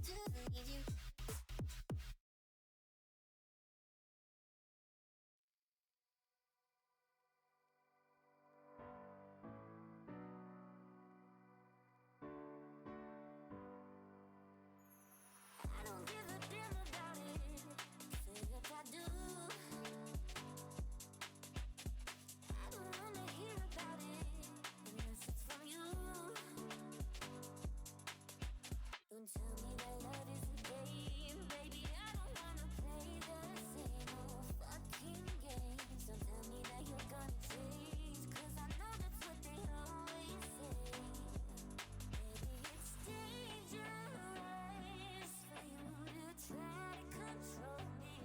I don't give a damn about it. Say if I do. I don't wanna hear about it unless it's from you. Don't tell me that love is a game, baby. I don't wanna play the same old fucking games. Don't tell me that you're gonna change, 'cause I know that's what they always say. Baby, it's dangerous for you to try to control me.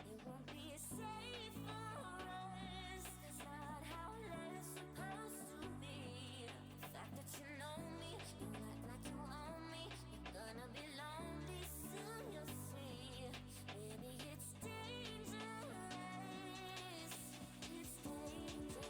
It won't be safe for us. That's not how love is supposed to be. The fact that you know me, you act like you own me. You're gonna be lonely soon, you'll see. Baby, it's dangerous. It's dangerous.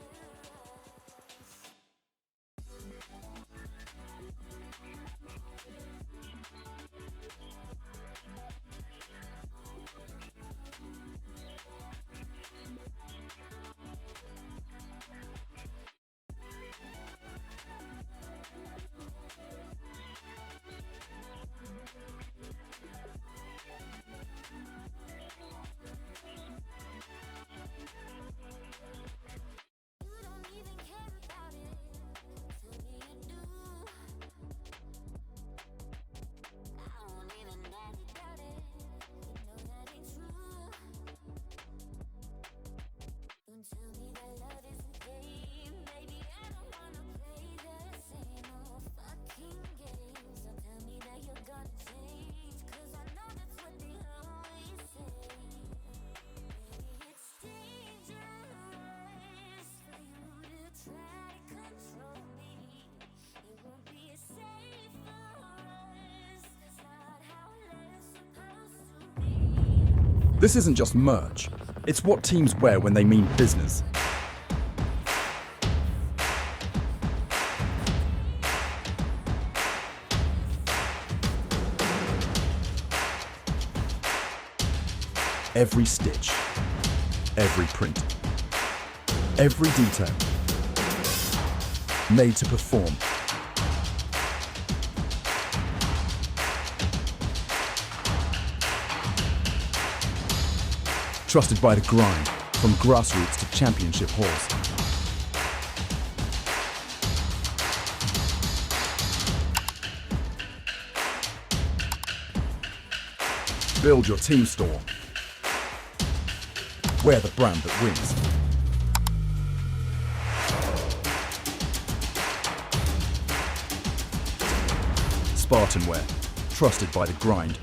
You don't even care about it. Tell me you do. I won't even ask about it. You know that ain't true. Don't tell me that love is a game, baby. I don't wanna play the same old fucking games. Don't tell me that you're gonna change, 'cause I know that's what they always say. Baby, it's dangerous for you to try to control me. It won't be safe for us. That's not how love is supposed to be. This isn't just merch, it's what teams wear when they mean business. Every stitch, every print, every detail, made to perform. Trusted by the grind, from grassroots to championship halls. Build your team store. Wear the brand that wins. SpartanWare, trusted by the grind.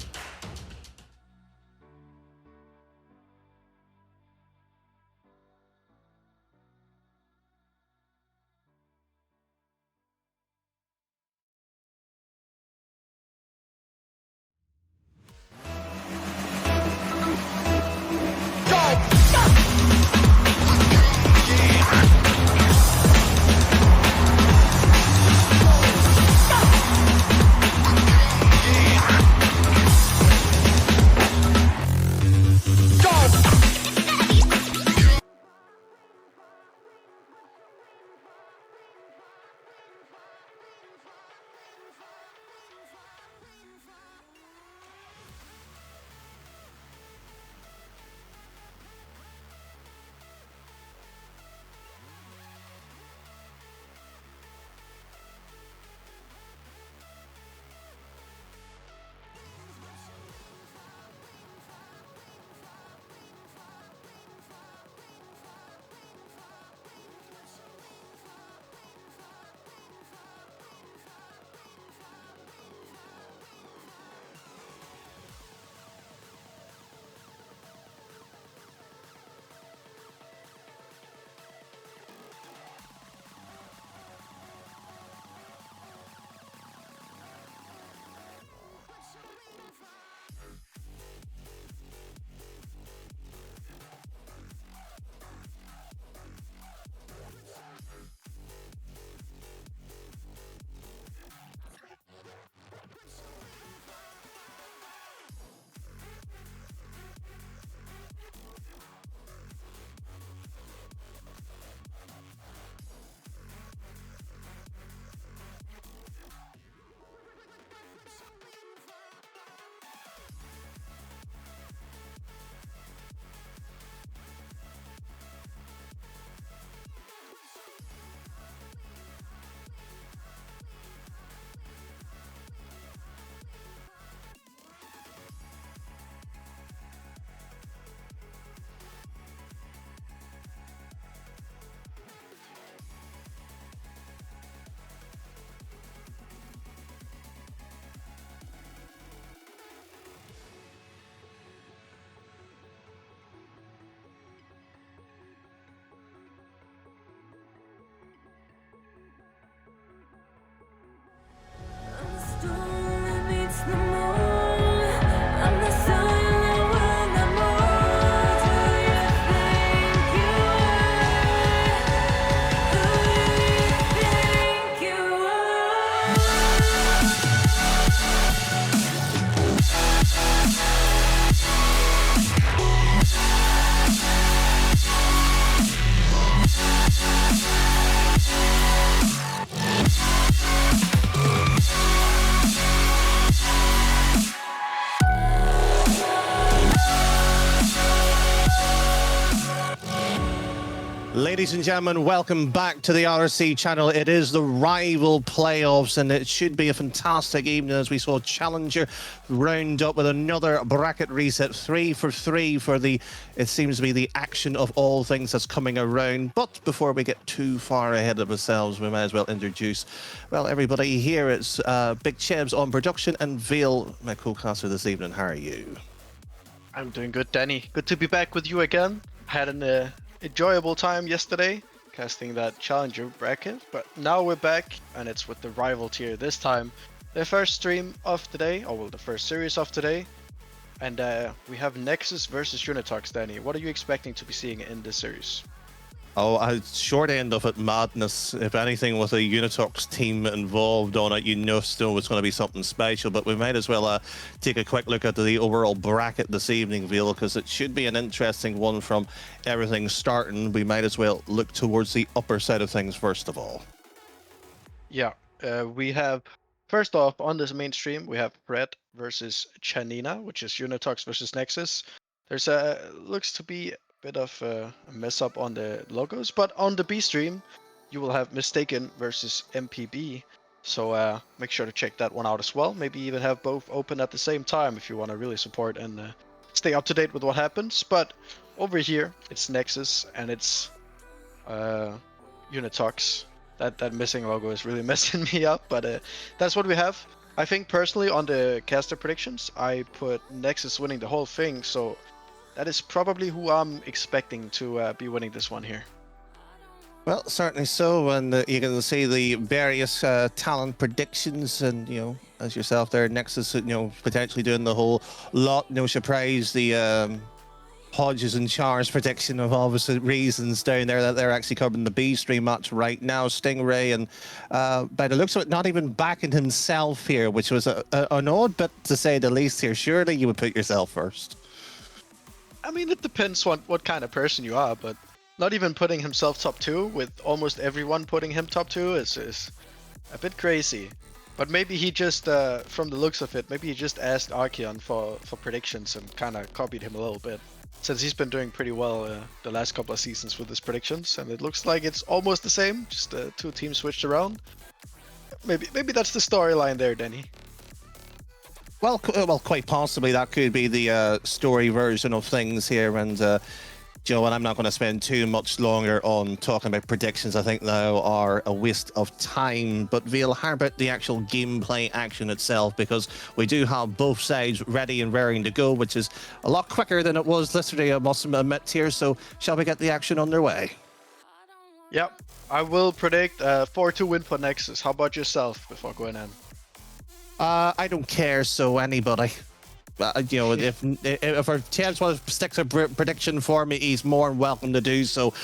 Ladies and gentlemen, welcome back to the RSC channel. It is the rival playoffs, and it should be a fantastic evening as we saw Challenger round up with another bracket reset, 3 for 3 for the, it seems to be the action of all things that's coming around. But before we get too far ahead of ourselves, we might as well introduce, well, everybody here. It's Big Chebs on production and Veal, my co-caster this evening. How are you? I'm doing good, Danny. Good to be back with you again. Had an enjoyable time yesterday casting that Challenger bracket, but now we're back and it's with the rival tier this time. The first stream of today, or well, the first series of today, and we have Nexus versus Unitox. Danny, what are you expecting to be seeing in this series? Oh, a short end of it, madness. If anything, with a Unitox team involved on it, you know still it's going to be something special. But we might as well take a quick look at the overall bracket this evening, Veal, because it should be an interesting one from everything starting. We might as well look towards the upper side of things first of all. Yeah, we have, first off, on this main stream, we have Brett versus Chanina, which is Unitox versus Nexus. There's looks to be bit of a mess up on the logos, but on the B stream you will have Mistaken versus MPB, so make sure to check that one out as well. Maybe even have both open at the same time if you want to really support and stay up to date with what happens. But over here it's Nexus and it's Unitox. That missing logo is really messing me up, but that's what we have. I think personally on the caster predictions I put Nexus winning the whole thing, so that is probably who I'm expecting to be winning this one here. Well, certainly so, and you can see the various talent predictions, and you know, as yourself there, Nexus, you know, potentially doing the whole lot. No surprise, the Hodges and Chars prediction of obvious reasons down there that they're actually covering the B stream match right now. Stingray, and by the looks of it, not even backing himself here, which was an odd bit to say the least here. Surely you would put yourself first. I mean, it depends what kind of person you are, but not even putting himself top 2 with almost everyone putting him top 2 is a bit crazy. But maybe he just, from the looks of it, maybe he just asked Archeon for predictions and kind of copied him a little bit, since he's been doing pretty well the last couple of seasons with his predictions, and it looks like it's almost the same, just two teams switched around. Maybe that's the storyline there, Denny. Well, quite possibly that could be the story version of things here. And Joe, and I'm not going to spend too much longer on talking about predictions. I think they are a waste of time. But Veal, how about the actual gameplay action itself? Because we do have both sides ready and raring to go, which is a lot quicker than it was yesterday, I must admit here. So shall we get the action underway? Yep, I will predict 4-2 win for Nexus. How about yourself before going in? I don't care, so anybody. You know, if our Chebs wants to stick to prediction for me, he's more than welcome to do so.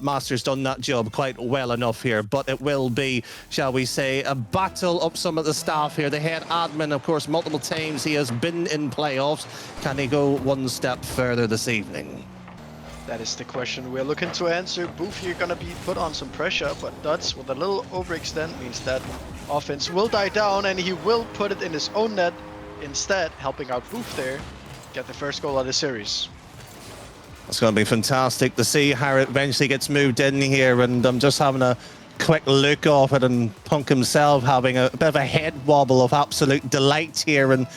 Master's done that job quite well enough here, but it will be, shall we say, a battle up some of the staff here. The head admin, of course, multiple times he has been in playoffs. Can he go one step further this evening? That is the question we're looking to answer. Booth here gonna be put on some pressure, but Duds with a little overextend means that offense will die down and he will put it in his own net instead, helping out Booth there get the first goal of the series. It's going to be fantastic to see how it eventually gets moved in here, and I'm just having a quick look off it, and Punk himself having a bit of a head wobble of absolute delight here, and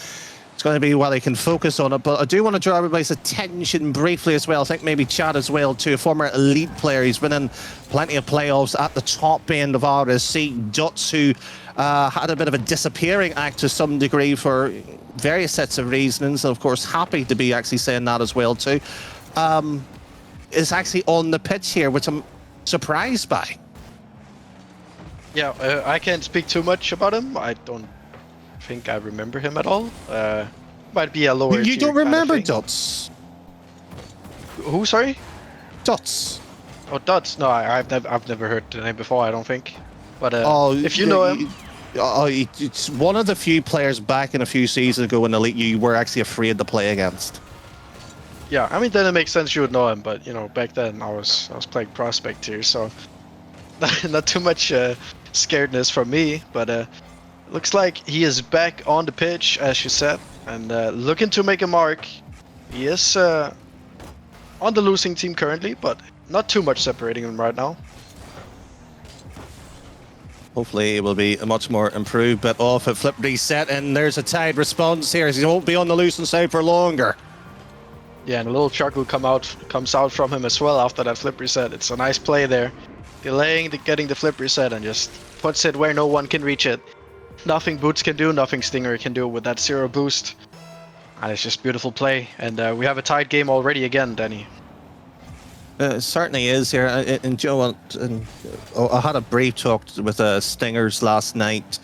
it's going to be while he can focus on it. But I do want to draw everybody's attention briefly as well. I think maybe Chad as well too, a former elite player. He's been in plenty of playoffs at the top end of RSC. Dots, who had a bit of a disappearing act to some degree for various sets of reasons. Of course, happy to be actually saying that as well too. Is actually on the pitch here, which I'm surprised by. Yeah, I can't speak too much about him. I don't think I remember him at all. Might be a lower. You don't remember Dots? Who? Sorry? Dots. Oh, Dots. No, I've never heard the name before. I don't think. But if you know him, it's one of the few players back in a few seasons ago in Elite you were actually afraid to play against. Yeah, I mean then it makes sense you would know him. But you know, back then I was playing Prospect here, so not too much scaredness from me. But looks like he is back on the pitch, as you said, and looking to make a mark. He is on the losing team currently, but not too much separating them right now. Hopefully it will be a much more improved, but off at flip reset, and there's a tied response here. He won't be on the losing side for longer. Yeah, and a little chuckle comes out from him as well after that flip reset. It's a nice play there. Delaying getting the flip reset and just puts it where no one can reach it. Nothing Boots can do, nothing Stinger can do with that 0 boost. And it's just beautiful play. And we have a tied game already again, Danny. It certainly is here. And Joe, I had a brief talk with Stingers last night.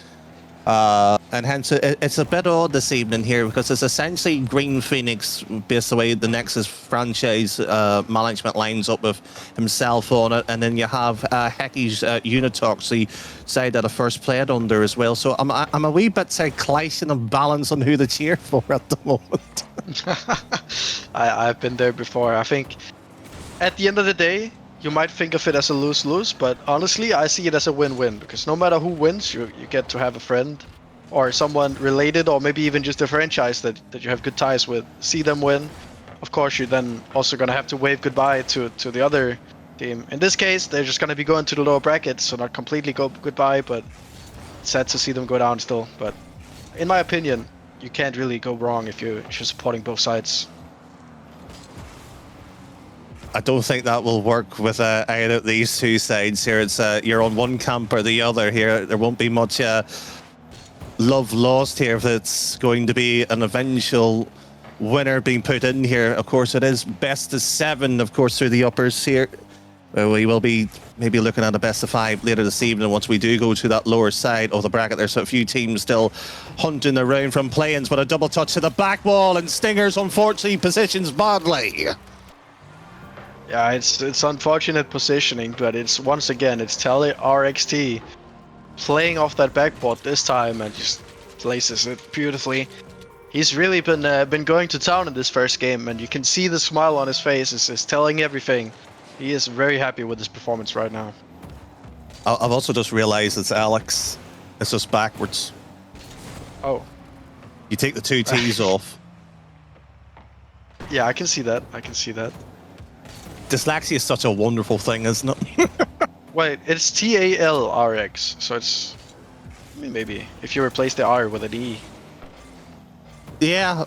And hence it's a bit odd this evening here because it's essentially Green Phoenix based the way the Nexus franchise management lines up with himself on it, and then you have Hecky's Unitoxy side that I first played under as well. So I'm a wee bit clashing of balance on who to cheer for at the moment. I've been there before. I think at the end of the day, you might think of it as a lose-lose, but honestly, I see it as a win-win because no matter who wins, you get to have a friend or someone related, or maybe even just a franchise that you have good ties with. See them win. Of course, you're then also going to have to wave goodbye to the other team. In this case, they're just going to be going to the lower brackets, so not completely goodbye, but sad to see them go down still. But in my opinion, you can't really go wrong if you're supporting both sides. I don't think that will work with either of these two sides here. It's you're on one camp or the other here. There won't be much love lost here if it's going to be an eventual winner being put in here. Of course, it is best of 7, of course, through the uppers here. We will be maybe looking at a best of 5 later this evening once we do go to that lower side of the bracket. There's a few teams still hunting around from play-ins, but a double touch to the back wall, and Stingers unfortunately positions badly. Yeah, it's unfortunate positioning, but it's once again it's Tele RXT playing off that backboard this time and just places it beautifully. He's really been going to town in this first game, and you can see the smile on his face is telling everything. He is very happy with his performance right now. I've also just realized it's Alex. It's just backwards. Oh. You take the 2 T's off. Yeah, I can see that. I can see that. Dyslexia is such a wonderful thing, isn't it? Wait, it's TALRX, so it's... I mean, maybe if you replace the R with an E. Yeah.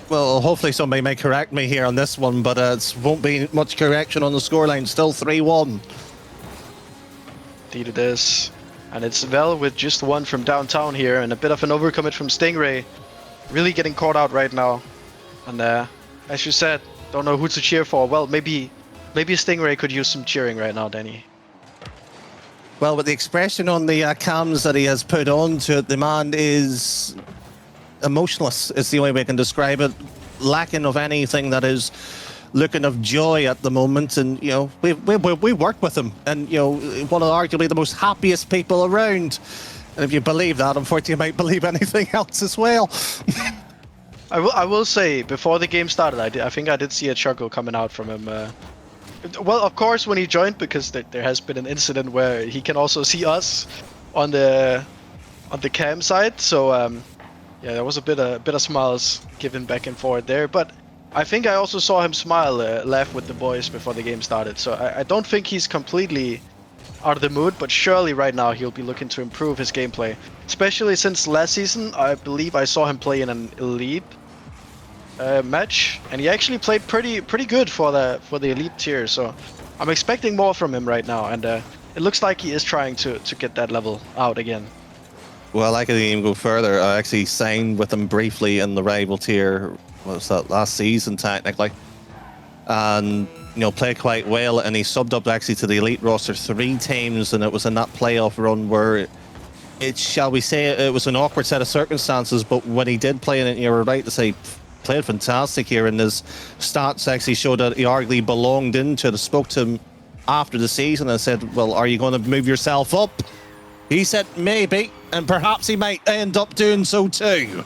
Well, hopefully somebody may correct me here on this one, but it won't be much correction on the scoreline. Still 3-1. Indeed it is. And it's Vel with just 1 from downtown here, and a bit of an overcommit from Stingray. Really getting caught out right now. And as you said, don't know who to cheer for. Well, maybe Stingray could use some cheering right now, Danny. Well, with the expression on the cams that he has put on to it, the man is emotionless, is the only way I can describe it. Lacking of anything that is looking of joy at the moment. And, you know, we work with him. And, you know, one of arguably the most happiest people around. And if you believe that, unfortunately, you might believe anything else as well. I will say, before the game started, I think I did see a chuckle coming out from him. Well, of course, when he joined, because there has been an incident where he can also see us on the cam side. So yeah, there was a bit of smiles given back and forth there. But I think I also saw him smile, laugh with the boys before the game started. So I don't think he's completely out of the mood, but surely right now he'll be looking to improve his gameplay, especially since last season I believe I saw him play in an elite match, and he actually played pretty good for the elite tier. So I'm expecting more from him right now, and it looks like he is trying to get that level out again. Well, I could even go further. I actually signed with him briefly in the rival tier. What was that, last season technically? And, you know, played quite well, and he subbed up actually to the elite roster 3 times, and it was in that playoff run where it, shall we say, it was an awkward set of circumstances, but when he did play in it, you were right to say, played fantastic here, and his stats actually showed that he arguably belonged into it. I spoke to him after the season and said, well, are you going to move yourself up? He said maybe, and perhaps he might end up doing so too.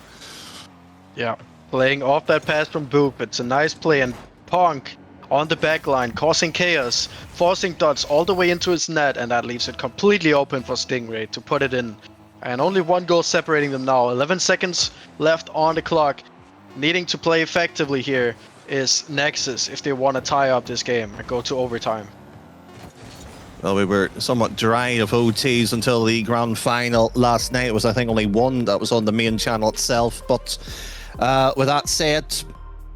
Yeah, playing off that pass from Boop. It's a nice play, and Punk on the back line, causing chaos, forcing dots all the way into his net, and that leaves it completely open for Stingray to put it in. And only 1 goal separating them now. 11 seconds left on the clock. Needing to play effectively here. is Nexus if they want to tie up this game and go to overtime. Well, we were somewhat dry of OTs until the grand final last night. It was, I think, only one that was on the main channel itself. But with that said,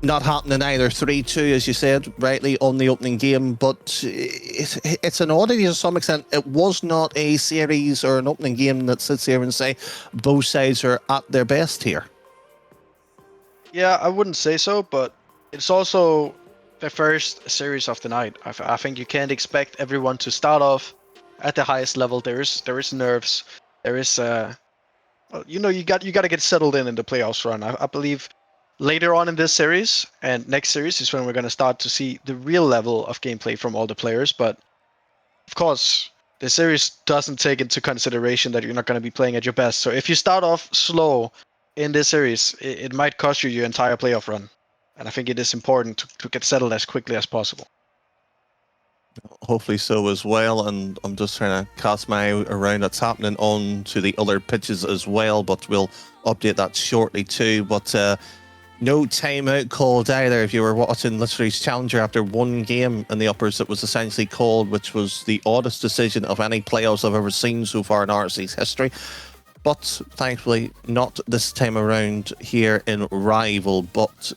not happening either. 3-2, as you said, rightly, on the opening game. But it's an oddity to some extent. It was not a series or an opening game that sits here and say both sides are at their best here. Yeah, I wouldn't say so, but it's also the first series of the night. I think you can't expect everyone to start off at the highest level. There is nerves. There is you know, you got to get settled in the playoffs run. I believe later on in this series and next series is when we're going to start to see the real level of gameplay from all the players. But of course, the series doesn't take into consideration that you're not going to be playing at your best. So if you start off slow in this series, it might cost you your entire playoff run. And I think it is important to get settled as quickly as possible. Hopefully so as well. And I'm just trying to cast my eye around what's happening on to the other pitches as well. But we'll update that shortly too. But no timeout called either. If you were watching literally Challenger after one game in the uppers, it was essentially called, which was the oddest decision of any playoffs I've ever seen so far in RSC's history. But thankfully, not this time around here in Rival. But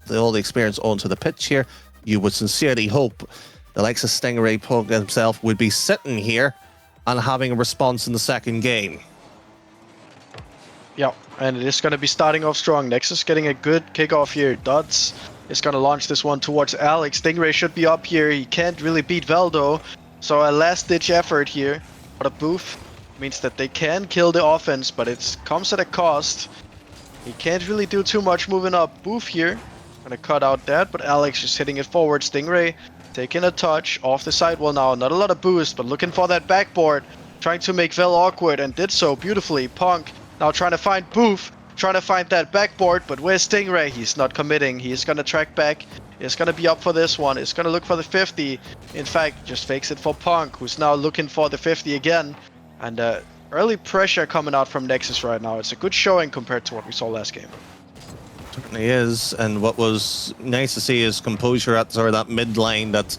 all the experience onto the pitch here, you would sincerely hope the likes of Stingray Pug himself would be sitting here and having a response in the second game. Yeah, and it is going to be starting off strong. Nexus getting a good kickoff here. Dots is going to launch this one towards Alex. Stingray should be up here. He can't really beat Veldo. So a last-ditch effort here. But a boof means that they can kill the offense, but it comes at a cost. He can't really do too much moving up. Boof here. Gonna cut out that, but Alex just hitting it forward. Stingray taking a touch off the sidewall now. Not a lot of boost, but looking for that backboard. Trying to make Vel awkward and did so beautifully. Punk now trying to find Boof. Trying to find that backboard, but where's Stingray? He's not committing. He's gonna track back. He's gonna be up for this one. He's gonna look for the 50. In fact, just fakes it for Punk, who's now looking for the 50 again. And early pressure coming out from Nexus right now. It's a good showing compared to what we saw last game. Certainly is, and what was nice to see is composure at sort of that mid line that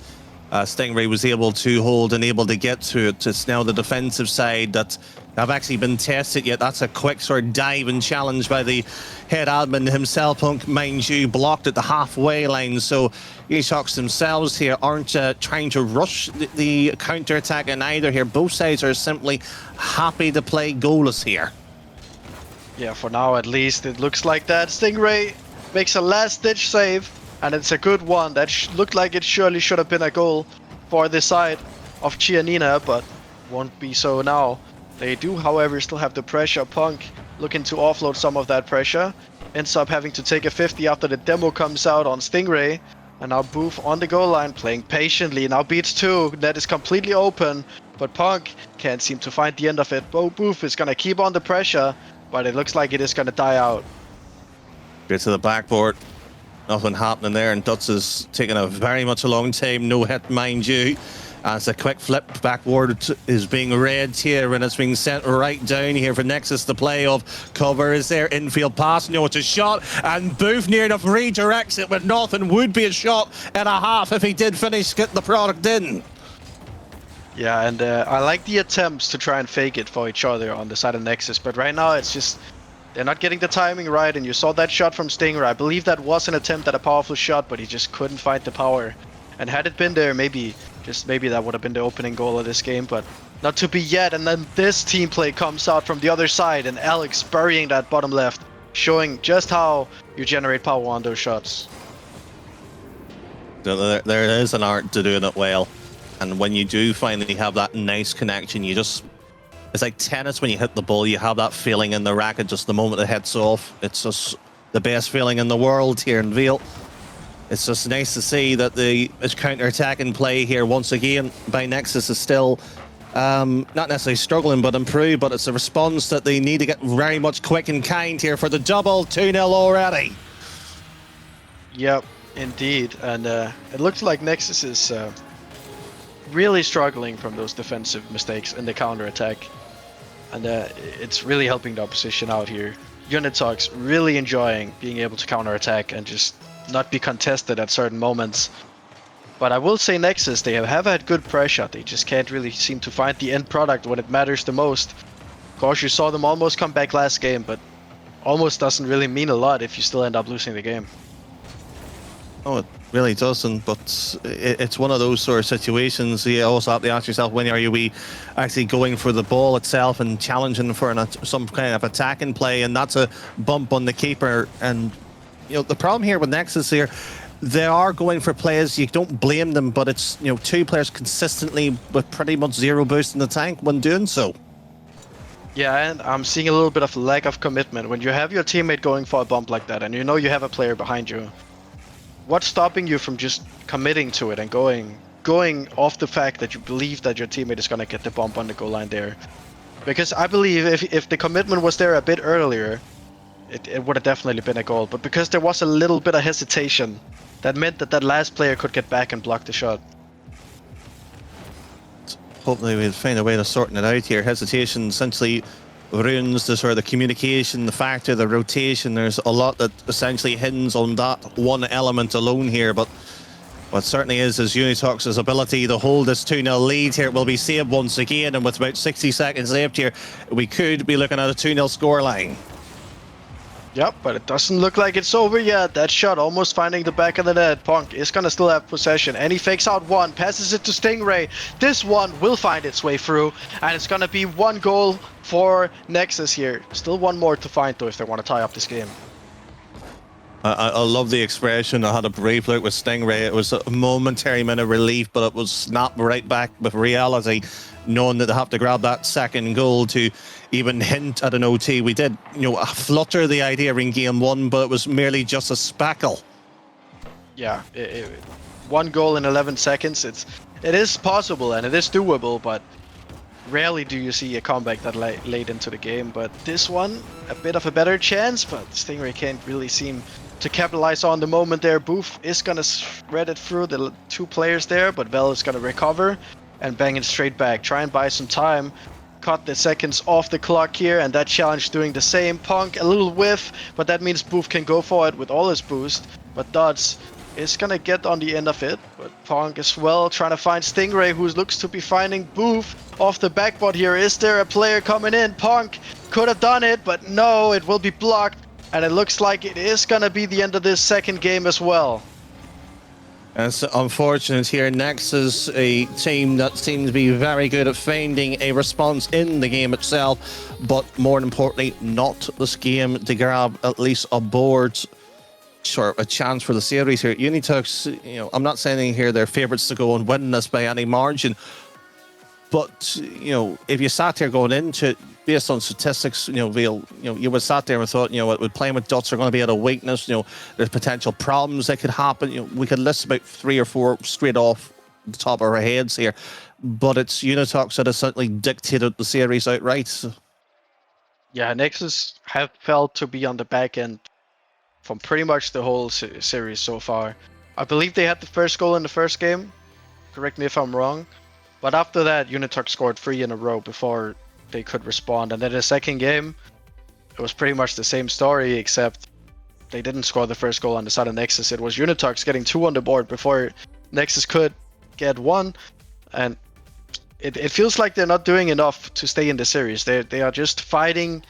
Stingray was able to hold and able to get to it. It's now the defensive side that have actually been tested yet. That's a quick sort of dive and challenge by the head admin himself. Punk, mind you, blocked at the halfway line. So Esox themselves here aren't trying to rush the counter-attack in either here. Both sides are simply happy to play goalless here. Yeah, for now at least it looks like that. Stingray makes a last-ditch save, and it's a good one. That looked like it surely should have been a goal for the side of Chianina, but won't be so now. They do, however, still have the pressure. Punk looking to offload some of that pressure. Ends up having to take a 50 after the demo comes out on Stingray. And now Boof on the goal line, playing patiently. Now beats two. Net is completely open, but Punk can't seem to find the end of it. Boof is going to keep on the pressure, but it looks like it is going to die out. Gets to the backboard. Nothing happening there, and Duts is taking a very much a long time. No hit, mind you. As a quick flip backboard is being read here, and it's being sent right down here for Nexus. The play of cover is there, infield pass, no, it's a shot, and Booth near enough redirects it with nothing. Would be a shot and a half if he did finish getting the product in. Yeah, and I like the attempts to try and fake it for each other on the side of Nexus, but right now it's just they're not getting the timing right, and you saw that shot from Stinger. I believe that was an attempt at a powerful shot, but he just couldn't find the power. And had it been there, maybe that would have been the opening goal of this game, but not to be yet. And then this team play comes out from the other side, and Alex burying that bottom left, showing just how you generate power on those shots. There is an art to doing it well, and when you do finally have that nice connection, you just, it's like tennis when you hit the ball, you have that feeling in the racket just the moment it hits off. It's just the best feeling in the world here in Vail. It's just nice to see that the counter-attacking play here once again by Nexus is still not necessarily struggling but improved, but it's a response that they need to get very much quick and kind here for the double. 2-0 already. Yep, indeed. And it looks like Nexus is really struggling from those defensive mistakes in the counter-attack. And it's really helping the opposition out here. Unitox really enjoying being able to counter-attack and just not be contested at certain moments. But I will say Nexus, they have had good pressure. They just can't really seem to find the end product when it matters the most. Of course, you saw them almost come back last game, but almost doesn't really mean a lot if you still end up losing the game. Oh, it really doesn't, but it's one of those sort of situations. You also have to ask yourself, when are you actually going for the ball itself and challenging for some kind of attacking play, and that's a bump on the keeper. And the problem here with Nexus here, they are going for plays. You don't blame them, but it's two players consistently with pretty much zero boost in the tank when doing so. Yeah, and I'm seeing a little bit of lack of commitment when you have your teammate going for a bump like that, and you have a player behind you. What's stopping you from just committing to it and going off the fact that you believe that your teammate is gonna get the bump on the goal line there? Because I believe if the commitment was there a bit earlier, it would have definitely been a goal. But because there was a little bit of hesitation, that meant that last player could get back and block the shot. Hopefully we'll find a way of sorting it out here. Hesitation essentially ruins the sort of the communication, the factor, the rotation. There's a lot that essentially hinges on that one element alone here, but what certainly is Unitox's ability to hold this 2-0 lead here will be saved once again, and with about 60 seconds left here, we could be looking at a 2-0 scoreline. Yep, but it doesn't look like it's over yet. That shot almost finding the back of the net. Punk is gonna still have possession, and he fakes out one, passes it to Stingray. This one will find its way through, and it's gonna be 1 goal for Nexus here. Still one more to find though if they want to tie up this game. I love the expression. I had a brief look with Stingray. It was a momentary minute of relief, but it was snapped right back with reality, knowing that they have to grab that second goal to even hint at an OT. We did, flutter the idea in game 1, but it was merely just a spackle. Yeah, 1 goal in 11 seconds. It is possible and it is doable, but rarely do you see a comeback that late into the game. But this one, a bit of a better chance, but Stingray can't really seem to capitalize on the moment there. Booth is gonna spread it through the 2 players there, but Vel is gonna recover and bang it straight back. Try and buy some time. Cut the seconds off the clock here, and that challenge doing the same. Punk, a little whiff, but that means Booth can go for it with all his boost. But Dodds is gonna get on the end of it. But Punk as well, trying to find Stingray, who looks to be finding Booth off the backboard here. Is there a player coming in? Punk could have done it, but no, it will be blocked. And it looks like it is gonna be the end of this second game as well. It's unfortunate here. Nexus, a team that seems to be very good at finding a response in the game itself, but more importantly, not this game to grab at least a board, sort of a chance for the series here. Unitox, I'm not saying here they're favourites to go and win this by any margin, but if you sat here going into it, based on statistics, you would sat there and thought, with playing with dots are going to be at a weakness. There's potential problems that could happen. We could list about 3 or 4 straight off the top of our heads here, but it's Unitox that has certainly dictated the series outright. So. Yeah, Nexus have felt to be on the back end from pretty much the whole series so far. I believe they had the first goal in the first game. Correct me if I'm wrong. But after that, Unitox scored 3 in a row before they could respond. And then the second game, it was pretty much the same story, except they didn't score the first goal on the side of Nexus. It was Unitox getting 2 on the board before Nexus could get 1. And it feels like they're not doing enough to stay in the series. They are just fighting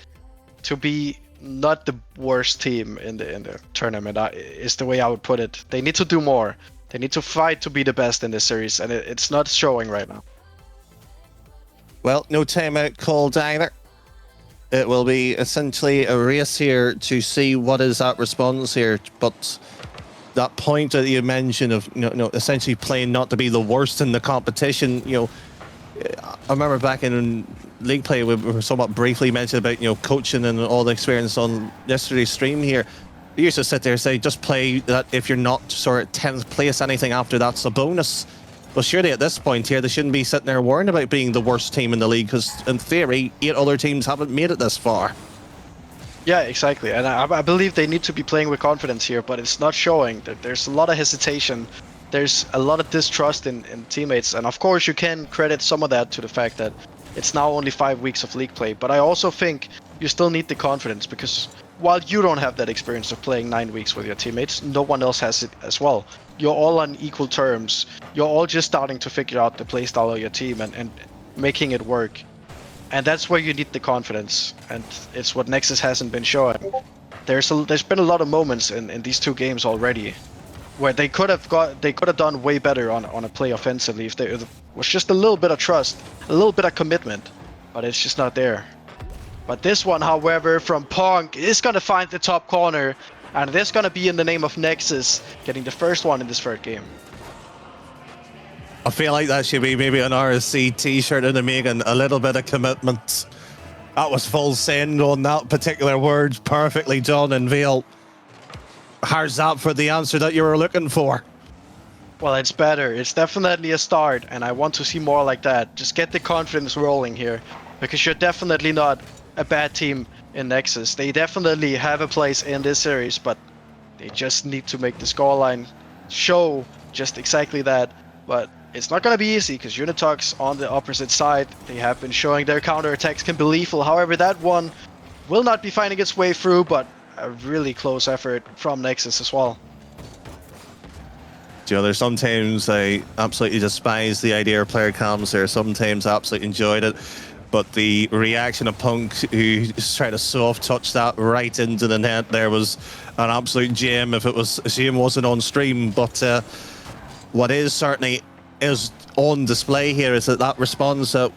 to be not the worst team in the tournament, is the way I would put it. They need to do more. They need to fight to be the best in this series, and it's not showing right now. Well, no timeout called either. It will be essentially a race here to see what is that response here. But that point that you mentioned of essentially playing not to be the worst in the competition, I remember back in league play we were somewhat briefly mentioned about coaching and all the experience on yesterday's stream here. We used to sit there and say just play that. If you're not sort of 10th place, anything after that's a bonus. Well, surely at this point here, they shouldn't be sitting there worrying about being the worst team in the league, because in theory, 8 other teams haven't made it this far. Yeah, exactly. And I believe they need to be playing with confidence here, but it's not showing. There's a lot of hesitation. There's a lot of distrust in teammates. And of course, you can credit some of that to the fact that it's now only 5 weeks of league play. But I also think you still need the confidence, because while you don't have that experience of playing 9 weeks with your teammates, no one else has it as well. You're all on equal terms. You're all just starting to figure out the playstyle of your team and making it work. And that's where you need the confidence, and it's what Nexus hasn't been showing. There's been a lot of moments in these 2 games already where they could have done way better on a play offensively if there was just a little bit of trust, a little bit of commitment, but it's just not there. But this one, however, from Punk is gonna find the top corner, and it is gonna be in the name of Nexus getting the first one in this third game. I feel like that should be maybe an RSC t-shirt in the making, a little bit of commitment. That was full send on that particular word, perfectly done, and Veil. How's that for the answer that you were looking for? Well, it's better. It's definitely a start, and I want to see more like that. Just get the confidence rolling here, because you're definitely not a bad team in Nexus. They definitely have a place in this series, but they just need to make the scoreline show just exactly that. But it's not going to be easy, because Unitox on the opposite side, they have been showing their counterattacks can be lethal. However, that one will not be finding its way through, but a really close effort from Nexus as well. You know, there's sometimes I absolutely despise the idea of player cams. There are sometimes I absolutely enjoyed it. But the reaction of Punk, who tried to soft touch that right into the net there, was an absolute gem. If it was a shame it wasn't on stream. But what is certainly is on display here is that response that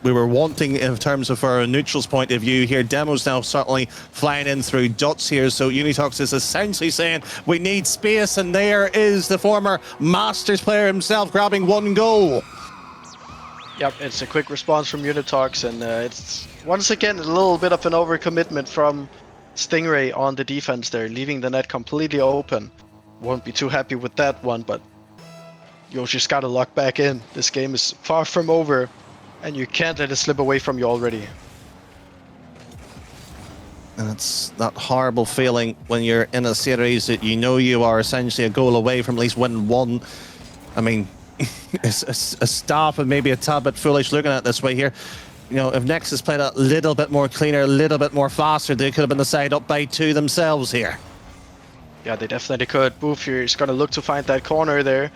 we were wanting in terms of our neutrals point of view here. Demo's now certainly flying in through dots here, so Unitox is essentially saying we need space, and there is the former Masters player himself grabbing 1 goal. Yep, it's a quick response from Unitox, and it's once again a little bit of an overcommitment from Stingray on the defense there, leaving the net completely open. Won't be too happy with that one, but you just gotta lock back in. This game is far from over, and you can't let it slip away from you already. And it's that horrible feeling when you're in a series that you know you are essentially a goal away from at least winning 1. I mean, it's a staff and maybe a tad bit foolish looking at it this way here. You know, if Nexus played a little bit more cleaner, a little bit more faster, they could have been the side up by 2 themselves here. Yeah, they definitely could. Boof here is gonna look to find that corner there.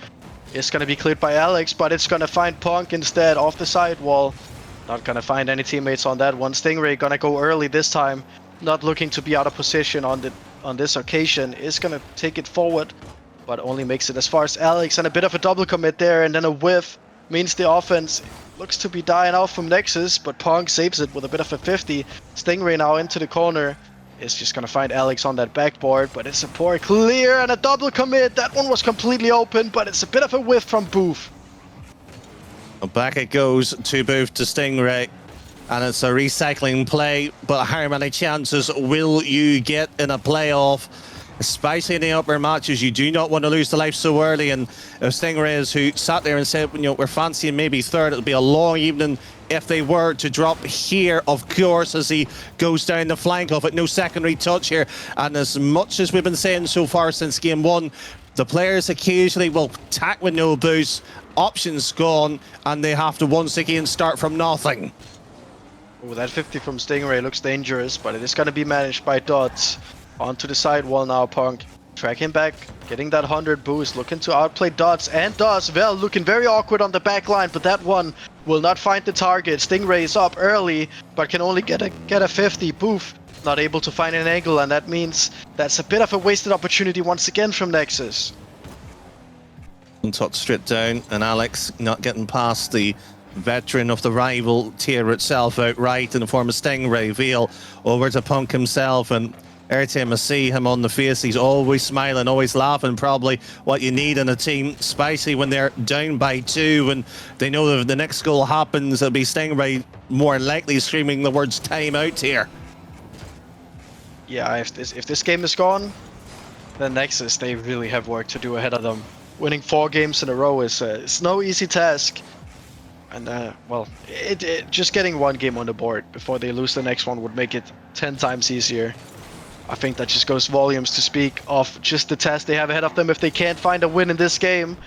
It's gonna be cleared by Alex, but it's gonna find Punk instead off the sidewall. Not gonna find any teammates on that one. Stingray gonna go early this time. Not looking to be out of position on this occasion. Is gonna take it forward, but only makes it as far as Alex, and a bit of a double commit there, and then a whiff means the offense looks to be dying out from Nexus, but Punk saves it with a bit of a 50. Stingray now into the corner. Is just gonna find Alex on that backboard, but it's a poor clear and a double commit. That one was completely open, but it's a bit of a whiff from Booth. Well, back it goes to Booth to Stingray, and it's a recycling play, but how many chances will you get in a playoff? Especially in the upper matches, you do not want to lose the life so early. And Stingrays, who sat there and said, you know, we're fancying maybe third, it'll be a long evening if they were to drop here, of course, as he goes down the flank of it. No secondary touch here. And as much as we've been saying so far since game 1, the players occasionally will tack with no boost, options gone, and they have to once again start from nothing. Oh, that 50 from Stingray looks dangerous, but it is going to be managed by Dots. Onto the sidewall now, Punk. Tracking back, getting that 100 boost, looking to outplay Dots, and does. Vel looking very awkward on the back line, but that one will not find the target. Stingray is up early, but can only get a 50. Boof not able to find an angle, and that means that's a bit of a wasted opportunity once again from Nexus. Top stripped down, and Alex not getting past the veteran of the rival tier itself outright in the form of Stingray. Veal over to Punk himself, and every time I see him on the face, he's always smiling, always laughing. Probably what you need in a team, especially when they're down by 2 and they know that if the next goal happens, it'll be Stingray more likely screaming the words "time out" here. Yeah, if this game is gone, then Nexus, they really have work to do ahead of them. Winning 4 games in a row is it's no easy task. And well, just getting 1 game on the board before they lose the next one would make it 10 times easier. I think that just goes volumes to speak of just the task they have ahead of them if they can't find a win in this game.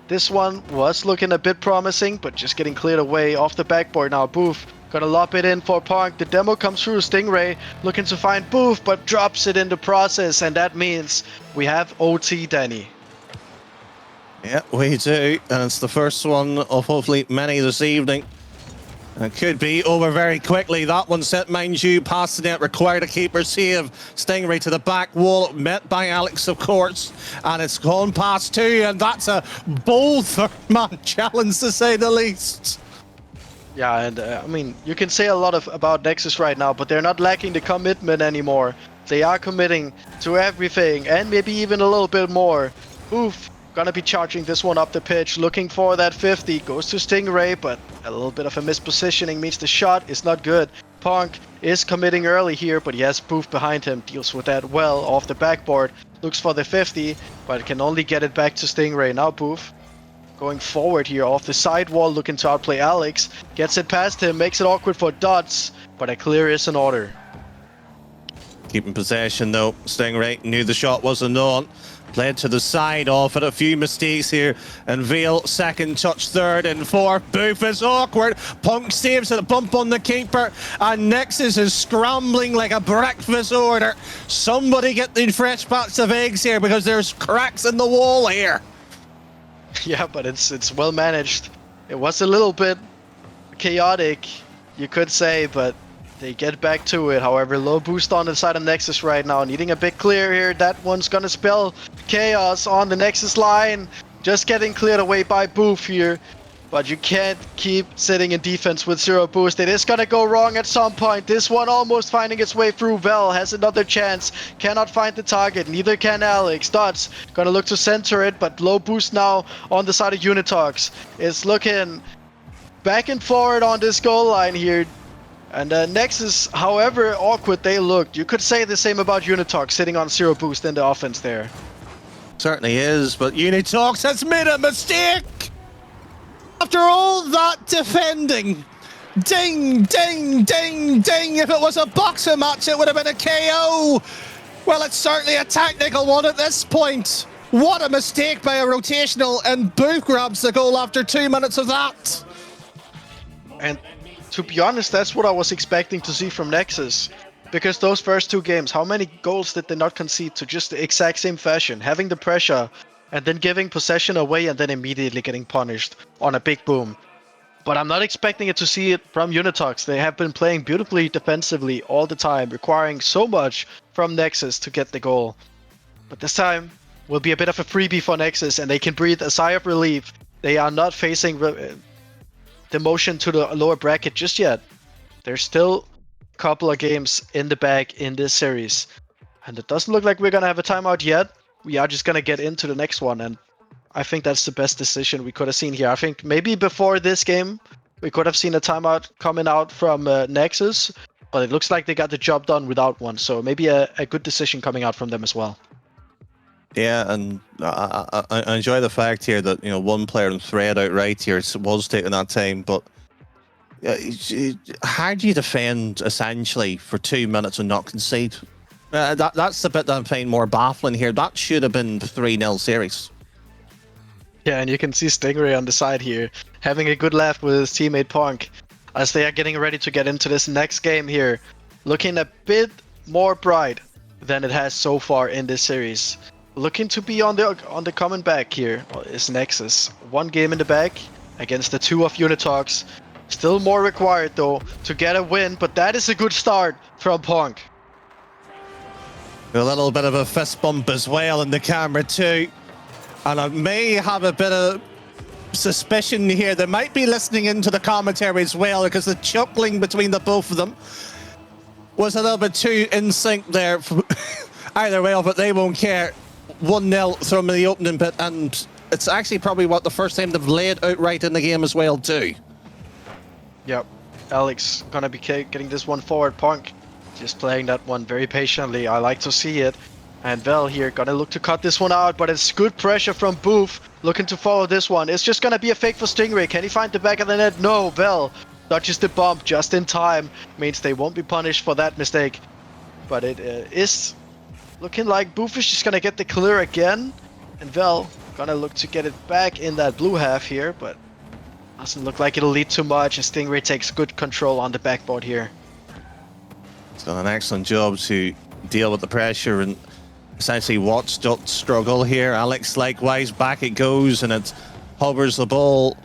This one was looking a bit promising, but just getting cleared away off the backboard now. Booth Gonna lob it in for Punk. The demo comes through. Stingray looking to find Boof, but drops it in the process, and that means we have OT, Danny. Yeah, we do, and it's the first one of hopefully many this evening. It could be over very quickly. That one set, mind you, past the net, required a keeper save. Stingray to the back wall, met by Alex, of course, and it's gone past 2, and that's a bold third-man challenge, to say the least. Yeah, and I mean, you can say a lot about Nexus right now, but they're not lacking the commitment anymore. They are committing to everything, and maybe even a little bit more. Oof. Gonna be charging this one up the pitch, looking for that 50. Goes to Stingray, but a little bit of a mispositioning means the shot is not good. Punk is committing early here, but he has Boof behind him. Deals with that well off the backboard. Looks for the 50, but can only get it back to Stingray. Now Boof going forward here off the sidewall, looking to outplay Alex. Gets it past him, makes it awkward for Dots, but a clear is in order. Keeping possession though. Stingray knew the shot wasn't on. Played to the side off it, a few mistakes here, and Vale second touch, third and fourth. Boof is awkward. Punk saves it, a bump on the keeper, and Nexus is scrambling like a breakfast order. Somebody get the fresh batch of eggs here, because there's cracks in the wall here. Yeah, but it's well managed. It was a little bit chaotic, you could say, but they get back to it. However, low boost on the side of Nexus right now. Needing a big clear here. That one's gonna spell chaos on the Nexus line. Just getting cleared away by Boof here. But you can't keep sitting in defense with 0 boost. It is gonna go wrong at some point. This one almost finding its way through. Vel has another chance. Cannot find the target. Neither can Alex. Dots gonna look to center it, but low boost now on the side of Unitox. It's looking back and forward on this goal line here. And Nexus, however awkward they looked, you could say the same about Unitox sitting on 0 boost in the offense there. Certainly is, but Unitox has made a mistake! After all that defending, ding, ding, ding, ding, if it was a boxing match it would have been a KO! Well, it's certainly a technical one at this point. What a mistake by a rotational, and Boof grabs the goal after 2 minutes of that. And to be honest, that's what I was expecting to see from Nexus. Because those first 2 games, how many goals did they not concede to just the exact same fashion? Having the pressure, and then giving possession away, and then immediately getting punished on a big boom. But I'm not expecting it to see it from Unitox. They have been playing beautifully defensively all the time, requiring so much from Nexus to get the goal. But this time will be a bit of a freebie for Nexus, and they can breathe a sigh of relief. They are not facing the motion to the lower bracket just yet. There's still a couple of games in the bag in this series, and it doesn't look like we're gonna have a timeout yet. We are just gonna get into the next one, and I think that's the best decision we could have seen here. I think maybe before this game we could have seen a timeout coming out from Nexus, but it looks like they got the job done without one, so maybe a good decision coming out from them as well. Yeah, and I enjoy the fact here that, you know, one player in thread outright here was taking that time, but how do you defend essentially for 2 minutes and not concede? That's the bit that I'm finding more baffling here. That should have been 3-0 series. Yeah, and you can see Stingray on the side here, having a good laugh with his teammate Punk, as they are getting ready to get into this next game here. Looking a bit more bright than it has so far in this series. Looking to be on the coming back here is Nexus. 1 game in the bag against the 2 of Unitox. Still more required though to get a win, but that is a good start from Punk. A little bit of a fist bump as well in the camera too. And I may have a bit of suspicion here. They might be listening into the commentary as well, because the chuckling between the both of them was a little bit too in sync there. Either way, but they won't care. 1-0 from the opening bit, and it's actually probably the first time they've laid outright in the game as well too. Yep, Alex gonna be getting this one forward. Punk just playing that one very patiently. I like to see it. And Vel here gonna look to cut this one out, but it's good pressure from Boof, looking to follow this one. It's just gonna be a fake for Stingray. Can he find the back of the net? No, Vel dodges the bump just in time. Means they won't be punished for that mistake. But it is looking like Boof is just gonna get the clear again. And Vel gonna look to get it back in that blue half here, but Doesn't look like it'll lead to much, and Stingray takes good control on the backboard here. He's done an excellent job to deal with the pressure and essentially watch Dot struggle here. Alex likewise, back it goes, and it hovers the ball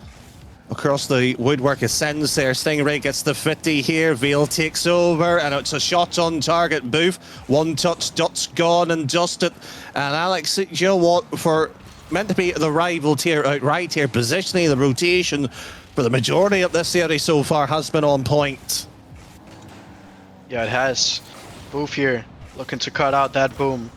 across the woodwork. Ascends there. Stingray gets the 50 here. Veal takes over, and it's a shot on target. Booth, one touch, Dot's gone and dusted. And Alex, you know what, for meant to be the rival tier outright here, positioning the rotation for the majority of this series so far has been on point. Yeah, it has. Booth here, looking to cut out that boom.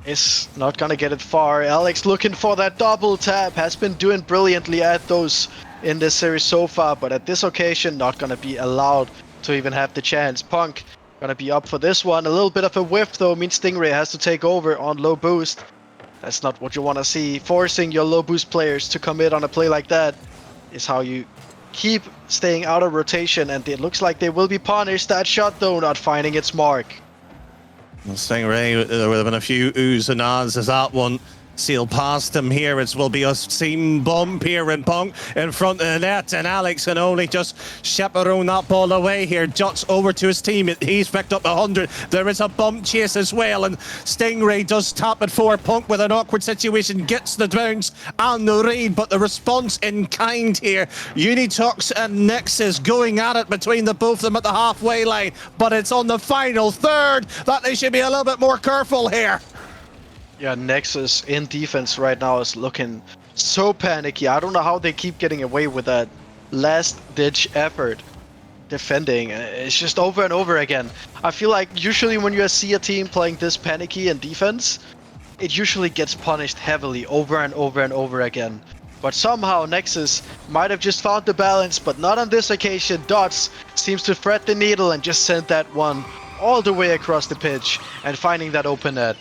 Is not gonna get it far. Alex looking for that double tap, has been doing brilliantly at those in this series so far, but at this occasion not gonna be allowed to even have the chance. Punk gonna be up for this one. A little bit of a whiff though means Stingray has to take over on low boost. That's not what you want to see. Forcing your low boost players to commit on a play like that is how you keep staying out of rotation, and it looks like they will be punished. That shot though not finding its mark. Well, Stingray, there would have been a few oohs and ahs as that one sailed past him here. It will be a seam bump here in Punk in front of the net, and Alex can only just chaperone that ball away here. Juts over to his team. He's picked up 100. There is a bump chase as well, and Stingray does tap it for Punk with an awkward situation, gets the bounce and the read, but the response in kind here. Unitox and Nexus going at it between the both of them at the halfway line, but it's on the final third that they should be a little bit more careful here. Yeah, Nexus in defense right now is looking so panicky. I don't know how they keep getting away with that last-ditch effort defending. It's just over and over again. I feel like usually when you see a team playing this panicky in defense, it usually gets punished heavily over and over and over again. But somehow Nexus might have just found the balance, but not on this occasion. Dots seems to thread the needle and just sent that one all the way across the pitch and finding that open net.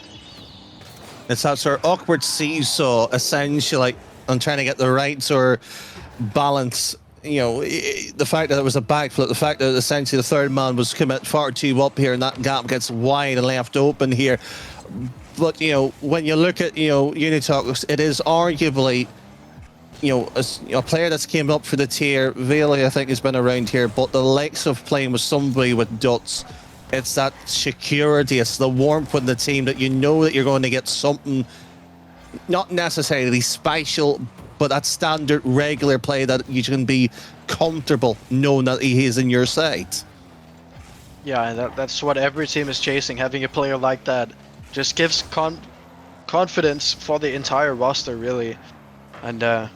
It's that sort of awkward seesaw, essentially, on trying to get the right sort of balance. You know, the fact that it was a backflip, the fact that essentially the third man was commit far too up here, and that gap gets wide and left open here. But, you know, when you look at, you know, Unitox, it is arguably, you know, a player that's came up for the tier. Vealy, I think, has been around here, but the likes of playing with somebody with Dots, it's that security, it's the warmth with the team that you know that you're going to get something not necessarily special, but that standard regular play that you can be comfortable knowing that he is in your side. Yeah, and that's what every team is chasing. Having a player like that just gives confidence for the entire roster, really. And yeah,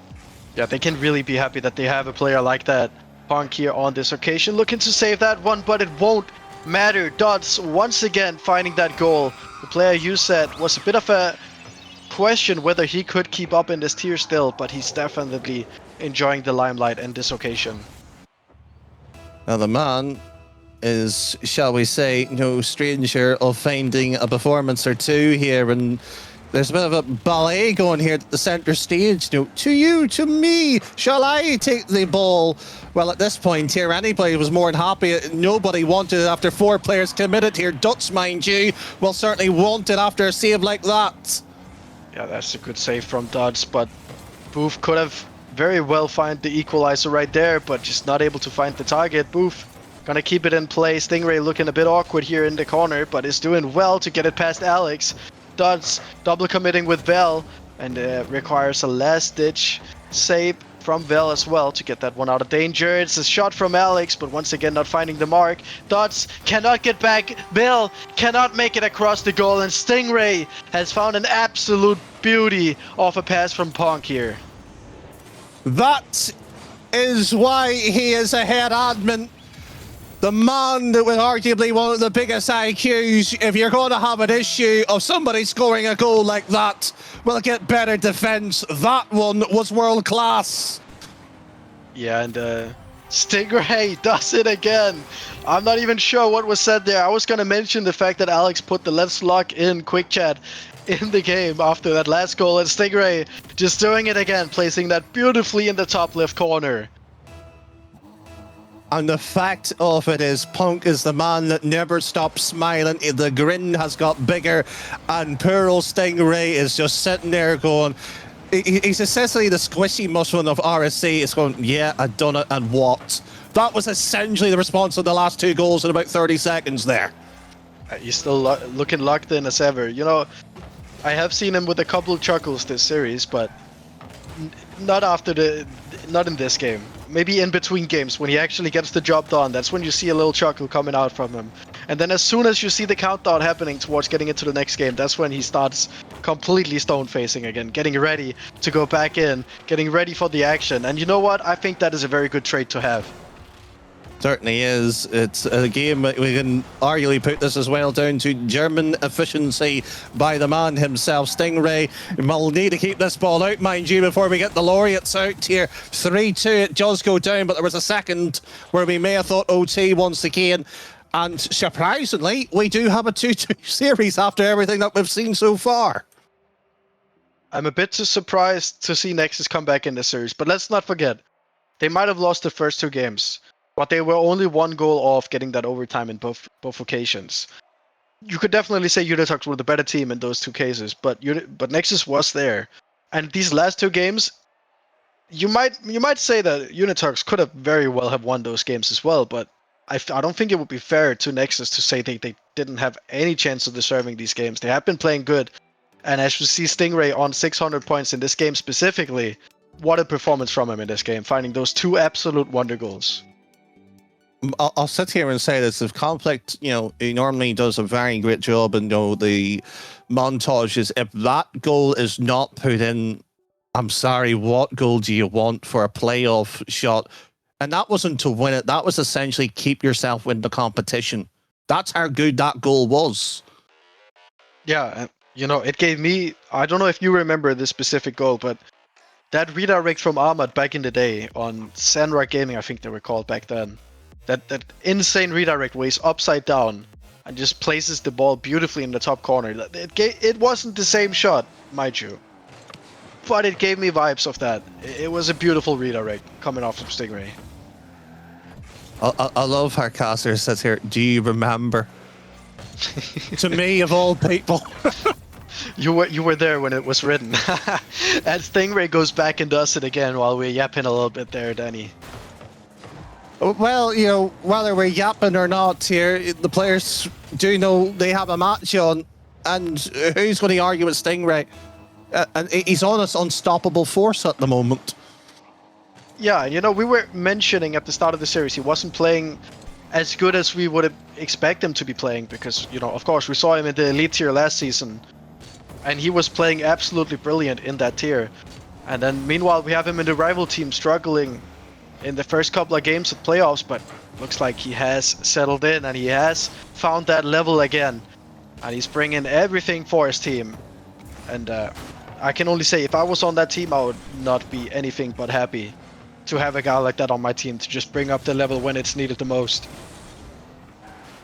they can really be happy that they have a player like that. Punk here on this occasion looking to save that one, but it won't matter. Dots once again finding that goal. The player you said was a bit of a question whether he could keep up in this tier still, but he's definitely enjoying the limelight in this occasion. Now the man is, shall we say, no stranger of finding a performance or two here, and there's a bit of a ballet going here at the center stage. You know, to you, to me, shall I take the ball? Well, at this point here, anybody was more than happy. Nobody wanted it after 4 players committed here. Duts, mind you, will certainly want it after a save like that. Yeah, that's a good save from Duds, but Booth could have very well found the equalizer right there, but just not able to find the target. Booth gonna keep it in play. Stingray looking a bit awkward here in the corner, but is doing well to get it past Alex. Duds double committing with Vel, and requires a last-ditch save from Vel as well to get that one out of danger. It's a shot from Alex, but once again not finding the mark. Duds cannot get back. Vel cannot make it across the goal, and Stingray has found an absolute beauty of a pass from Punk here. That is why he is a head admin. The man that was arguably one of the biggest IQs. If you're going to have an issue of somebody scoring a goal like that, will get better defense. That one was world class. Yeah, and Stingray does it again. I'm not even sure what was said there. I was going to mention the fact that Alex put the let's lock in quick chat in the game after that last goal, and Stingray just doing it again, placing that beautifully in the top left corner. And the fact of it is, Punk is the man that never stops smiling. The grin has got bigger, and poor old Stingray is just sitting there going, He's essentially the squishy mushroom of RSC. It's going, yeah, I've done it, and what? That was essentially the response to the last 2 goals in about 30 seconds there. He's still looking locked in as ever. You know, I have seen him with a couple of chuckles this series, but not in this game. Maybe in between games when he actually gets the job done. That's when you see a little chuckle coming out from him. And then as soon as you see the countdown happening towards getting into the next game, that's when he starts completely stone-facing again, getting ready to go back in, getting ready for the action. And you know what? I think that is a very good trait to have. Certainly is. It's a game we can arguably put this as well down to German efficiency by the man himself, Stingray. We'll need to keep this ball out, mind you, before we get the laureates out here. 3-2, it does go down, but there was a second where we may have thought OT once again. And surprisingly, we do have a 2-2 series after everything that we've seen so far. I'm a bit surprised to see Nexus come back in this series, but let's not forget, they might have lost the first 2 games. But they were only 1 goal off getting that overtime in both occasions. You could definitely say Unitox were the better team in those 2 cases, but Nexus was there. And these last 2 games, you might say that Unitox could have very well have won those games as well, but I don't think it would be fair to Nexus to say they didn't have any chance of deserving these games. They have been playing good, and as you see Stingray on 600 points in this game specifically, what a performance from him in this game, finding those 2 absolute wonder goals. I'll sit here and say this. If Conflict, he normally does a very great job in the montages. If that goal is not put in, I'm sorry, what goal do you want for a playoff shot? And that wasn't to win it. That was essentially keep yourself in the competition. That's how good that goal was. Yeah, it gave me... I don't know if you remember this specific goal, but that redirect from Ahmad back in the day on Sandrock Gaming, I think they were called back then. That insane redirect where he's upside down and just places the ball beautifully in the top corner. It wasn't the same shot, mind you, but it gave me vibes of that. It was a beautiful redirect coming off from Stingray. I love how Caster says here, do you remember? To me, of all people. You were there when it was written. And Stingray goes back and does it again while we're yapping a little bit there, Danny. Well, whether we're yapping or not here, the players do know they have a match on, and who's going to argue with Stingray? And he's on an unstoppable force at the moment. Yeah, we were mentioning at the start of the series he wasn't playing as good as we would expect him to be playing because, of course, we saw him in the Elite tier last season, and he was playing absolutely brilliant in that tier. And then, meanwhile, we have him in the rival team struggling in the first couple of games of playoffs, but looks like he has settled in and he has found that level again. And he's bringing everything for his team. And I can only say, if I was on that team, I would not be anything but happy to have a guy like that on my team to just bring up the level when it's needed the most.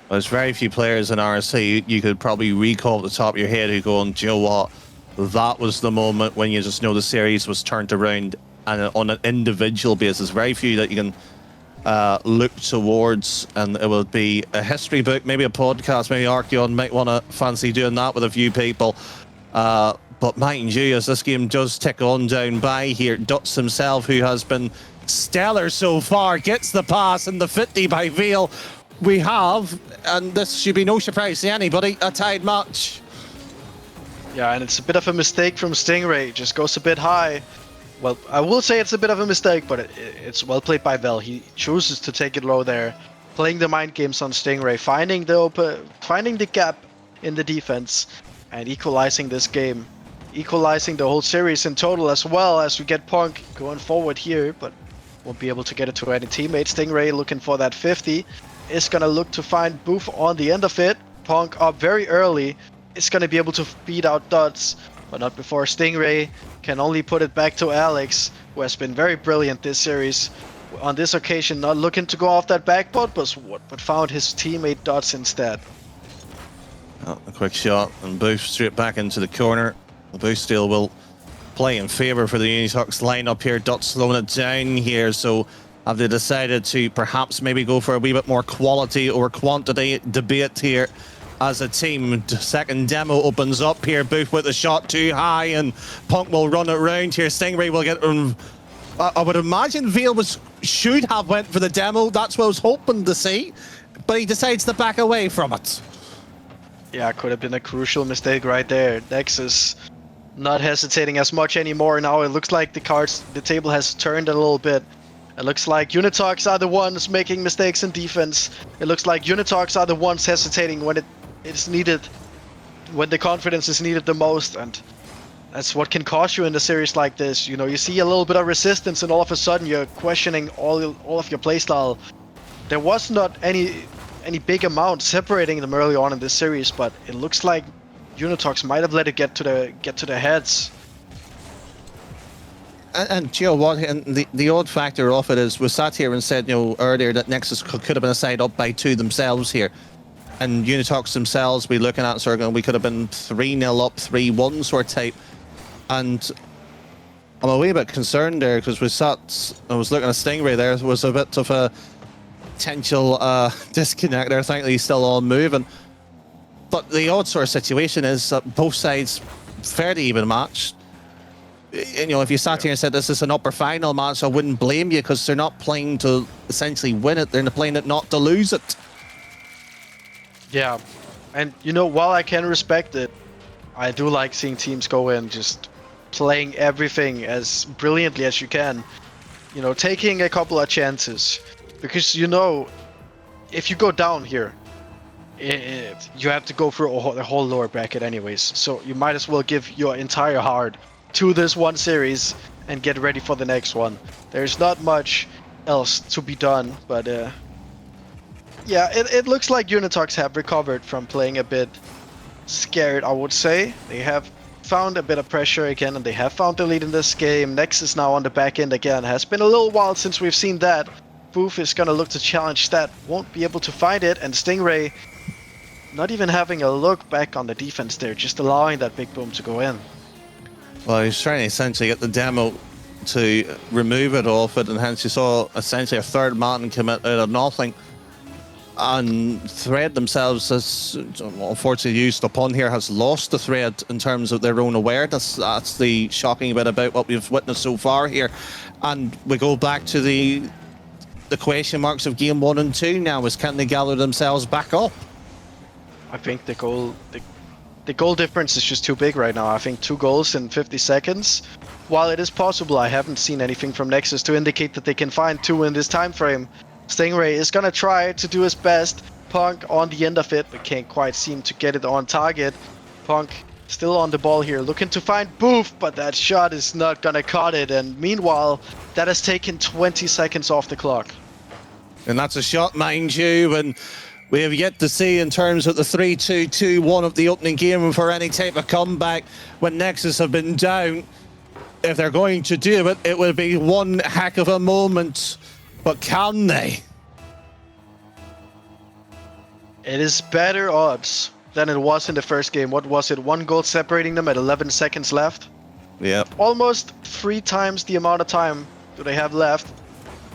Well, there's very few players in RSC you could probably recall at the top of your head who go, do you know what? That was the moment when you just know the series was turned around. And on an individual basis, very few that you can look towards, and it will be a history book, maybe a podcast, maybe Archeon might want to fancy doing that with a few people. But mind you, as this game does tick on down by here, Dutz himself, who has been stellar so far, gets the pass in the 50 by Veal. We have, and this should be no surprise to anybody, a tied match. Yeah, and it's a bit of a mistake from Stingray, just goes a bit high. Well, I will say it's a bit of a mistake, but it's well played by Vel. He chooses to take it low there, playing the mind games on Stingray, finding the gap in the defense, and equalizing this game, equalizing the whole series in total as well as we get Punk going forward here, but won't be able to get it to any teammates. Stingray looking for that 50, is gonna look to find Booth on the end of it. Punk up very early, is gonna be able to beat out Dutz, but not before Stingray can only put it back to Alex, who has been very brilliant this series. On this occasion, not looking to go off that backboard, but found his teammate Dutz instead. Oh, a quick shot, and Booth straight back into the corner. Booth still will play in favour for the Unitox lineup here. Dutz slowing it down here, so have they decided to perhaps maybe go for a wee bit more quality or quantity debate here? as a team. Second demo opens up here. Booth with the shot too high, and Punk will run it round here. Stingray will get. I would imagine Veil should have went for the demo. That's what I was hoping to see, but he decides to back away from it. Yeah, could have been a crucial mistake right there. Nexus not hesitating as much anymore now. It looks like the table has turned a little bit. It looks like Unitox are the ones making mistakes in defense. It looks like Unitox are the ones hesitating when it's needed, when the confidence is needed the most, and that's what can cost you in a series like this. You know, you see a little bit of resistance and all of a sudden you're questioning all of your playstyle. There was not any big amount separating them early on in this series, but it looks like Unitox might have let it get to their heads. And you know what? And the odd factor of it is, we sat here and said, you know, earlier that Nexus could have been a side up by 2 themselves here, and Unitox themselves, we looking at sort of, we could have been 3-0 up, 3-1 sort of type. And I'm a wee bit concerned there because I was looking at Stingray there. There was a bit of a potential disconnect there. Thankfully, he's still on moving. But the odd sort of situation is that both sides fairly even matched. You know, if you sat here and said this is an upper final match, I wouldn't blame you because they're not playing to essentially win it. They're playing it not to lose it. Yeah, and you know, while I can respect it, I do like seeing teams go in just playing everything as brilliantly as you can. You know, taking a couple of chances. Because, you know, if you go down here, you have to go through the whole lower bracket anyways. So you might as well give your entire heart to this one series and get ready for the next one. There's not much else to be done, but yeah, it looks like Unitox have recovered from playing a bit scared, I would say. They have found a bit of pressure again, and they have found the lead in this game. Nexus now on the back end again. Has been a little while since we've seen that. Booth is gonna look to challenge that, won't be able to find it, and Stingray not even having a look back on the defense there, just allowing that big boom to go in. Well, he's trying to essentially get the demo to remove it off it, and hence you saw essentially a third man commit out of nothing and thread themselves, as unfortunately used upon here, has lost the thread in terms of their own awareness. That's the shocking bit about what we've witnessed so far here. And we go back to the question marks of game 1 and 2 now, is can they gather themselves back up? I think the goal difference is just too big right now. I think 2 goals in 50 seconds. While it is possible, I haven't seen anything from Nexus to indicate that they can find 2 in this time frame. Stingray is gonna try to do his best. Punk on the end of it, but can't quite seem to get it on target. Punk still on the ball here, looking to find Booth, but that shot is not gonna cut it. And meanwhile, that has taken 20 seconds off the clock. And that's a shot, mind you, and we have yet to see in terms of the 3-2-2-1 of the opening game for any type of comeback when Nexus have been down. If they're going to do it, it will be one heck of a moment. But can they? It is better odds than it was in the first game. What was it? 1 goal separating them at 11 seconds left? Yep. Almost 3 times the amount of time do they have left.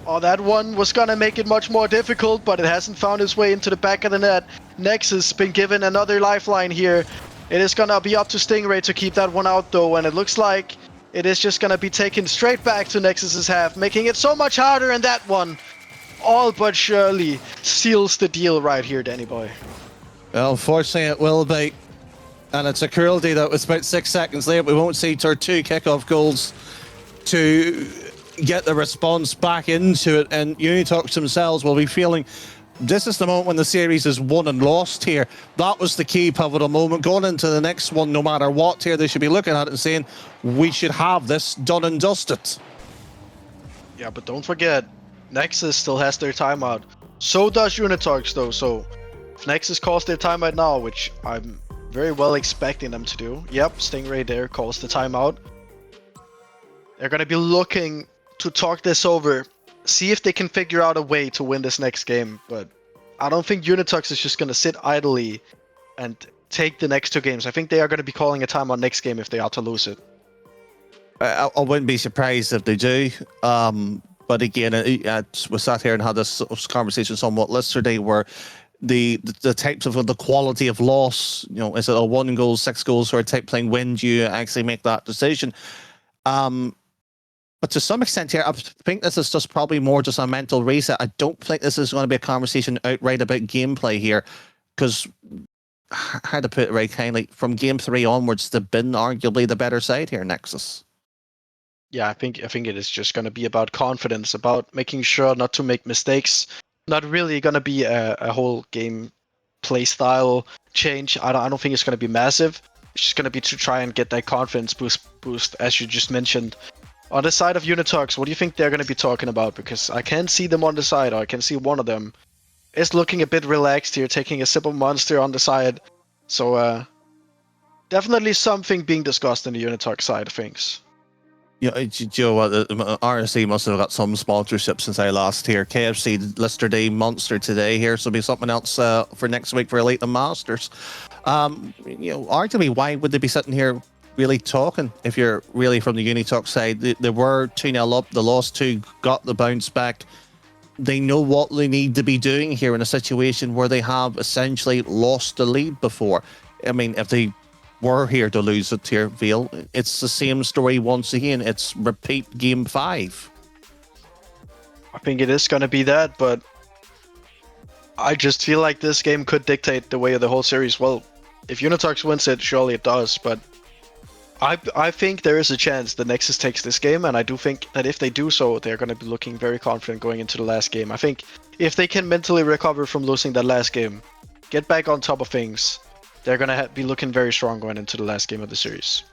Oh, that one was gonna make it much more difficult, but it hasn't found its way into the back of the net. Nexus been given another lifeline here. It is gonna be up to Stingray to keep that one out though, and it looks like it is just gonna be taken straight back to Nexus's half, making it so much harder, and that one all but surely seals the deal right here, Danny boy. Well, unfortunately it will be. And it's a cruelty that was about 6 seconds late. We won't see our 2 kickoff goals to get the response back into it, and Unitox themselves will be feeling this is the moment when the series is won and lost here. That was the key pivotal moment. Going into the next one, no matter what here, they should be looking at it and saying, we should have this done and dusted. Yeah, but don't forget, Nexus still has their timeout. So does Unitox though, so if Nexus calls their timeout now, which I'm very well expecting them to do. Yep, Stingray there calls the timeout. They're gonna be looking to talk this over, see if they can figure out a way to win this next game, but I don't think Unitox is just going to sit idly and take the next 2 games. I think they are going to be calling a timeout next game if they are to lose it. I wouldn't be surprised if they do, but again, we sat here and had this conversation somewhat yesterday where the types of the quality of loss. You know, is it a 1 goal, 6 goals sort of type playing? When do you actually make that decision? But to some extent here, I think this is just probably more just a mental reset. I don't think this is going to be a conversation outright about gameplay here, because, how to put it very kindly, from game 3 onwards, they've been arguably the better side here, Nexus. Yeah, I think it is just going to be about confidence, about making sure not to make mistakes. Not really going to be a whole game play style change. I don't think it's going to be massive. It's just going to be to try and get that confidence boost, as you just mentioned. On the side of Unitox, what do you think they're going to be talking about? Because I can't see them on the side, or I can see one of them is looking a bit relaxed here, taking a sip of Monster on the side. So definitely something being discussed in the Unitox side of things. Yeah, Joe, RSC must have got some sponsorship since I last here. KFC, Lister Day, Monster today here, so be something else for next week for Elite and Masters. Arguably, why would they be sitting here really talking if you're really from the Unitox side? They were 2-0 up, they lost 2, got the bounce back. They know what they need to be doing here in a situation where they have essentially lost the lead before. I mean, if they were here to lose it here, Veal, it's the same story once again. It's repeat game 5. I think it is going to be that, but I just feel like this game could dictate the way of the whole series. Well, if Unitox wins it, surely it does, but I think there is a chance the Nexus takes this game, and I do think that if they do so, they're going to be looking very confident going into the last game. I think if they can mentally recover from losing that last game, get back on top of things, they're going to be looking very strong going into the last game of the series.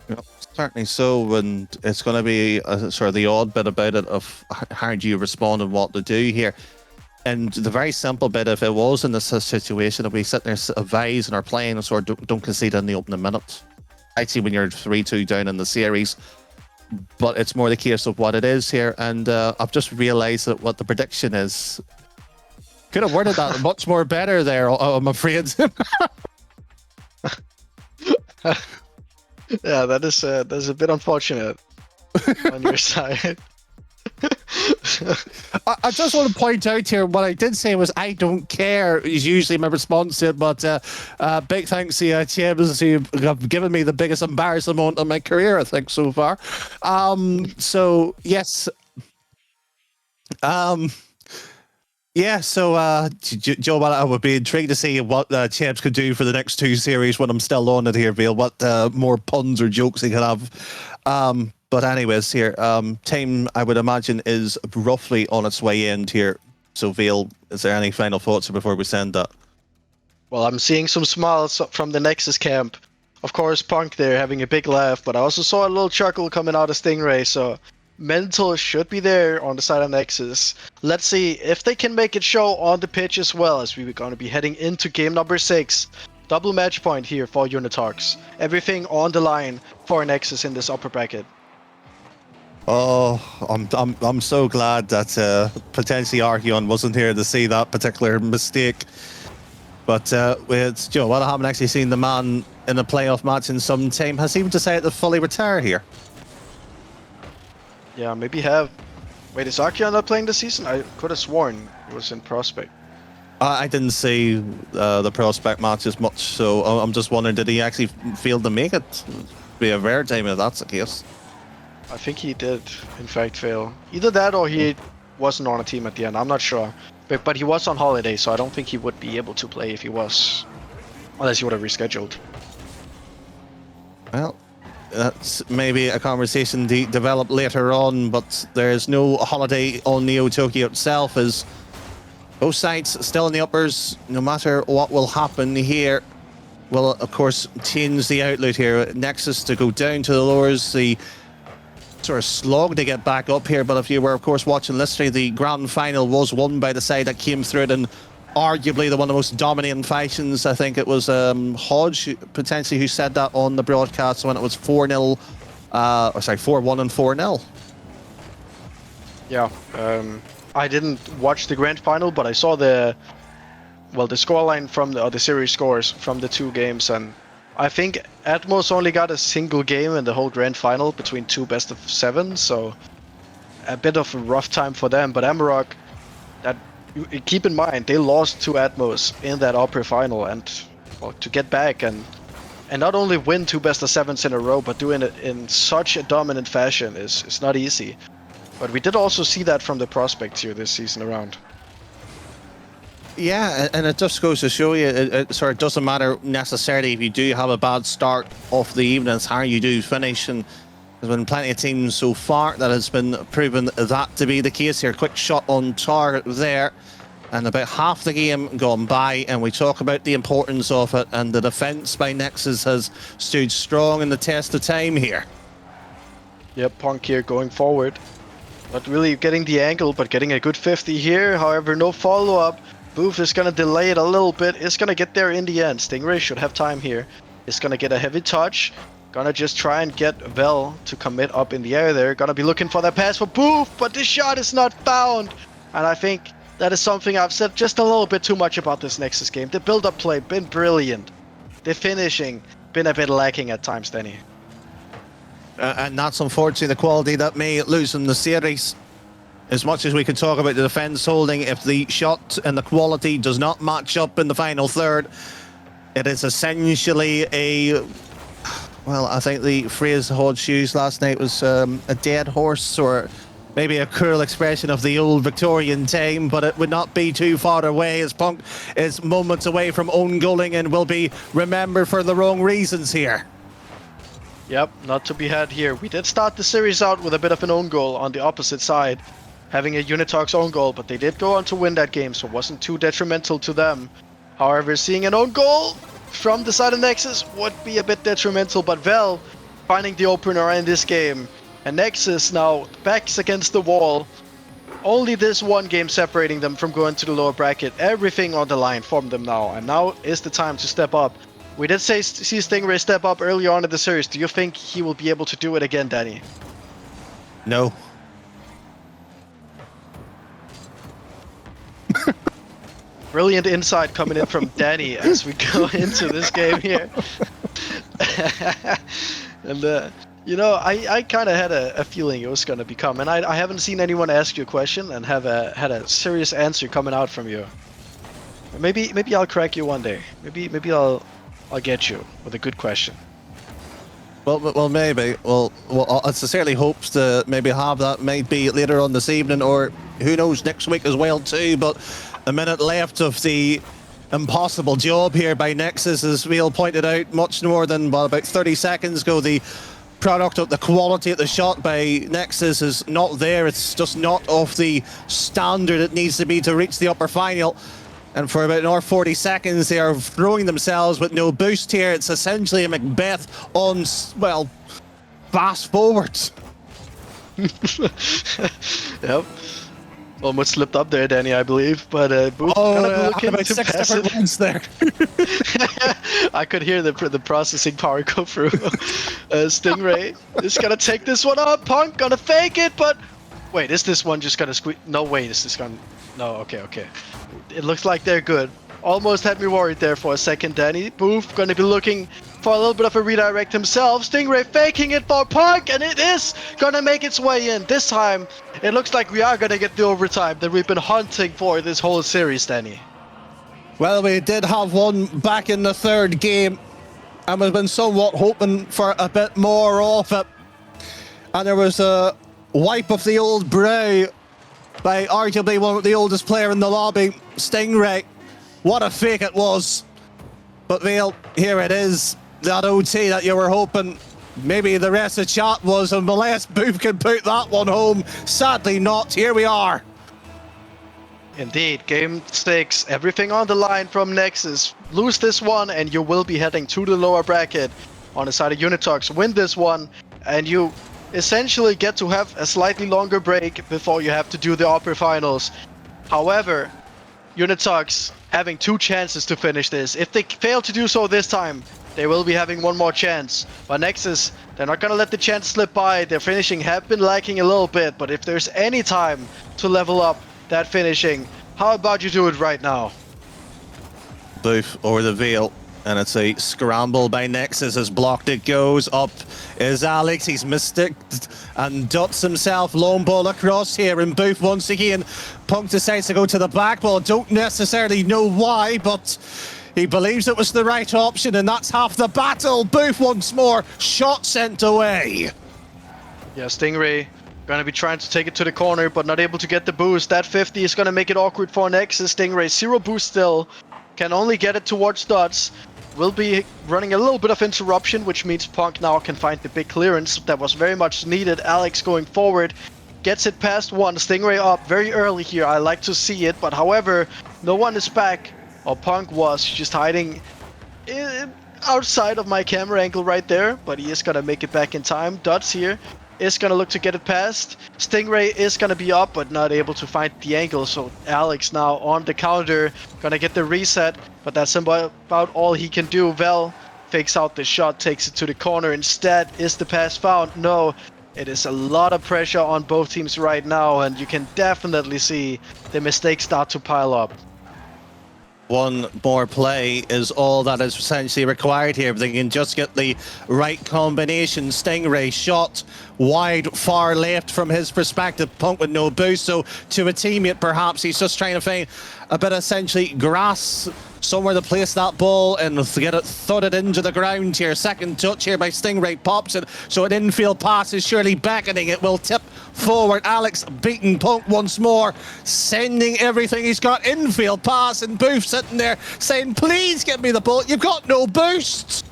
Yep, certainly so, and it's going to be sort of the odd bit about it of how do you respond and what to do here. And the very simple bit, if it was in this situation, if we sit there advise and are playing and sort of don't concede in the opening minutes. Actually, when you're 3-2 down in the series, but it's more the case of what it is here. And I've just realised that what the prediction is. Could have worded that much more better there, I'm afraid. Yeah, that's a bit unfortunate on your side. I just want to point out here, what I did say was I don't care is usually my response to it, but big thanks to James, who have given me the biggest embarrassment moment of my career, I think, so far. So, yes. Yeah, so Joe, I would be intrigued to see what Champs could do for the next 2 series when I'm still on it here, Veal. What more puns or jokes he could have. But anyways, here, team, I would imagine, is roughly on its way in here. So, Veal, is there any final thoughts before we send that? Well, I'm seeing some smiles from the Nexus camp. Of course, Punk there having a big laugh, but I also saw a little chuckle coming out of Stingray, so mental should be there on the side of Nexus. Let's see if they can make it show on the pitch as well, as we're going to be heading into game number 6. Double match point here for Unitox. Everything on the line for Nexus in this upper bracket. Oh, I'm so glad that potentially Archeon wasn't here to see that particular mistake. But with Joe, well, I haven't actually seen the man in a playoff match in some time. Has he decided to fully retire here? Yeah, maybe have. Wait, is Archeon not playing this season? I could have sworn he was in Prospect. I didn't see the Prospect matches much, so I'm just wondering, did he actually fail to make it? Be a rare time if that's the case. I think he did, in fact, fail. Either that or he wasn't on a team at the end. I'm not sure. But he was on holiday, so I don't think he would be able to play if he was. Unless he would have rescheduled. Well, that's maybe a conversation develop later on, but there's no holiday on Neo Tokyo itself, as both sides still in the uppers. No matter what will happen here, will, of course, change the outlook here. Nexus to go down to the lowers, the sort of slog to get back up here, but if you were, of course, watching history, the grand final was won by the side that came through it in arguably one of the most dominating fashions. I think it was Hodge, potentially, who said that on the broadcast when it was 4-0, 4-1 and 4-0. Yeah, I didn't watch the grand final, but I saw the scoreline from the series scores from the 2 games, and I think Atmos only got a single game in the whole grand final between 2 best of 7, so a bit of a rough time for them. But Amarok, that keep in mind they lost to Atmos in that upper final, and well, to get back and not only win 2 best-of-7s in a row, but doing it in such a dominant fashion is not easy. But we did also see that from the prospects here this season around. Yeah, and it just goes to show you, it sort of doesn't matter necessarily if you do have a bad start off the evening, it's how you do finish. And there's been plenty of teams so far that has been proven that to be the case here. Quick shot on target there. And about half the game gone by, and we talk about the importance of it, and the defence by Nexus has stood strong in the test of time here. Yep, Punk here going forward. Not really getting the angle, but getting a good 50 here. However, no follow-up. Booth is going to delay it a little bit. It's going to get there in the end. Stingray should have time here. It's going to get a heavy touch. Gonna just try and get Vel to commit up in the air there. Gonna be looking for that pass for Booth, but this shot is not found. And I think that is something I've said just a little bit too much about this Nexus game. The build-up play been brilliant. The finishing been a bit lacking at times, Danny. And that's unfortunately the quality that may lose in the series. As much as we could talk about the defence holding, if the shot and the quality does not match up in the final third, it is essentially a... Well, I think the phrase Hodge used last night was a dead horse, or maybe a cruel expression of the old Victorian time, but it would not be too far away, as Punk is moments away from own goaling and will be remembered for the wrong reasons here. Yep, not to be had here. We did start the series out with a bit of an own goal on the opposite side, having a Unitox own goal, but they did go on to win that game, so it wasn't too detrimental to them. However, seeing an own goal from the side of Nexus would be a bit detrimental, but Vel finding the opener in this game. And Nexus now backs against the wall. Only this one game separating them from going to the lower bracket. Everything on the line for them now, and now is the time to step up. We did see Stingray step up early on in the series. Do you think he will be able to do it again, Danny? No. Brilliant insight coming in from Danny as we go into this game here. And you know, I kind of had a feeling it was going to become, and I haven't seen anyone ask you a question and had a serious answer coming out from you. Maybe I'll crack you one day. Maybe I'll get you with a good question. Well, maybe. Well, I sincerely hope to maybe have that maybe later on this evening, or who knows, next week as well too. But a minute left of the impossible job here by Nexus, as Neil pointed out, much more than about 30 seconds ago. The product of the quality of the shot by Nexus is not there. It's just not of the standard it needs to be to reach the upper final. And for about another 40 seconds, they are throwing themselves with no boost here. It's essentially a Macbeth on, well, fast forwards. Yep. Almost slipped up there, Danny, I believe. But Booth looking about to 6 pass different it. ones there. I could hear the processing power go through. Stingray is gonna take this one up. Punk gonna fake it, but wait, is this one just gonna squeeze? No, wait, is this gonna? No, okay. It looks like they're good. Almost had me worried there for a second, Danny. Booth gonna be looking for a little bit of a redirect himself. Stingray faking it for Punk, and it is gonna make its way in. This time, it looks like we are gonna get the overtime that we've been hunting for this whole series, Danny. Well, we did have one back in the third game, and we've been somewhat hoping for a bit more of it. And there was a wipe of the old brow by arguably one of the oldest player in the lobby, Stingray. What a fake it was. But Vale, here it is. That OT that you were hoping maybe the rest of the chat was, unless Booth can put that one home. Sadly not. Here we are. Indeed, game 6, everything on the line from Nexus. Lose this one and you will be heading to the lower bracket. On the side of Unitox, win this one and you essentially get to have a slightly longer break before you have to do the upper finals. However, Unitox having 2 chances to finish this. If they fail to do so this time, they will be having one more chance. But Nexus, they're not going to let the chance slip by. Their finishing have been lacking a little bit, but if there's any time to level up that finishing, how about you do it right now? Booth or the Vale. And it's a scramble by Nexus as blocked it goes. Up is Alex, he's missed it. And Duts himself, lone ball across here. And Booth once again. Punk decides to go to the back ball. Don't necessarily know why, but he believes it was the right option. And that's half the battle. Booth once more, shot sent away. Yeah, Stingray gonna be trying to take it to the corner, but not able to get the boost. That 50 is gonna make it awkward for Nexus. Stingray, 0 boost still. Can only get it towards Dots. Will be running a little bit of interruption, which means Punk now can find the big clearance that was very much needed. Alex going forward, gets it past one. Stingray up very early here. I like to see it, but however, no one is back. Or Punk was just hiding outside of my camera angle right there, but he is gonna make it back in time. Dots here is gonna look to get it past. Stingray is gonna be up, but not able to find the angle. So Alex now on the counter, gonna get the reset, but that's about all he can do. Vel fakes out the shot, takes it to the corner. Instead, is the pass found? No. It is a lot of pressure on both teams right now, and you can definitely see the mistakes start to pile up. One more play is all that is essentially required here. If they can just get the right combination. Stingray shot wide, far left from his perspective. Punk with no boost. So to a teammate, perhaps he's just trying to find a bit of essentially grass somewhere to place that ball and to get it thudded into the ground here. Second touch here by Stingray, pops it. So an infield pass is surely beckoning. It will tip forward. Alex beating Punk once more, sending everything he's got. Infield pass, and Booth sitting there saying, please get me the ball. You've got no boost.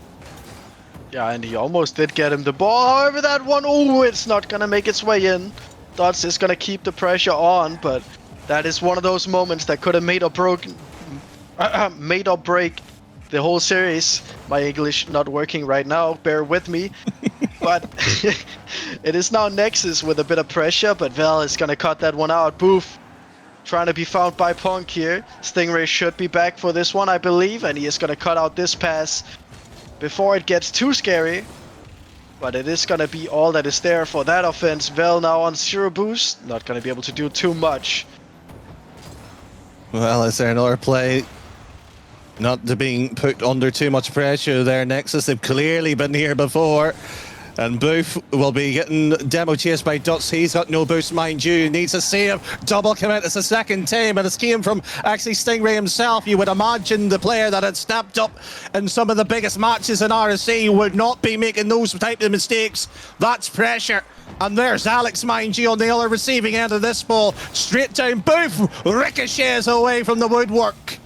Yeah, and he almost did get him the ball. However, that one, oh, it's not gonna make its way in. Dots is gonna keep the pressure on, but that is one of those moments that could have made or break the whole series. My English not working right now, bear with me. But it is now Nexus with a bit of pressure, but Vel is gonna cut that one out. Booth trying to be found by Punk here. Stingray should be back for this one, I believe, and he is gonna cut out this pass before it gets too scary. But it is gonna be all that is there for that offense. Vel now on 0 boost, not gonna be able to do too much. Well, is there another play? Not to being put under too much pressure there, Nexus. They've clearly been here before. And Booth will be getting demo chased by Duts. He's got no boost, mind you. Needs a save. Double commit. It's the second time, and it's came from actually Stingray himself. You would imagine the player that had stepped up in some of the biggest matches in RSC would not be making those type of mistakes. That's pressure. And there's Alex, mind you, on the other receiving end of this ball. Straight down. Booth ricochets away from the woodwork.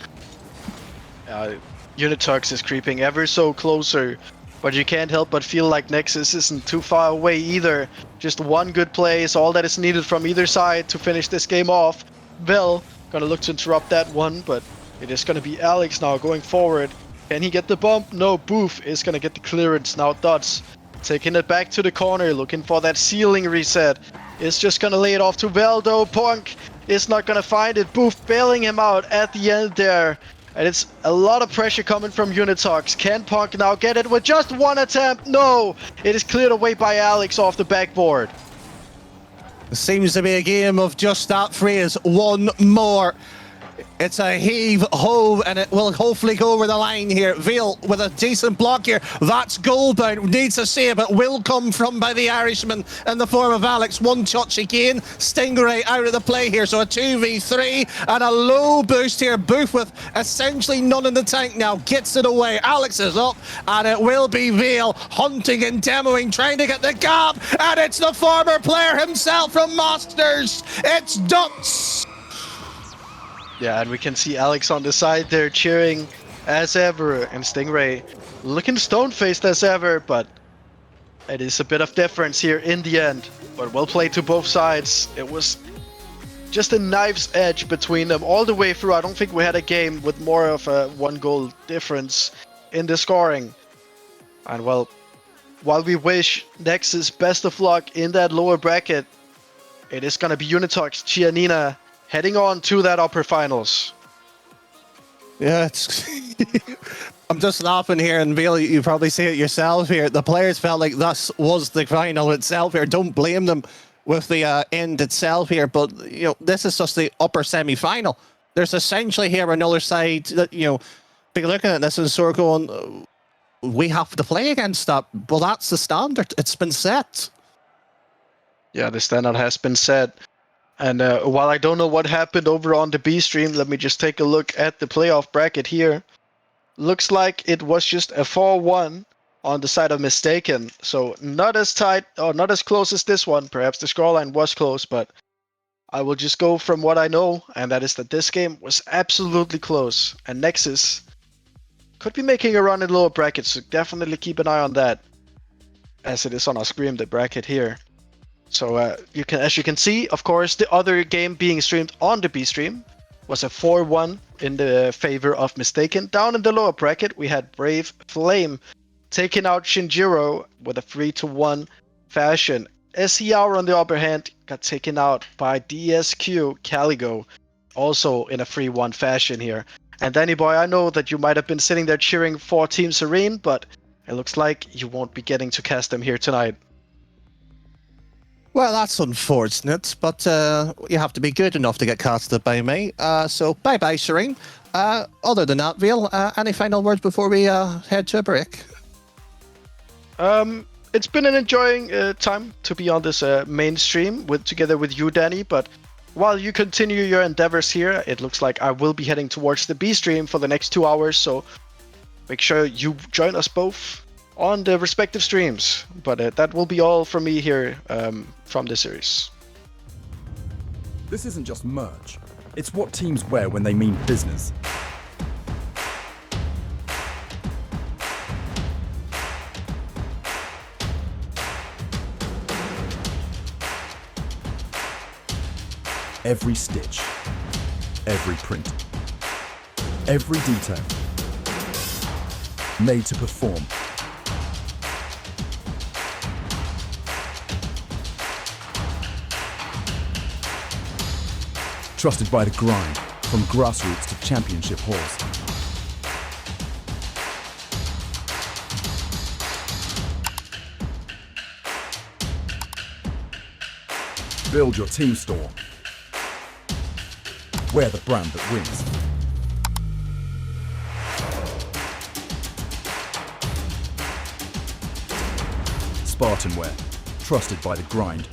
Unitox is creeping ever so closer, but you can't help but feel like Nexus isn't too far away either. Just one good play is all that is needed from either side to finish this game off. Vel gonna look to interrupt that one, but it is gonna be Alex now going forward. Can he get the bump? No, Booth is gonna get the clearance. Now Dots taking it back to the corner, looking for that ceiling reset. It's just gonna lay it off to Vel though. Punk is not gonna find it. Booth bailing him out at the end there. And it's a lot of pressure coming from Unitox. Can Punk now get it with just one attempt? No! It is cleared away by Alex off the backboard. Seems to be a game of just that phrase, one more. It's a heave-ho, and it will hopefully go over the line here. Veal with a decent block here. That's goal bound. Needs a save. It will come from by the Irishman in the form of Alex. One touch again. Stingray out of the play here. So a 2v3 and a low boost here. Booth with essentially none in the tank now. Gets it away. Alex is up, and it will be Veal hunting and demoing, trying to get the gap. And it's the former player himself from Masters. It's Duts. Yeah, and we can see Alex on the side there cheering as ever, and Stingray looking stone-faced as ever, but it is a bit of difference here in the end. But well played to both sides. It was just a knife's edge between them all the way through. I don't think we had a game with more of a 1-goal difference in the scoring. And well, while we wish Nexus best of luck in that lower bracket, it is going to be Unitox Giannina heading on to that upper finals. Yeah, it's I'm just laughing here, and Veal, you probably see it yourself here. The players felt like this was the final itself here. Don't blame them with the end itself here, but you know, this is just the upper semi-final. There's essentially here another side that, you know, be looking at this and sort of going, we have to play against that. Well, that's the standard. It's been set. Yeah, the standard has been set. And while I don't know what happened over on the B stream, let me just take a look at the playoff bracket here. Looks like it was just a 4-1 on the side of Mistaken. So not as tight or not as close as this one. Perhaps the scoreline was close, but I will just go from what I know, and that is that this game was absolutely close. And Nexus could be making a run in lower brackets, so definitely keep an eye on that, as it is on our screen, the bracket here. So as you can see, of course, the other game being streamed on the B stream was a 4-1 in the favor of Mistaken. Down in the lower bracket, we had Brave Flame taking out Shinjiro with a 3-1 fashion. SER on the other hand got taken out by DSQ Caligo, also in a 3-1 fashion here. And Danny boy, I know that you might have been sitting there cheering for Team Serene, but it looks like you won't be getting to cast them here tonight. Well, that's unfortunate, but you have to be good enough to get casted by me. So bye-bye, Serene. Other than that, Veal, any final words before we head to a break? It's been an enjoying time to be on this main stream together with you, Danny, but while you continue your endeavors here, it looks like I will be heading towards the B stream for the next 2 hours, so make sure you join us both on the respective streams. But that will be all from me here from this series. This isn't just merch, it's what teams wear when they mean business. Every stitch, every print, every detail, made to perform. Trusted by the grind, from grassroots to championship halls. Build your team store. Wear the brand that wins. SpartanWare, trusted by the grind.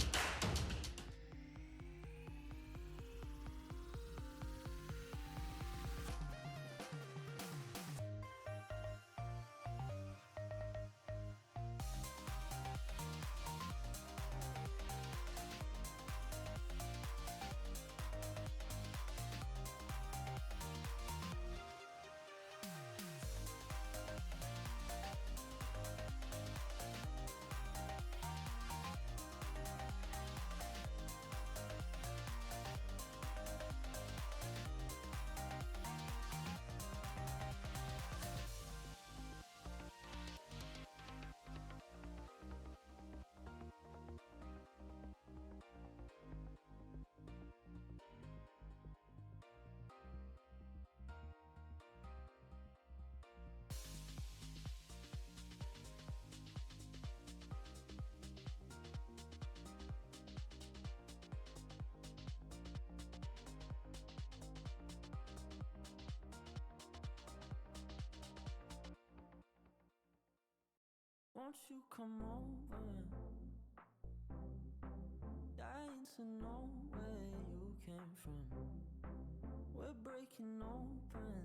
Won't you come over? Dying to know where you came from. We're breaking open.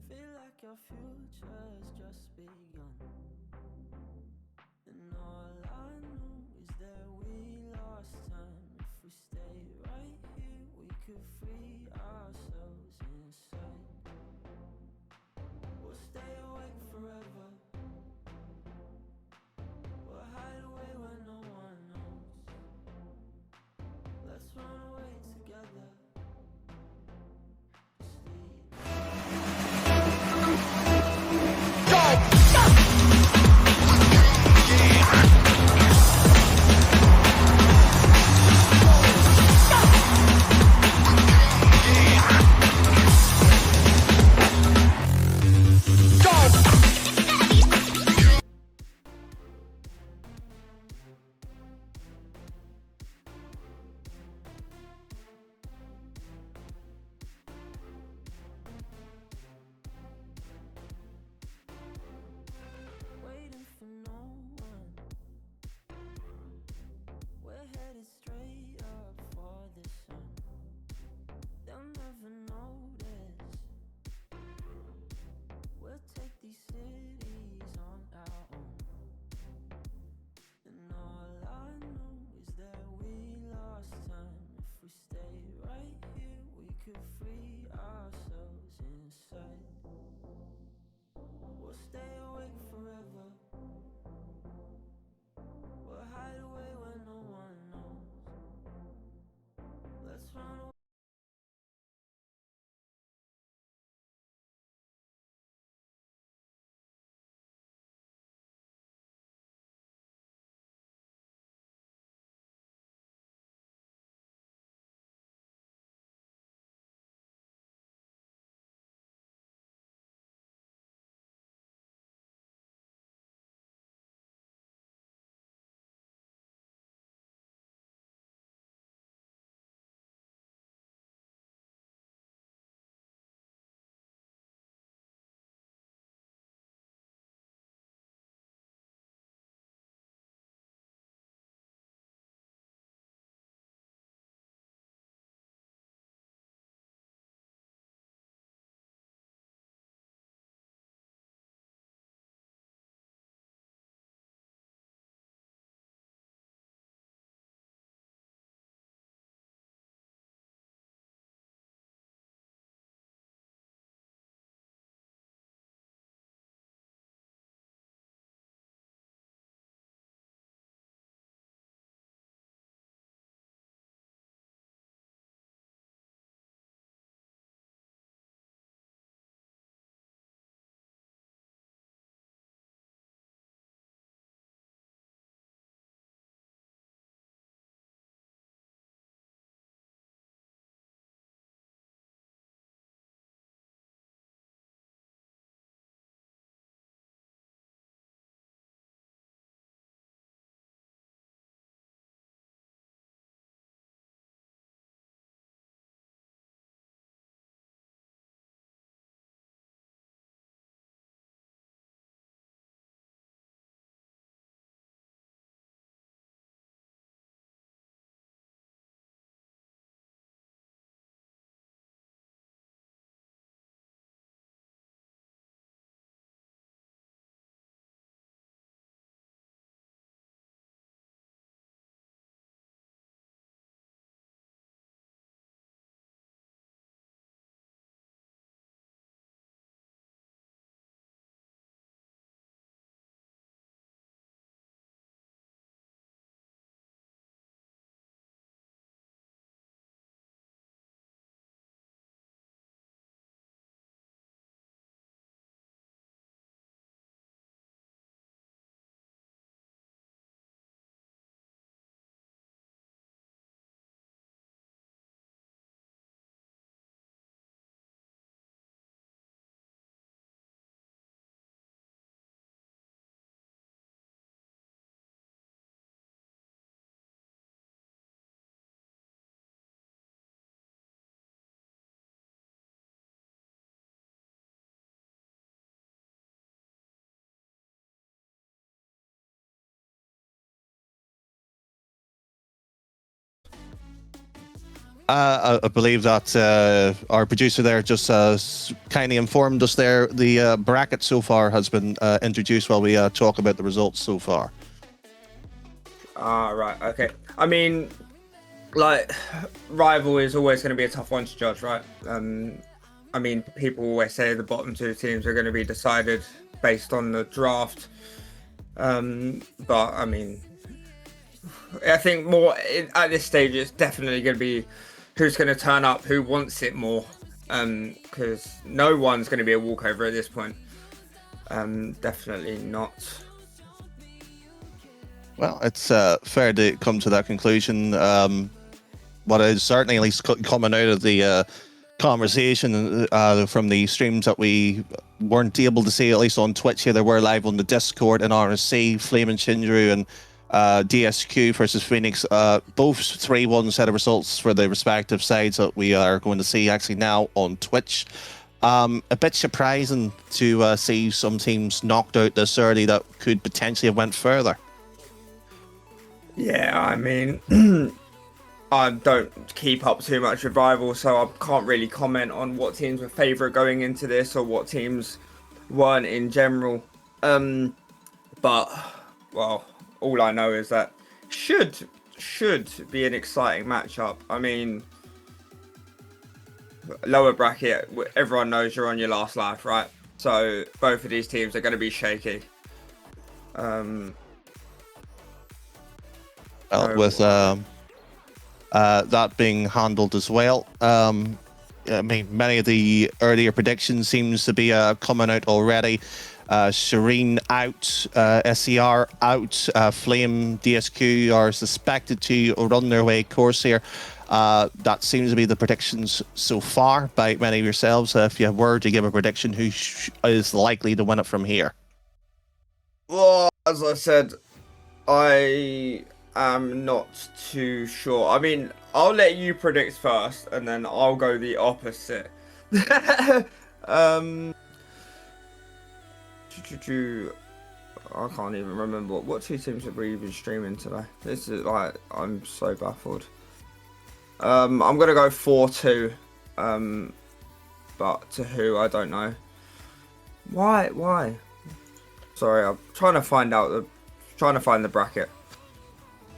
Feel like our future's just begun. And all I know is that we lost time. If we stay right here, we could free ourselves inside. We'll stay awake forever. We'll hide away where no one knows. Let's run away together. these cities on our own. And all I know is that we lost time. If we stay right here, we could free ourselves inside. We'll stay awake forever. We'll hide away where no one knows. Let's run away. I believe that our producer there just kindly informed us there the bracket so far has been introduced while we talk about the results so far. Right, okay. I mean, like, rival is always going to be a tough one to judge, right? I mean, people always say the bottom two teams are going to be decided based on the draft. But, I mean, I think more at this stage, it's definitely going to be who's going to turn up, who wants it more. Because no one's going to be a walkover at this point. Definitely not. Well, it's fair to come to that conclusion. What is certainly at least coming out of the conversation from the streams that we weren't able to see, at least on Twitch here, they were live on the Discord and RSC, Flame and Shinru and DSQ versus Phoenix. Both 3-1 set of results for the respective sides that we are going to see actually now on Twitch. A bit surprising to see some teams knocked out this early that could potentially have went further. Yeah, I mean, I don't keep up too much with Rival, so I can't really comment on what teams were favourite going into this or what teams weren't in general. But well, all I know is that should be an exciting matchup. I mean, lower bracket, everyone knows you're on your last life, right? So both of these teams are going to be shaky. Well, with that being handled as well, I mean, many of the earlier predictions seems to be coming out already. Shireen out, SCR out, Flame, DSQ are suspected to run their way course here. That seems to be the predictions so far by many of yourselves. If you were to give a prediction, who is likely to win it from here? Well, as I said, I am not too sure. I mean, I'll let you predict first, and then I'll go the opposite. I can't even remember what two teams have we been streaming today. This is like, I'm so baffled. I'm gonna go 4-2, but to who I don't know. Why? Sorry, I'm trying to find the bracket.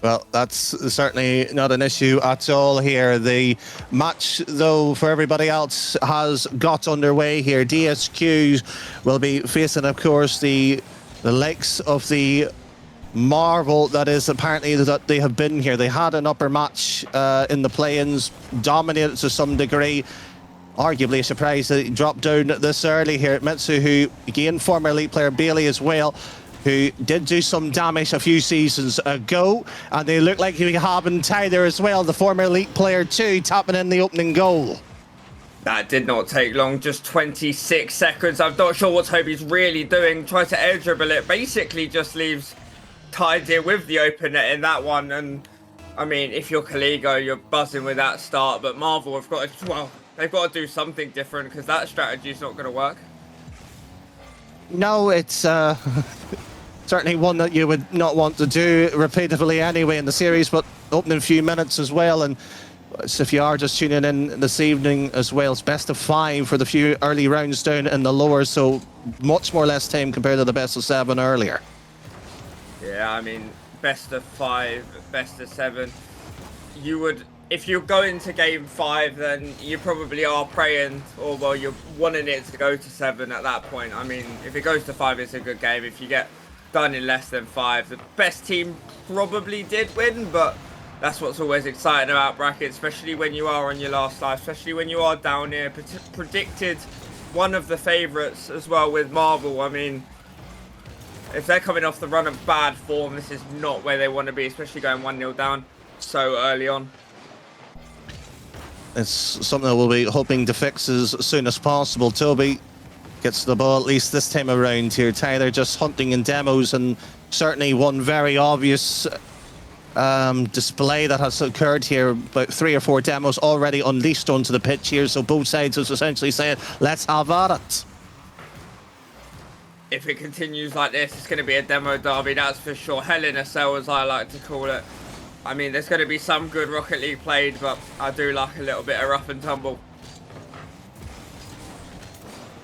Well, that's certainly not an issue at all here. The match, though, for everybody else has got underway here. DSQ will be facing, of course, the likes of the marvel that is apparently that they have been here. They had an upper match in the play-ins, dominated to some degree. Arguably surprised that he dropped down this early here at Mitsu, who, again, former elite player Bailey as well, who did do some damage a few seasons ago, and they look like he having Tyler as well, the former elite player too, tapping in the opening goal. That did not take long, just 26 seconds. I'm not sure what Toby's really doing. Tries to air dribble it, basically just leaves tied here with the opener in that one. And I mean, if you're Kaligo, you're buzzing with that start, but Marvel have got to, well, they've got to do something different because that strategy is not going to work. No, it's certainly one that you would not want to do repeatedly anyway in the series, but opening few minutes as well. And so if you are just tuning in this evening as well, it's best of 5 for the few early rounds down in the lower, so much more less time compared to the best of 7 earlier. Yeah, I mean, best of 5, best of 7. You would, if you go into game 5, then you probably are praying, or well, you're wanting it to go to 7 at that point. I mean, if it goes to 5, it's a good game. If you get done in less than 5, the best team probably did win, but that's what's always exciting about brackets, especially when you are on your last life, especially when you are down here. Predicted one of the favourites as well with Marvel. I mean, if they're coming off the run of bad form, this is not where they want to be, especially going 1-0 down so early on. It's something that we'll be hoping to fix as soon as possible. Toby gets the ball at least this time around here. Tyler just hunting in demos, and certainly one very obvious display that has occurred here. About 3 or 4 demos already unleashed onto the pitch here, so both sides is essentially saying, let's have at it. If it continues like this, it's going to be a demo derby, that's for sure. Hell in a cell, as I like to call it. I mean, there's going to be some good Rocket League played, but I do like a little bit of rough and tumble.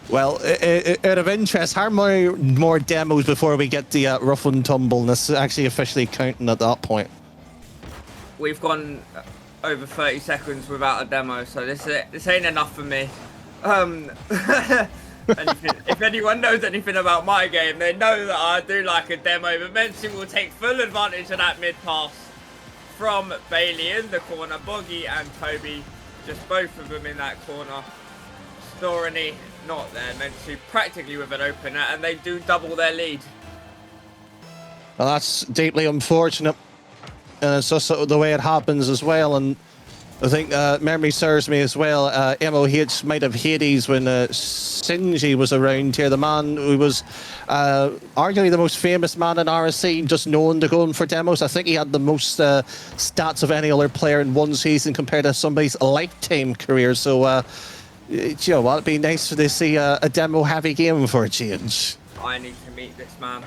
Well, out of interest, how many more demos before we get the rough and tumble? And this is actually officially counting at that point. We've gone over 30 seconds without a demo, so this ain't enough for me. If anyone knows anything about my game, they know that I do like a demo, but Mensu will take full advantage of that mid pass from Bailey in the corner. Boggy and Toby, just both of them in that corner. Storany not there. Mensu practically with an opener, and they do double their lead. Well, that's deeply unfortunate, and it's just the way it happens as well. And I think memory serves me as well. MOH might have Hades when Sinji was around here. The man who was arguably the most famous man in RSC, just known to go for demos. I think he had the most stats of any other player in one season compared to somebody's lifetime career. So, you know what? It'd be nice to see a demo-heavy game for a change. I need to meet this man.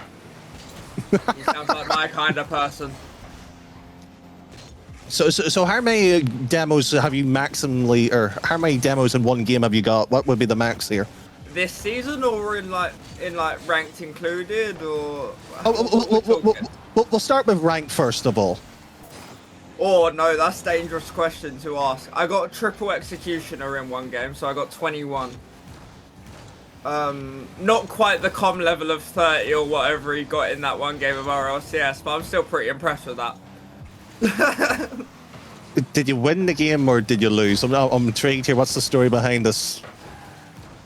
He sounds like my kind of person. So how many demos have you maximally, or how many demos in one game have you got? What would be the max here? This season, or in like in like ranked included, or what we talking? We'll start with ranked first of all. Oh no, that's a dangerous question to ask. I got triple executioner in one game, so I got 21. Not quite the com level of 30 or whatever he got in that one game of RLCS, but I'm still pretty impressed with that. Did you win the game or did you lose? I'm intrigued here. What's the story behind this?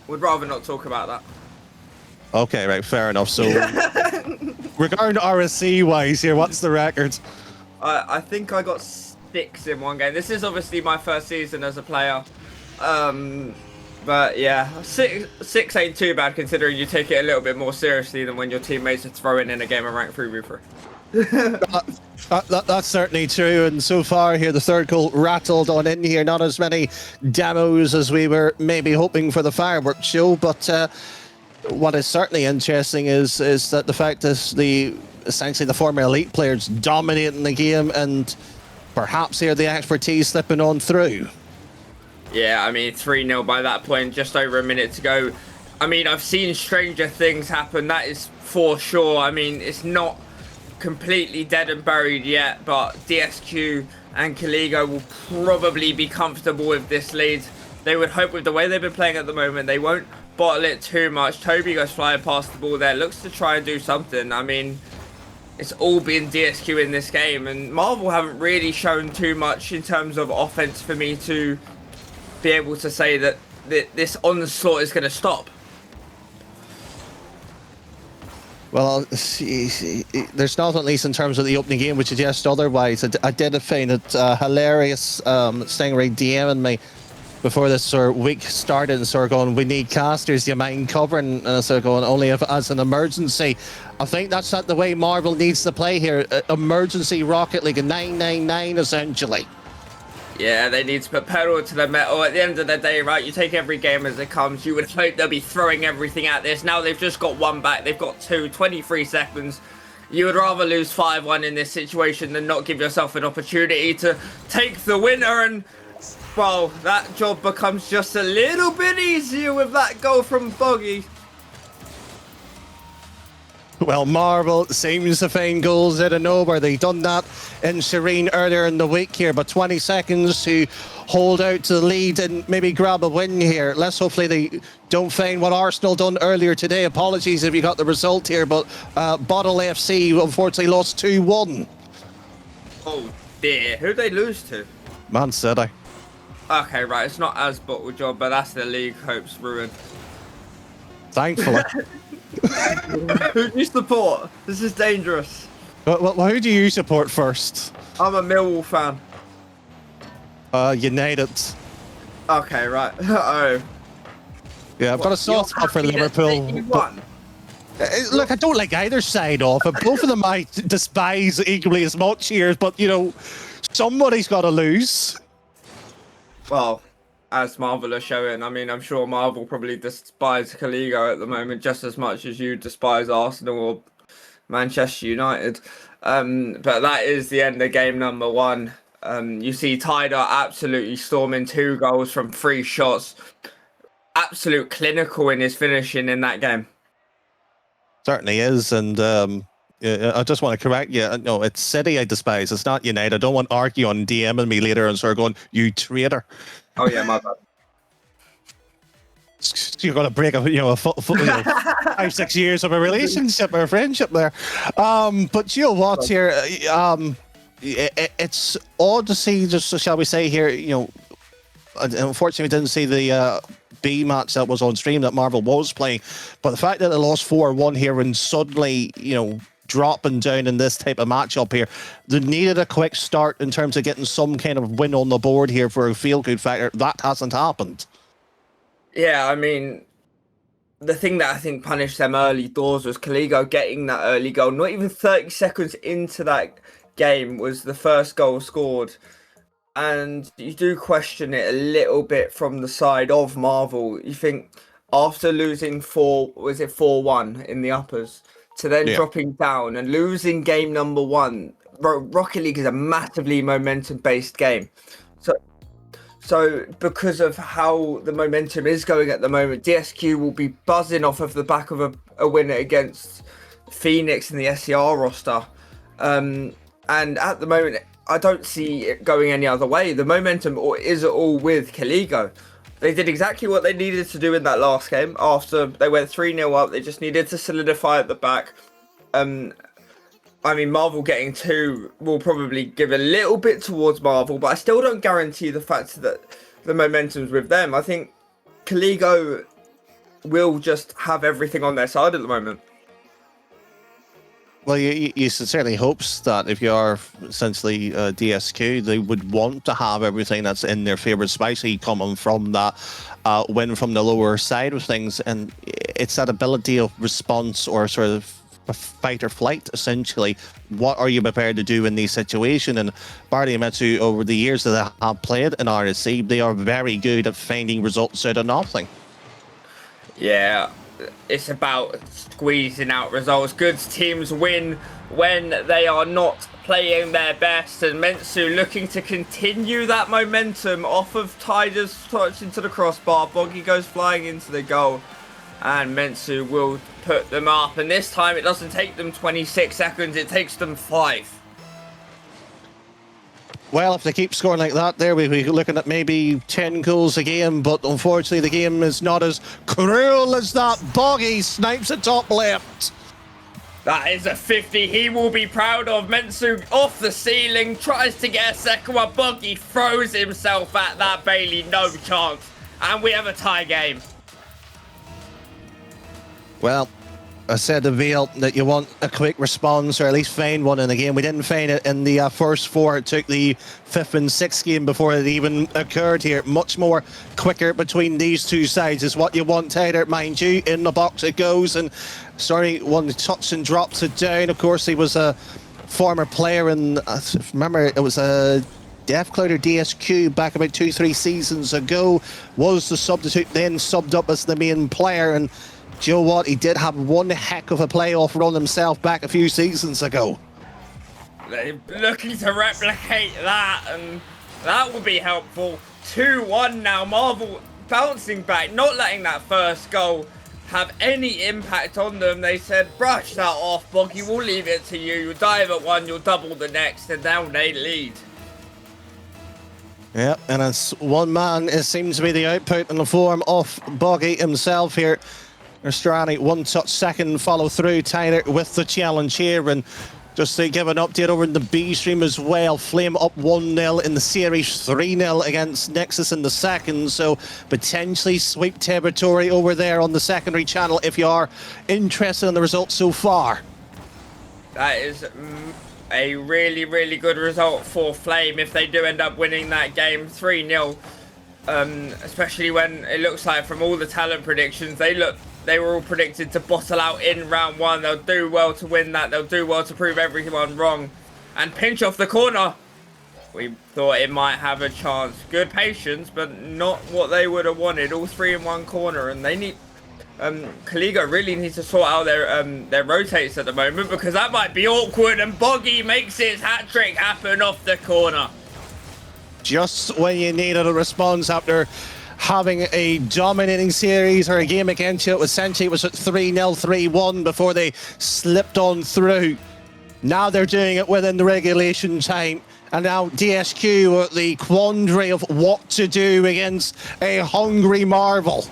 Would rather not talk about that. Okay, right, fair enough. So, regarding RSC wise here, what's the record? I think I got 6 in one game. This is obviously my first season as a player. But yeah, six ain't too bad considering you take it a little bit more seriously than when your teammates are throwing in a game of rank 3v3. That's certainly true, and so far here the third goal rattled on in here. Not as many demos as we were maybe hoping for the fireworks show, but what is certainly interesting is that the fact is essentially the former elite players dominating the game, and perhaps here the expertise slipping on through. Yeah, I mean 3-0 by that point, just over a minute to go. I mean, I've seen stranger things happen, that is for sure. I mean, it's not completely dead and buried yet, but DSQ and Kaligo will probably be comfortable with this lead. They would hope with the way they've been playing at the moment, they won't bottle it too much. Toby goes flying past the ball there, looks to try and do something. I mean, it's all been DSQ in this game, and Marvel haven't really shown too much in terms of offense for me to be able to say that this onslaught is going to stop. Well, there's not, at least in terms of the opening game, which suggests otherwise. I did find it hilarious. Stingray DMing me before this sort of week started and sort of going, we need casters, do you mind covering? And sort of going, only if as an emergency. I think that's not the way Marvel needs to play here. Emergency Rocket League, a 999 essentially. Yeah, they need to put pedal to the metal. At the end of the day, right, you take every game as it comes. You would hope they'll be throwing everything at this. Now they've just got one back. They've got 23 seconds. You would rather lose 5-1 in this situation than not give yourself an opportunity to take the winner. And, well, that job becomes just a little bit easier with that goal from Boggy. Well, Marvel seems to find goals out of nowhere. They done that in Serene earlier in the week here, but 20 seconds to hold out to the lead and maybe grab a win here. Let's hopefully they don't find what Arsenal done earlier today. Apologies if you got the result here, but Bottle FC unfortunately lost 2-1. Oh dear, who'd they lose to? Man City. Okay, right, it's not as bottle job, but that's the league hopes ruined. Thankfully. Who do you support? This is dangerous. Well, who do you support first? I'm a Millwall fan. United. Okay, right. Oh. Yeah, I've got a soft spot for Liverpool. Look, I don't like either side of it. Both of them I despise equally as much here, but, you know, somebody's got to lose. Well, as Marvel are showing, I mean, I'm sure Marvel probably despise Kaligo at the moment just as much as you despise Arsenal or Manchester United. But that is the end of game number 1. You see Tyder absolutely storming 2 goals from 3 shots. Absolute clinical in his finishing in that game. Certainly is, and I just want to correct you. No, it's City I despise. It's not United. I don't want Arky on DMing me later and sort of going, you traitor. Oh yeah, my bad. You're going to break a 5-6 years of a relationship or a friendship there. But you know what here? It's odd to see, just shall we say here, you know, unfortunately we didn't see the B match that was on stream that Marvel was playing, but the fact that they lost 4-1 here and suddenly, you know, dropping down in this type of matchup here, they needed a quick start in terms of getting some kind of win on the board here for a feel-good factor. That hasn't happened. Yeah, I mean, the thing that I think punished them early doors was Kaligo getting that early goal. Not even 30 seconds into that game was the first goal scored. And you do question it a little bit from the side of Marvel. You think after losing 4-1 in the uppers, to then dropping down and losing game number 1. Rocket League is a massively momentum-based game. So because of how the momentum is going at the moment, DSQ will be buzzing off of the back of a win against Phoenix in the SCR roster. And at the moment, I don't see it going any other way. The momentum is all with Kaligo. They did exactly what they needed to do in that last game. After they went 3-0 up, they just needed to solidify at the back. I mean, Marvel getting 2 will probably give a little bit towards Marvel, but I still don't guarantee the fact that the momentum's with them. I think Kaligo will just have everything on their side at the moment. Well, you sincerely hopes that if you are essentially DSQ, they would want to have everything that's in their favour, especially coming from that win from the lower side of things. And it's that ability of response or sort of fight or flight, essentially. What are you prepared to do in these situations? And Barty and Metsu, over the years that they have played in RSC, they are very good at finding results out of nothing. Yeah, it's about squeezing out results. Good teams win when they are not playing their best, and Mentsu looking to continue that momentum off of Tiger's touch into the crossbar. Boggy goes flying into the goal, and Mentsu will put them up, and this time it doesn't take them 26 seconds, it takes them 5. Well, if they keep scoring like that, there we'll be looking at maybe 10 goals a game, but unfortunately the game is not as cruel as that. Boggy snipes at top left. That is a 50 he will be proud of. Mentsu off the ceiling, tries to get a second one. Boggy throws himself at that. Bailey, no chance. And we have a tie game. Well, I said to Veal that you want a quick response or at least find one in the game. We didn't find it in the first 4. It took the 5th and 6th game before it even occurred here. Much more quicker between these two sides is what you want, Tyler. Mind you, in the box it goes. And sorry, one touch and drops it down. Of course, he was a former player, and remember, it was a Death Cloud or DSQ back about 2-3 seasons ago. Was the substitute, then subbed up as the main player. And do you know what? He did have one heck of a playoff run himself back a few seasons ago. They're looking to replicate that, and that would be helpful. 2-1 now. Marvel bouncing back, not letting that first goal have any impact on them. They said, brush that off, Boggy, we'll leave it to you. You'll dive at one, you'll double the next, and now they lead. Yeah, and it's one man. It seems to be the output in the form of Boggy himself here. Strani, one touch second follow through, Tyler with the challenge here. And just to give an update over in the B stream as well, Flame up 1-0 in the series, 3-0 against Nexus in the second, so potentially sweep territory over there on the secondary channel if you are interested in the results so far. That is a really, really good result for Flame if they do end up winning that game 3-0. Especially when it looks like from all the talent predictions, they were all predicted to bottle out in round 1. They'll do well to win that. They'll do well to prove everyone wrong. And pinch off the corner. We thought it might have a chance. Good patience, but not what they would have wanted. All 3 in one corner, and they need... Kaligo really needs to sort out their rotates at the moment, because that might be awkward, and Boggy makes his hat-trick happen off the corner. Just when you needed a response after having a dominating series or a game against you. Essentially, it was at 3-0, 3-1 before they slipped on through. Now they're doing it within the regulation time. And now DSQ at the quandary of what to do against a hungry Marvel.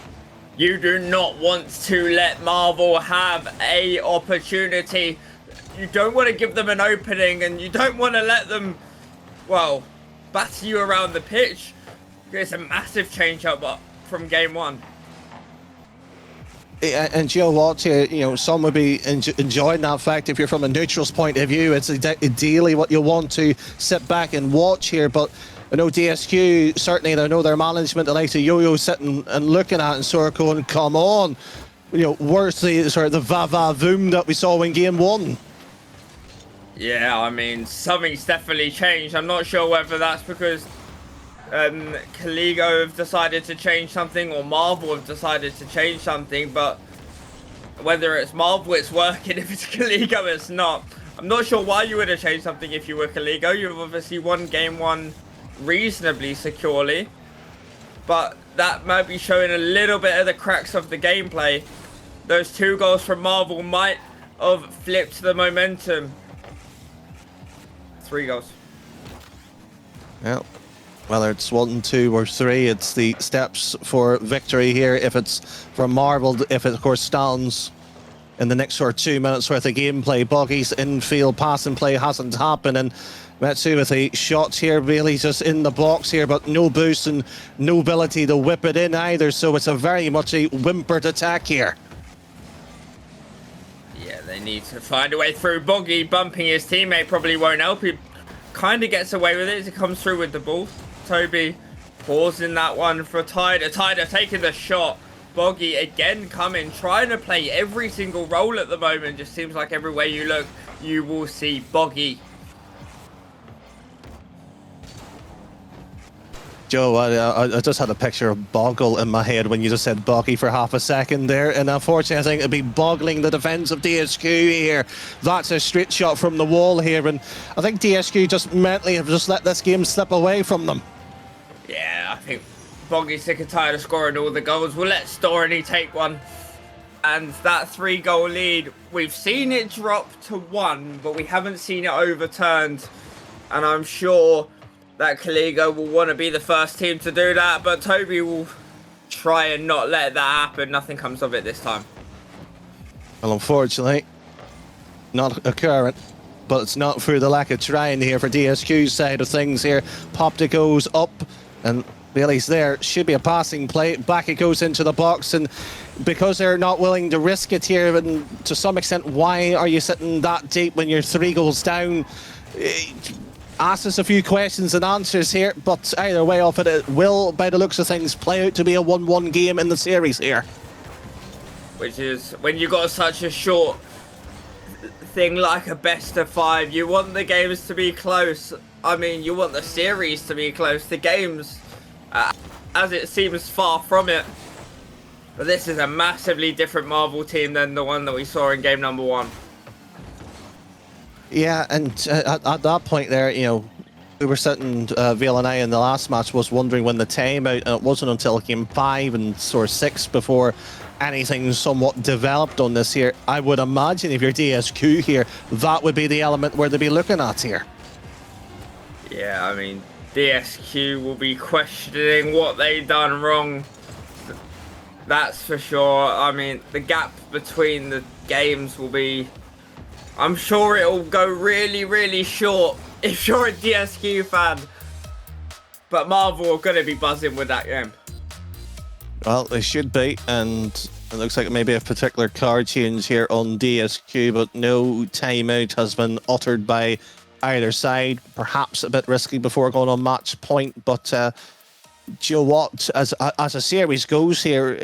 You do not want to let Marvel have a opportunity. You don't want to give them an opening, and you don't want to let them, well, batter you around the pitch. It's a massive change up from game 1. And you know what, some would be enjoying that fact. If you're from a neutral's point of view, it's ideally what you want to sit back and watch here. But I know DSQ, certainly I know their management, the likes of Yo-Yo sitting and looking at and sort of going, come on. Where's the sort of the va-va-voom that we saw in game 1? Yeah, I mean, something's definitely changed. I'm not sure whether that's because Kaligo have decided to change something, or Marvel have decided to change something, but whether it's Marvel, it's working. If it's Kaligo, it's not. I'm not sure why you would have changed something if you were Kaligo. You've obviously won game 1 reasonably securely, but that might be showing a little bit of the cracks of the gameplay. those 2 goals from Marvel might have flipped the momentum. 3 goals. Yeah. Whether it's 1, 2, or 3, it's the steps for victory here. If it's for Marvel, if it of course stands in the next sort of 2 minutes worth of gameplay, Boggy's infield passing play hasn't happened, and Metsu with the shots here, really just in the box here, but no boost and no ability to whip it in either, so it's a very much a whimpered attack here. Yeah, they need to find a way through. Boggy bumping his teammate probably won't help. He kind of gets away with it as he comes through with the ball. Toby pausing that one for Tyder. Tyder taking the shot. Boggy again coming, trying to play every single role at the moment. Just seems like everywhere you look, you will see Boggy. Joe, I just had a picture of Boggle in my head when you just said Boggy for half a second there, and unfortunately I think it'd be boggling the defence of DSQ here. That's a straight shot from the wall here, and I think DSQ just mentally have just let this game slip away from them. Yeah, I think Boggy's sick and tired of scoring all the goals. We'll let Storny take one. And that 3-goal lead, we've seen it drop to 1, but we haven't seen it overturned. And I'm sure that Kaligo will want to be the first team to do that, but Toby will try and not let that happen. Nothing comes of it this time. Well, unfortunately, not occurring, but it's not through the lack of trying here for DSQ's side of things here. Popta goes up, and Bailey's there. Should be a passing play. Back it goes into the box, and because they're not willing to risk it here, and to some extent, why are you sitting that deep when you're 3 goals down? Ask us a few questions and answers here, but either way off it will, by the looks of things, play out to be a 1-1 game in the series here. Which is, when you got such a short thing like a best of 5, you want the games to be close. I mean, you want the series to be close. The games, as it seems, far from it. But this is a massively different Marvel team than the one that we saw in game number 1. Yeah, and at that point there, you know, we were sitting, Vale and I in the last match was wondering when the timeout, and it wasn't until game 5 and sort of 6 before anything somewhat developed on this here. I would imagine if you're DSQ here, that would be the element where they'd be looking at here. Yeah, I mean, DSQ will be questioning what they've done wrong. That's for sure. I mean, the gap between the games will be... I'm sure it'll go really, really short if you're a DSQ fan. But Marvel are going to be buzzing with that game. Well, they should be, and it looks like maybe a particular card change here on DSQ, but no timeout has been uttered by either side. Perhaps a bit risky before going on match point, but do you know what? As a series goes here,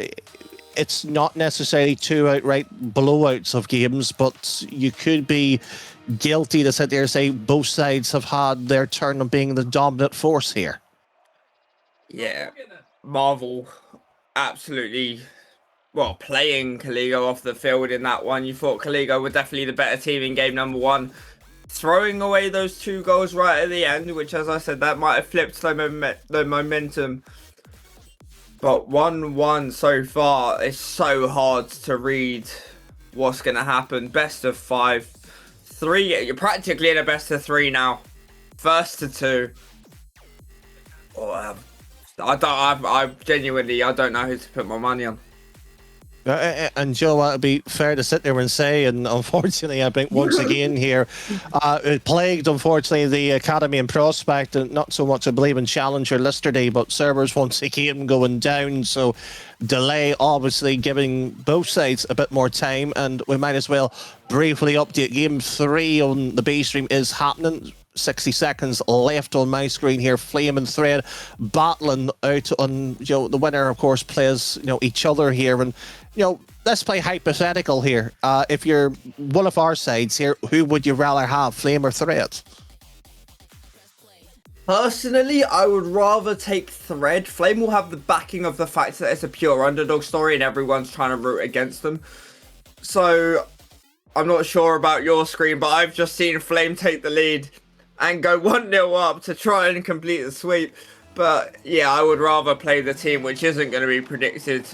it's not necessarily 2 outright blowouts of games, but you could be guilty to sit there and say both sides have had their turn of being the dominant force here. Yeah, Marvel absolutely, well, playing Kaligo off the field in that one. You thought Kaligo were definitely the better team in game number 1. Throwing away those 2 goals right at the end, which, as I said, that might have flipped the momentum. But 1-1 so far, it's so hard to read what's going to happen. Best of 5. 3, you're practically in a best of 3 now. First to 2. Oh, I genuinely, I don't know who to put my money on. And Joe, it'd be fair to sit there and say, and unfortunately, I think once again here, it plagued, unfortunately, the Academy and Prospect, and not so much, I believe, in Challenger yesterday, but servers once again going down, so delay obviously giving both sides a bit more time, and we might as well briefly update game 3 on the B stream is happening. 60 seconds left on my screen here. Flame and Thread battling out on, you know, the winner, of course, plays, you know, each other here. And, you know, let's play hypothetical here. If you're one of our sides here, who would you rather have, Flame or Thread? Personally, I would rather take Thread. Flame will have the backing of the fact that it's a pure underdog story and everyone's trying to root against them. So, I'm not sure about your screen, but I've just seen Flame take the lead and go 1-0 up to try and complete the sweep. But yeah, I would rather play the team which isn't going to be predicted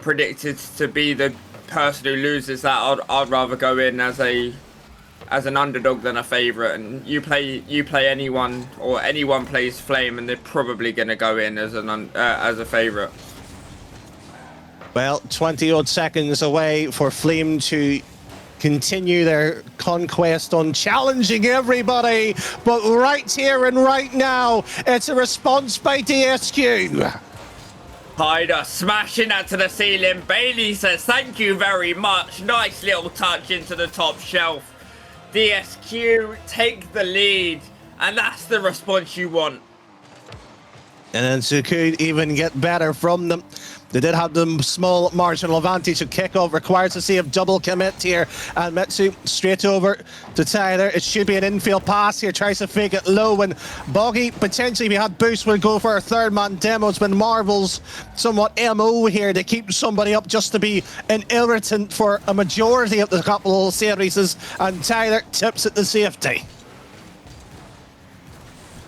predicted to be the person who loses that, I'd rather go in as an underdog than a favourite. And you play anyone, or anyone plays Flame, and they're probably going to go in as a favourite. Well, 20 odd seconds away for Flame to continue their conquest on challenging everybody, but right here and right now, it's a response by DSQ. Hyder smashing that to the ceiling. Bailey says thank you very much. Nice little touch into the top shelf. DSQ take the lead, and that's the response you want. And then so could even get better from them. They did have the small marginal advantage of kickoff. Requires to see a double commit here. And Metsu straight over to Tyler. It should be an infield pass here. Tries to fake it low. And Boggy, potentially, if he had boost, would go for a third man demo. It's been Marvel's somewhat MO here to keep somebody up just to be an irritant for a majority of the couple of series. And Tyler tips at the safety.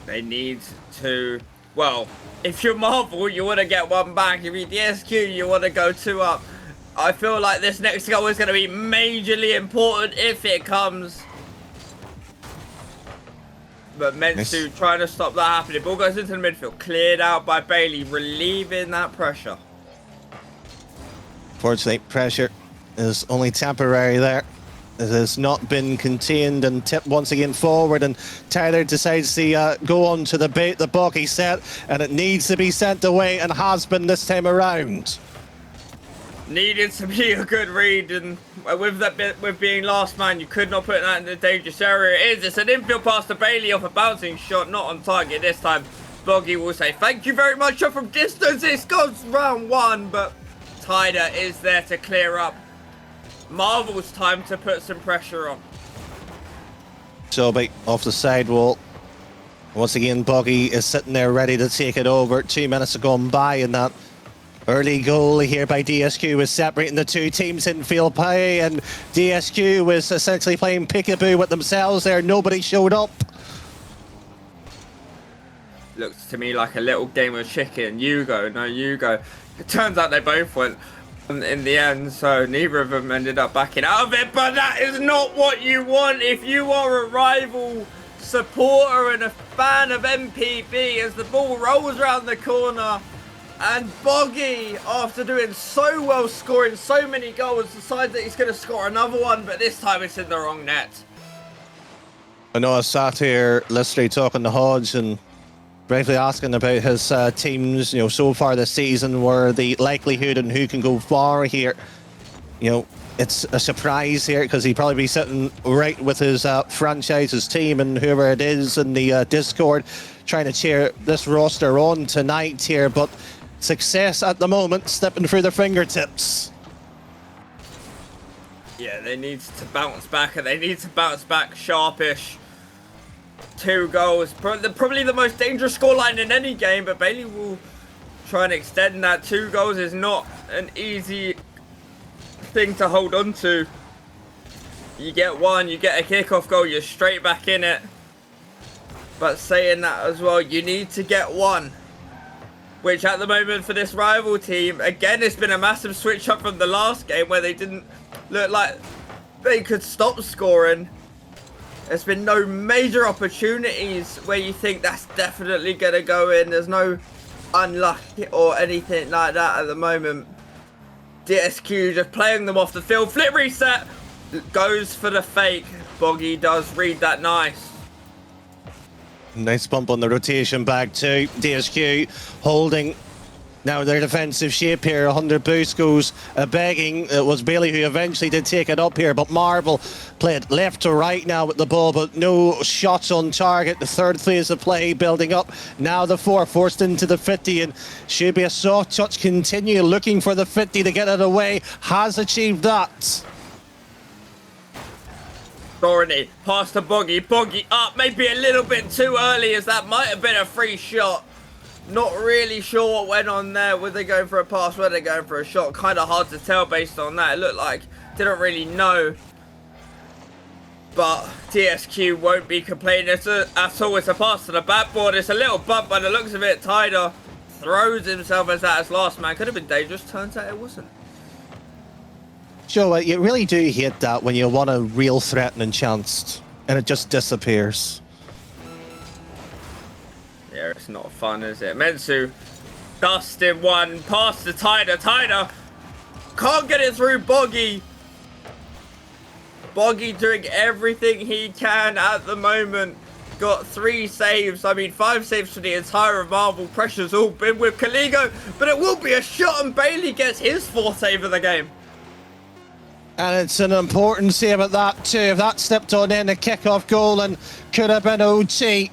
They need to... Well, if you're Marvel, you want to get one back. If you're DSQ, you want to go 2 up. I feel like this next goal is going to be majorly important if it comes. But Mentsu trying to stop that happening. Ball goes into the midfield. Cleared out by Bailey, relieving that pressure. Fortunately, pressure is only temporary there. It has not been contained and tipped once again forward, and Tyler decides to go on to the bait, the Boggy set, and it needs to be sent away, and has been this time around. Needed to be a good read, and with that bit, with being last man, you could not put that in the dangerous area. It is. It's an infield pass to Bailey off a bouncing shot, not on target this time. Boggy will say thank you very much. Shot from distance. This goes round 1, but Tyler is there to clear up. Marvel's time to put some pressure on. Sobe off the sidewall. Once again, Boggy is sitting there ready to take it over. 2 minutes have gone by, and that early goal here by DSQ is separating the two teams in field play, and DSQ was essentially playing peekaboo with themselves there. Nobody showed up. Looks to me like a little game of chicken. You go, no, you go. It turns out they both went in the end, so neither of them ended up backing out of it, but that is not what you want if you are a rival supporter and a fan of MPB. As the ball rolls around the corner, and Boggy, after doing so well, scoring so many goals, decides that he's going to score another one, but this time it's in the wrong net. I know I sat here listening, talking to Hodge, and briefly asking about his teams, so far this season, where the likelihood and who can go far here. It's a surprise here because he'd probably be sitting right with his franchise's team and whoever it is in the Discord trying to cheer this roster on tonight here, but success at the moment slipping through their fingertips. Yeah, they need to bounce back, and they need to bounce back sharpish. 2 goals, probably the most dangerous scoreline in any game, but Bailey will try and extend that. 2 goals is not an easy thing to hold on to. You get 1, you get a kickoff goal, you're straight back in it. But saying that as well, you need to get 1, which at the moment for this rival team, again, it's been a massive switch up from the last game where they didn't look like they could stop scoring. There's been no major opportunities where you think that's definitely going to go in. There's no unlucky or anything like that at the moment. DSQ just playing them off the field. Flip reset. Goes for the fake. Boggy does read that nice. Nice bump on the rotation back too. DSQ holding now their defensive shape here. 100 boost goes begging. It was Bailey who eventually did take it up here, but Marvel played left to right now with the ball, but no shots on target. The third phase of play building up. Now the 4 forced into the 50, and should be a soft touch. Continue looking for the 50 to get it away. Has achieved that. Dorney, pass to Boggy. Boggy up, maybe a little bit too early, as that might have been a free shot. Not really sure what went on there. Were they going for a pass? Were they going for a shot? Kind of hard to tell based on that. It looked like didn't really know. But TSQ won't be complaining at all. It's a pass to the backboard. It's a little bump by the looks of it. Tyder throws himself as that as last man. Could have been dangerous, turns out it wasn't. Joe, you really do hate that when you want a real threatening chance and it just disappears. Yeah, it's not fun, is it? Mensu, dusting one, past the Tider. Tider can't get it through Boggy. Boggy doing everything he can at the moment. Got 3 saves. I mean, 5 saves for the entire of Marvel. Pressure's all been with Kaligo, but it will be a shot and Bailey gets his 4th save of the game. And it's an important save at that too. If that slipped on in a kickoff goal and could have been OT.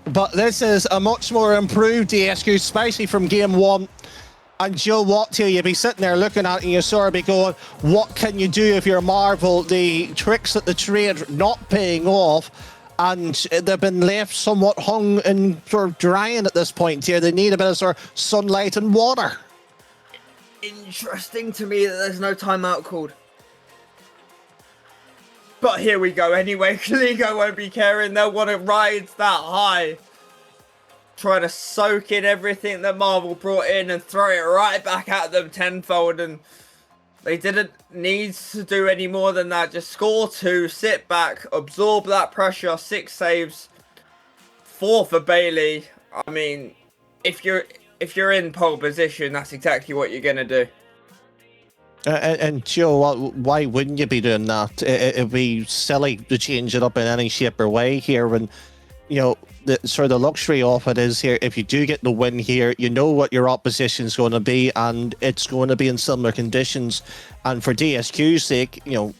But this is a much more improved DSQ, especially from game 1. And Joe Watt here, you'd be sitting there looking at it and you sort of be going, what can you do if you're Marvel? The tricks at the trade not paying off, and they've been left somewhat hung and sort of drying at this point here. They need a bit of sort of sunlight and water. Interesting to me that there's no timeout called. But here we go anyway. Kaligo won't be caring. They'll want to ride that high. Trying to soak in everything that Marvel brought in and throw it right back at them tenfold. And they didn't need to do any more than that. Just score 2, sit back, absorb that pressure. 6 saves, 4 for Bailey. I mean, if you're in pole position, that's exactly what you're gonna do. And Joe, why wouldn't you be doing that? It'd be silly to change it up in any shape or way here when, you know, the sort of the luxury of it is here, if you do get the win here, you know what your opposition's going to be, and it's going to be in similar conditions. And for DSQ's sake, you know,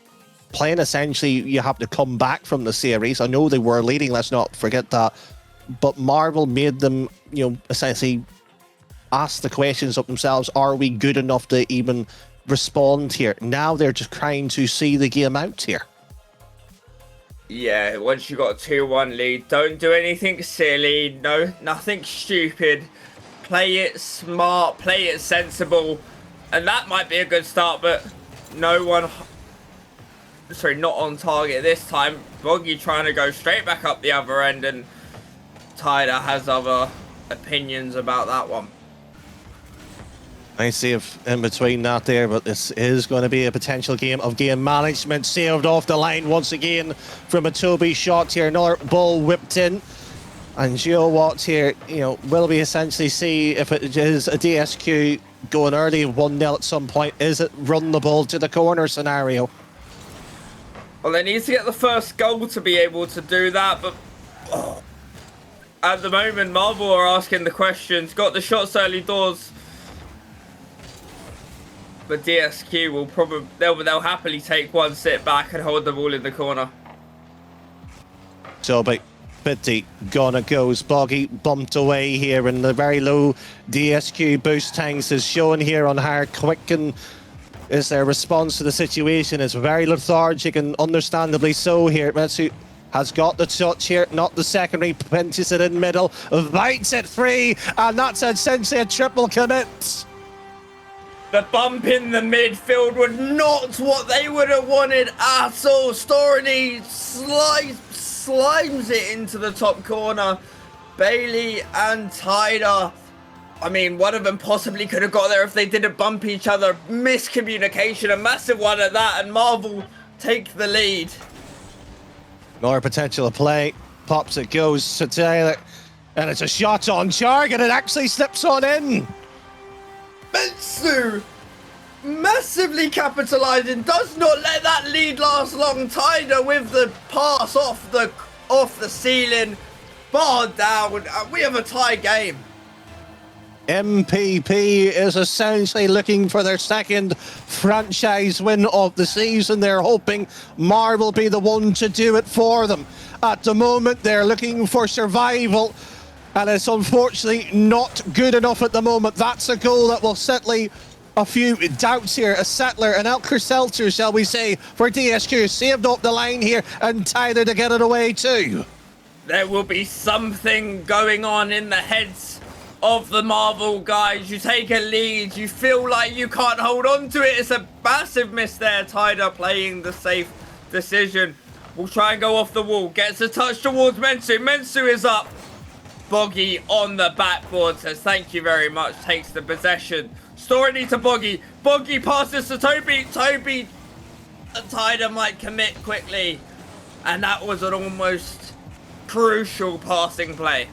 playing essentially, you have to come back from the series. I know they were leading, let's not forget that. But Marvel made them, you know, essentially ask the questions of themselves, are we good enough to even respond here? Now they're just trying to see the game out here. Yeah, once you got a 2-1 lead, don't do anything silly. No, nothing stupid. Play it smart, play it sensible. And that might be a good start, but no one... Sorry, not on target this time. Boggy trying to go straight back up the other end, and Tyler has other opinions about that one. I see if in between that there, but this is going to be a potential game of game management. Saved off the line once again from a Toby shot here. Another ball whipped in. And Joe Watt here, you know, will we essentially see if it is a DSQ going early 1-0 at some point? Is it run the ball to the corner scenario? Well, they need to get the first goal to be able to do that, but at the moment, Marvel are asking the questions. Got the shots early doors. But DSQ will probably, they'll happily take one, sit back and hold the ball in the corner. So Bitty gonna goes. Boggy bumped away here, and the very low DSQ boost tanks is shown here on how quick and is their response to the situation. Is very lethargic, and understandably so here. Metsu has got the touch here, not the secondary, pinches it in middle, bites it free, and that's essentially a triple commit. The bump in the midfield was not what they would have wanted at all. Storny slimes it into the top corner. Bailey and Tyder, I mean, one of them possibly could have got there if they didn't bump each other. Miscommunication, a massive one at that, and Marvel take the lead. More potential to play. Pops it goes to Taylor, and it's a shot on target. It actually slips on in. Mensu massively capitalising, does not let that lead last long. Tyder with the pass off the ceiling, barred down. We have a tie game. MPP is essentially looking for their second franchise win of the season. They're hoping Marvel will be the one to do it for them. At the moment, they're looking for survival, and it's unfortunately not good enough at the moment. That's a goal that will settle a few doubts here. A settler, an Alker-Seltzer, shall we say, for DSQ. Saved up the line here, and Tyler to get it away too. There will be something going on in the heads of the Marvel guys. You take a lead, you feel like you can't hold on to it. It's a massive miss there. Tyler playing the safe decision. Will try and go off the wall. Gets a touch towards Mensu. Mensu is up. Boggy on the backboard says thank you very much, takes the possession. Storing to Boggy. Boggy passes to Toby. Toby, Tyder might commit quickly. And that was an almost crucial passing play.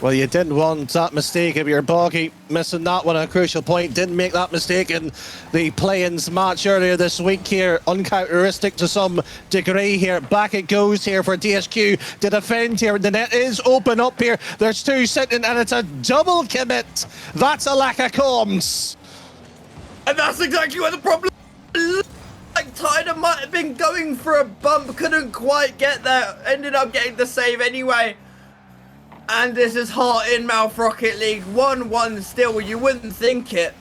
Well, you didn't want that mistake of your Boggy missing that one at a crucial point. Didn't make that mistake in the play-ins match earlier this week here. Uncharacteristic to some degree here. Back it goes here for DSQ to defend here. The net is open up here. There's two sitting and it's a double commit. That's a lack of comms. And that's exactly what the problem is. Like Tyder might have been going for a bump, couldn't quite get there. Ended up getting the save anyway. And this is heart in mouth Rocket League. 1-1 still, you wouldn't think it.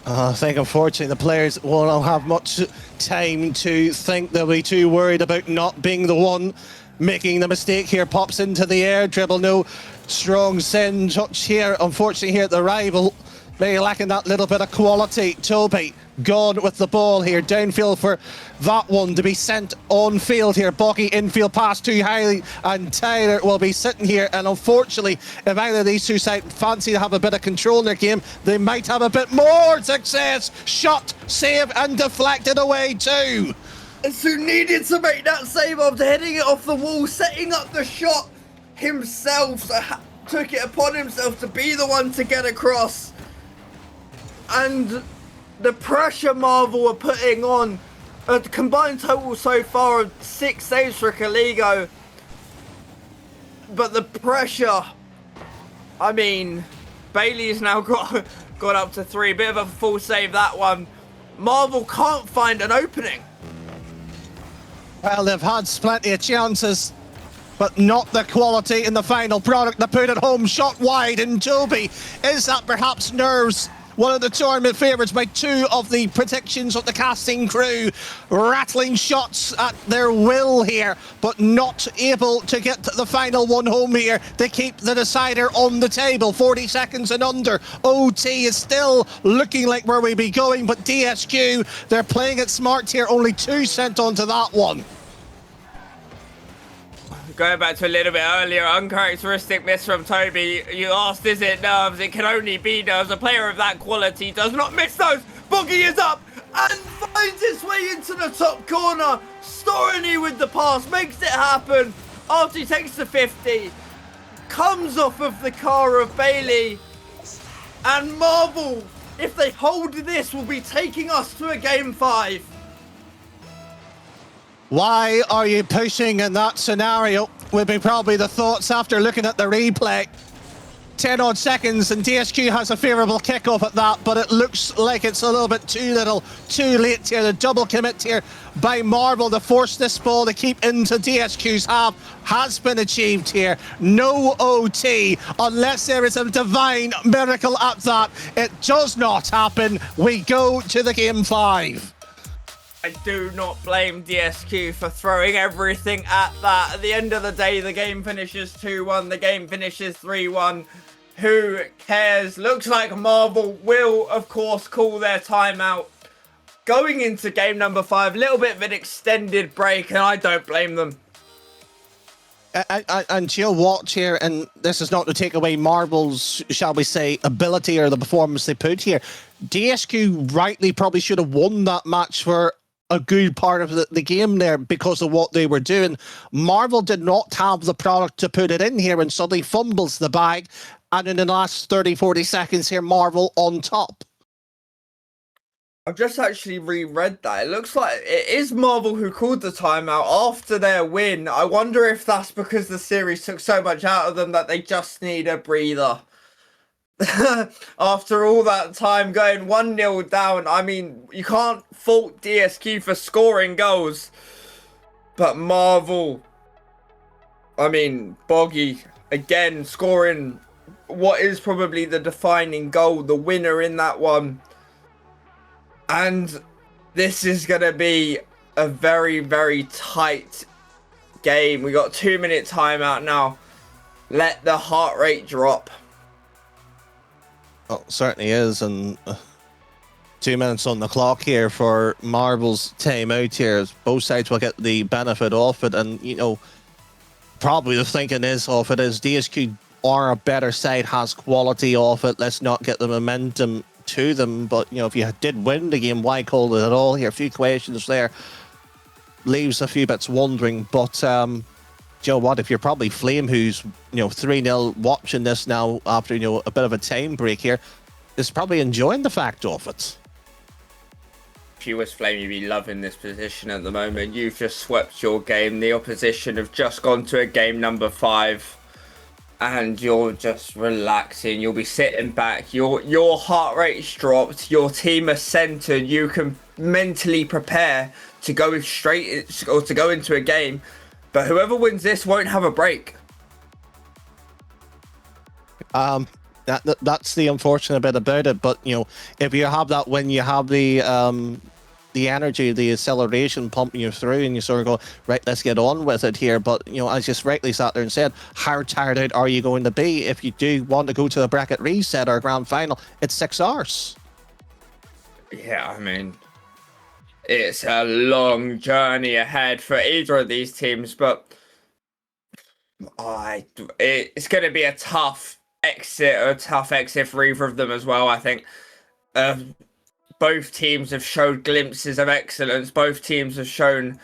I think unfortunately the players won't have much time to think. They'll be too worried about not being the one making the mistake here. Pops into the air, dribble, no strong send touch here. Unfortunately here at the rival, maybe lacking that little bit of quality. Toby gone with the ball here, downfield for that one to be sent on field here. Boggy infield pass too highly, and Tyler will be sitting here. And unfortunately, if either of these two sides fancy to have a bit of control in their game, they might have a bit more success. Shot, save, and deflected away too. Su needed to make that save after heading it off the wall, setting up the shot himself. So took it upon himself to be the one to get across. And the pressure Marvel are putting on, a combined total so far of 6 saves for Kaligo. But the pressure, I mean, Bailey's now got up to 3. Bit of a full save that one. Marvel can't find an opening. Well, they've had plenty of chances, but not the quality in the final product to put it home. Shot wide, and Toby, is that perhaps nerves? One of the tournament favourites by 2 of the predictions of the casting crew. Rattling shots at their will here, but not able to get the final one home here to keep the decider on the table. 40 seconds and under. OT is still looking like where we be going, but DSQ, they're playing it smart here. Only 2 sent onto that one. Going back to a little bit earlier, uncharacteristic miss from Toby. You asked, is it nerves? It can only be nerves. A player of that quality does not miss those. Boggy is up and finds its way into the top corner. Storany with the pass, makes it happen after he takes the 50. Comes off of the car of Bailey. And Marvel, if they hold this, will be taking us to a game 5. Why are you pushing in that scenario? Would be probably the thoughts after looking at the replay. 10 odd seconds and DSQ has a favourable kickoff at that, but it looks like it's a little bit too little, too late here. The double commit here by Marvel to force this ball to keep into DSQ's half has been achieved here. No OT unless there is a divine miracle at that. It does not happen. We go to the game 5. I do not blame DSQ for throwing everything at that. At the end of the day, the game finishes 2-1. The game finishes 3-1. Who cares? Looks like Marvel will, of course, call their timeout. Going into game number 5, a little bit of an extended break, and I don't blame them. And you'll watch here, and this is not to take away Marvel's, shall we say, ability or the performance they put here. DSQ rightly probably should have won that match for a good part of the game there because of what they were doing. Marvel did not have the product to put it in here and suddenly fumbles the bag. And in the last 30-40 seconds here, Marvel on top. I've just actually reread that. It looks like it is Marvel who called the timeout after their win. I wonder if that's because the series took so much out of them that they just need a breather. After all that time going 1-0 down, I mean, you can't fault DSQ for scoring goals. But Marvel, I mean, Boggy, again, scoring what is probably the defining goal, the winner in that one. And this is going to be a very, very tight game. We got 2-minute timeout now. Let the heart rate drop. Oh, certainly is, and 2 minutes on the clock here for Marvel's timeout here. Both sides will get the benefit of it, and you know, probably the thinking is of it is DSQ are a better side, has quality off it. Let's not get the momentum to them. But, you know, if you did win the game, why call it at all here? A few questions there. Leaves a few bits wondering. But, you know what? If you're probably Flame, who's, 3-0 watching this now after, a bit of a time break here, is probably enjoying the fact of it. If you was Flame, you'd be loving this position at the moment. You've just swept your game. The opposition have just gone to a game number 5. And you're just relaxing. You'll be sitting back. Your heart rate's dropped. Your team are centered. You can mentally prepare to go straight or to go into a game. But whoever wins this won't have a break. That's the unfortunate bit about it. But if you have that win, you have the energy, the acceleration pumping you through, and you sort of go, right, let's get on with it here. But, as just rightly sat there and said, how tired out are you going to be if you do want to go to a bracket reset or a grand final? It's 6 hours. Yeah, I mean, it's a long journey ahead for either of these teams, but it's going to be a tough exit for either of them as well, I think. Both teams have showed glimpses of excellence. Both teams have shown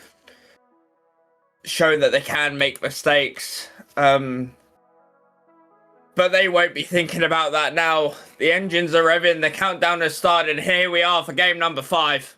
that they can make mistakes. But they won't be thinking about that now. The engines are revving. The countdown has started. And here we are for game number 5.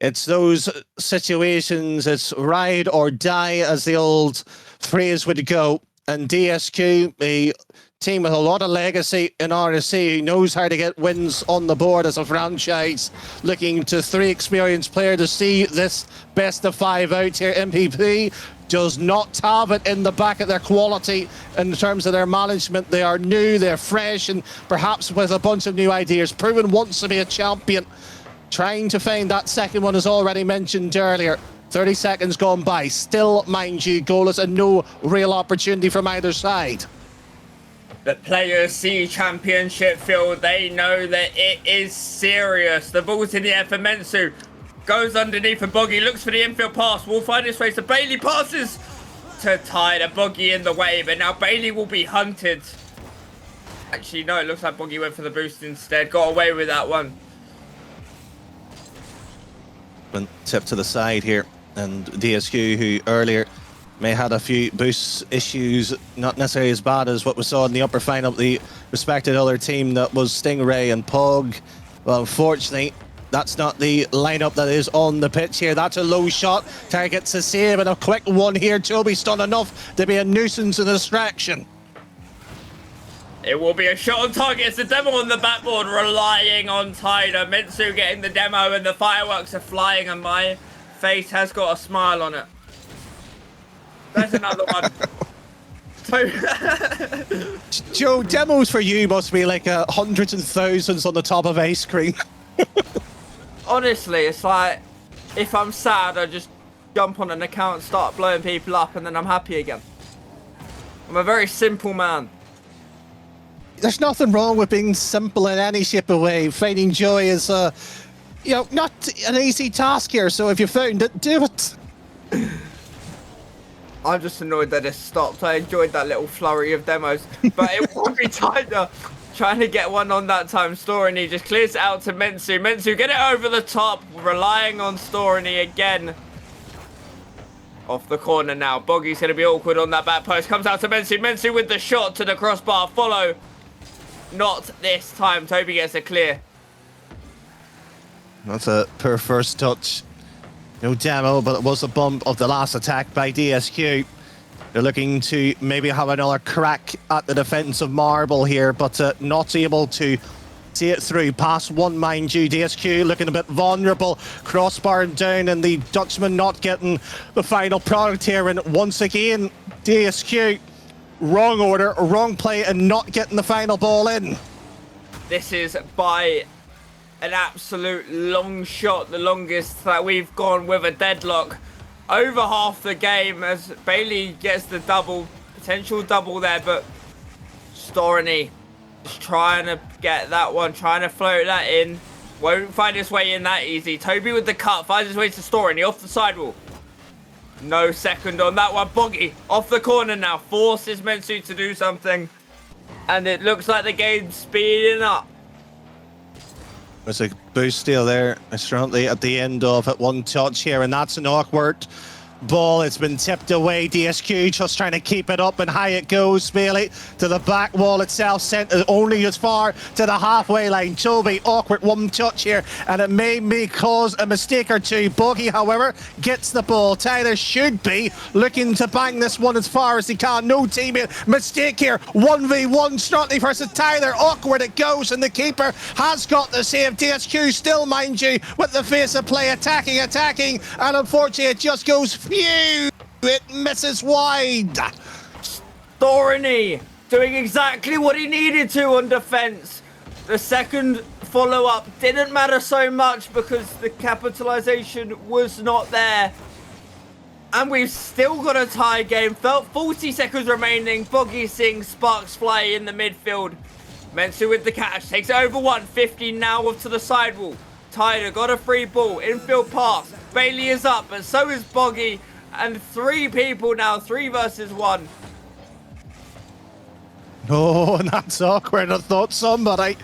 It's those situations. It's ride or die, as the old phrase would go. And DSQ, a team with a lot of legacy in RSC, who knows how to get wins on the board as a franchise, looking to 3 experienced players to see this best of 5 out here. MPP does not have it in the back of their quality in terms of their management. They are new, they're fresh, and perhaps with a bunch of new ideas. Proven wants to be a champion. Trying to find that second one, as already mentioned earlier. 30 seconds gone by. Still, mind you, goalless and no real opportunity from either side. The Players C Championship field, they know that it is serious. The ball's in the air for Mensu. Goes underneath for Boggy, looks for the infield pass. Will find his way to Bailey, passes to tie the Boggy in the way, but now Bailey will be hunted. Actually, no, it looks like Boggy went for the boost instead. Got away with that one. Tip to the side here, and DSQ, who earlier may had a few boost issues, not necessarily as bad as what we saw in the upper final of the respected other team that was Stingray and Pog. Well, unfortunately, that's not the lineup that is on the pitch here. That's a low shot, targets a save, and a quick one here. Toby's done enough to be a nuisance and a distraction. It will be a shot on target. It's the demo on the backboard, relying on Tyler. Mitsu getting the demo, and the fireworks are flying, and my face has got a smile on it. There's another one. Joe, demos for you must be like hundreds and thousands on the top of ice cream. Honestly, it's like, if I'm sad, I just jump on an account, start blowing people up, and then I'm happy again. I'm a very simple man. There's nothing wrong with being simple in any shape or way. Finding joy is, not an easy task here. So if you found it, do it. I'm just annoyed that it stopped. I enjoyed that little flurry of demos, but it will be tighter. Trying to get one on that time. Storany just clears it out to Mensu. Mensu, get it over the top. Relying on Storany again. Off the corner now. Boggy's going to be awkward on that back post. Comes out to Mensu. Mensu with the shot to the crossbar. Follow. Not this time. Toby gets a clear. That's a poor first touch. No demo, but it was a bump of the last attack by DSQ. They're looking to maybe have another crack at the defensive marble here, but not able to see it through. Past one, mind you. DSQ looking a bit vulnerable. Crossbar down, and the Dutchman not getting the final product here. And once again, DSQ, wrong order, wrong play, and not getting the final ball in. This is by an absolute long shot, the longest that we've gone with a deadlock. Over half the game as Bailey gets the double, potential double there, but Storany just trying to get that one, trying to float that in. Won't find his way in that easy. Toby with the cut, finds his way to Storany off the sidewall. No second on that one. Boggy off the corner now. Forces Mensu to do something. And it looks like the game's speeding up. There's a boost steal there, currently at the end of it. One touch here, and that's an awkward ball. It's been tipped away. DSQ just trying to keep it up, and high it goes, Bailey, to the back wall itself, sent only as far to the halfway line. Toby, awkward one touch here, and it may cause a mistake or two. Boggy, however, gets the ball. Tyler should be looking to bang this one as far as he can. No teammate mistake here. 1v1 Strutley versus Tyler. Awkward it goes, and the keeper has got the save. DSQ still, mind you, with the face of play, attacking, and unfortunately it just goes phew. It misses wide. Thorny doing exactly what he needed to on defense. The second follow-up didn't matter so much because the capitalization was not there. And we've still got a tie game. 40 seconds remaining. Boggy seeing sparks fly in the midfield. Mensu with the catch. Takes it over 150 now to the sidewall. Tyler got a free ball. Infield pass. Bailey is up, but so is Boggy. And 3 people now. 3 versus 1. Oh, and that's awkward. I thought somebody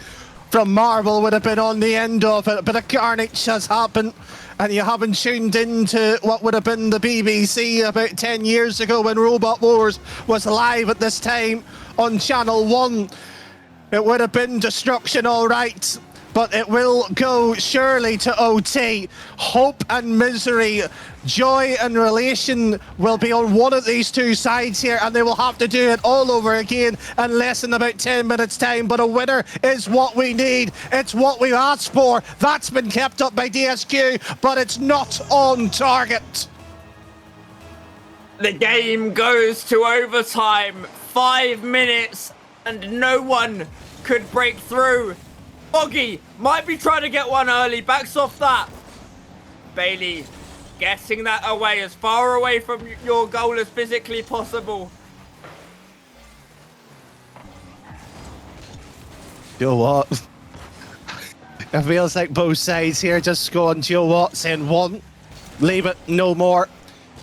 from Marvel would have been on the end of it. A bit of carnage has happened, and you haven't tuned into what would have been the BBC about 10 years ago when Robot Wars was live at this time on Channel 1. It would have been destruction, all right, but it will go surely to OT. Hope and misery, joy and relation will be on one of these two sides here, and they will have to do it all over again in less than about 10 minutes time. But a winner is what we need. It's what we asked for. That's been kept up by DSQ, but it's not on target. The game goes to overtime. 5 minutes and no one could break through. Boggy might be trying to get one early. Backs off that. Bailey getting that away, as far away from your goal as physically possible. You know what? It feels like both sides here just going, do you know what? Saying one, leave it, no more.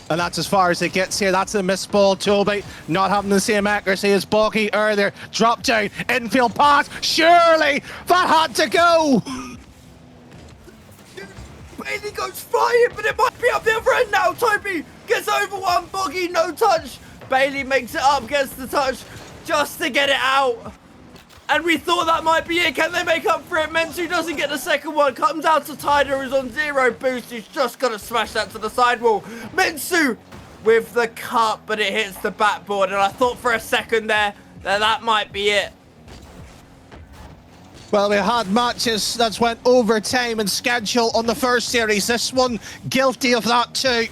And that's as far as it gets here. That's a missed ball. Toby not having the same accuracy as Boggy earlier. Drop down, infield pass. Surely that had to go. Bailey goes flying, but it might be up the other end now. Toby gets over one. Boggy, no touch. Bailey makes it up, gets the touch just to get it out. And we thought that might be it. Can they make up for it? Mensu doesn't get the second one. Comes out to Tyler, who's on 0 boost. He's just got to smash that to the sidewall. Mensu with the cut, but it hits the backboard. And I thought for a second there that might be it. Well, we had matches that went overtime and schedule on the first series. This one, guilty of that too.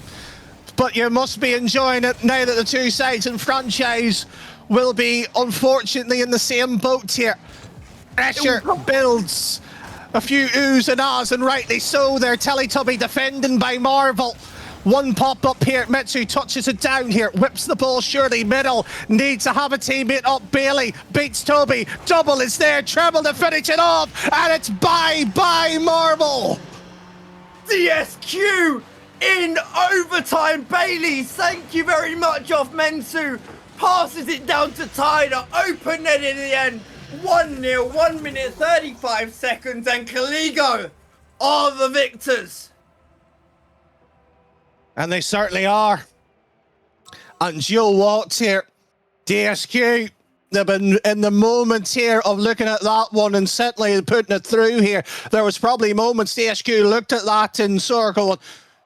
But you must be enjoying it now that the two sides in franchise will be, unfortunately, in the same boat here. Pressure builds. A few oohs and ahs, and rightly so. They're Teletubby defending by Marvel. One pop up here. Metsu touches it down here. Whips the ball surely middle. Needs to have a teammate up. Bailey beats Toby. Double is there. Treble to finish it off. And it's bye-bye Marvel. DSQ in overtime. Bailey, thank you very much off Mensu. Passes it down to Tyler. Open net in the end. 1-0. 1 minute 35 seconds. And Kaligo are the victors. And they certainly are. And Joe Watts here. DSQ. They've been in the moments here of looking at that one and certainly putting it through here. There was probably moments DSQ looked at that and saw going,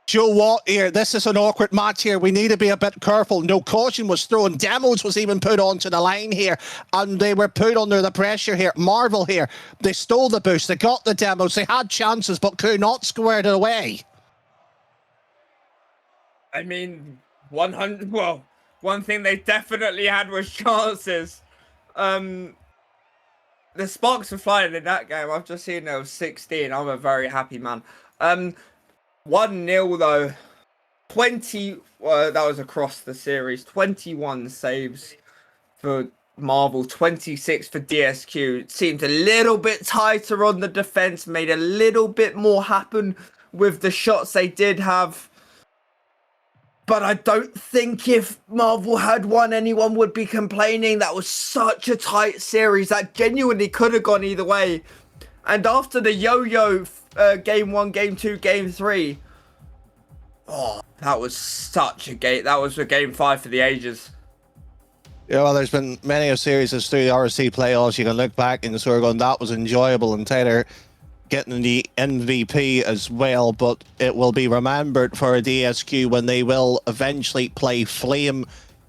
Joe Watt here, this is an awkward match here. We need to be a bit careful. No caution was thrown. Demos was even put onto the line here. And they were put under the pressure here. Marvel here, they stole the boost. They got the demos. They had chances, but could not square it away. I mean, 100... Well, one thing they definitely had was chances. The sparks were flying in that game. I've just seen there was 16. I'm a very happy man. 1-0 though. 20, that was across the series. 21 saves for Marvel, 26 for DSQ. It seemed a little bit tighter on the defense, made a little bit more happen with the shots they did have. But I don't think if Marvel had won, anyone would be complaining. That was such a tight series. That genuinely could have gone either way. And after the yo-yo game 1, game 2, game 3, that was such a game. That was a game 5 for the ages. Yeah, well, there's been many a series through the RSC playoffs. You can look back and sort of go, that was enjoyable. And Taylor getting the MVP as well, but it will be remembered for a DSQ when they will eventually play Flame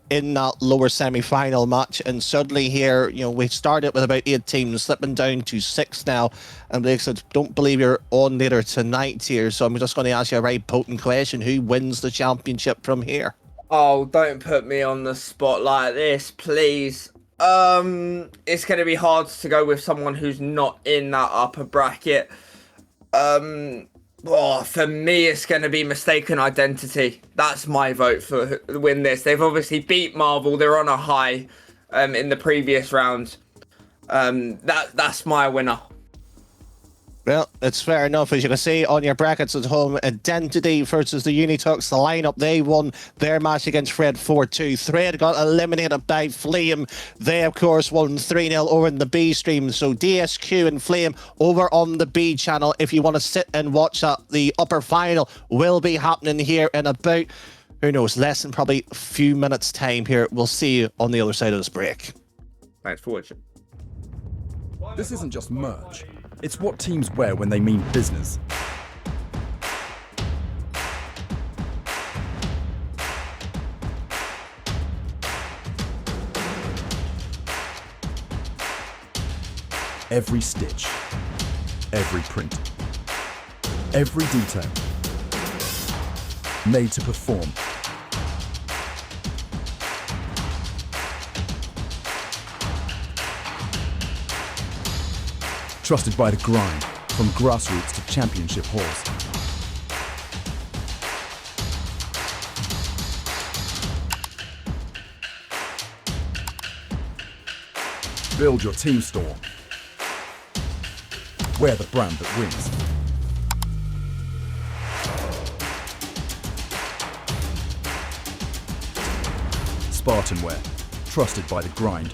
in that lower semi-final match. And suddenly here, you know, we started with about 8 teams, slipping down to 6 now. And Blake said, don't believe you're on later tonight here. So I'm just going to ask you a very potent question. Who wins the championship from here? Oh, don't put me on the spot like this, please. It's going to be hard to go with someone who's not in that upper bracket. For me, it's going to be Mistaken Identity. That's my vote for win this. They've obviously beat Marvel. They're on a high in the previous round. That's my winner. Well, it's fair enough. As you can see on your brackets at home, Identity versus the Unitux, the lineup, they won their match against Fred 4-2. Thread got eliminated by Flame. They, of course, won 3-0 over in the B stream. So DSQ and Flame over on the B channel. If you want to sit and watch that, the upper final will be happening here in about, who knows, less than probably a few minutes' time here. We'll see you on the other side of this break. Thanks for watching. This isn't just merch. It's what teams wear when they mean business. Every stitch, every print, every detail, made to perform. Trusted by the grind, from grassroots to championship halls. Build your team store. Wear the brand that wins. SpartanWare, trusted by the grind.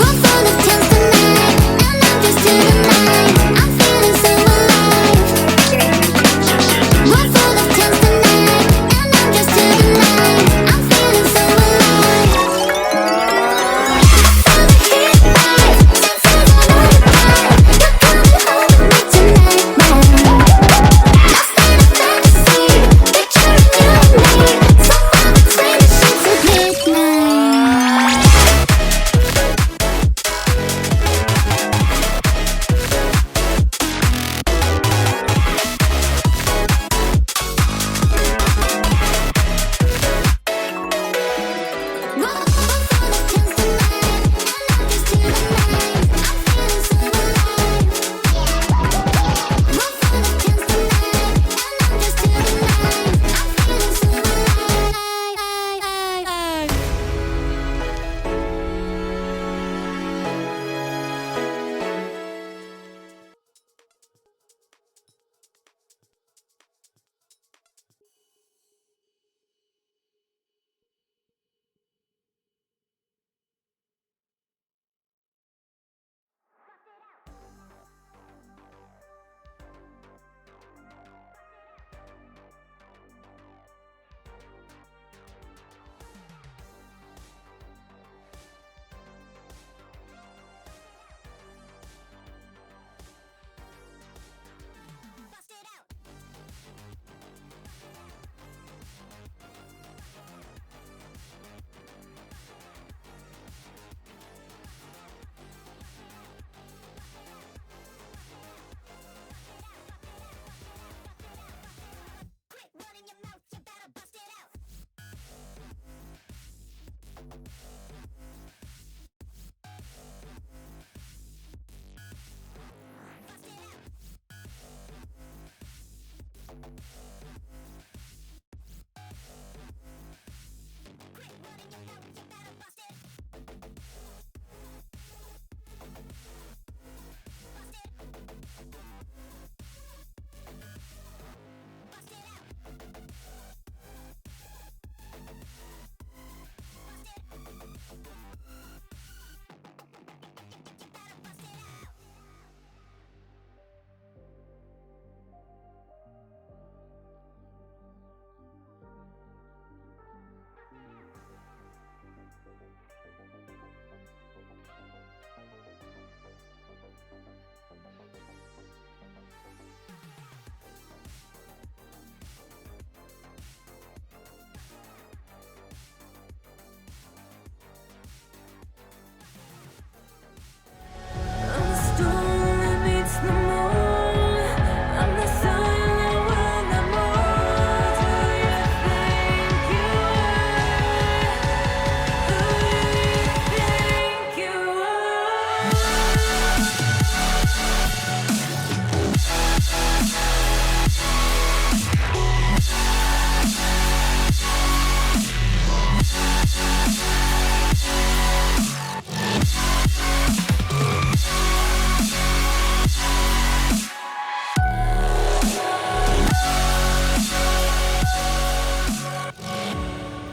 One full of tens tonight, and I'm just doing mine. I'm feeling so alive. One full of tens tonight, and I'm just doing mine. I'm feeling so alive. Found a hit life, sometimes I wanna cry. You're coming home with me tonight, man. Lost in a fantasy, picturing you and me. Somewhere between the sheets at midnight.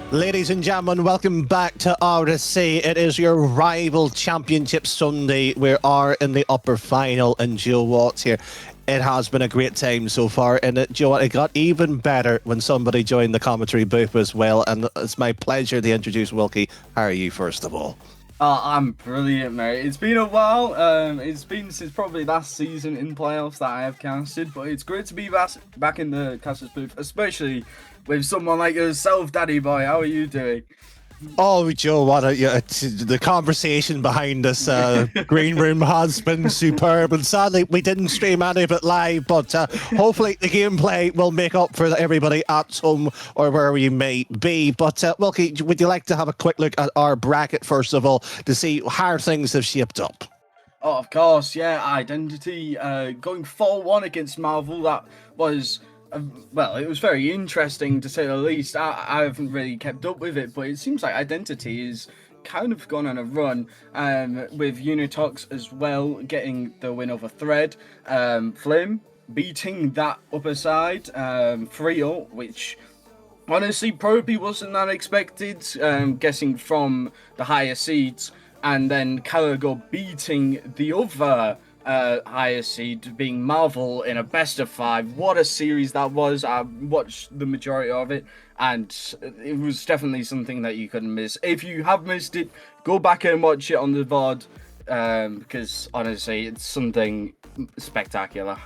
Ladies and gentlemen, welcome back to RSC. It is your rival championship Sunday. We are in the upper final, and Joe Watts here. It has been a great time so far, and Joe, it got even better when somebody joined the commentary booth as well, and it's my pleasure to introduce Wilkie. How are you, first of all? Oh, I'm brilliant, mate. It's been a while. It's been since probably last season in playoffs that I have casted, but it's great to be back in the casters booth, especially with someone like yourself, Daddy Boy. How are you doing? Oh, Joe, the conversation behind this green room has been superb, and sadly we didn't stream any of it live, but hopefully the gameplay will make up for everybody at home or wherever you may be. But Wilkie, would you like to have a quick look at our bracket first of all to see how things have shaped up? Oh, of course, yeah. Identity going 4-1 against Marvel. That was... well, it was very interesting to say the least. I haven't really kept up with it, but it seems like Identity is kind of gone on a run, with Unitox as well getting the win over Thread, Flame beating that upper side, 3-0, which honestly probably wasn't that expected, guessing from the higher seeds, and then Caligo beating the other highest seed, being Marvel, in a best of 5. What a series that was. I watched the majority of it, and it was definitely something that you couldn't miss. If you have missed it, go back and watch it on the VOD, because honestly, it's something spectacular.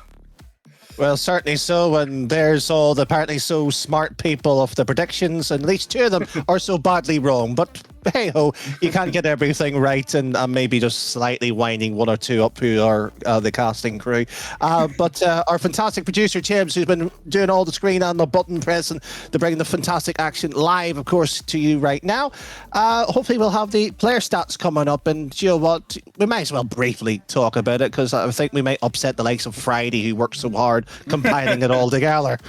Well, certainly so, and there's all the apparently so smart people of the predictions, and at least 2 of them are so badly wrong. But hey-ho, you can't get everything right, and maybe just slightly winding 1 or 2 up who are the casting crew. But our fantastic producer, James, who's been doing all the screen and the button pressing to bring the fantastic action live, of course, to you right now. Hopefully we'll have the player stats coming up, and you know what, we might as well briefly talk about it, because I think we might upset the likes of Friday, who worked so hard compiling it all together.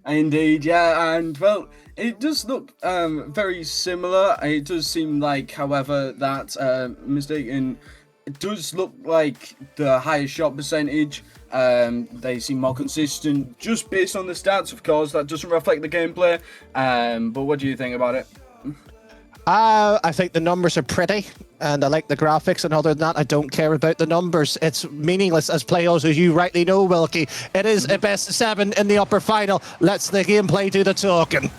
Indeed, yeah, and well, it does look very similar. It does seem like, however, that mistaken, it does look like the highest shot percentage. They seem more consistent, just based on the stats, of course. That doesn't reflect the gameplay. But what do you think about it? I think the numbers are pretty, and I like the graphics, and other than that, I don't care about the numbers. It's meaningless as players, as you rightly know, Wilkie. It is a best of 7 in the upper final. Let's the gameplay do the talking.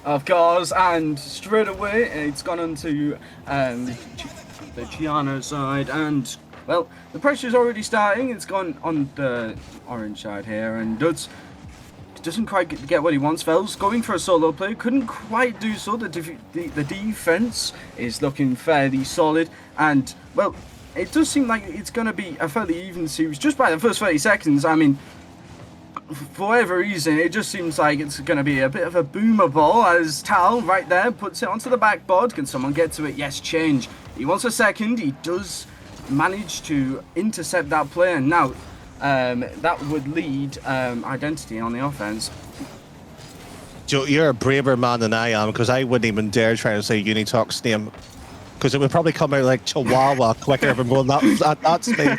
Of course, and straight away, it's gone on to the Gianna side, and, well, the pressure's already starting. It's gone on the orange side here, and Duds doesn't quite get what he wants. Vel's going for a solo play, couldn't quite do so. The defense is looking fairly solid, and, well, it does seem like it's going to be a fairly even series just by the first 30 seconds. I mean, for whatever reason, it just seems like it's going to be a bit of a boomer ball, as Tal right there puts it onto the backboard. Can someone get to it? Yes, change. He wants a second. He does manage to intercept that play, and now that would lead Identity on the offense. Joe, you're a braver man than I am, because I wouldn't even dare try to say Unitox's name, because it would probably come out like Chihuahua quicker than going at that speed.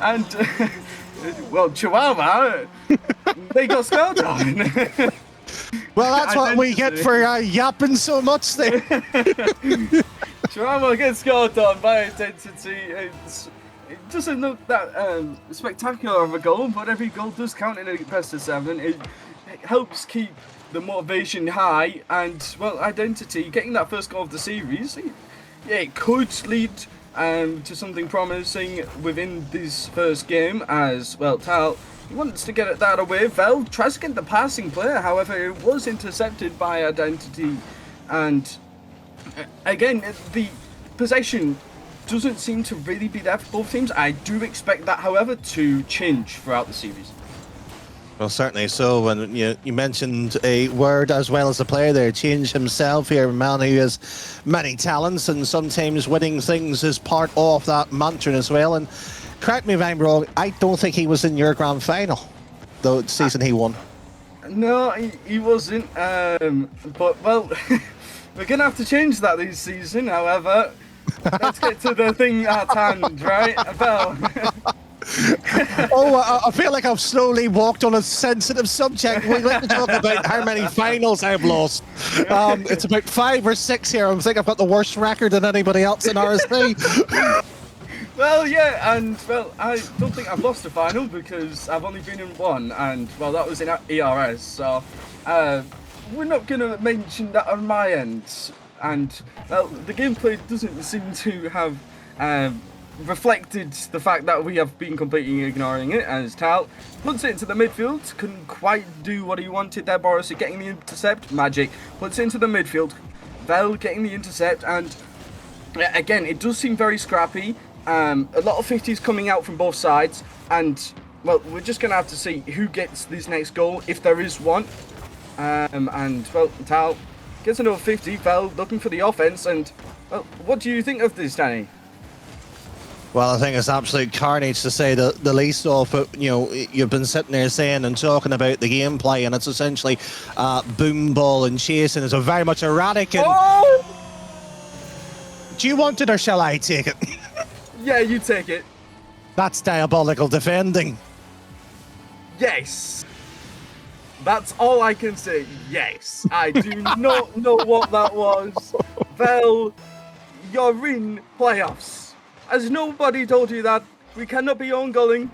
And, well, Chihuahua, they got scored on. Well, that's what we get for yapping so much there. Chihuahua gets scored on by Identity. It doesn't look that spectacular of a goal, but every goal does count in a best of 7. It helps keep the motivation high, and, well, Identity getting that first goal of the series, it could lead to something promising within this first game, as, well, Tal, he wants to get that away. Vel tries to get the passing play, however, it was intercepted by Identity, and again, the possession doesn't seem to really be there for both teams. I do expect that, however, to change throughout the series. Well, certainly so. And you mentioned a word as well as a player there, Change himself here, a man who has many talents, and sometimes winning things is part of that mantra as well. And correct me if I'm wrong, I don't think he was in your grand final, the season he won. No, he wasn't. But, well, we're going to have to change that this season, however. Let's get to the thing at hand, right? Vel. I feel like I've slowly walked on a sensitive subject. We'd like to talk about how many finals I've lost. It's about 5 or 6 here. I think I've got the worst record than anybody else in RSC. Well, yeah, and, well, I don't think I've lost a final because I've only been in 1, and, well, that was in ERS, so we're not going to mention that on my end. And, well, the gameplay doesn't seem to have reflected the fact that we have been completely ignoring it, as Tal puts it into the midfield. Couldn't quite do what he wanted there. Boris getting the intercept. Magic puts it into the midfield. Vel getting the intercept, and again, it does seem very scrappy. A lot of 50s coming out from both sides, and, well, we're just going to have to see who gets this next goal, if there is one. And, well, Tal gets another 50, Vel looking for the offense, and, well, what do you think of this, Danny? Well, I think it's absolute carnage, to say the least of it. You know, you've been sitting there saying and talking about the gameplay, and it's essentially boom ball and chasing. It's a very much erratic. And do you want it, or shall I take it? Yeah, you take it. That's diabolical defending. Yes. That's all I can say. Yes. I do not know what that was, Well, you're in playoffs. Has nobody told you that? We cannot be ongoing.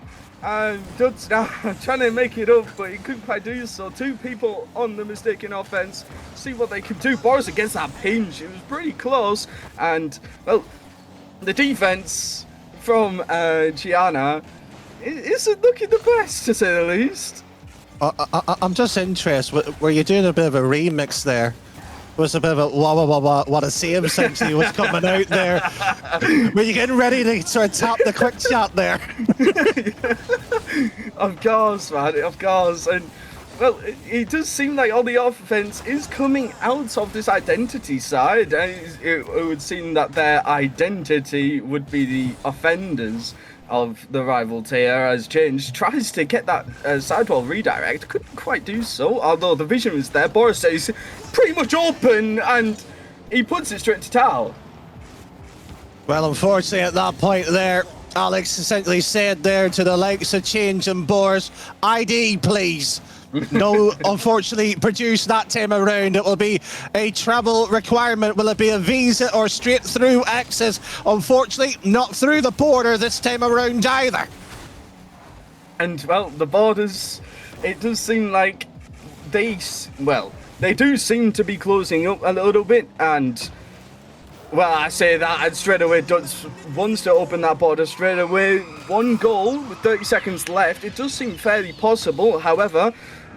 Duds now trying to make it up, but he couldn't quite do so. 2 people on the mistaken offense. See what they can do. Boris against that pinch. It was pretty close. And, well, the defense from Gianna isn't looking the best, to say the least. I'm just interested. Were you doing a bit of a remix there? Was a bit of a what a save essentially was coming out there. Were you getting ready to sort of tap the quick chat there? Of course, man, of course. And, well, it does seem like all the offense is coming out of this identity side. It would seem that their identity would be the offenders of the rival tier as Change tries to get that sidewall redirect. Couldn't quite do so, although the vision was there. Boris says pretty much open, and he puts it straight to Tal. Well, unfortunately, at that point there, Alex essentially said there to the likes of Change and Boris, ID, please. No, unfortunately, produced that time around. It will be a travel requirement. Will it be a visa or straight through access? Unfortunately, not through the border this time around either. And, well, the borders, it does seem like they do seem to be closing up a little bit. And, well, I say that, and straight away Duds wants to open that border straight away. 1 goal with 30 seconds left. It does seem fairly possible. However,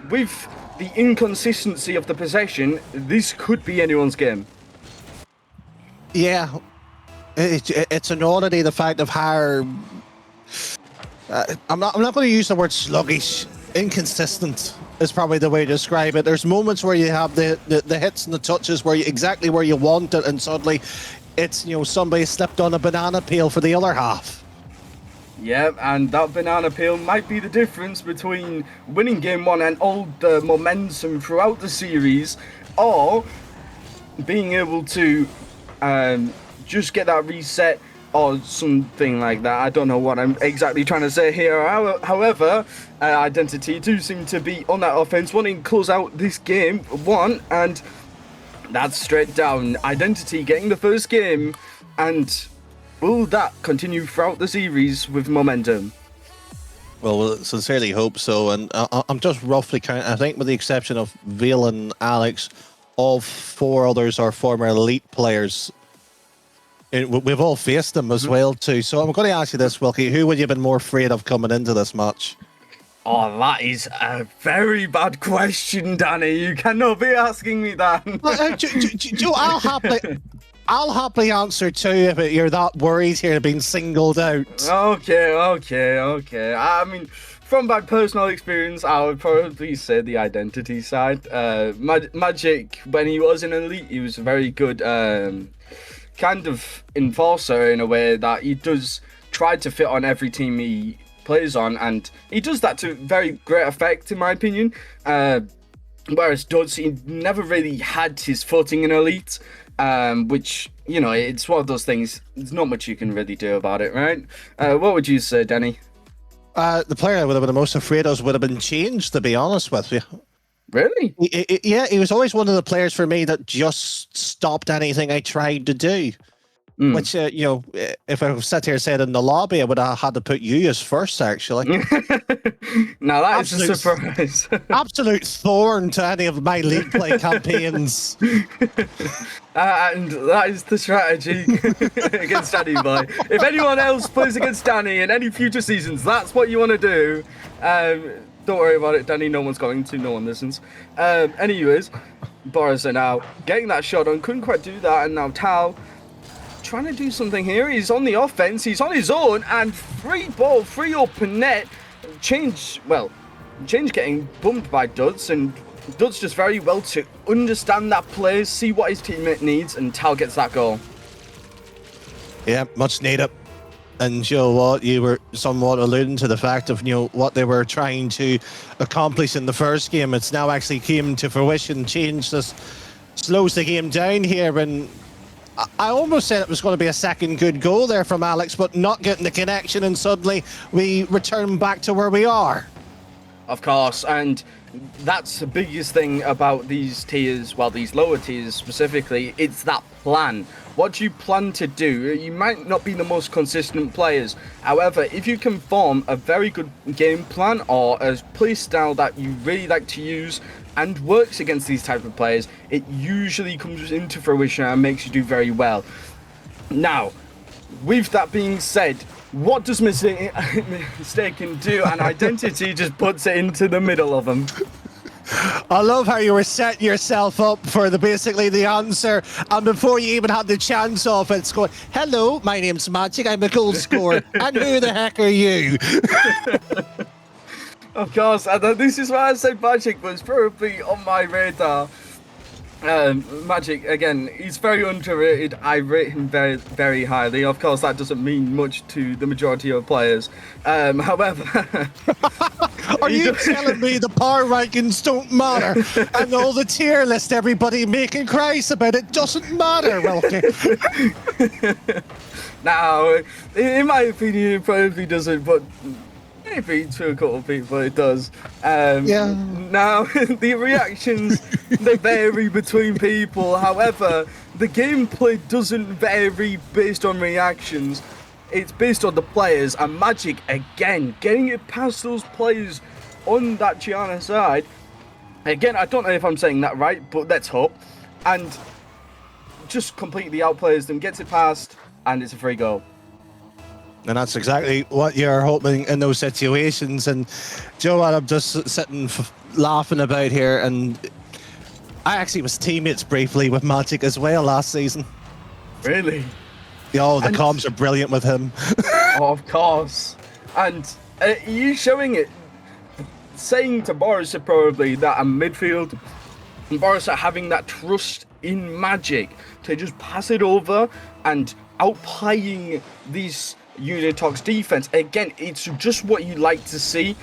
with the inconsistency of the possession, this could be anyone's game. Yeah, it's an oddity, the fact of how I'm not going to use the word sluggish. Inconsistent is probably the way to describe it. There's moments where you have the hits and the touches where you exactly where you want it, and suddenly it's somebody slipped on a banana peel for the other half. Yeah, and that banana peel might be the difference between winning game 1 and all the momentum throughout the series, or being able to just get that reset or something like that. I don't know what I'm exactly trying to say here. However, Identity do seem to be on that offense, wanting to close out this game 1, and that's straight down. Identity getting the first game, and will that continue throughout the series with momentum? Well, we'll sincerely hope so. And I'm just roughly counting, I think with the exception of Vale and Alex, all 4 others are former elite players. We've all faced them as well too. So I'm going to ask you this, Wilkie. Who would you have been more afraid of coming into this match? Oh, that is a very bad question, Danny. You cannot be asking me that. I'll happily answer too if you're that worried here being singled out. Okay. I mean, from my personal experience, I would probably say the identity side. Magic, when he was an elite, he was a very good kind of enforcer in a way that he does try to fit on every team he plays on, and he does that to very great effect, in my opinion. Whereas Duds, he never really had his footing in elite. Which, it's one of those things, there's not much you can really do about it, right? What would you say, Danny? The player I would have been the most afraid of would have been Change, to be honest with you. Really? Yeah, he was always one of the players for me that just stopped anything I tried to do. Which, if I sat here said in the lobby, I would have had to put you as first, actually. Now that is a surprise. Absolute thorn to any of my league play campaigns. And that is the strategy against Danny, boy. If anyone else plays against Danny in any future seasons, that's what you want to do. Don't worry about it, Danny. No one's going to. No one listens. Anyways, Boris are now getting that shot on. Couldn't quite do that. And now Tal trying to do something here. He's on the offense. He's on his own. And free ball, free open net. Change getting bumped by Duds. And Duds does very well to understand that play, see what his teammate needs. And Tal gets that goal. Yeah, much needed. And you know what, you were somewhat alluding to the fact of, what they were trying to accomplish in the first game. It's now actually came to fruition. Change this slows the game down here. And I almost said it was going to be a second good goal there from Alex, but not getting the connection. And suddenly we return back to where we are. Of course. And that's the biggest thing about these tiers, well, these lower tiers specifically, it's that plan. What do you plan to do? You might not be the most consistent players. However, if you can form a very good game plan or a play style that you really like to use and works against these type of players, it usually comes into fruition and makes you do very well. Now, with that being said, what does Mistaken do? And Identity just puts it into the middle of them. I love how you were setting yourself up for basically the answer, and before you even had the chance of it's going, hello, my name's Magic, I'm a goal scorer, and who the heck are you? Of course, and this is why I said Magic was probably on my radar. Magic, again, he's very underrated. I rate him very, very highly. Of course, that doesn't mean much to the majority of players. However... Are you telling me the power rankings don't matter and all the tier list everybody making cries about it doesn't matter, Wilkie? Now, in my opinion, it probably doesn't, but maybe to a couple of people it does. Yeah. Now, the reactions, they vary between people. However, the gameplay doesn't vary based on reactions. It's based on the players, and Magic, again, getting it past those players on that Gianna side. Again, I don't know if I'm saying that right, but let's hope. And just completely outplays them, gets it past, and it's a free goal. And that's exactly what you're hoping in those situations. And Joe, I'm just sitting laughing about here, and I actually was teammates briefly with Magic as well last season. Really? Oh, the comms are brilliant with him. Oh, of course. And you showing it, saying to Boris probably that a midfield, and Boris are having that trust in Magic to just pass it over and outplaying these Unitox defense. Again, it's just what you like to see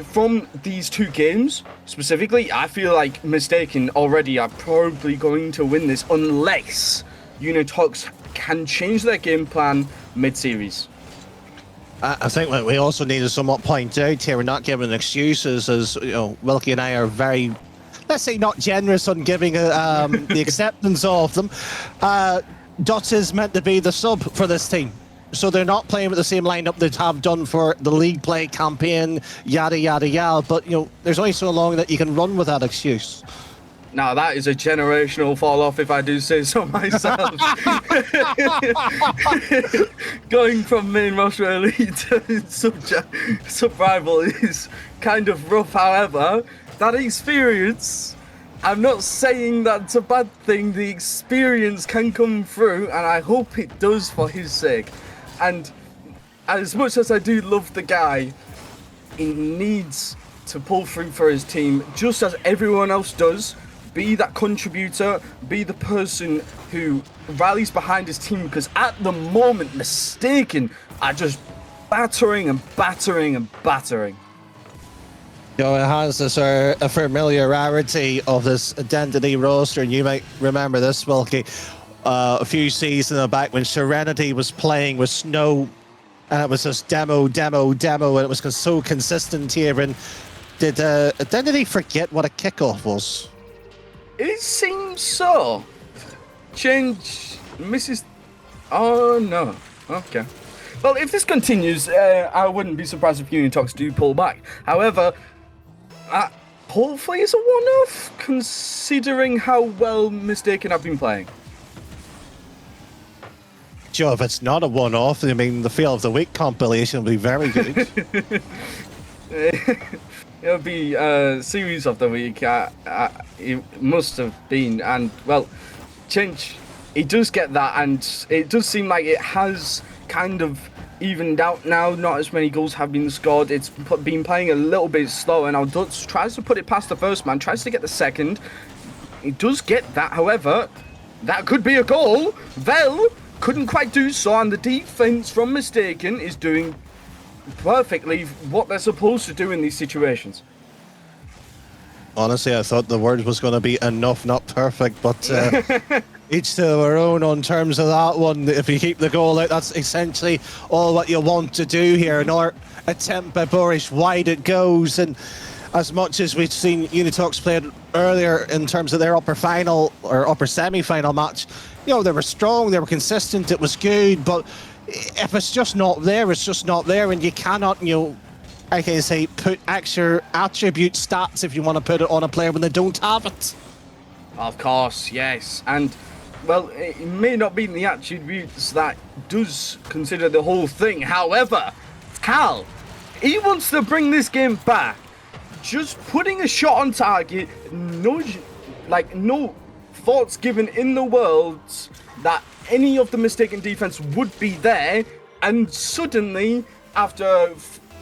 from these two games. Specifically, I feel like Mistaken already are probably going to win this unless Unitox can change their game plan mid-series. I think what we also need to somewhat point out here, we're not giving excuses, as you know, Wilkie and I are very, let's say, not generous on giving the acceptance of them. Dots is meant to be the sub for this team, so they're not playing with the same lineup they have done for the league play campaign, yada yada yada. But you know, there's only so long that you can run with that excuse. Now that is a generational fall off, if I do say so myself. Going from main roster elite to sub-rival is kind of rough. However, that experience, I'm not saying that's a bad thing. The experience can come through, and I hope it does for his sake. And as much as I do love the guy, he needs to pull through for his team, just as everyone else does. Be that contributor, be the person who rallies behind his team, because at the moment, Mistaken are just battering and battering and battering. You know, it has this a familiarity of this Identity roster, and you might remember this, Wilkie, a few seasons back when Serenity was playing with Snow, and it was just demo, and it was so consistent here. And did Identity forget what a kickoff was? It seems so. Change Mrs. Oh no. Okay. Well, if this continues, I wouldn't be surprised if Unitox do pull back. However, hopefully it's a one-off, considering how well Mistaken have been playing. Joe, if it's not a one-off, I mean, the Feel of the Week compilation will be very good. It'll be a series of the week. It must have been, and well, Chinch, he does get that, and it does seem like it has kind of evened out now. Not as many goals have been scored. It's been playing a little bit slower. Now Dutz tries to put it past the first man, tries to get the second. He does get that. However, that could be a goal. Vel couldn't quite do so, and the defense from Mistaken is doing perfectly what they're supposed to do in these situations. Honestly, I thought the word was going to be enough, not perfect, but each to their own on terms of that one. If you keep the goal out, that's essentially all what you want to do here. Another attempt by Boris, wide it goes, and as much as we've seen Unitox played earlier in terms of their upper final or upper semi-final match, you know, they were strong, they were consistent, it was good, but if it's just not there, it's just not there, and you cannot, you know, I can say, put extra attribute stats, if you want to put it on a player, when they don't have it. Of course, yes. And, well, it may not be the attributes that does consider the whole thing. However, Cal, he wants to bring this game back. Just putting a shot on target, no thoughts given in the world that any of the mistaken defense would be there, and suddenly, after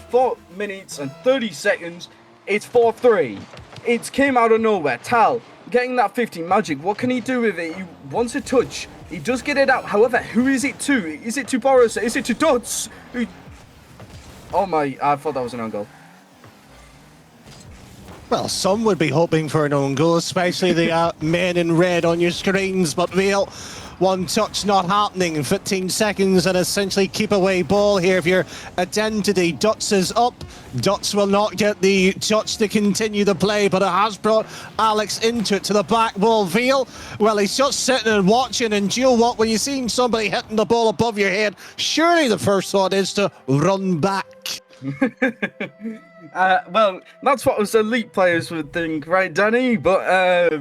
4 minutes and 30 seconds, it's 4-3. It came out of nowhere. Tal, getting that 15 magic, what can he do with it? He wants a touch. He does get it out. However, who is it to? Is it to Boris? Is it to Dots? Oh my, I thought that was an own goal. Well, some would be hoping for an own goal, especially the men in red on your screens, but Vale, one touch not happening in 15 seconds, and essentially keep away ball here if your identity. Dots is up. Dots will not get the touch to continue the play, but it has brought Alex into it to the back wall. Vale, well, he's just sitting and watching, and do you know what? When you're seeing somebody hitting the ball above your head, surely the first thought is to run back. Well, that's what us elite players would think, right, Danny? But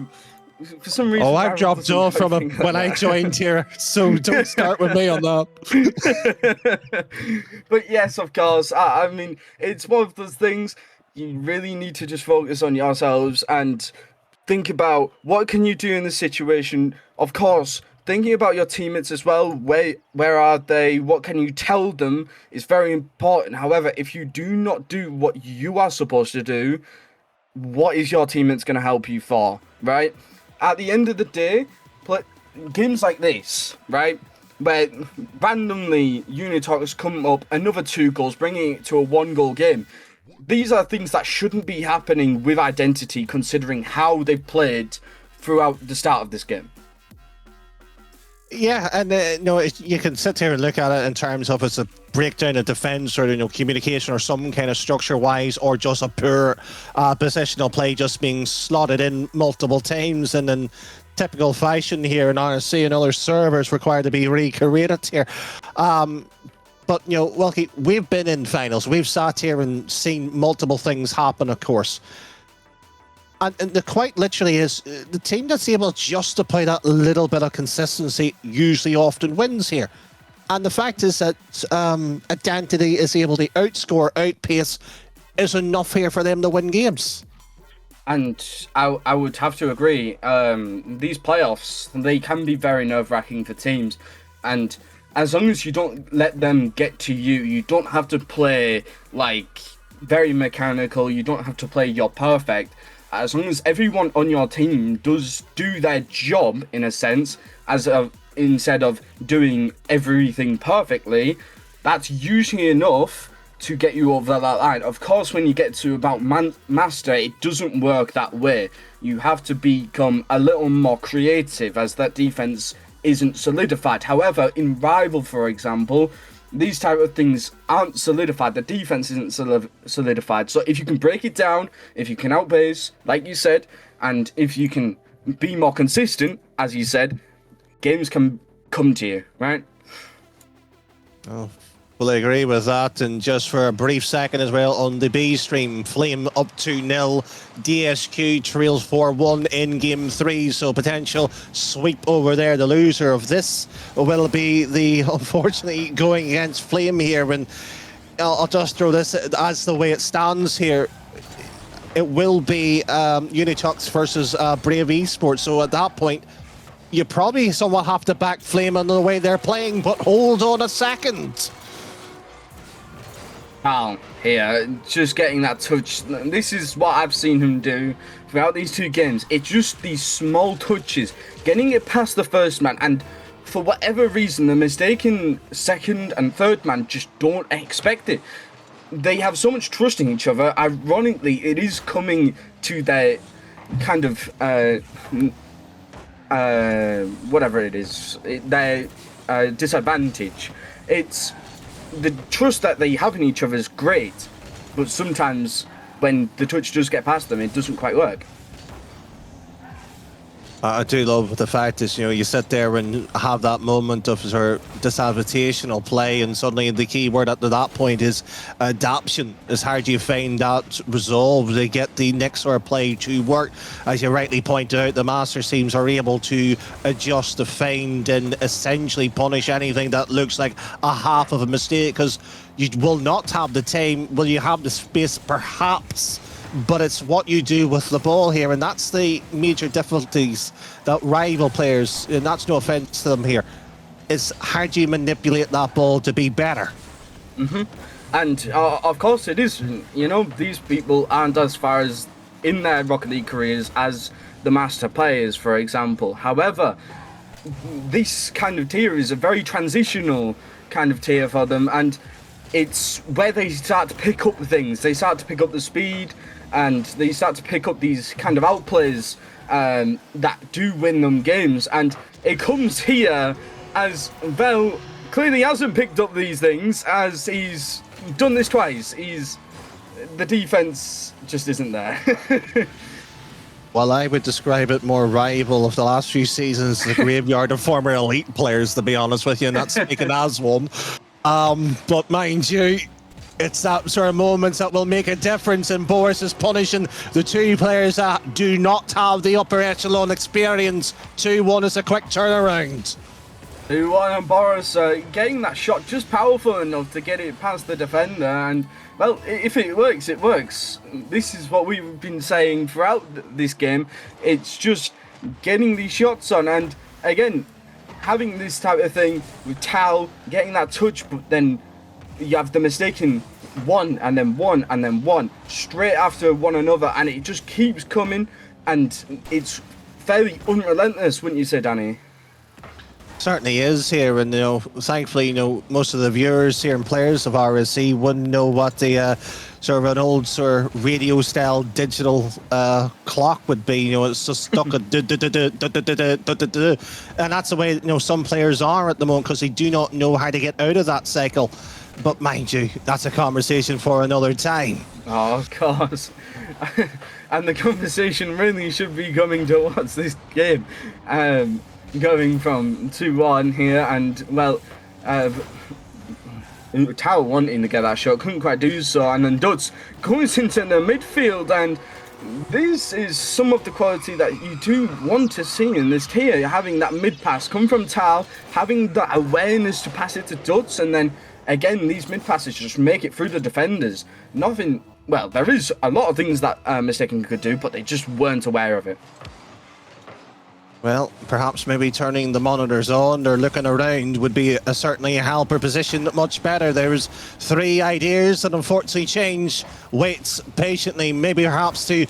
for some reason... Oh, I've dropped off from when I joined here, so don't start with me on that. But yes, of course, I mean, it's one of those things you really need to just focus on yourselves and think about what can you do in the situation. Of course, thinking about your teammates as well, where are they, what can you tell them is very important. However, if you do not do what you are supposed to do, what is your teammates going to help you for, right? At the end of the day, games like this, right, where randomly Unitox come up another 2 goals, bringing it to a 1-goal game. These are things that shouldn't be happening with Identity, considering how they played throughout the start of this game. Yeah, and no, you can sit here and look at it in terms of it's a breakdown of defence or, you know, communication or some kind of structure-wise, or just a poor positional play just being slotted in multiple times, and in typical fashion here in RSC and other servers required to be recreated here. But, you know, Wilkie, we've been in finals. We've sat here and seen multiple things happen, of course. And the quite literally is the team that's able just to play that little bit of consistency usually often wins here. And the fact is that Identity is able to outscore, outpace, is enough here for them to win games. And I would have to agree. These playoffs, they can be very nerve-wracking for teams. And as long as you don't let them get to you, you don't have to play like very mechanical. You don't have to play you're perfect. As long as everyone on your team does do their job, in a sense, instead of doing everything perfectly, that's usually enough to get you over that line. Of course, when you get to about Master, it doesn't work that way. You have to become a little more creative, as that defense isn't solidified. However, in Rival, for example, these type of things aren't solidified. The defense isn't solidified. So if you can break it down, if you can outpace, like you said, and if you can be more consistent, as you said, games can come to you, right? Oh, well, I agree with that. And just for a brief second as well, on the B stream, Flame up 2-0. DSQ trails 4-1 in game 3. So potential sweep over there. The loser of this will be the, unfortunately, going against Flame here. And I'll just throw this as the way it stands here. It will be Unitox versus Brave Esports. So at that point, you probably somewhat have to back Flame on the way they're playing. But hold on a second. Cal here, just getting that touch. This is what I've seen him do throughout these 2 games. It's just these small touches, getting it past the first man, and for whatever reason, the mistaken second and third man just don't expect it. They have so much trust in each other. Ironically, it is coming to their kind of whatever it is, their disadvantage. It's the trust that they have in each other is great, but sometimes when the touch does get past them, it doesn't quite work. I do love the fact that, you know, you sit there and have that moment of sort of disadvantageous play, and suddenly the key word at that point is adaptation. Is how do you find that resolve to get the next sort of play to work? As you rightly pointed out, the Masters teams are able to adjust to find and essentially punish anything that looks like a half of a mistake, because you will not have the time, will you have the space perhaps, but it's what you do with the ball here, and that's the major difficulties that rival players, and that's no offense to them here, is how do you manipulate that ball to be better? And of course it is, you know, these people aren't as far as in their Rocket League careers as the master players, for example. However, this kind of tier is a very transitional kind of tier for them, and it's where they start to pick up things. They start to pick up the speed, and they start to pick up these kind of outplays that do win them games. And it comes here as Vel clearly hasn't picked up these things, as he's done this twice. The defense just isn't there. Well, I would describe it more rival of the last few seasons, the graveyard of former elite players, to be honest with you, and that's speaking as one. But mind you, it's that sort of moments that will make a difference, and Boris is punishing the two players that do not have the upper echelon experience. 2-1 is a quick turnaround. 2-1 and Boris getting that shot just powerful enough to get it past the defender, and well, if it works, it works. This is what we've been saying throughout this game. It's just getting these shots on, and again, having this type of thing with Tal, getting that touch, but then you have the mistaken one and then one and then one straight after one another, and it just keeps coming, and it's fairly unrelentless, wouldn't you say, Danny? Certainly is here, and you know, thankfully, you know, most of the viewers here and players of RSC wouldn't know what the sort of an old sort of radio style digital clock would be. You know, it's just stuck at and that's the way, you know, some players are at the moment, because they do not know how to get out of that cycle. But mind you, that's a conversation for another time. Oh, of course. And the conversation really should be coming towards this game. Going from 2-1 here, and well, Tao wanting to get that shot, couldn't quite do so, and then Duds goes into the midfield, and this is some of the quality that you do want to see in this tier, having that mid pass come from Tao, having that awareness to pass it to Duds, and then again these mid passes just make it through the defenders. Nothing, well, there is a lot of things that Mistaken could do, but they just weren't aware of it. Well, perhaps maybe turning the monitors on or looking around would be certainly help or position much better. There's 3 ideas that unfortunately change. Waits patiently, maybe perhaps to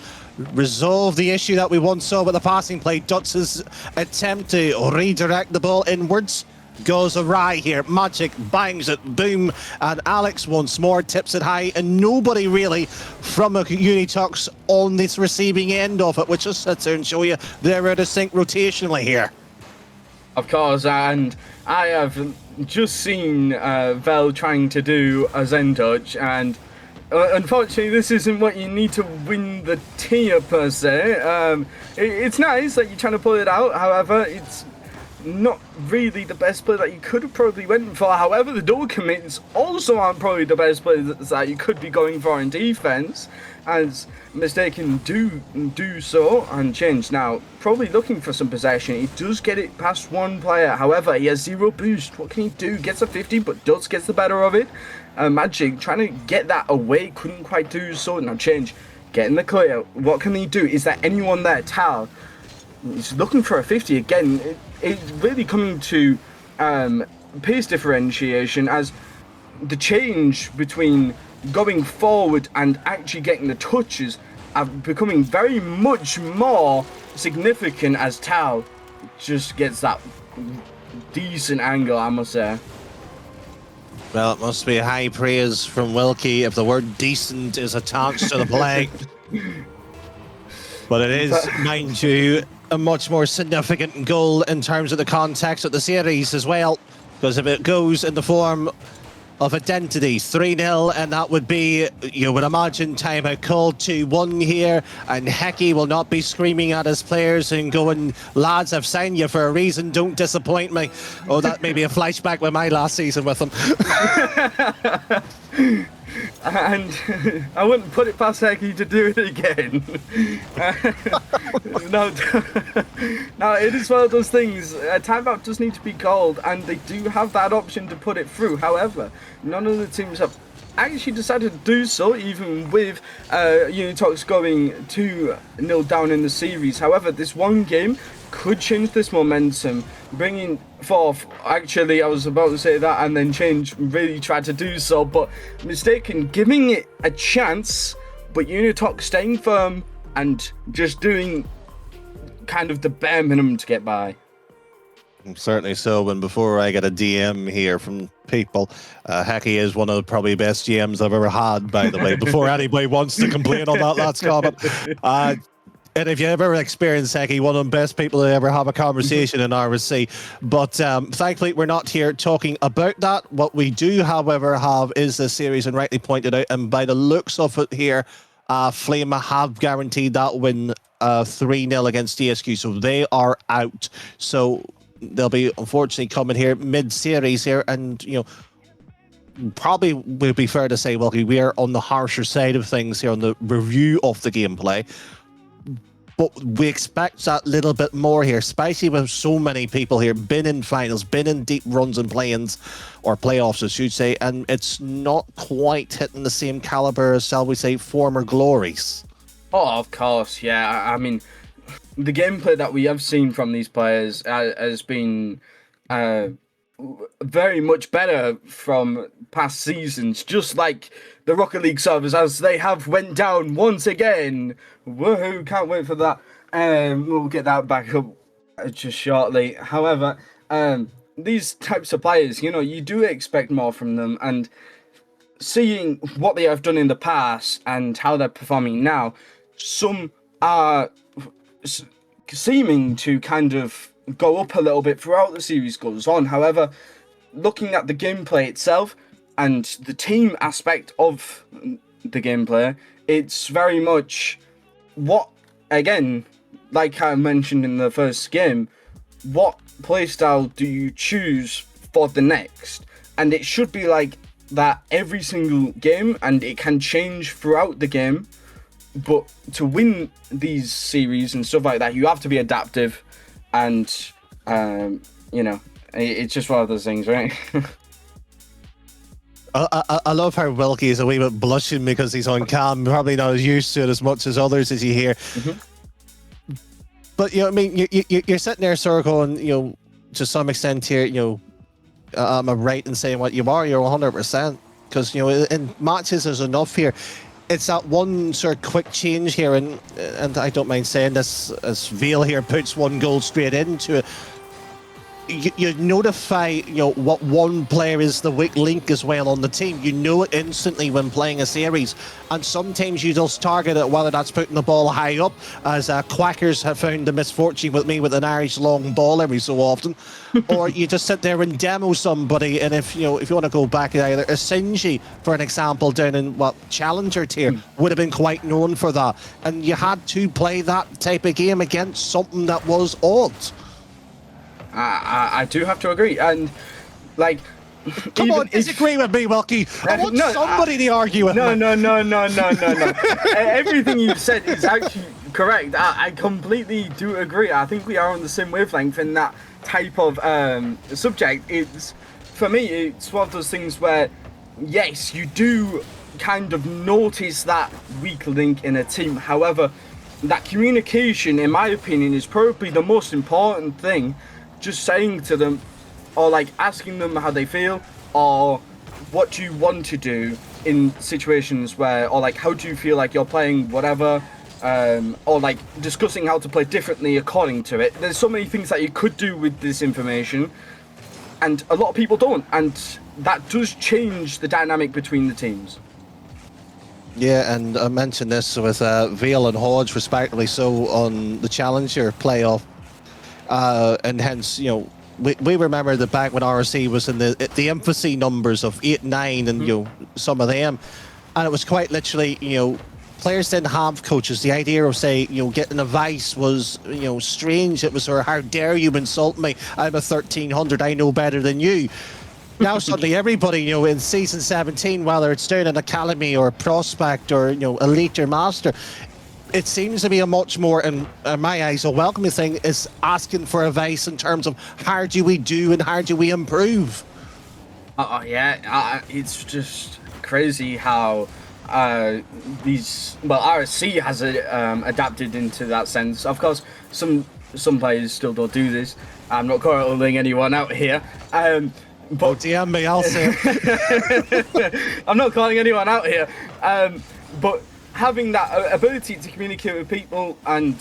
resolve the issue that we once saw with the passing play. Dutz's attempt to redirect the ball inwards goes awry here. Magic bangs it, boom, and Alex once more tips it high, and nobody really from a Unitox on this receiving end of it, which just sits there and show you they're out of sync rotationally here. Of course, and I have just seen Vel trying to do a Zen touch, and unfortunately this isn't what you need to win the tier per se. It's nice that you're trying to pull it out, however, it's not really the best play that you could have probably went for. However, the double commits also aren't probably the best plays that you could be going for in defense, as Mistaken do so and change. Now, probably looking for some possession. He does get it past one player. However, he has 0 boost. What can he do? Gets a 50, but Dutz gets the better of it. Magic trying to get that away, couldn't quite do so. Now change, getting the clear. What can he do? Is there anyone there? Tal, he's looking for a 50 again. It's really coming to pace differentiation, as the change between going forward and actually getting the touches are becoming very much more significant, as Tao just gets that decent angle, I must say. Well, it must be high praise from Wilkie if the word decent is attached to the play. But it is, mind you, a much more significant goal in terms of the context of the series as well, because if it goes in the form of identity. 3-0, and that would be, you would imagine, timeout called 2-1 here, and Hecky will not be screaming at his players and going, lads, I've signed you for a reason, don't disappoint me. Oh, that may be a flashback with my last season with him. And I wouldn't put it past Hecky to do it again. Now, it is one of those things. A timeout does need to be called, and they do have that option to put it through. However, none of the teams have actually decided to do so, even with Unitox going 2-0 down in the series. However, this one game could change this momentum, bringing forth, actually I was about to say that and then really tried to do so, but mistaken, giving it a chance, but Unitox staying firm and just doing kind of the bare minimum to get by. Certainly so, and before I get a DM here from people, Hecky is one of the probably best GMs I've ever had, by the way, before anybody wants to complain on that last comment. And if you ever experienced Hecky, one of the best people to ever have a conversation in RSC. But thankfully, we're not here talking about that. What we do, however, have is the series, and rightly pointed out, and by the looks of it here, Flame have guaranteed that win 3-0 against DSQ, so they are out. So they'll be, unfortunately, coming here mid-series here, and, probably would be fair to say, well, we are on the harsher side of things here on the review of the gameplay. But we expect that little bit more here, especially with so many people here, been in finals, been in deep runs and play-ins, or playoffs, I should say, and it's not quite hitting the same caliber as, shall we say, former glories. Oh, of course, yeah. I mean, the gameplay that we have seen from these players has been very much better from past seasons, just like the Rocket League servers, as they have went down once again. Woohoo, can't wait for that. We'll get that back up just shortly. However, these types of players, you do expect more from them, and seeing what they have done in the past and how they're performing now, some are seeming to kind of go up a little bit throughout the series goes on. However, looking at the gameplay itself and the team aspect of the gameplay, it's very much what, again, like I mentioned in the first game, what playstyle do you choose for the next? And it should be like that every single game, and it can change throughout the game. But to win these series and stuff like that, you have to be adaptive, and it's just one of those things, right? I love how Wilkie is a wee bit blushing because he's on cam, probably not as used to it as much as others, as you hear. Mm-hmm. But you're sitting there, Circle, and to some extent here, am I right in saying what you are? You're 100%, because in matches there's enough here. It's that one sort of quick change here, and I don't mind saying this, as Veil here puts one goal straight into it. You notify what one player is the weak link as well on the team. You know it instantly when playing a series, and sometimes you just target it, whether that's putting the ball high up, as Quackers have found the misfortune with me with an Irish long ball every so often, or you just sit there and demo somebody. And if you want to go back, either Asinji, for an example, down in Challenger tier, would have been quite known for that, and you had to play that type of game against something that was odd. I do have to agree, and come on, disagree with me, Wilkie. I want somebody to argue with me. No. Everything you've said is actually correct. I completely do agree. I think we are on the same wavelength in that type of subject. For me, it's one of those things where, yes, you do kind of notice that weak link in a team. However, that communication, in my opinion, is probably the most important thing. Just saying to them, or asking them how they feel, or what do you want to do in situations where, or how do you feel like you're playing whatever, or discussing how to play differently according to it. There's so many things that you could do with this information, and a lot of people don't, and that does change the dynamic between the teams. Yeah, and I mentioned this with Veil and Hodge respectively, so on the Challenger playoff. And hence, we remember the back when RSC was in the infancy numbers of 8, 9, and you know, some of them, and it was quite literally, you know, players didn't have coaches. The idea of, say, you know, getting advice was, you know, strange. It was, or how dare you insult me? I'm a 1300. I know better than you. Now suddenly everybody, you know, in season 17, whether it's down an academy or a prospect or, you know, elite or master, it seems to be a much more, in my eyes, a welcoming thing is asking for advice in terms of how do we do and how do we improve. It's just crazy how RSC has adapted into that sense. Of course, some players still don't do this. I'm not calling anyone out here. But DM me, I'll say it. I'm not calling anyone out here. But having that ability to communicate with people and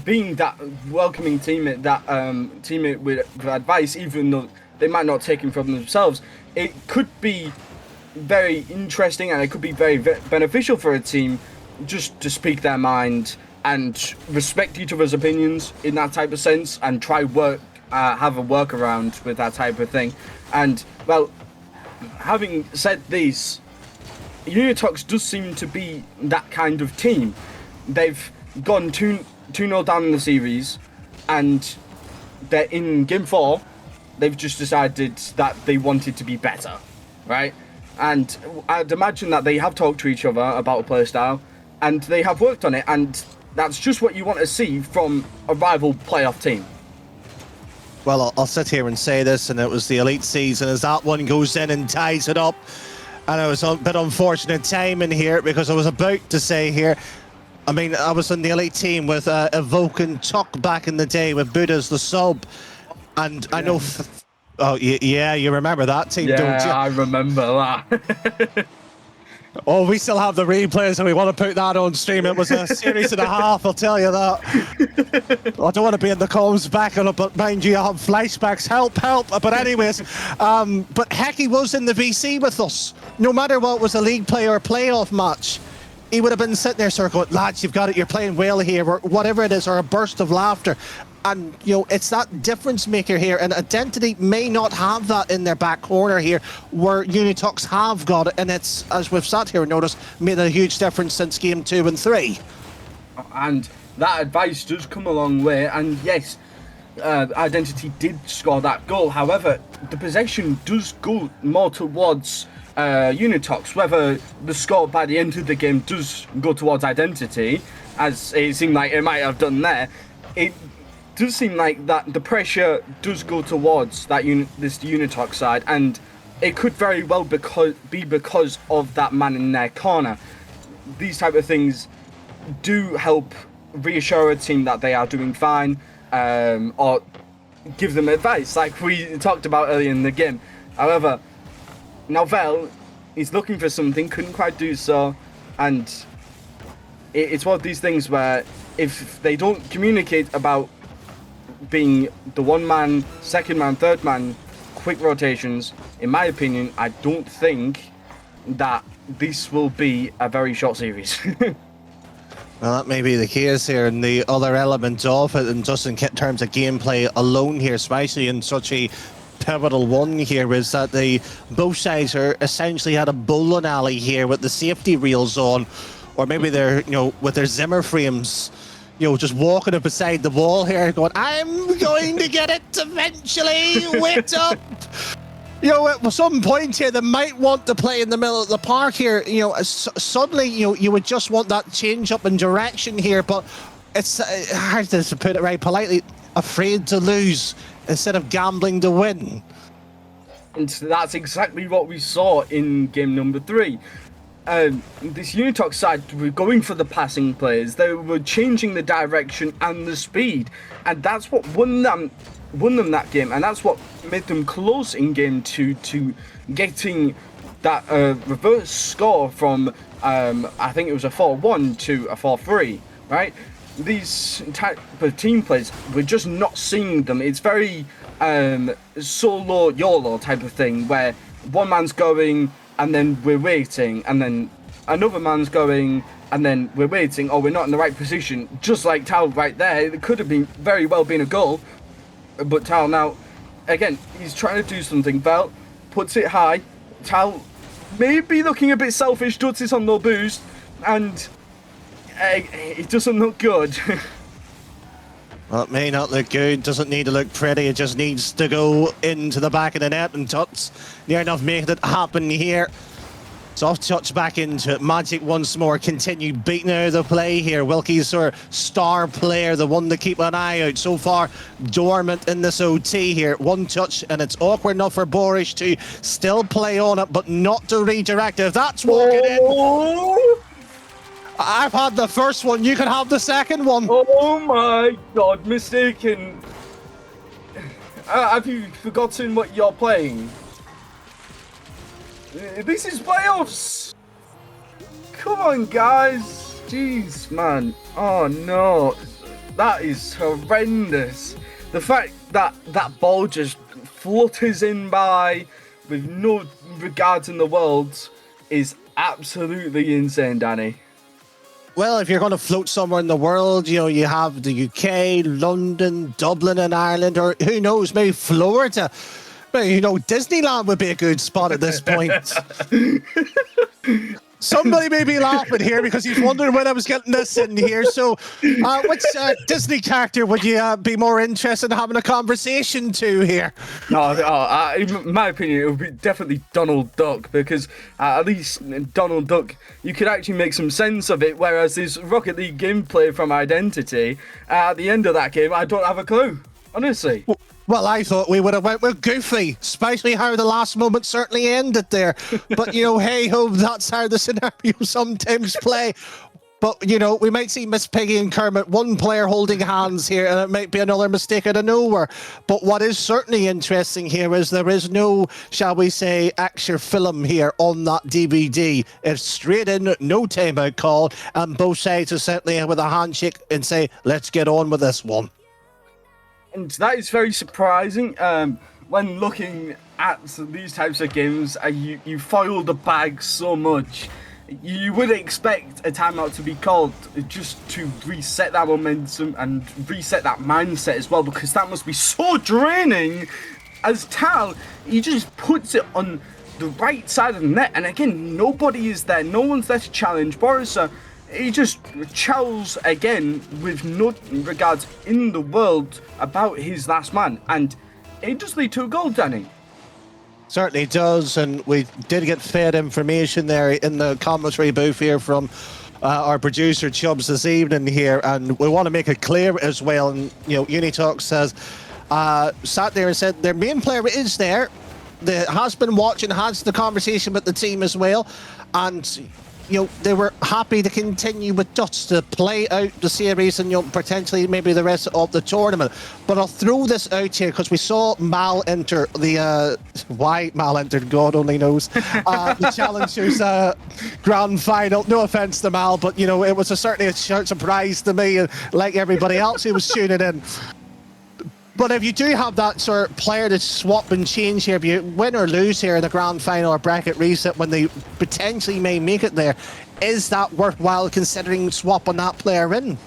being that welcoming teammate, that teammate with advice, even though they might not take it from themselves, it could be very interesting and it could be very beneficial for a team just to speak their mind and respect each other's opinions in that type of sense and try have a workaround with that type of thing. And well, having said this, Unitox does seem to be that kind of team. They've gone 2-0 down in the series, and they're in game 4. They've just decided that they wanted to be better, right? And I'd imagine that they have talked to each other about a play style, and they have worked on it, and that's just what you want to see from a rival playoff team. Well, I'll sit here and say this, and it was the elite season as that one goes in and ties it up. And it was a bit unfortunate timing here because I was about to say here, I mean, I was on the elite team with Evoke and Tuck back in the day with Buddha's the sub. And I know, yeah, you remember that team, don't you? Yeah, I remember that. Oh, we still have the replays and we want to put that on stream. It was a series and a half, I'll tell you that. I don't want to be in the comms back on it, but mind you, I have flashbacks. Help. But anyways, but Hecky was in the VC with us. No matter what was a league play or a playoff match, he would have been sitting there sort of going, lads, you've got it, you're playing well here, or whatever it is, or a burst of laughter. And, you know, it's that difference maker here, and Identity may not have that in their back corner here, where Unitox have got it, and it's, as we've sat here and noticed, made a huge difference since game 2 and 3. And that advice does come a long way, and yes, Identity did score that goal. However, the possession does go more towards Unitox, whether the score by the end of the game does go towards Identity, as it seemed like it might have done there. It does seem like that the pressure does go towards that this Unitox side, and it could very well be because of that man in their corner. These type of things do help reassure a team that they are doing fine, or give them advice, like we talked about earlier in the game. However, Novell is looking for something, couldn't quite do so, and it's one of these things where if they don't communicate about being the one man, second man, third man, quick rotations, in my opinion, I don't think that this will be a very short series. Well, that may be the case here, and the other element of it, and just in terms of gameplay alone here, especially in such a pivotal one here, is that both sides are essentially had a bowling alley here with the safety reels on, or maybe they're, you know, with their Zimmer frames, you know, just walking up beside the wall here going, I'm going to get it eventually, wait up. You know, at some point here, they might want to play in the middle of the park here. You know, suddenly, you would just want that change up in direction here, but it's hard to put it right politely, afraid to lose instead of gambling to win. And that's exactly what we saw in game number 3. This Unitox side were going for the passing plays. They were changing the direction and the speed, and that's what won them that game, and that's what made them close in game 2 to getting that reverse score from I think it was a 4-1 to a 4-3, right? These type of team plays, we're just not seeing them. It's very solo YOLO type of thing, where one man's going and then we're waiting, and then another man's going and then we're waiting, or we're not in the right position, just like Tal right there. It could have been very well been a goal, but Tal now again, he's trying to do something. Vel puts it high. Tal maybe looking a bit selfish, does this on no boost, and it doesn't look good. Well, it may not look good, doesn't need to look pretty, it just needs to go into the back of the net, and Tuts near enough making it happen here. Soft touch back into it. Magic once more continued beating out of the play here. Wilkie's our star player, the one to keep an eye out. So far, dormant in this OT here. One touch, and it's awkward enough for Borish to still play on it, but not to redirect it. If that's walking in. I've had the first one, you can have the second one. Oh my god, mistaken. Have you forgotten what you're playing? This is playoffs! Come on, guys! Jeez, man. Oh no. That is horrendous. The fact that that ball just flutters in by with no regards in the world is absolutely insane, Danny. Well, if you're going to float somewhere in the world, you know, you have the UK, London, Dublin and Ireland, or who knows, maybe Florida. But, you know, Disneyland would be a good spot at this point. Somebody may be laughing here because he's wondering when I was getting this in here. So, which Disney character would you be more interested in having a conversation to here? No, in my opinion, it would be definitely Donald Duck, because at least Donald Duck, you could actually make some sense of it, whereas this Rocket League gameplay from Identity, at the end of that game, I don't have a clue, honestly. Well, I thought we would have went with Goofy, especially how the last moment certainly ended there. But, you know, hey-ho, that's how the scenario sometimes play. But, you know, we might see Miss Piggy and Kermit, one player holding hands here, and it might be another mistake out of nowhere. But what is certainly interesting here is there is no, shall we say, extra film here on that DVD. It's straight in, no timeout call, and both sides are certainly with a handshake and say, let's get on with this one. And that is very surprising. When looking at these types of games, you foil the bag so much. You would expect a timeout to be called just to reset that momentum and reset that mindset as well, because that must be so draining. As Tal, he just puts it on the right side of the net, and again, nobody is there. No one's there to challenge. Boris, he just chows again with no regards in the world about his last man, and it does lead to a goal, Danny. Certainly does, and we did get fed information there in the commentary booth here from our producer Chubbs this evening here, and we want to make it clear as well. And you know, Unitalk says sat there and said their main player is there, that has been watching, has the conversation with the team as well, and you know, they were happy to continue with Duts to play out the series and, you know, potentially maybe the rest of the tournament. But I'll throw this out here because we saw Mal enter the why Mal entered, God only knows, the Challengers grand final. No offense to Mal, but you know, it was certainly a surprise to me, like everybody else who was tuning in. But if you do have that sort of player to swap and change here, if you win or lose here in the grand final or bracket reset when they potentially may make it there, is that worthwhile considering swap on that player in?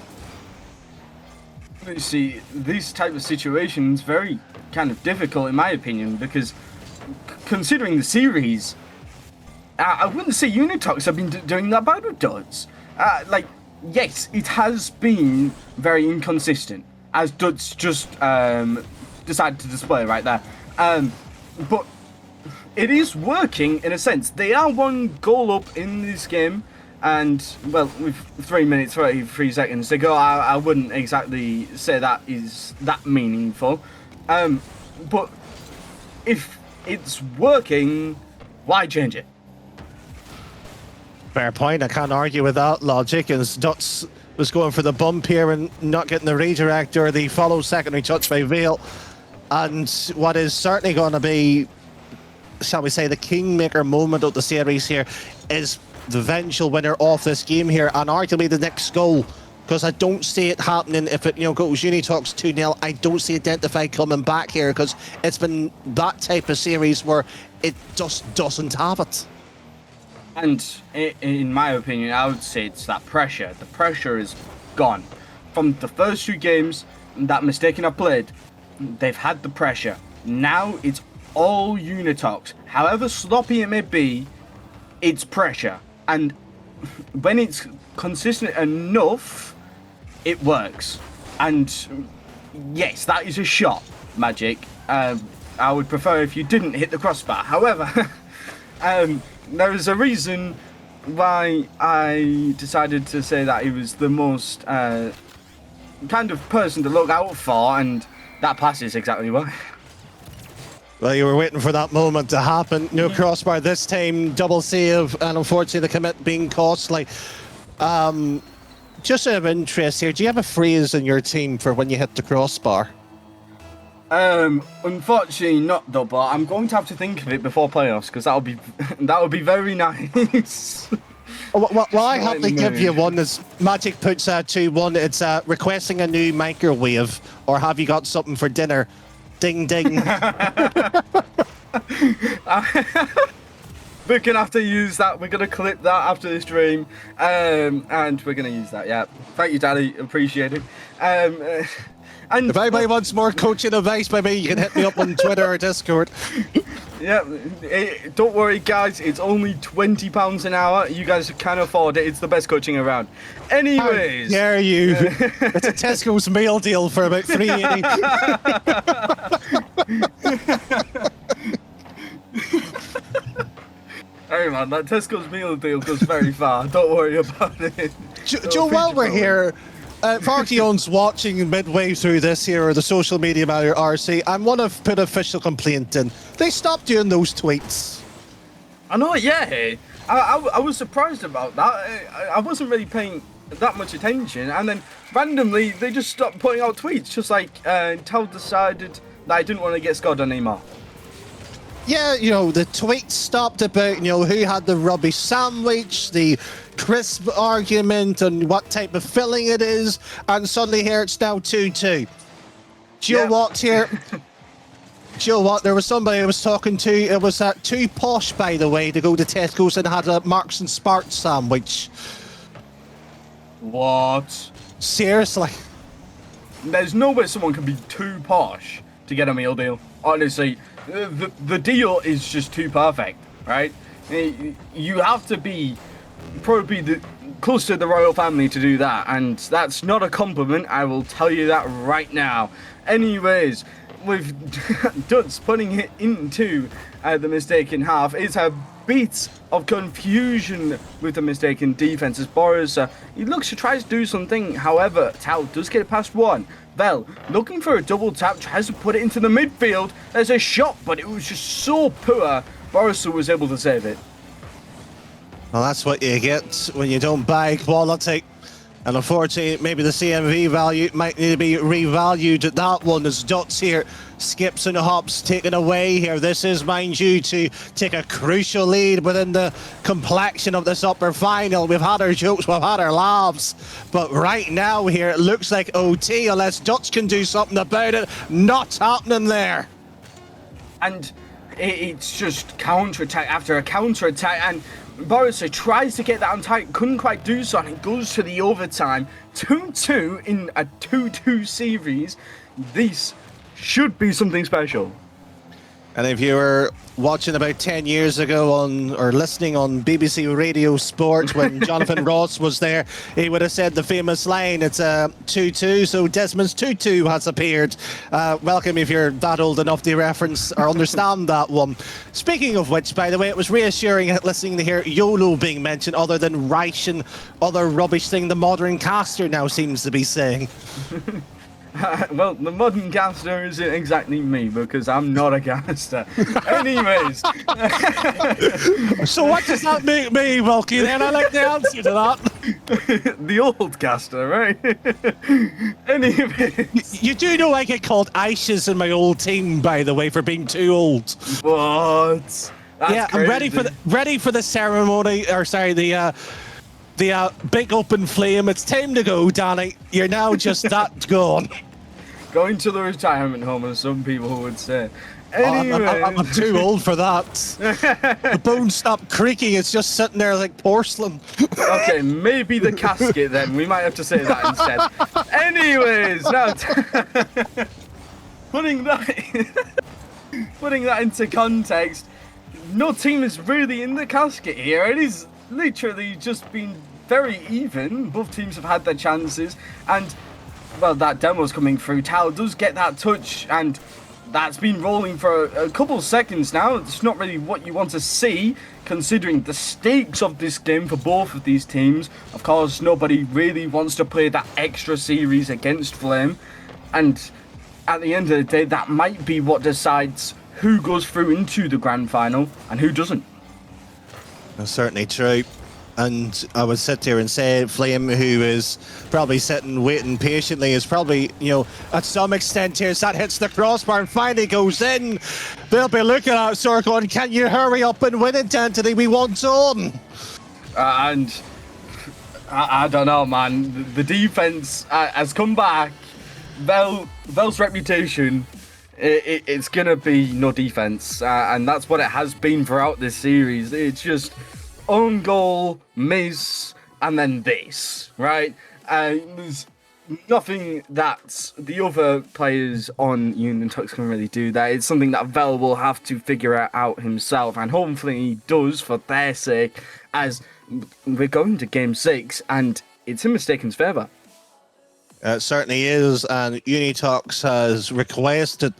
You see, these type of situations very kind of difficult in my opinion, because considering the series, I wouldn't say Unitox have been doing that bad with Duds. Like, yes, it has been very inconsistent, as Duds just decided to display right there. But it is working in a sense. They are one goal up in this game, and, well, with 3 minutes, 33 seconds to go, I wouldn't exactly say that is that meaningful. But if it's working, why change it? Fair point, I can't argue with that logic, as Duts was going for the bump here and not getting the redirect or the follow secondary touch by Vale. And what is certainly going to be, shall we say, the kingmaker moment of the series here is the eventual winner of this game here, and arguably the next goal, because I don't see it happening if it, you know, goes Unitox 2-0. I don't see Identify coming back here, because it's been that type of series where it just doesn't have it. And in my opinion, I would say it's that pressure. The pressure is gone. From the first two games, that mistaken I played, they've had the pressure. Now it's all Unitox. However sloppy it may be, it's pressure. And when it's consistent enough, it works. And yes, that is a shot, Magic. I would prefer if you didn't hit the crossbar. However, there is a reason why I decided to say that he was the most kind of person to look out for, and that passes exactly why. Well, you were waiting for that moment to happen. No crossbar this time, double save, and unfortunately the commit being costly. Just out of interest here, do you have a phrase in your team for when you hit the crossbar? Unfortunately not though, but I'm going to have to think of it before playoffs, because that would be very nice. Well, I have to give you one. As Magic puts 2-1, it's requesting a new microwave, or have you got something for dinner? Ding ding. We're gonna have to use that. We're gonna clip that after this stream, and we're gonna use that. Yeah, thank you, Daddy. Appreciate it. And If anybody wants more coaching advice by me, you can hit me up on Twitter or Discord. Yeah, don't worry, guys. It's only £20 an hour. You guys can afford it. It's the best coaching around. Anyways, How dare you? It's a Tesco's meal deal for about $3.80. Hey man, that Tesco's meal deal goes very far. Don't worry about it. Joe, while we're here, Farkion's watching midway through this here, or the social media manager RC, I want to put official complaint in. They stopped doing those tweets. I know, yeah. I was surprised about that. I wasn't really paying that much attention, and then randomly they just stopped putting out tweets, just like Tal decided that I didn't want to get scored on anymore. Yeah, you know, the tweets stopped about, you know, who had the rubbish sandwich, the crisp argument, and what type of filling it is, and suddenly here it's now 2-2. Do you know what here? Do you know what? There was somebody I was talking to, it was too posh, by the way, to go to Tesco's and had a Marks and Sparks sandwich. What? Seriously. There's no way someone can be too posh to get a meal deal. Honestly, the deal is just too perfect, right? You have to be probably close to the royal family to do that, and that's not a compliment. I will tell you that right now. Anyways, with Duts putting it into the mistaken half, it's a bit of confusion with the mistaken defense as Boris he looks to try to do something. However, Tao does get it past one. Bell looking for a double tap, tries to put it into the midfield. There's a shot, but it was just so poor. Boris was able to save it. Well, that's what you get when you don't buy quality. And unfortunately, maybe the CMV value might need to be revalued at that one, as Dots here skips and hops taken away here. This is, mind you, to take a crucial lead within the complexion of this upper final. We've had our jokes, we've had our laughs, but right now here, it looks like OT, unless Dots can do something about it. Not happening there. And it's just counter-attack after a counter-attack, and Boris tries to get that on tight, couldn't quite do so, and it goes to the overtime. 2-2 in a 2-2 series. This should be something special. And if you were watching about 10 years ago on, or listening on BBC Radio Sport when Jonathan Ross was there, he would have said the famous line, it's a 2-2, so Desmond's 2-2 has appeared. Welcome if you're that old enough to reference or understand that one. Speaking of which, by the way, it was reassuring listening to hear YOLO being mentioned, other than Reich and other rubbish thing the modern caster now seems to be saying. Well, the modern caster isn't exactly me, because I'm not a caster. Anyways. So what does that make me, Wilkie, then? I like the answer to that. The old caster, right? Anyways. You do know I get called Aishes in my old team, by the way, for being too old. What? That's yeah, crazy. I'm ready for the ceremony, or sorry, the big open flame. It's time to go, Danny. You're now just that gone. Going to the retirement home, as some people would say. Anyway. I'm too old for that. The bones stop creaking. It's just sitting there like porcelain. Okay, maybe the casket then. We might have to say that instead. Anyways, now putting that putting that into context, no team is really in the casket here. It is literally just been very even. Both teams have had their chances, and well, that demo's coming through. Tao does get that touch, and that's been rolling for a couple seconds now. It's not really what you want to see, considering the stakes of this game for both of these teams. Of course, nobody really wants to play that extra series against Flame, and at the end of the day, that might be what decides who goes through into the grand final and who doesn't. That's certainly true. And I would sit here and say Flame, who is probably sitting waiting patiently, is probably, at some extent here, as that hits the crossbar and finally goes in, they'll be looking at Sora going, can you hurry up and win it, Anthony? We want on. And I don't know, man. The defense has come back. Vel's reputation, it's going to be no defense. And that's what it has been throughout this series. It's just own goal, miss, and then this, right? There's nothing that the other players on Unitox can really do there. It's something that Vel will have to figure out himself, and hopefully he does for their sake, as we're going to Game 6, and it's in Mistaken's favour. It certainly is, and Unitox has requested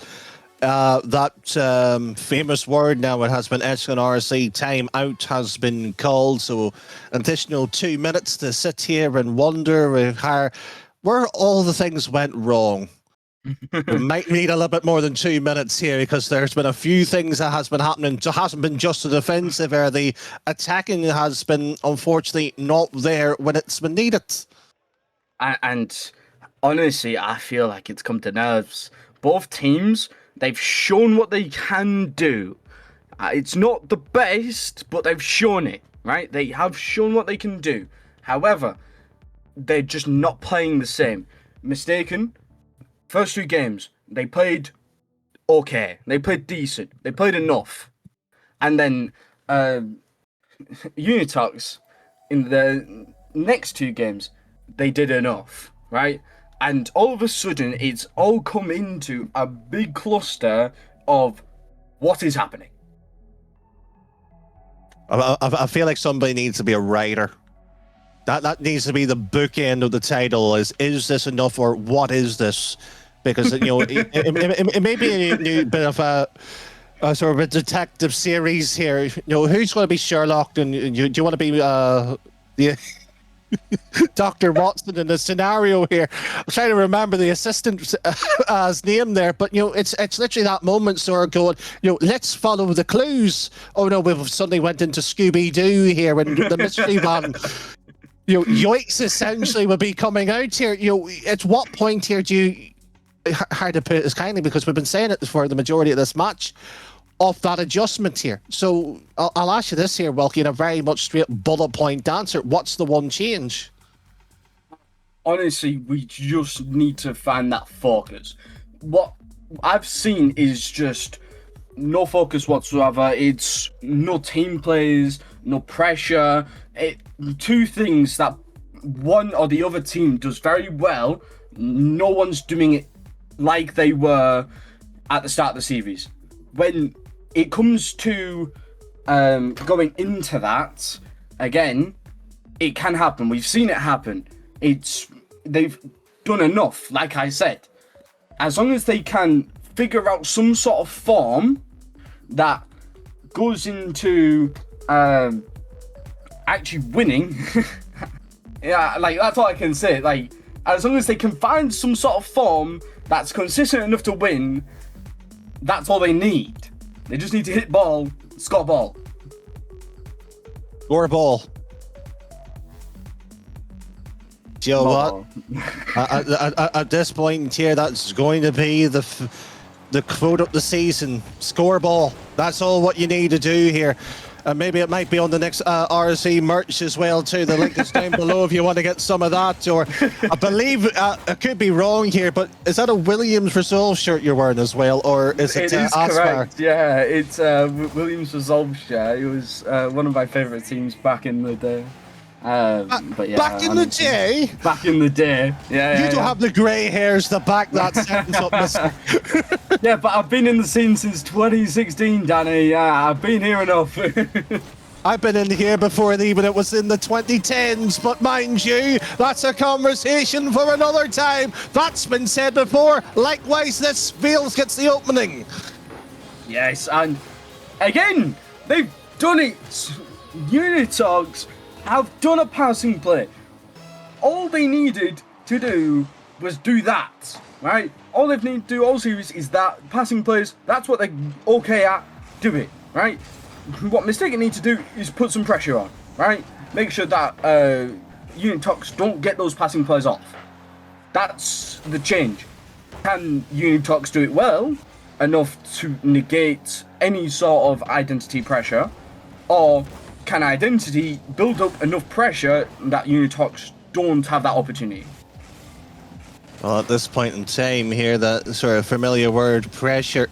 that famous word now. It has been etched on RSC. Time out has been called, so additional 2 minutes to sit here and wonder where all the things went wrong. We might need a little bit more than 2 minutes here, because there's been a few things that has been happening. It hasn't been just the defensive, or the attacking has been unfortunately not there when it's been needed. And honestly, I feel like it's come to nerves. Both teams, they've shown what they can do. It's not the best, but they've shown it, right? They have shown what they can do. However, they're just not playing the same. Mistaken, first 2 games, they played okay. They played decent. They played enough. And then Unitox, in the next 2 games, they did enough, right? And all of a sudden, it's all come into a big cluster of what is happening. I feel like somebody needs to be a writer. That needs to be the bookend of the title. Is this enough, or what is this? Because it may be a new bit of a sort of a detective series here. Who's going to be Sherlock, and do you want to be the Dr. Watson in the scenario here? I'm trying to remember the assistant's name there, but it's literally that moment, sort of going, let's follow the clues. Oh no, we've suddenly went into Scooby-Doo here, and the mystery van. Yoicks essentially will be coming out here. At what point here do you, hard to put it as kindly, because we've been saying it for the majority of this match, of that adjustment here. So I'll ask you this here, Wilkie, in a very much straight bullet point answer. What's the one change? Honestly, we just need to find that focus. What I've seen is just no focus whatsoever. It's no team plays, no pressure. 2 things that one or the other team does very well, no one's doing it like they were at the start of the series. When it comes to going into that, again, it can happen. We've seen it happen. They've done enough, like I said. As long as they can figure out some sort of form that goes into actually winning. Yeah, that's all I can say. As long as they can find some sort of form that's consistent enough to win, that's all they need. They just need to hit ball, score ball. Score a ball. Do you know what? At this point here, that's going to be the quote of the season. Score ball. That's all what you need to do here. And maybe it might be on the next RSC merch as well too. The link is down below if you want to get some of that. Or I believe I could be wrong here, but is that a Williams Resolve shirt you're wearing as well, or is it? It is correct. Yeah, it's Williams Resolve shirt. It was one of my favourite teams back in the day. But yeah, Back in the day, Back in the day. Yeah. you don't have the grey hairs to back that sentence up, mister. Yeah, but I've been in the scene since 2016, Danny. Yeah, I've been here enough. I've been in here before even it was in the 2010s, but mind you, that's a conversation for another time. That's been said before. Likewise, this Vales gets the opening. Yes, and again, they've done it. Unitox have done a passing play. All they needed to do was do that, right? All they've needed to do all series is that passing plays. That's what they're okay at. Do it, right? What Mistaken need to do is put some pressure on, right? Make sure that Unitox don't get those passing plays off. That's the change. Can Unitox do it well enough to negate any sort of identity pressure, or can identity build up enough pressure that Unitox don't have that opportunity? Well, at this point in time here, that sort of familiar word, pressure.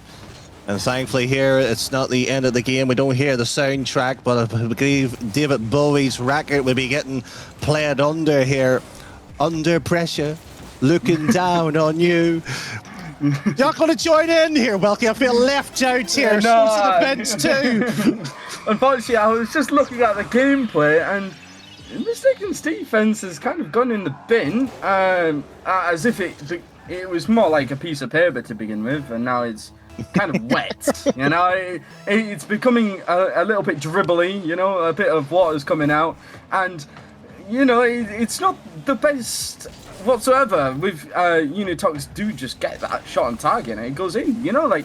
And thankfully here, it's not the end of the game. We don't hear the soundtrack, but I believe David Bowie's record will be getting played under here. Under pressure, looking down on you. You're not going to join in here, Welky. I feel left out here. No, So to the bench too. Unfortunately, I was just looking at the gameplay, and Mistaken's defense has kind of gone in the bin, as if it was more like a piece of paper to begin with, and now it's kind of wet. You know, it's becoming a little bit dribbly. You know, a bit of water's coming out, and you know, it's not the best whatsoever. With Unitox do just get that shot on target and it goes in. You know, like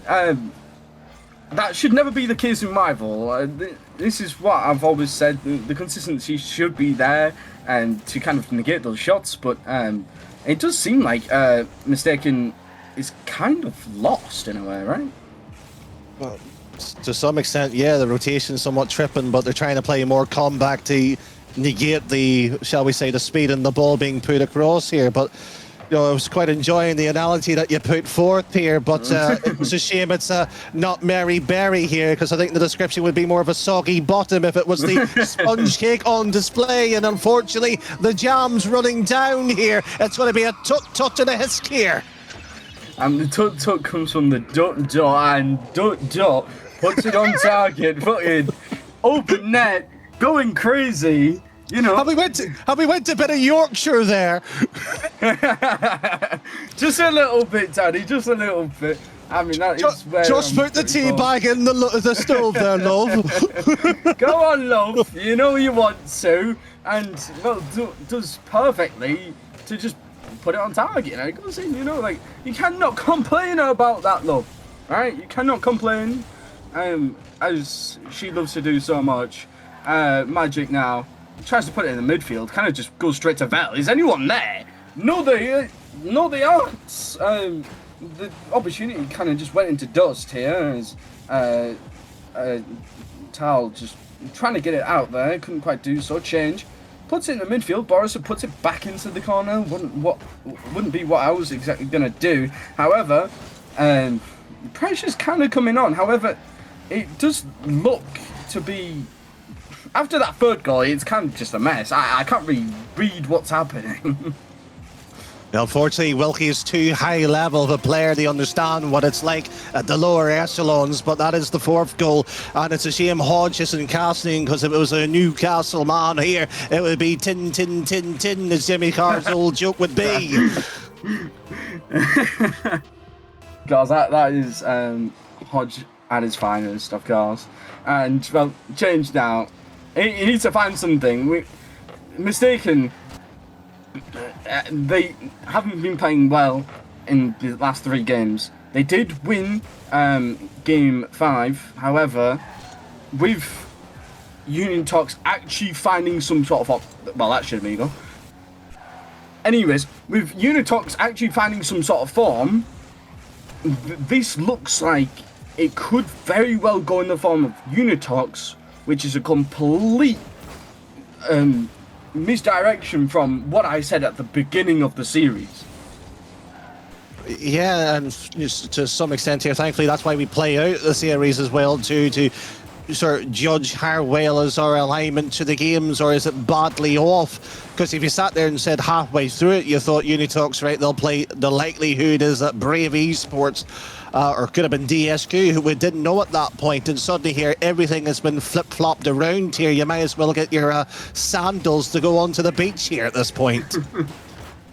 that should never be the case in Rival. This is what I've always said. The consistency should be there and to kind of negate those shots, but it does seem like Mistaken is kind of lost in a way, right? Well, to some extent, yeah, the rotation's somewhat tripping, but they're trying to play more comeback to negate the, shall we say, the speed and the ball being put across here. But you know, I was quite enjoying the analogy that you put forth here, but it's a shame it's not Mary Berry here, because I think the description would be more of a soggy bottom if it was the sponge cake on display, and unfortunately the jam's running down here. It's going to be a tut-tut and a hisk here. And the tut-tut comes from the dot, and dot puts it on target, fucking open net, going crazy. You know, have we went to a bit of Yorkshire there? Just a little bit, Daddy. Just a little bit. I mean, that is where just put the tea bag in the stove there, love. Go on, love. You know you want to, and well, does perfectly to just put it on target. And it goes in. You know, like you cannot complain about that, love. Right? You cannot complain. As she loves to do so much. Magic now tries to put it in the midfield, kind of just goes straight to Vel. Is anyone there? No, they aren't. The opportunity kind of just went into dust here as Tal just trying to get it out there, couldn't quite do so. Change, puts it in the midfield. Boris puts it back into the corner. Wouldn't be what I was exactly gonna do. However, pressure's kind of coming on. However, it does look to be. After that third goal, it's kind of just a mess. I can't really read what's happening. Unfortunately, Wilkie is too high level of a player to understand what it's like at the lower echelons, but that is the fourth goal, and it's a shame Hodge isn't casting, because if it was a Newcastle man here, it would be tin, tin, tin, tin, as Jimmy Carr's old joke would be. Guys, that is Hodge at his finest, of course. And, well, change now. He needs to find something. Mistaken, they haven't been playing well in the last 3 games. They did win game 5. However, with Unitox actually finding some sort of... Well, that should have been a goal. Anyways, with Unitox actually finding some sort of form, this looks like it could very well go in the form of Unitox, which is a complete misdirection from what I said at the beginning of the series. Yeah, and just to some extent here, thankfully, that's why we play out the series as well, too, to sort of judge how well is our alignment to the games, or is it badly off? Because if you sat there and said halfway through it, you thought Unitalk's right, they'll play, the likelihood is that Brave Esports, or could have been DSQ, who we didn't know at that point, and suddenly here everything has been flip-flopped around here. You might as well get your sandals to go onto the beach here at this point.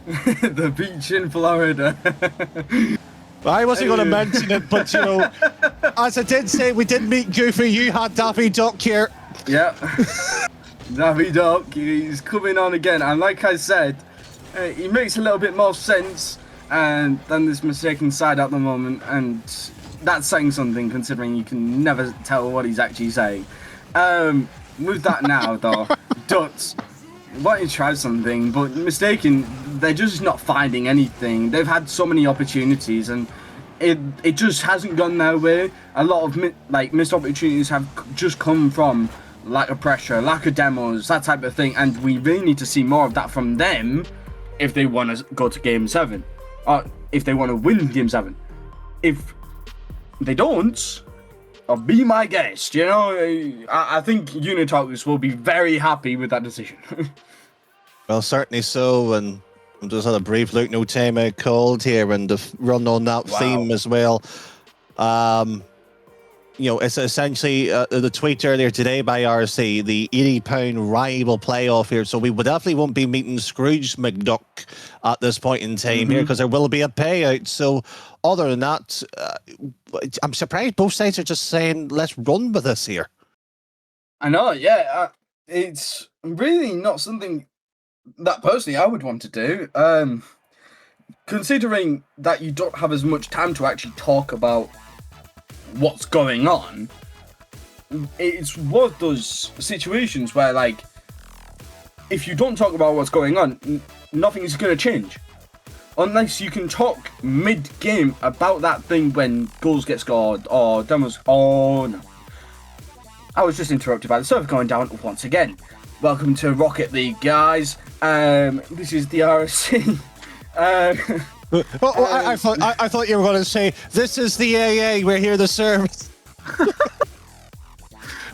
The beach in Florida. I wasn't going to mention it, but you know, as I did say, we did meet Goofy. You had Daffy Duck here. Yeah. Daffy Duck, he's coming on again. And like I said, he makes a little bit more sense than this mistaken side at the moment. And that's saying something, considering you can never tell what he's actually saying. With that now, though, Duts wanting to try something, but mistaken, they're just not finding anything. They've had so many opportunities, and it just hasn't gone their way. A lot of missed opportunities have just come from lack of pressure, lack of demos, that type of thing, and we really need to see more of that from them if they want to go to Game 7, or if they want to win Game 7. If they don't, or be my guest, you know, I think Unitalkers will be very happy with that decision. Well, certainly so, and I'm just had a brief look, no time out called here, and to run on that theme as well. You know, it's essentially the tweet earlier today by RC, the £80 rival playoff here, so we definitely won't be meeting Scrooge McDuck at this point in time here, because there will be a payout. So other than that, I'm surprised both sides are just saying, let's run with this here. I know, yeah. It's really not something that personally I would want to do. Considering that you don't have as much time to actually talk about what's going on, it's one of those situations where, like, if you don't talk about what's going on, nothing is going to change. Unless you can talk mid-game about that thing when goals get scored or demos. Oh no. I was just interrupted by the server going down once again. Welcome to Rocket League, guys. This is the RSC. I thought you were going to say, this is the AA, we're here to serve.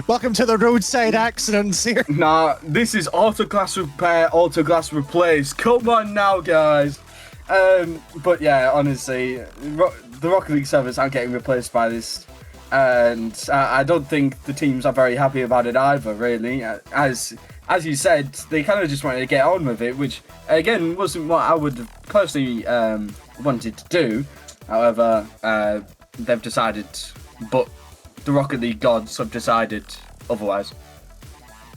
Welcome to the roadside accidents here. Nah, this is autoglass repair, autoglass replace. Come on now, guys. But yeah, honestly, the Rocket League servers aren't getting replaced by this. And I don't think the teams are very happy about it either, really. As you said, they kind of just wanted to get on with it, which, again, wasn't what I would have personally wanted to do. However, they've decided, but the Rocket League gods have decided otherwise.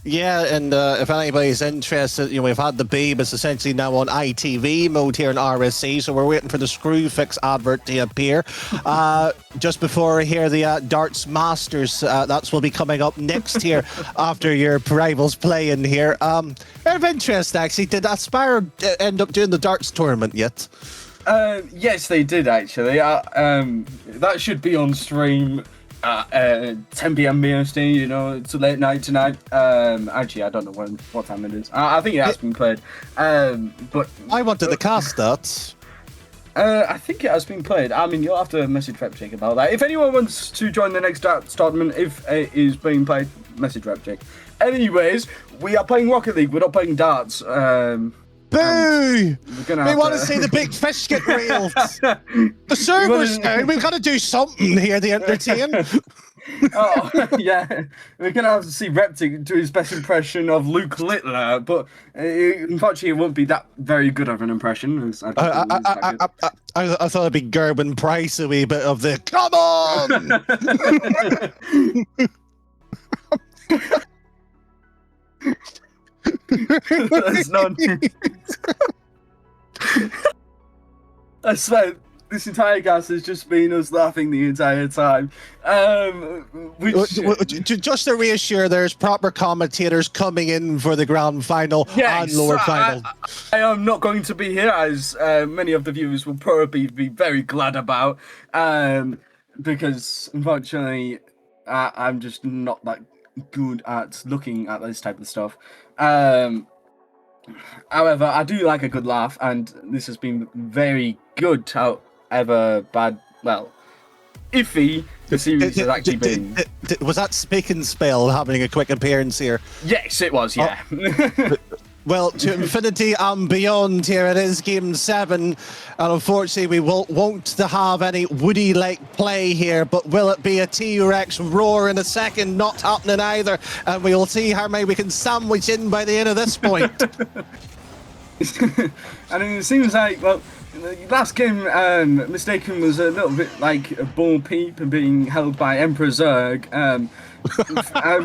Yeah, and if anybody's interested, you know, we've had the Babe is essentially now on ITV mode here in RSC, so we're waiting for the Screwfix advert to appear. Just before here, the Darts Masters, that will be coming up next here after your rivals playing here. Out of interest, actually, did Aspire end up doing the darts tournament yet? Yes, they did, actually. That should be on stream at 10 p.m. BST, you know, it's a late night tonight. Actually, I don't know what time it is. I think it has been played. But I wanted to cast that. I think it has been played. I mean, you'll have to message Repchick about that. If anyone wants to join the next darts tournament, if it is being played, message Repchick. Anyways, we are playing Rocket League. We're not playing darts. Boo! We want to see the big fish get reeled. The server's down. We've got to do something here to entertain. Oh, yeah. We're going to have to see Reptic do his best impression of Luke Littler, but unfortunately, it won't be that very good of an impression. I thought it'd be Gerben Price a wee bit of the come on! That's not. I swear, this entire cast has just been us laughing the entire time. Just to reassure, there's proper commentators coming in for the grand final and lower final. I am not going to be here, as many of the viewers will probably be very glad about, because unfortunately, I'm just not that good at looking at this type of stuff. However, I do like a good laugh, and this has been very good. However bad, well, iffy the series has actually been. Was that Speak and Spell having a quick appearance here? Yes, it was, yeah. Well, to infinity and beyond here, it is Game 7. And unfortunately, we won't have any Woody-like play here, but will it be a T-Rex roar in a second? Not happening either. And we'll see how many we can sandwich in by the end of this point. And it seems like, well, the last game, Mistaken was a little bit like a ball peep being held by Emperor Zerg.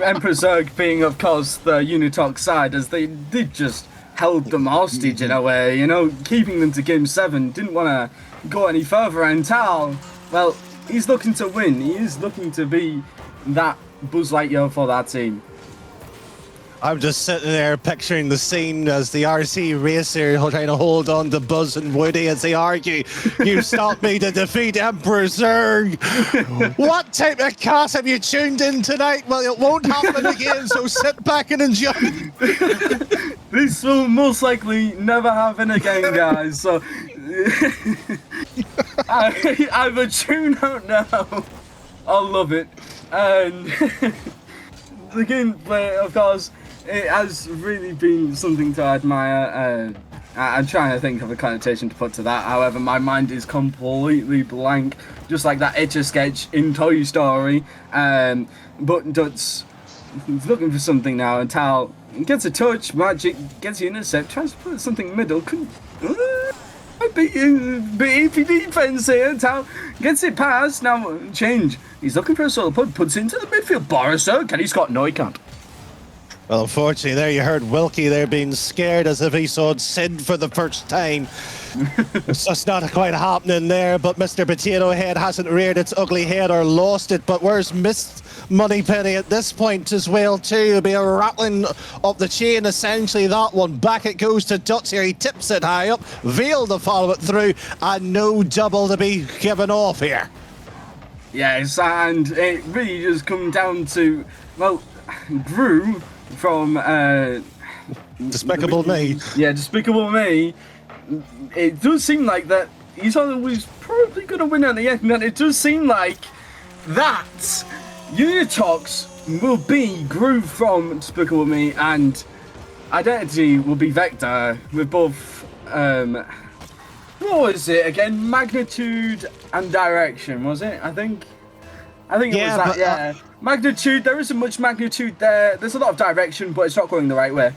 Emperor Zerg being, of course, the Unitox side, as they did just held them hostage in a way, you know, keeping them to Game 7, didn't want to go any further. And Tal, well, he's looking to win. He is looking to be that Buzz Lightyear for that team. I'm just sitting there picturing the scene as the RC racer trying to hold on to Buzz and Woody as they argue, "You stopped me to defeat Emperor Zerg." What type of cast have you tuned in tonight? Well, it won't happen again, so sit back and enjoy. This will most likely never happen again, guys. So I'm a tune out now. I love it. And the gameplay, of course, it has really been something to admire. I'm trying to think of a connotation to put to that. However, my mind is completely blank, just like that Etch-a-Sketch in Toy Story. But Dutz is looking for something now, and Tal gets a touch, Magic gets the intercept, tries to put something middle. Beefy defense here. Tal gets it past. Now, change. He's looking for a solo put, puts into the midfield. Borisov, can he score? No, he can't. Well, unfortunately, there you heard Wilkie there being scared as if he saw Sid for the first time. It's just not quite happening there, but Mr. Potato Head hasn't reared its ugly head or lost it. But where's Miss Moneypenny at this point as well, too? It'll be a rattling up the chain, essentially, that one. Back it goes to Dutz here. He tips it high up. Veil to follow it through, and no double to be given off here. Yes, and it really just come down to, well, Drew from Despicable Me. Yeah, Despicable Me. It does seem like that he's always probably going to win at the end, and it does seem like that Unitox will be Groove from Despicable Me, and Identity will be Vector, with both, what was it again? Magnitude and Direction, was it? I think it was that, yeah. Magnitude, there isn't much magnitude there. There's a lot of direction, but it's not going the right way.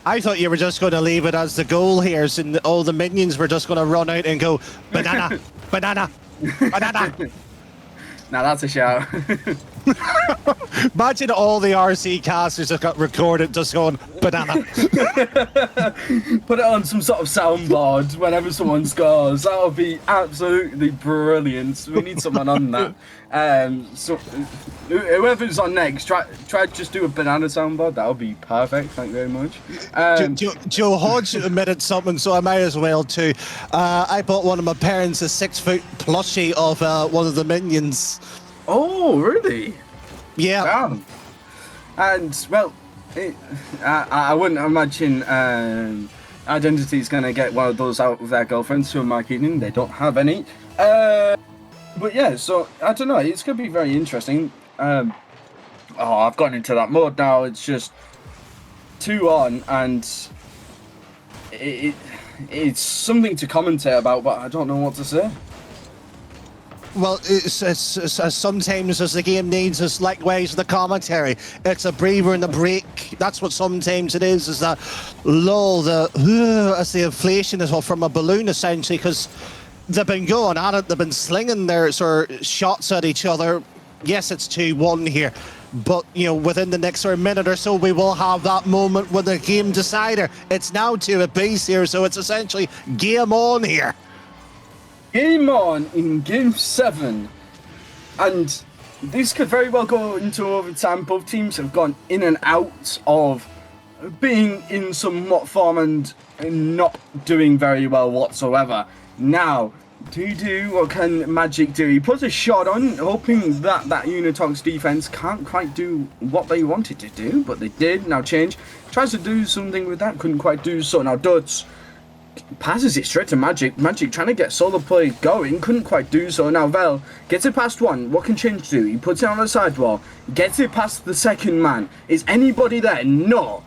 I thought you were just going to leave it as the goal here, so all the minions were just going to run out and go, banana, banana, banana. Now that's a shout. Imagine all the RC casters that got recorded just going, banana. Put it on some sort of soundboard whenever someone scores. That would be absolutely brilliant. We need someone on that. So whoever's on next, try just do a banana soundboard. That would be perfect. Thank you very much. Joe Hodge admitted something, so I might as well too. I bought one of my parents a 6-foot plushie of one of the minions. Oh, really? Yeah. Damn. And, well, I wouldn't imagine Identity's going to get one of those out with their girlfriends, who, in my opinion, they don't have any. But yeah, so, I don't know, it's going to be very interesting. I've gotten into that mode now, it's just 2 on, and it's something to commentate about, but I don't know what to say. Well, it's sometimes as the game needs us, likewise the commentary. It's a breather and a break. That's what sometimes it is that lull, as the inflation is from a balloon, essentially, because they've been going at it, they've been slinging their sort of shots at each other. Yes, it's 2-1 here, but, you know, within the next sort of minute or so, we will have that moment with the game decider. It's now 2 apiece here, so it's essentially game on here. Game on in Game 7, and this could very well go into overtime. Both teams have gone in and out of being in somewhat form and not doing very well whatsoever. Now, what can Magic do? He puts a shot on, hoping that Unitox defense can't quite do what they wanted to do, but they did. Now Change tries to do something with that, couldn't quite do so. Now Dutz passes it straight to Magic. Magic trying to get solo play going, couldn't quite do so. Now Vel gets it past one. What can Change do? He puts it on the sidewall, gets it past the second man. Is anybody there? No.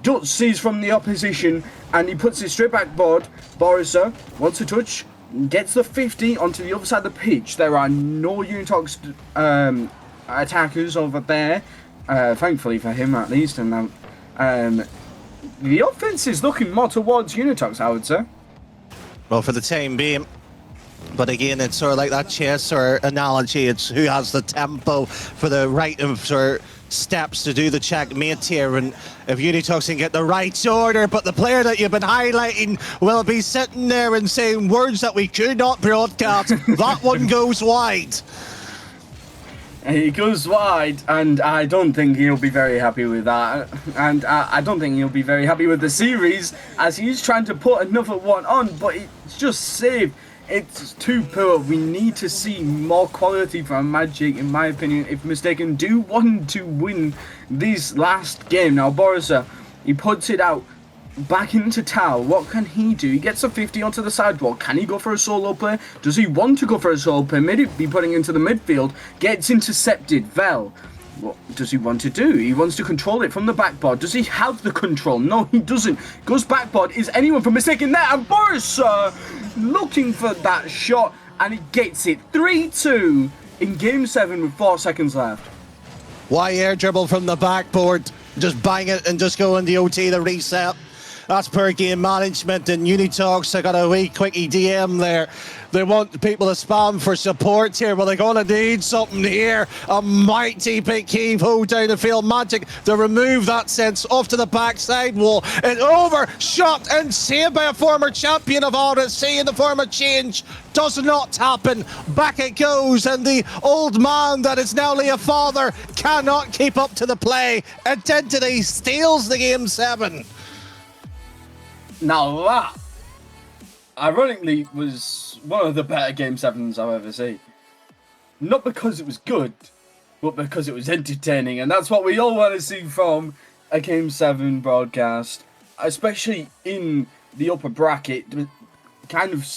Dutch sees from the opposition, and he puts it straight backboard. Borisa wants to touch, gets the 50 onto the other side of the pitch. There are no Unitox attackers over there, thankfully for him at least. And the offense is looking more towards Unitox, I would say. Well, for the time being. But again, it's sort of like that chess or analogy. It's who has the tempo for the right of sort of steps to do the checkmate here. And if Unitox can get the right order, but the player that you've been highlighting will be sitting there and saying words that we could not broadcast. That one goes wide. He goes wide, and I don't think he'll be very happy with that. And I don't think he'll be very happy with the series, as he's trying to put another one on, but it's just safe. It's too poor. We need to see more quality from Magic, in my opinion, if mistaken. Do want to win this last game. Now, Borisa, he puts it out back into Tau. What can he do? He gets a 50 onto the sidewalk. Can he go for a solo play? Does he want to go for a solo play? Maybe be putting into the midfield. Gets intercepted. Vel. What does he want to do? He wants to control it from the backboard. Does he have the control? No, he doesn't. Goes backboard. Is anyone for mistaken there? And Boris looking for that shot, and he gets it. 3-2 in Game 7 with 4 seconds left. Why air dribble from the backboard? Just bang it and just go in the OT, the reset. That's per game management. And Unitox, I got a wee quickie DM there. They want people to spam for support here. Well, they're going to need something here. A mighty big heave ho down the field. Magic to remove that sense off to the backside wall. And overshot and saved by a former champion of RSC in the form of Change. Does not happen. Back it goes. And the old man that is now a father cannot keep up to the play. Identity steals the Game 7. Now that, ironically, was one of the better Game 7s I've ever seen. Not because it was good, but because it was entertaining. And that's what we all want to see from a Game 7 broadcast, especially in the upper bracket, kind of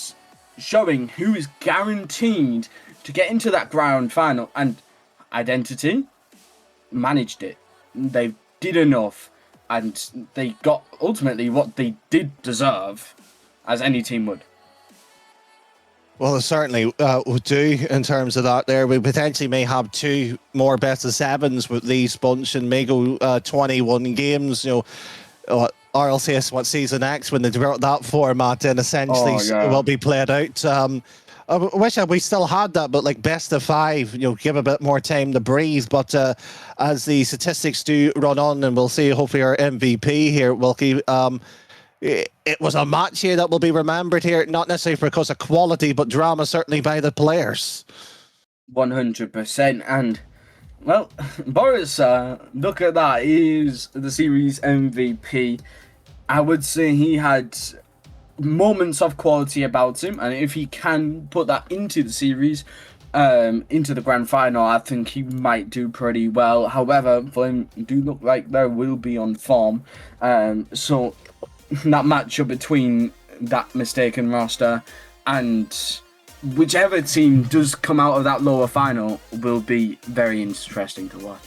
showing who is guaranteed to get into that grand final. And Identity managed it. They did enough. And they got ultimately what they did deserve, as any team would. Well, they certainly would do in terms of that there. We potentially may have 2 more best of 7s with these bunch and may go 21 games. You know, RLCS what season X when they develop that format and essentially will be played out. I wish we still had that, but like best of 5, you know, give a bit more time to breathe. But as the statistics do run on, and we'll see hopefully our MVP here, Wilkie, it was a match here that will be remembered here, not necessarily because of quality, but drama certainly by the players. 100%. And, well, Boris, look at that. He is the series MVP. I would say he had moments of quality about him, and if he can put that into the series, into the grand final, I think he might do pretty well. However, Flame do look like they will be on form, so that matchup between that mistaken roster and whichever team does come out of that lower final will be very interesting to watch.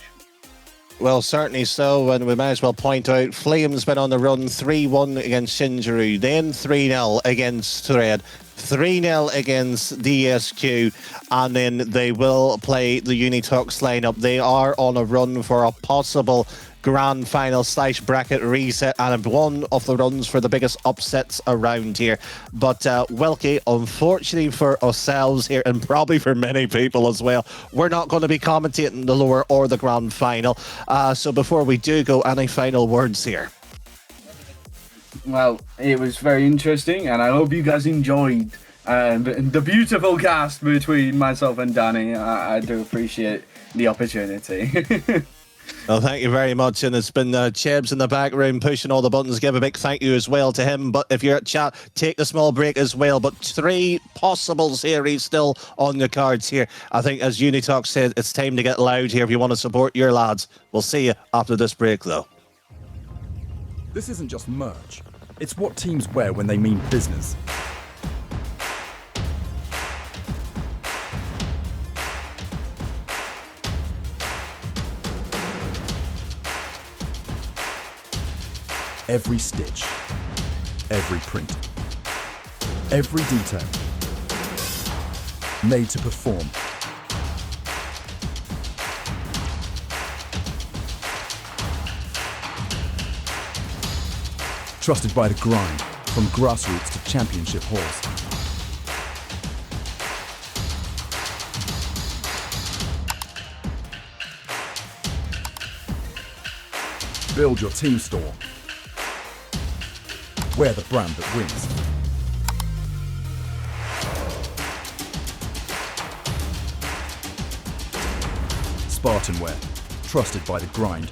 Well, certainly so, and we might as well point out Flame's been on the run 3-1 against Shinjuru, then 3-0 against Thread, 3-0 against DSQ, and then they will play the Unitox lineup. They are on a run for a possible grand final / bracket reset, and one of the runs for the biggest upsets around here. But Wilkie, unfortunately for ourselves here, and probably for many people as well, we're not going to be commentating the lower or the grand final. So before we do go, any final words here? Well, it was very interesting, and I hope you guys enjoyed the beautiful cast between myself and Danny. I do appreciate the opportunity. Well, thank you very much. And it's been Chebs in the back room pushing all the buttons. Give a big thank you as well to him. But if you're at chat, take the small break as well. But 3 possible series still on the cards here. I think, as Unitox said, it's time to get loud here if you want to support your lads. We'll see you after this break, though. This isn't just merch. It's what teams wear when they mean business. Every stitch, every print, every detail, made to perform. Trusted by the grind, from grassroots to championship halls. Build your team store. Wear the brand that wins. SpartanWare, trusted by the grind.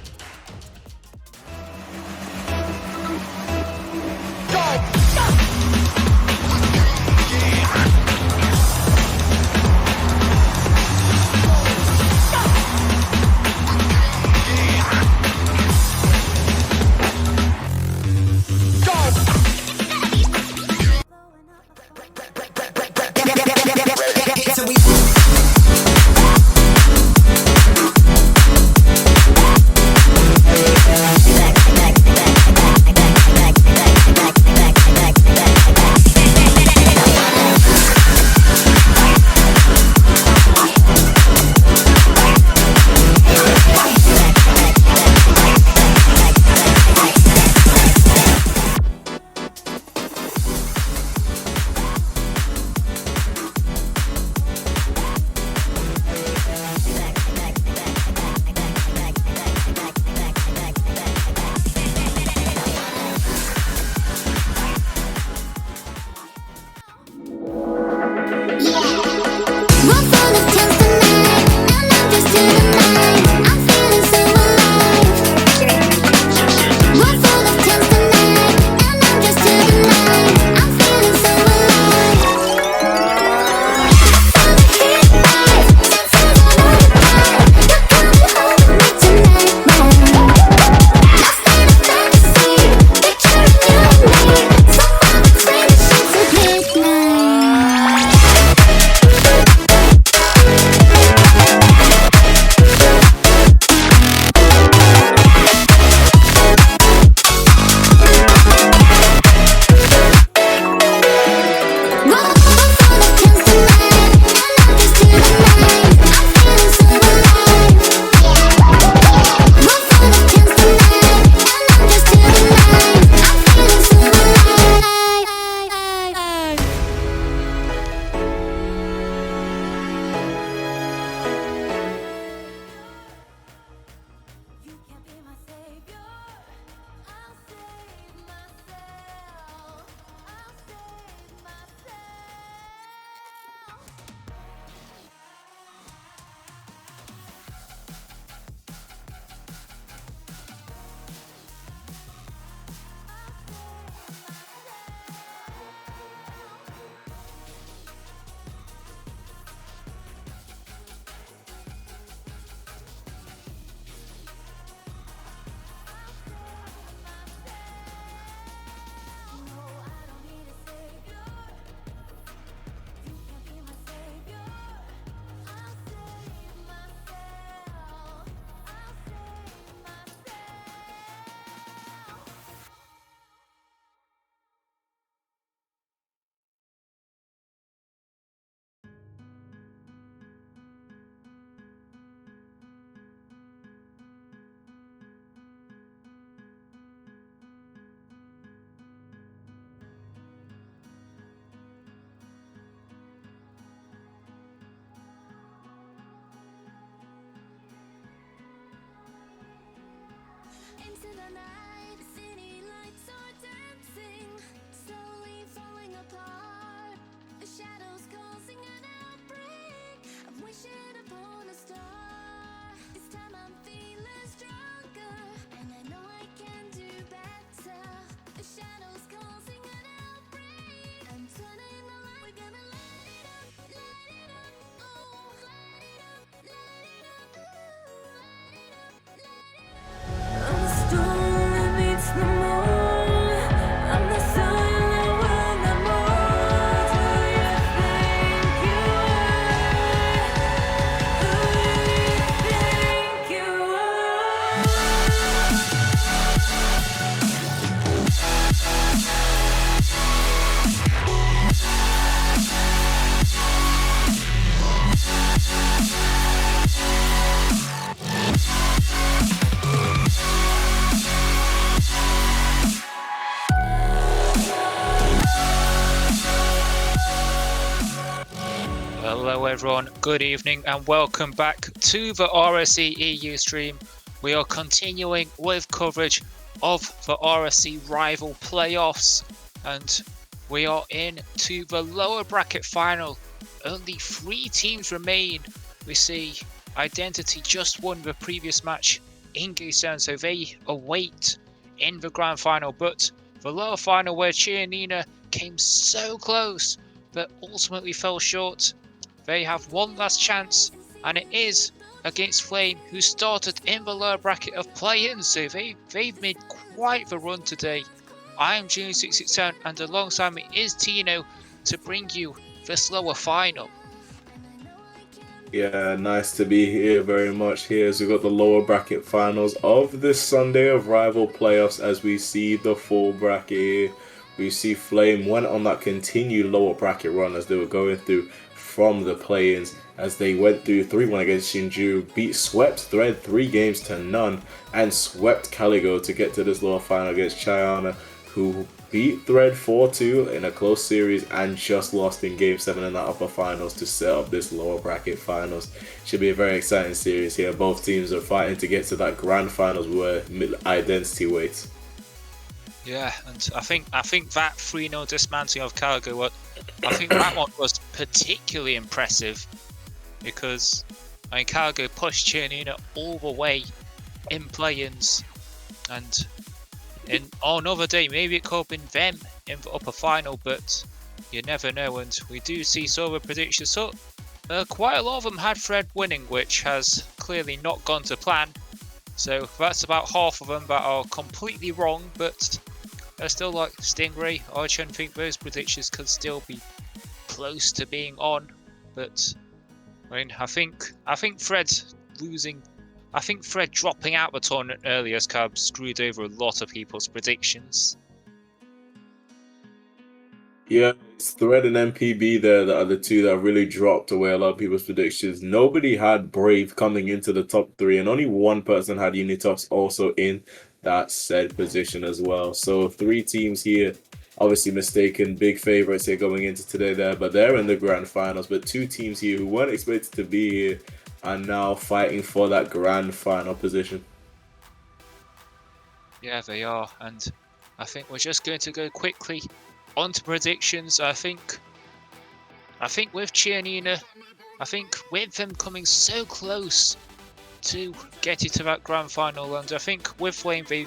Into the night, city lights are dancing, slowly falling apart. The shadows causing an outbreak. I'm wishing upon a star. This time I'm feeling stronger, and I know I can do better. The shadows causing an outbreak. I'm turning the light. We're gonna light it up, oh, light it up, ooh, light it up. I'm the storm that meets the moon. I'm the everyone, good evening and welcome back to the rsc-eu stream. We are continuing with coverage of the RSC rival playoffs and we are into the lower bracket final. Only 3 teams remain. We see Identity just won the previous match in Game 7, so they await in the grand final, but the lower final where Chianina came so close but ultimately fell short. They have one last chance and it is against Flame, who started in the lower bracket of play-in, so they've made quite the run today. I am June667 and alongside me is Tino to bring you this lower final. Yeah, nice to be here very much here as we've got the lower bracket finals of this Sunday of rival playoffs as we see the full bracket here. We see Flame went on that continued lower bracket run as they were going through from the play-ins as they went through 3-1 against Shinju, swept Thread 3-0, and swept Caligo to get to this lower final against Chiana, who beat Thread 4-2 in a close series and just lost in Game 7 in the upper finals to set up this lower bracket finals. Should be a very exciting series here. Both teams are fighting to get to that grand finals where Identity waits. Yeah, and I think that 3-0 dismantling of Caligo, I think that one was particularly impressive because Caligo pushed Chianina all the way in play-ins, and on another day maybe it could have been them in the upper final, but you never know. And we do see some of the predictions, so quite a lot of them had Fred winning, which has clearly not gone to plan. So that's about half of them that are completely wrong, but they're still like Stingray, Archer, and think those predictions could still be close to being on. But I think Fred losing, I think Fred dropping out the tournament earlier has kind of screwed over a lot of people's predictions. Yeah, it's Thread and MPB there that are the two that really dropped away a lot of people's predictions. Nobody had Brave coming into the top 3, and only one person had Unitox also in that said position as well. So 3 teams here, obviously mistaken, big favorites here going into today there, but they're in the grand finals. But 2 teams here who weren't expected to be here are now fighting for that grand final position. Yeah, they are, and I think we're just going to go quickly on to predictions. I think with Chianina, I think with them coming so close to getting to that grand final, and I think with Flame, they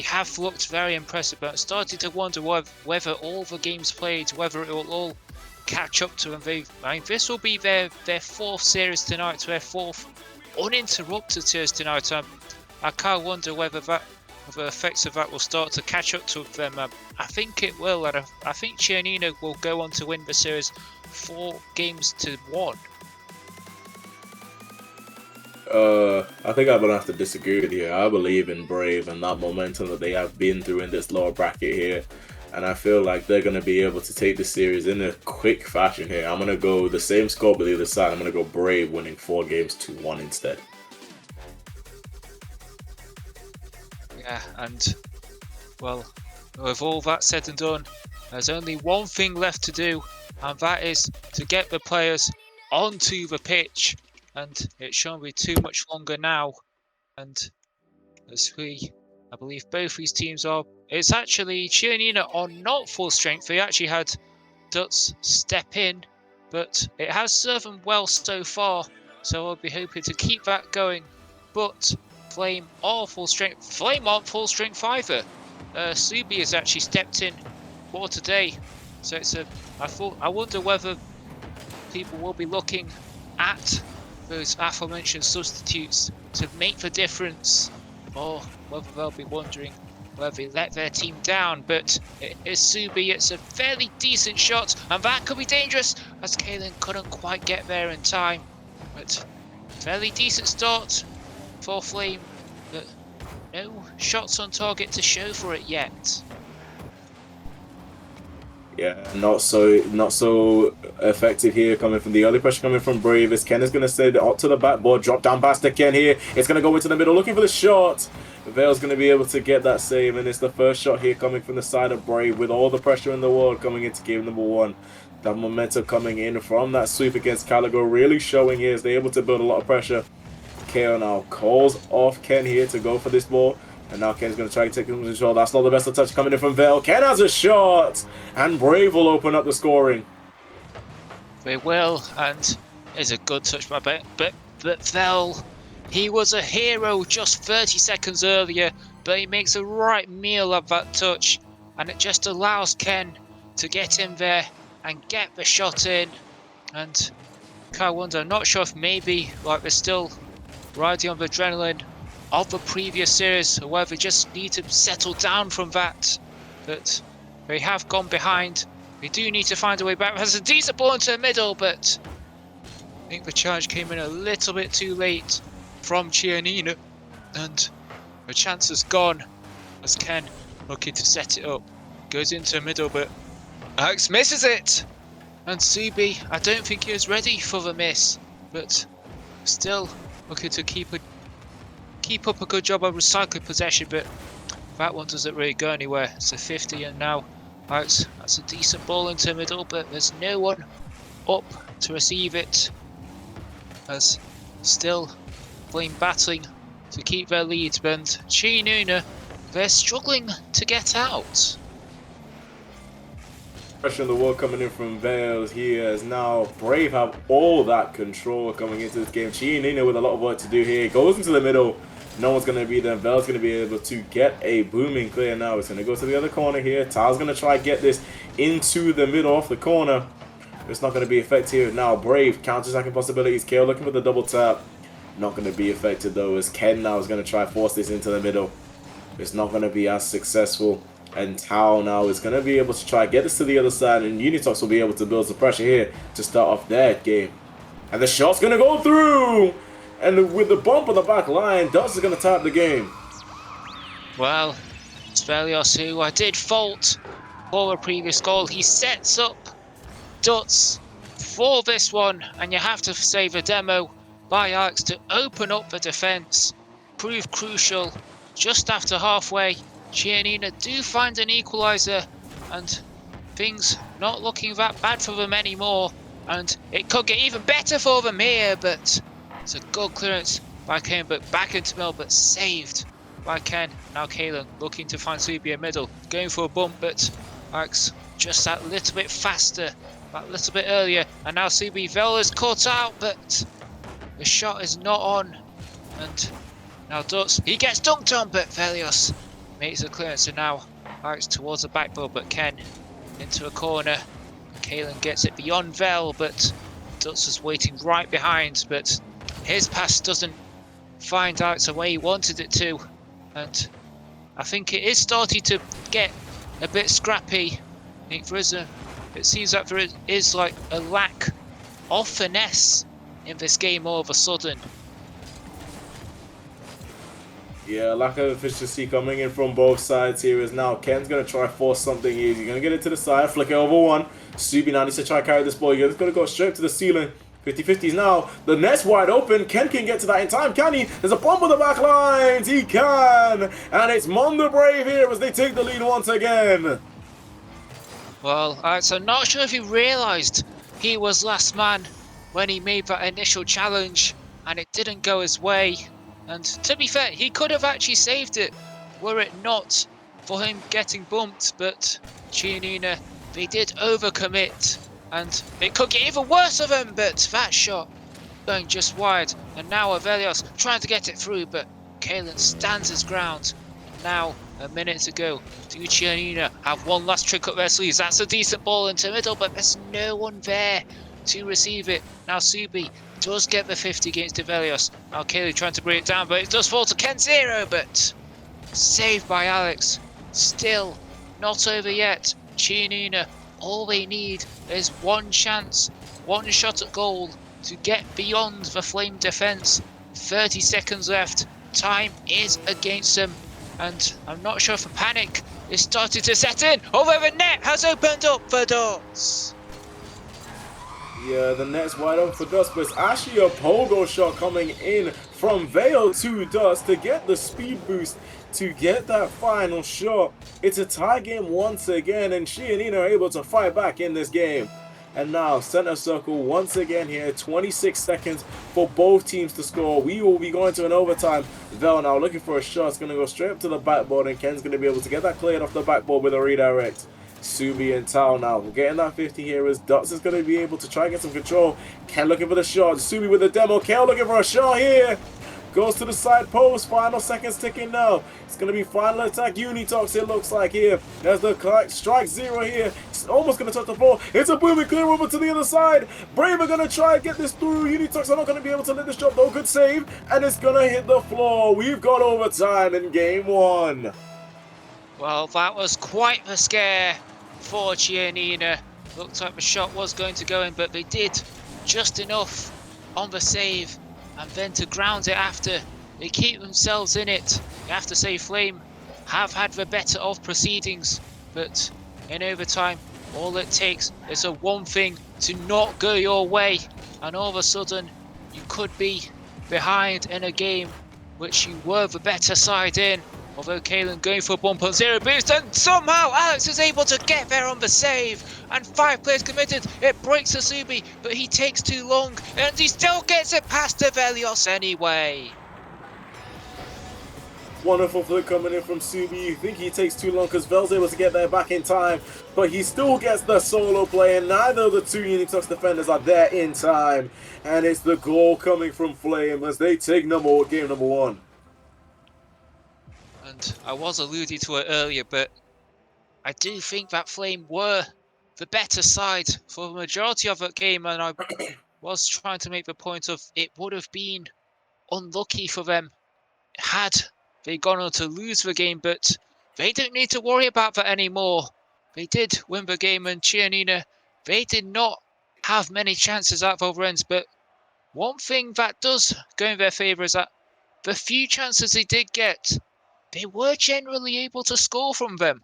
have looked very impressive, but I'm starting to wonder whether all the games played, whether it will all catch up to them. This will be their 4th series tonight, their 4th uninterrupted series tonight. I can't wonder whether the effects of that will start to catch up to them. I think it will, and I think Chianina will go on to win the series 4-1. I think I'm gonna have to disagree with you. I believe in Brave and that momentum that they have been through in this lower bracket here, and I feel like they're gonna be able to take the series in a quick fashion here. I'm gonna go the same score but the other side. I'm gonna go Brave winning 4-1 instead. Yeah, and well, with all that said and done, there's only one thing left to do, and that is to get the players onto the pitch. And it shouldn't be too much longer now. And as I believe both these teams are, it's actually Chianina are not full strength. They actually had Duts step in, but it has served them well so far. So I'll be hoping to keep that going. But Flame are full strength. Flame aren't full strength either. Subi has actually stepped in for today. So it's I wonder whether people will be looking at those aforementioned substitutes to make the difference, or whether they'll be wondering whether they let their team down. But it is Subi, it's a fairly decent shot, and that could be dangerous as Kalen couldn't quite get there in time. But fairly decent start for Flame, but no shots on target to show for it yet. Yeah, not so effective here coming from the early pressure coming from Brave. As Ken is going to send it up to the backboard, drop down past to Ken here. It's going to go into the middle, looking for the shot. Vale's going to be able to get that save, and it's the first shot here coming from the side of Brave with all the pressure in the world coming into game number 1. That momentum coming in from that sweep against Caligo really showing here as they're able to build a lot of pressure. KO now calls off Ken here to go for this ball. And now Ken's going to try to take him to the shot. That's not the best of touch coming in from Vale. Ken has a shot! And Brave will open up the scoring. They will, and it's a good touch by Ben. But Vale, he was a hero just 30 seconds earlier, but he makes a right meal of that touch. And it just allows Ken to get in there and get the shot in. And I wonder, I'm not sure if maybe like they're still riding on the adrenaline of the previous series, or whether they just need to settle down from that. But they have gone behind. They do need to find a way back. There's a decent ball into the middle, but I think the charge came in a little bit too late from Chianina, and the chance is gone as Ken looking to set it up. Goes into the middle, but Alex misses it. And Subi, I don't think he was ready for the miss, but still looking to keep up a good job of recycling possession, but that one doesn't really go anywhere. It's a 50, and now that's a decent ball into the middle, but there's no one up to receive it. As still Flame battling to keep their lead, and Chianina, they're struggling to get out. Pressure on the wall coming in from Vales here as now Brave have all that control coming into this game. Chianina with a lot of work to do here. Goes into the middle. No one's going to be there. Vale's going to be able to get a booming clear now. It's going to go to the other corner here. Ta's going to try to get this into the middle off the corner. It's not going to be effective now. Brave counter-attacking possibilities. KO looking for the double tap. Not going to be effective though, as Ken now is going to try to force this into the middle. It's not going to be as successful. And Tao now is going to be able to try to get this to the other side, and Unitox will be able to build some pressure here to start off their game. And the shot's going to go through! And with the bump on the back line, Dust is going to tie up the game. Well, Svelios, who I did fault for the previous goal, he sets up Duts for this one, and you have to say the demo by Alex to open up the defence proved crucial. Just after halfway, Chianina do find an equaliser, and things not looking that bad for them anymore, and it could get even better for them here, but it's a good clearance by Ken, but back into middle, but saved by Ken. Now Kalen looking to find Subi in middle, going for a bump, but Alex just that little bit faster, that little bit earlier, and now Subi Vela's caught out, but the shot is not on, and now Dutz, he gets dunked on, but Velios makes a clearance, and now Alex towards the backboard, but Ken into a corner. Kalen gets it beyond Vel, but Dutz is waiting right behind, but his pass doesn't find Alex the way he wanted it to, and I think it is starting to get a bit scrappy. I think there is it seems like there is like a lack of finesse in this game all of a sudden. Yeah, lack of efficiency coming in from both sides here is now Ken's going to try to force something here. He's going to get it to the side, flick it over one. Subi now needs to try to carry this ball. He's going to go straight to the ceiling. 50-50s now. The net's wide open. Ken can get to that in time, can he? There's a bump on the back lines. He can. And it's Mondo Brave here as they take the lead once again. Well, Alex, I'm not sure if he realised he was last man when he made that initial challenge, and it didn't go his way. And to be fair, he could have actually saved it were it not for him getting bumped, but Chianina, they did overcommit, and it could get even worse of him, but that shot going just wide, and now Avelios trying to get it through, but Kalen stands his ground. Now, a minute to go, do Chianina have one last trick up their sleeves? That's a decent ball into the middle, but there's no one there to receive it. Now Subi does get the 50 against Avelios. Now Kaylee trying to bring it down, but it does fall to Ken Zero, but saved by Alex. Still not over yet. Chianina, all they need is one chance, one shot at goal to get beyond the Flame defence. 30 seconds left. Time is against them, and I'm not sure if a panic is starting to set in, although the net has opened up for Dots. Yeah, the net's wide open for Dust, but it's actually a pogo shot coming in from Vale to Dust to get the speed boost to get that final shot. It's a tie game once again, and Chianina are able to fight back in this game. And now, center circle once again here. 26 seconds for both teams to score. We will be going to an overtime. Vel now looking for a shot. It's going to go straight up to the backboard, and Ken's going to be able to get that cleared off the backboard with a redirect. Subi and Tao now getting that 50 here as Dots is going to be able to try and get some control. Ken looking for the shot. Subi with the demo. Ken looking for a shot here. Goes to the side post. Final seconds ticking now. It's going to be final attack Unitox, it looks like here. There's the strike 0 here. It's almost going to touch the floor. It's a booming clear over to the other side. Brave are going to try and get this through. Unitox are not going to be able to let this shot though. Good save. And it's going to hit the floor. We've got overtime in game 1. Well, that was quite the scare for Giannina. Looked like the shot was going to go in, but they did just enough on the save. And then to ground it after, they keep themselves in it. You have to say Flame have had the better of proceedings, but in overtime, all it takes is a one thing to not go your way, and all of a sudden, you could be behind in a game which you were the better side in. Although Kalen going for a 1.0 boost, and somehow Alex is able to get there on the save, and 5 players committed. It breaks Asubi, but he takes too long, and he still gets it past Avelios anyway. Wonderful flick coming in from Subi. You think he takes too long because Vel's able to get there back in time, but he still gets the solo play, and neither of the two Unitox defenders are there in time. And it's the goal coming from Flame as they take game number 1. And I was alluding to it earlier, but I do think that Flame were the better side for the majority of that game, and I was trying to make the point of it would have been unlucky for them had they gone on to lose the game, but they don't need to worry about that anymore. They did win the game, and Giannina, they did not have many chances at both ends, but one thing that does go in their favour is that the few chances they did get, they were generally able to score from them.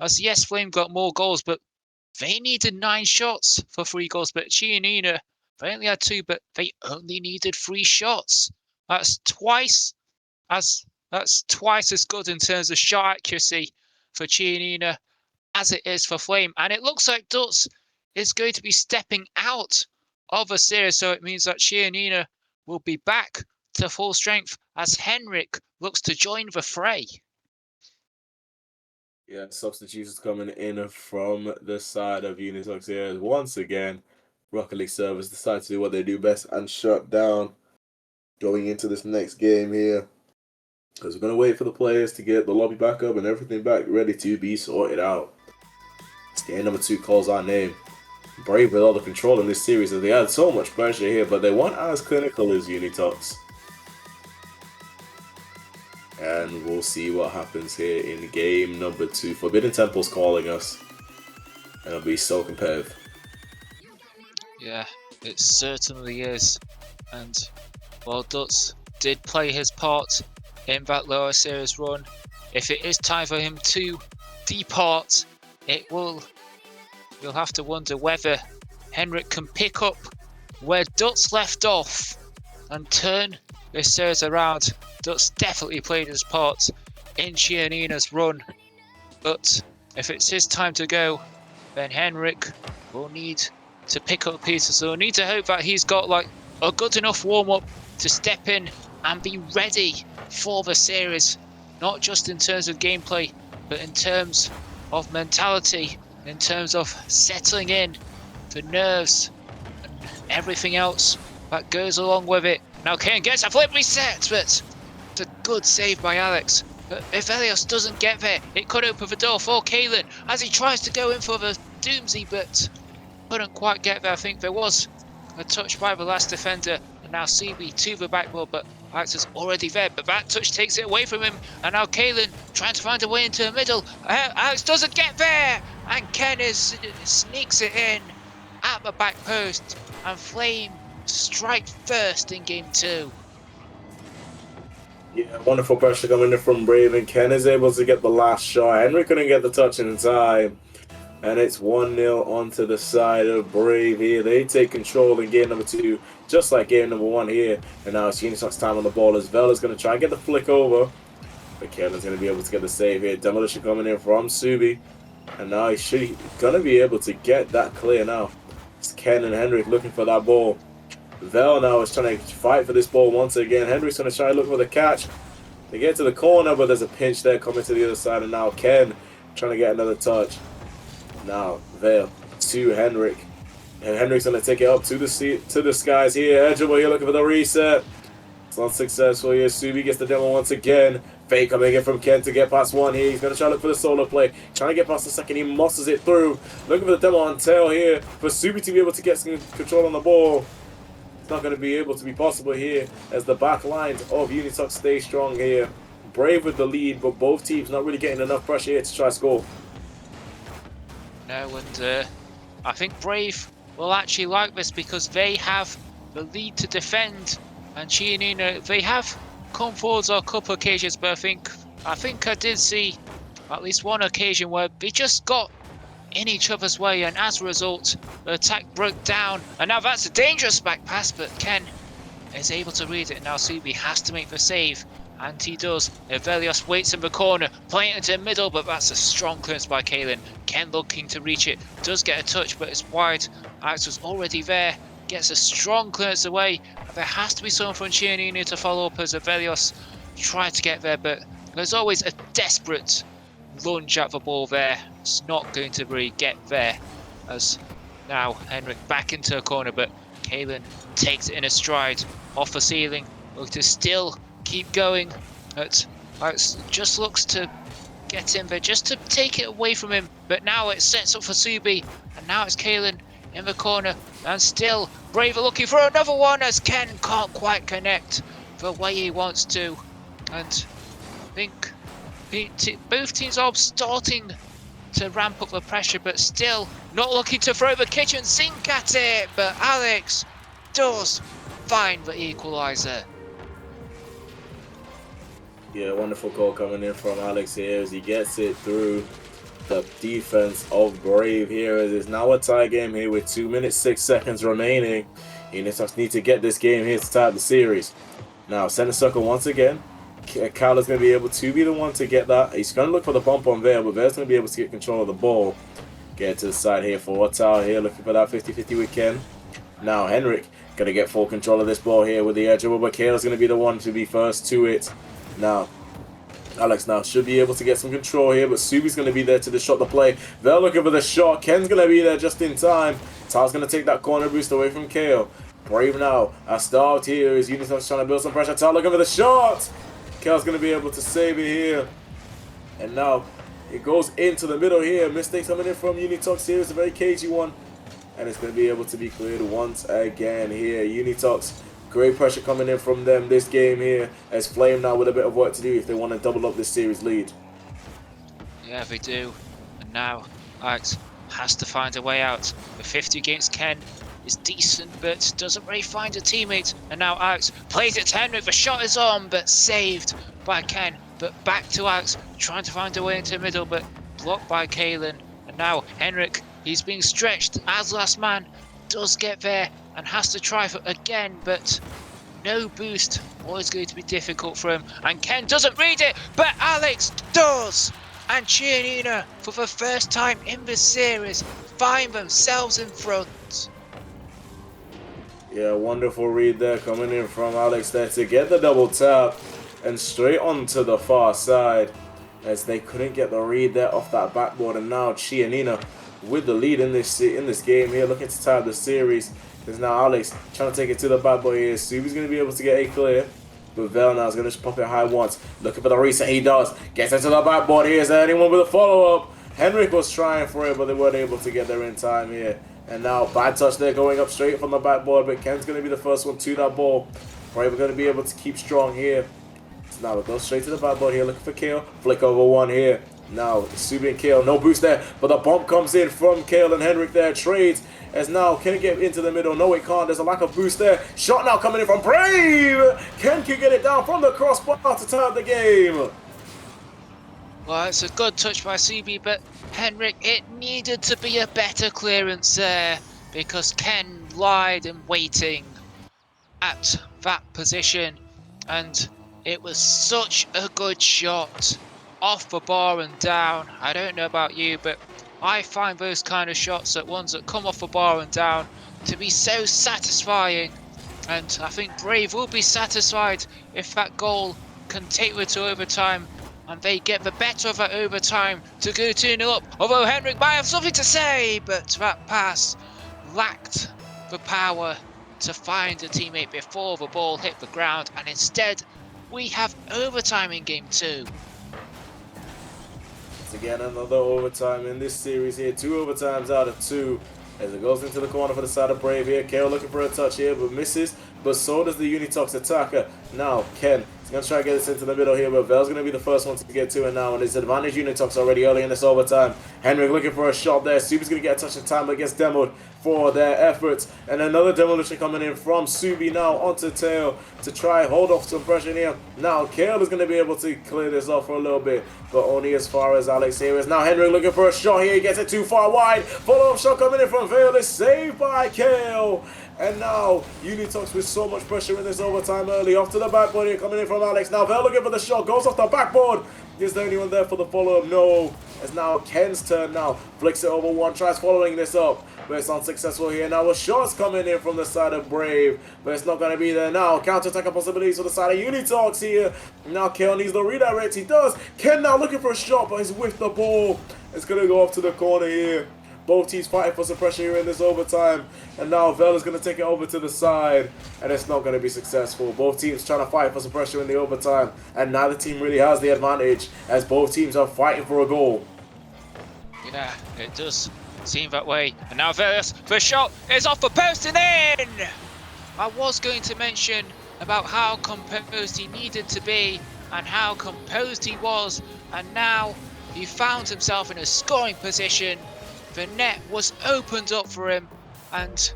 As yes, Flame got more goals, but they needed 9 shots for 3 goals. But Giannina, they only had 2, but they only needed 3 shots. That's twice as good in terms of shot accuracy for Giannina as it is for Flame. And it looks like Dutz is going to be stepping out of the series, so it means that Giannina will be back to full strength as Henrik looks to join the fray. Yeah, substitutions coming in from the side of Unitox here. Once again, Rocket League servers decide to do what they do best and shut down going into this next game here. Because we're going to wait for the players to get the lobby back up and everything back ready to be sorted out. Game number 2 calls our name. Brave with all the control in this series, and they had so much pressure here, but they weren't as clinical as Unitox. And we'll see what happens here in game number 2. Forbidden Temple's calling us. And it'll be so competitive. Yeah, it certainly is. And while Dutz did play his part in that lower series run, if it is time for him to depart, you'll have to wonder whether Henrik can pick up where Dutz left off and turn this series around. Dutz definitely played his part in Giannina's run, but if it's his time to go, then Henrik will need to pick up pieces. So we'll need to hope that he's got like a good enough warm-up to step in and be ready for the series, not just in terms of gameplay, but in terms of mentality, in terms of settling in, the nerves, and everything else that goes along with it. Now Kane gets a flip reset, but it's a good save by Alex. But if Elios doesn't get there, it could open the door for Kalen as he tries to go in for the Doomsday, but couldn't quite get there. I think there was a touch by the last defender, and now CB to the backboard, but Alex is already there, but that touch takes it away from him, and now Kalen trying to find a way into the middle. Alex doesn't get there, and Ken sneaks it in at the back post, and Flame strike first in game 2. Yeah, wonderful pressure coming in from Brave, and Ken is able to get the last shot. Henry couldn't get the touch in time. And it's 1-0 onto the side of Brave here. They take control in game number 2, just like game number 1 here. And now it's Unitox time on the ball as Vela's going to try and get the flick over. But Kevin's going to be able to get the save here. Demolition coming in from Subi. And now he's going to be able to get that clear now. It's Ken and Henrik looking for that ball. Vel now is trying to fight for this ball once again. Henrik's going to try to look for the catch. They get to the corner, but there's a pinch there coming to the other side, and now Ken trying to get another touch. Now Vel to Henrik. And Henrik's going to take it up to the skies here. Edgeable here looking for the reset. It's unsuccessful here. Subi gets the demo once again. Fake coming in from Ken to get past one here. He's going to try to look for the solo play. Trying to get past the second. He muscles it through. Looking for the demo on tail here. For Subi to be able to get some control on the ball. It's not going to be able to be possible here as the back lines of Unitox stay strong here. Brave with the lead, but both teams not really getting enough pressure here to try to score. No, and I think Brave will actually like this because they have the lead to defend, and Chianina, they have come forwards on a couple of occasions, but I think I did see at least one occasion where they just got in each other's way, and as a result the attack broke down, and now that's a dangerous back pass, but Ken is able to read it, and now Subi has to make the save, and he does. Evelios waits in the corner, playing it into the middle, but that's a strong clearance by Kalen. Ken looking to reach it, does get a touch, but it's wide. Alex was already there, gets a strong clearance away. There has to be someone from Chianini to follow up as Evelios tried to get there, but there's always a desperate lunge at the ball there. It's not going to really get there, as now Henrik back into a corner, but Kalen takes it in a stride off the ceiling, look to still keep going. Alex just looks to get in there, just to take it away from him, but now it sets up for Subi, and now it's Kalen in the corner, and still Braver looking for another one as Ken can't quite connect the way he wants to, and I think both teams are starting to ramp up the pressure, but still not looking to throw the kitchen sink at it, but Alex does find the equaliser. Yeah, wonderful goal coming in from Alex here as he gets it through the defense of Brave here. As it's now a tie game here with 2 minutes 6 seconds remaining. Unitox need to get this game here to tie up the series. Now center circle once again. Kyler's going to be able to be the one to get that. He's going to look for the bump on Vale, but Vale's going to be able to get control of the ball. Get it to the side here for Otal here, looking for that 50-50 with Ken. Now Henrik going to get full control of this ball here with the edge, but Kayla's going to be the one to be first to it. Now Alex now should be able to get some control here, but Subi's going to be there to disrupt the play. They're looking for the shot. Ken's going to be there just in time. Tal's going to take that corner boost away from Kale. Brave now are starved here as Unitox trying to build some pressure. Tal looking for the shot. Kale's going to be able to save it here. And now it goes into the middle here. Mistake coming in from Unitox here. It's a very cagey one. And it's going to be able to be cleared once again here. Unitox, great pressure coming in from them this game here, as Flame now with a bit of work to do if they want to double up this series lead. Yeah, they do. And now Alex has to find a way out. The 50 against Ken is decent, but doesn't really find a teammate. And now Alex plays it to Henrik. The shot is on, but saved by Ken. But back to Alex, trying to find a way into the middle, but blocked by Kalen. And now Henrik, he's being stretched as last man, does get there and has to try for again, but no boost. Always going to be difficult for him. And Ken doesn't read it, but Alex does. And Chianina, for the first time in this series, find themselves in front. Yeah, wonderful read there coming in from Alex there to get the double tap and straight onto the far side, as they couldn't get the read there off that backboard. And now Chianina with the lead in this game here, looking to tie up the series. There's now Alex trying to take it to the bad boy here. Subi's going to be able to get a clear, but Vel now is going to just pop it high once. Looking for the reset, he does. Gets into the backboard here. Is there anyone with a follow-up? Henrik was trying for it, but they weren't able to get there in time here. And now bad touch there going up straight from the backboard, but Ken's going to be the first one to that ball. Brave are going to be able to keep strong here. So now it goes straight to the backboard here, looking for Kale. Flick over one here. Now Subi and Kale, no boost there, but the bump comes in from Kale and Henrik there. Trades as now can it get into the middle? No, it can't. There's a lack of boost there. Shot now coming in from Brave. Ken can get it down from the crossbar to tie up the game. Well, it's a good touch by Subi, but Henrik, it needed to be a better clearance there because Ken lied in waiting at that position, and it was such a good shot off the bar and down. I don't know about you, but I find those kind of shots, that ones that come off the bar and down, to be so satisfying. And I think Brave will be satisfied if that goal can take them to overtime and they get the better of that overtime to go 2-0 up. Although Henrik might have something to say, but that pass lacked the power to find a teammate before the ball hit the ground, and instead we have overtime in game 2. Once again, another overtime in this series here. 2 overtimes out of 2. As it goes into the corner for the side of Brave here. Kale looking for a touch here, but misses. But so does the Unitox attacker. Now, Ken is going to try and get this into the middle here, but Vel's going to be the first one to get to it now. And it's advantage Unitox already early in this overtime. Henrik looking for a shot there. Subi's going to get a touch of time, but gets demoed for their efforts. And another demolition coming in from Subi now onto Tail to try hold off some pressure here. Now, Kale is going to be able to clear this off for a little bit, but only as far as Alex here is. Now, Henrik looking for a shot here. He gets it too far wide. Follow-up shot coming in from Vale is saved by Kale. And now, Unitox with so much pressure in this overtime early. Off to the backboard here, coming in from Alex. Now, Vale looking for the shot. Goes off the backboard. Is there anyone there for the follow-up? No. It's now Ken's turn now. Flicks it over one. Tries following this up, but it's unsuccessful here. Now, a shot's coming in from the side of Brave, but it's not going to be there now. Counter-attack possibilities for the side of Unitox here. Now, Kel needs the redirect. He does. Ken now looking for a shot, but he's whiffed the ball. It's going to go off to the corner here. Both teams fighting for some pressure here in this overtime. And now Vel is going to take it over to the side. And it's not going to be successful. Both teams trying to fight for some pressure in the overtime. And neither team really has the advantage, as both teams are fighting for a goal. Yeah, it does seem that way. And now Velas, the shot is off the post and in! I was going to mention about how composed he needed to be and how composed he was. And now he found himself in a scoring position. The net was opened up for him, and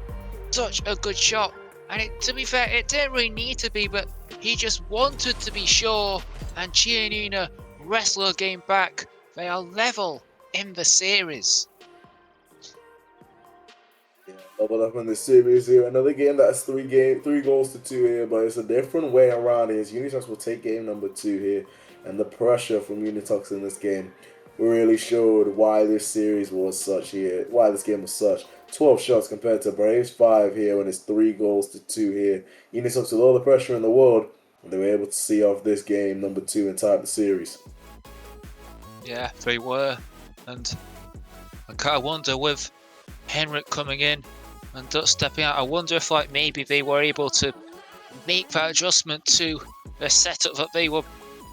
such a good shot. And to be fair, it didn't really need to be, but he just wanted to be sure. And Chianina wrestle a game back. They are level in the series. Yeah, leveled up in the series here. Another game that's 3 goals to 2 here, but it's a different way around here. Unitox will take game number 2 here, and the pressure from Unitox in this game really showed why this series was such here, why this game was such. 12 shots compared to Braves 5 here, when it's 3 goals to 2 here. Unitox with all the pressure in the world, and they were able to see off this game number 2 and tie the series. Yeah, they were. And I kind of wonder, with Henrik coming in and Dutch stepping out, I wonder if maybe they were able to make that adjustment to the setup that they were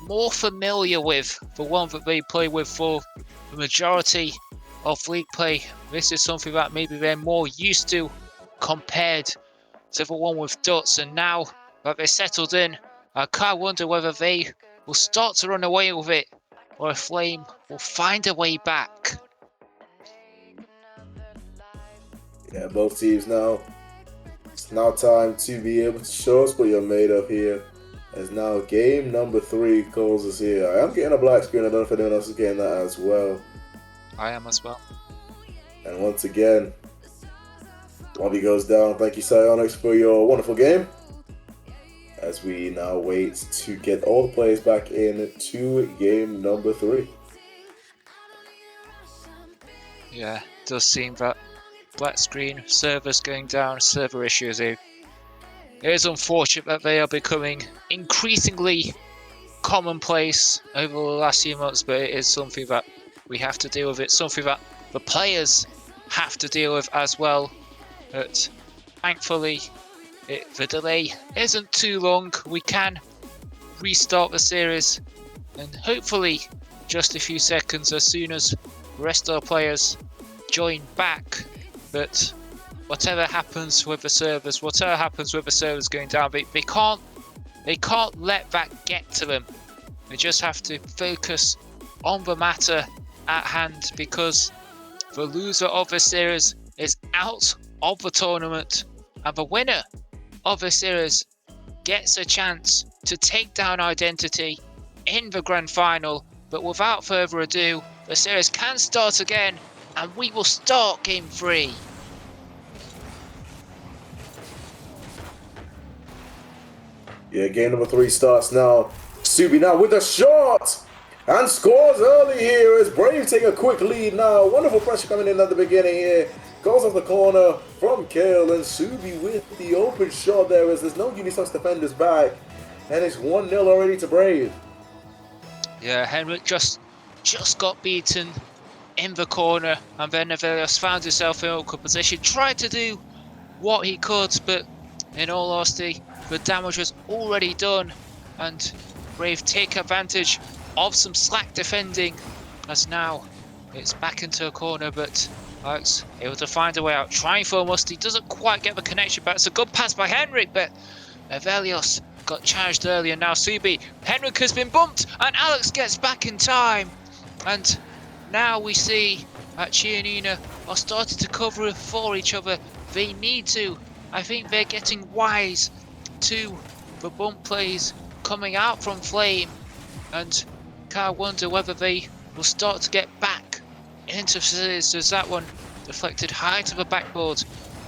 more familiar with, the one that they play with for the majority of league play. This is something that maybe they're more used to compared to the one with Dutch. And now that they're settled in, I kind of wonder whether they will start to run away with it, or if Flame will find a way back. Yeah, both teams now. It's now time to be able to show us what you're made of here. As now game number 3 closes here. I am getting a black screen. I don't know if anyone else is getting that as well. I am as well. And once again, Bobby goes down. Thank you, Psyonix, for your wonderful game. As we now wait to get all the players back in to game number 3. Yeah, it does seem that black screen, servers going down, server issues here. It is unfortunate that they are becoming increasingly commonplace over the last few months, but it is something that we have to deal with. It's something that the players have to deal with as well. But thankfully, the delay isn't too long. We can restart the series, and hopefully just a few seconds as soon as the rest of our players join back. But whatever happens with the servers, going down, they can't let that get to them. They just have to focus on the matter at hand, because the loser of the series is out of the tournament, and the winner of the series gets a chance to take down Identity in the grand final. But without further ado, the series can start again, and we will start game 3. Yeah, game number 3 starts now. Subi now with a shot! and scores early here as Brave take a quick lead now. Wonderful pressure coming in at the beginning here. Goes off the corner from Kale, and Subi with the open shot there as there's no Unisox defenders back. And it's 1-0 already to Brave. Yeah, Henrik just got beaten in the corner, and then Avelios found himself in an awkward position, tried to do what he could, but in all honesty, the damage was already done, and Brave take advantage of some slack defending, as now it's back into a corner, but Alex able to find a way out, trying for a Musty, doesn't quite get the connection back. It's a good pass by Henrik, but Avelios got charged earlier. Now Subi, Henrik has been bumped, and Alex gets back in time, and now we see that Chianina are starting to cover for each other. They need to. I think they're getting wise to the bump plays coming out from Flame, and can't wonder whether they will start to get back into facilities. There's that one deflected high to the backboard.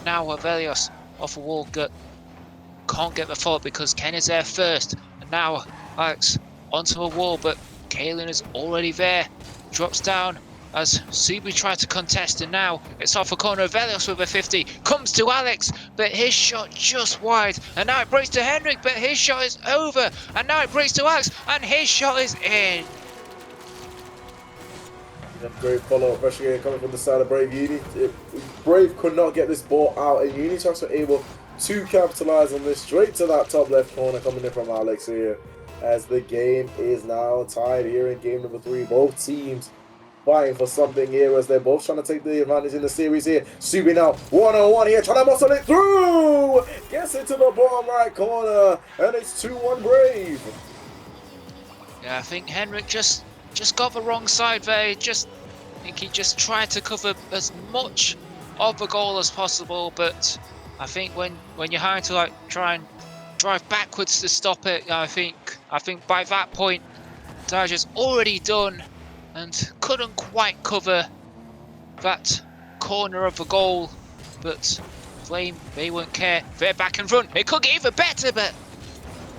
Now Avelios off a wall, can't get the follow because Ken is there first, and now Alex onto a wall, but Kalen is already there. Drops down as Subi tried to contest, and now it's off a corner. Avelios with a 50 comes to Alex, but his shot just wide, and now it breaks to Henrik, but his shot is over, and now it breaks to Alex, and his shot is in. Great follow-up pressure here coming from the side of Brave. Brave could not get this ball out, and Unisox were able to capitalize on this straight to that top left corner coming in from Alex here, as the game is now tied here in game number 3. Both teams fighting for something here as they're both trying to take the advantage in the series here. Subi now 1-on-1 here, trying to muscle it through, gets into the bottom right corner, and it's 2-1 Brave. Yeah, I think Henrik just got the wrong side there. I think he just tried to cover as much of the goal as possible, but I think when you're having to like try and drive backwards to stop it, I think by that point Daj is already done and couldn't quite cover that corner of the goal. But Flame, they won't care. They're back in front. It could get even better, but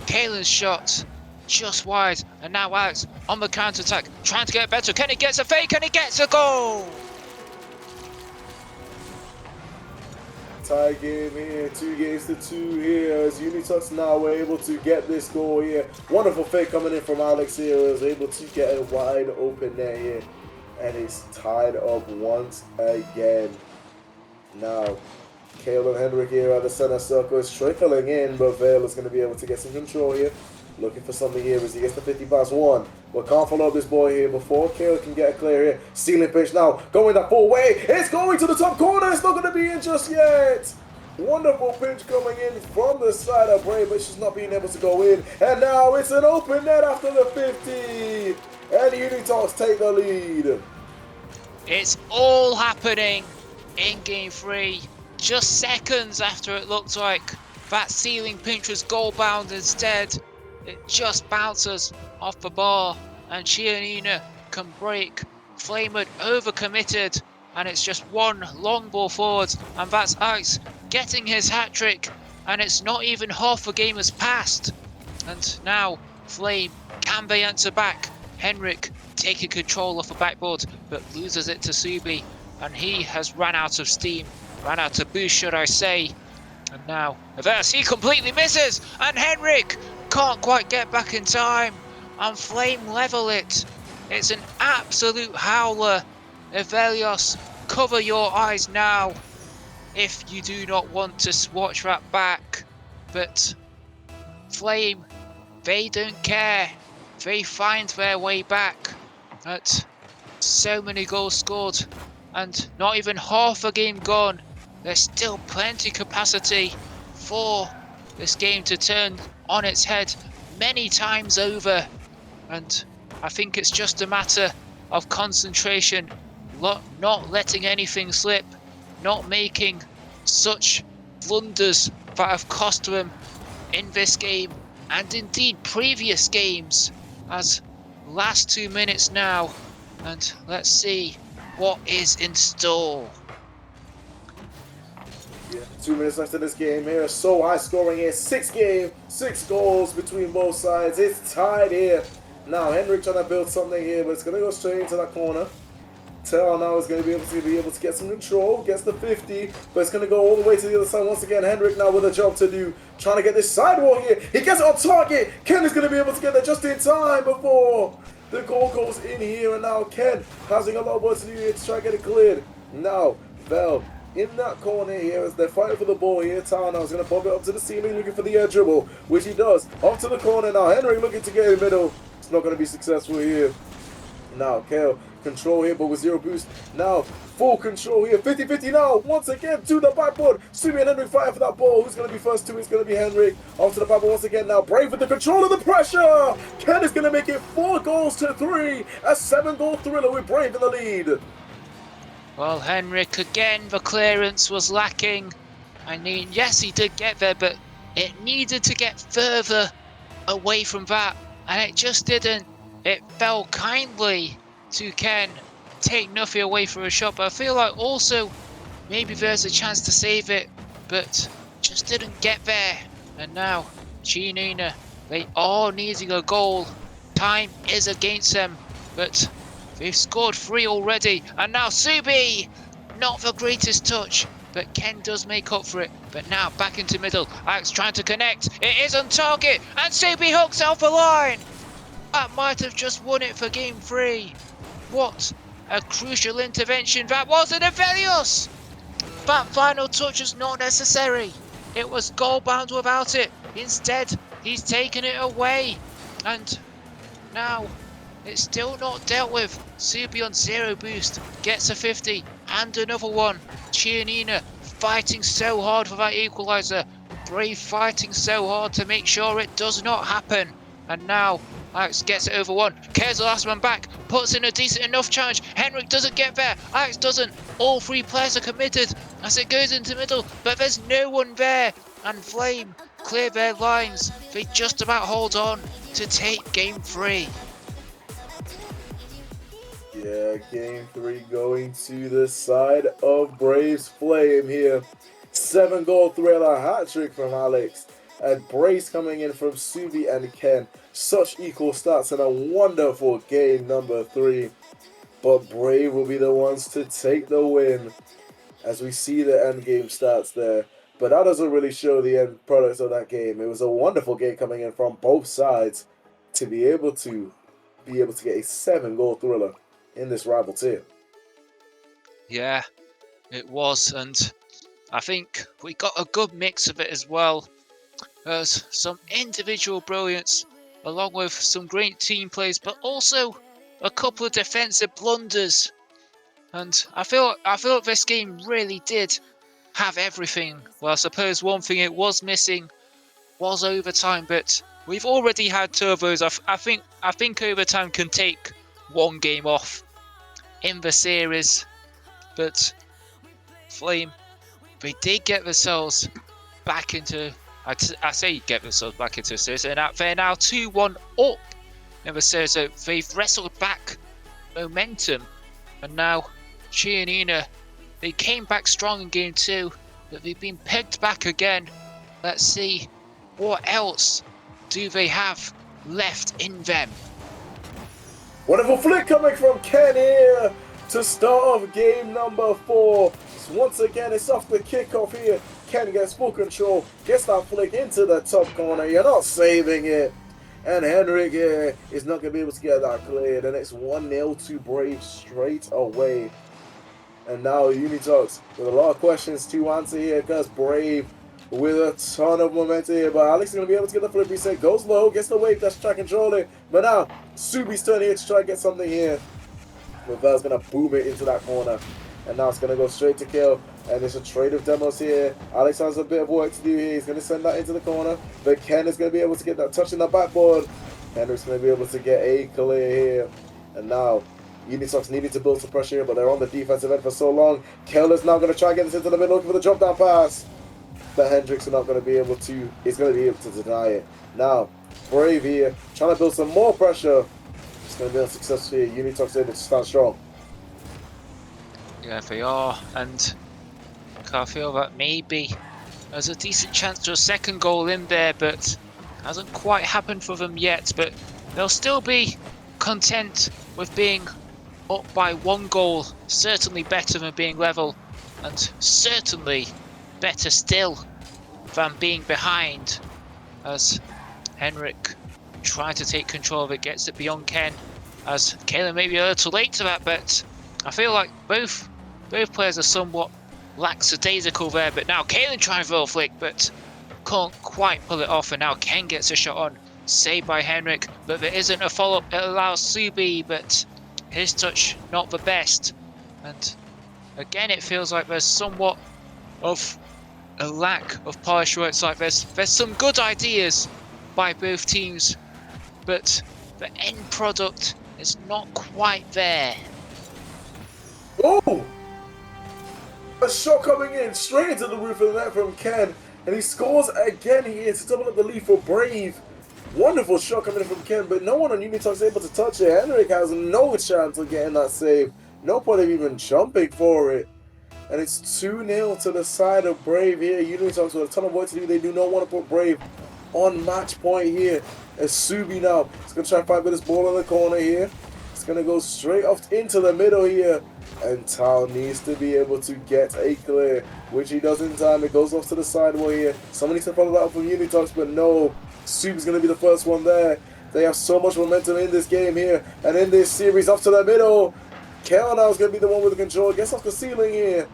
Kalen's shot just wide, and now Alex on the counter-attack, trying to get better. Kenny gets a fake, and he gets a goal! Tie game here, 2-2 here, as Unisox now were able to get this goal here. Wonderful fake coming in from Alex here, was able to get a wide open net here, and it's tied up once again. Now, Kale and Henrik here at the center circle is trickling in, but Vale is going to be able to get some control here. Looking for something here as he gets the 50+1. But can't follow up this boy here before Kale can get a clear here. Stealing pitch now, going that full way. It's going to the top corner. It's not going to be in just yet. Wonderful pitch coming in from the side of Brave, but she's not being able to go in. And now it's an open net after the 50. And Unisox take the lead. It's all happening in game 3. Just seconds after it looked like that ceiling pinch was goal bound, instead it just bounces off the bar and Chianina can break. Flame had overcommitted, and it's just one long ball forward, and that's Alex getting his hat-trick, and it's not even half the game has passed. And now Flame can be answer back. Henrik taking control off the backboard, but loses it to Subi, and he has ran out of steam, ran out of boost should I say. And now Avelios, he completely misses, and Henrik can't quite get back in time, and Flame level it. It's an absolute howler. Avelios, cover your eyes now if you do not want to watch that back. But Flame, they don't care. They find their way back at so many goals scored and not even half a game gone. There's still plenty capacity for this game to turn on its head many times over, and I think it's just a matter of concentration, not letting anything slip, not making such blunders that have cost them in this game and indeed previous games. As last 2 minutes now, and let's see what is in store. 2 minutes left in this game here. So high scoring here. 6 goals between both sides. It's tied here Now, Henrik trying to build something here, but it's going to go straight into that corner. Tell now is going to be able to get some control, gets the 50, but it's going to go all the way to the other side once again. Henrik now with a job to do, trying to get this sidewalk here. He gets it on target. Ken is going to be able to get there just in time before the goal goes in here, and now Ken having a lot of work to do here to try and get it cleared. Now, Vel in that corner here as they're fighting for the ball here. Tao now is going to pop it up to the ceiling looking for the air dribble, which he does. Off to the corner now. Henrik looking to get in the middle. It's not going to be successful here. Now, Kale, control here, but with zero boost. Now, full control here. 50-50 now. Once again, to the backboard. Sumi and Henrik fighting for that ball. Who's going to be first to? It's going to be Henrik. Off to the backboard once again now. Brave with the control of the pressure. Ken is going to make it 4-3. A 7-goal thriller with Brave in the lead. Well, Henrik again, the clearance was lacking. I mean, yes, he did get there, but it needed to get further away from that, and it just didn't. It fell kindly to Ken. Take nothing away from a shot, but I feel like also maybe there's a chance to save it, but just didn't get there. And now, Chinina, they are needing a goal. Time is against them, but they've scored 3 already. And now Subi! Not the greatest touch, but Ken does make up for it. But now back into middle. Alex trying to connect. It is on target, and Subi hooks off the line. That might have just won it for game 3. What a crucial intervention that was, and Avelios! That final touch was not necessary. It was goal bound without it. Instead, he's taken it away. And now, it's still not dealt with. Subi on 0 boost, gets a 50, and another one. Chianina fighting so hard for that equaliser. Brave fighting so hard to make sure it does not happen. And now, Alex gets it over one. Cares the last man back. Puts in a decent enough challenge. Henrik doesn't get there. Alex doesn't. All 3 players are committed as it goes into middle. But there's no one there. And Flame clear their lines. They just about hold on to take game 3. Yeah, game 3 going to the side of Braves. Flame here. 7-goal thriller hat-trick from Alex. And brace coming in from Subi and Ken. Such equal stats and a wonderful game number 3. But Brave will be the ones to take the win. As we see the end game stats there. But that doesn't really show the end product of that game. It was a wonderful game coming in from both sides to be able to get a 7-goal thriller in this rival tier. Yeah, it was, and I think we got a good mix of it as well. There's some individual brilliance, along with some great team plays, but also a couple of defensive blunders. And I feel like this game really did have everything. Well, I suppose one thing it was missing was overtime, but we've already had 2 of those. I think overtime can take 1 game off in the series, but Flame, they did get themselves back into. I say get themselves back into the series, and they're now 2-1 up in the series. So they've wrestled back momentum, and now Chianina, they came back strong in game 2, but they've been pegged back again. Let's see what else do they have left in them. Wonderful flick coming from Ken here to start off game number 4. So once again, it's off the kickoff here. Ken gets full control, gets that flick into the top corner. You're not saving it. And Henrik here is not going to be able to get that cleared. And it's 1-0 to Brave straight away. And now Unitox with a lot of questions to answer here because Brave with a ton of momentum here. But Alex is going to be able to get the flip reset. Goes low, gets the wave, that's try control it. But now Subi's turn here to try and get something here. But Val's going to boom it into that corner. And now it's going to go straight to kill. And it's a trade of demos here. Alex has a bit of work to do here. He's going to send that into the corner. But Ken is going to be able to get that touch in the backboard. Henrik's going to be able to get a clear here. And now Unitox needed to build some pressure here, but they're on the defensive end for so long. Keller's now going to try and get this into the middle, looking for the drop down pass. But Hendricks are not going to be able to, he's going to be able to deny it. Now, Brave here, trying to build some more pressure. It's going to be unsuccessful here. Unitox able to stand strong. Yeah, they are, and I feel that maybe there's a decent chance to a 2nd goal in there, but hasn't quite happened for them yet. But they'll still be content with being up by 1 goal. Certainly better than being level, and certainly better still than being behind, as Henrik tries to take control of it, gets it beyond Ken, as Kalen may be a little late to that, but I feel like both players are somewhat lackadaisical there. But now Kalen trying for a flick, but can't quite pull it off, and now Ken gets a shot on, saved by Henrik, but there isn't a follow-up. It allows Subi, but his touch not the best, and again it feels like there's somewhat of a lack of polish where it's like there's some good ideas by both teams, but the end product is not quite there. Oh! A shot coming in straight into the roof of the net from Ken, and he scores again here to double up the lead for Brave. Wonderful shot coming in from Ken, but no one on Unitox is able to touch it. Henrik has no chance of getting that save. No point of even jumping for it. And it's 2-0 to the side of Brave here. Unitox with a ton of work to do. They do not want to put Brave on match point here. As Subi now is going to try and fight with this ball in the corner here. It's going to go straight off into the middle here. And Tao needs to be able to get a clear, which he does in time. It goes off to the sidewall here. Someone needs to follow that up from Unitox, but no. Subi's going to be the first one there. They have so much momentum in this game here. And in this series, up to the middle. Kel now is going to be the one with the control. Gets off the ceiling here.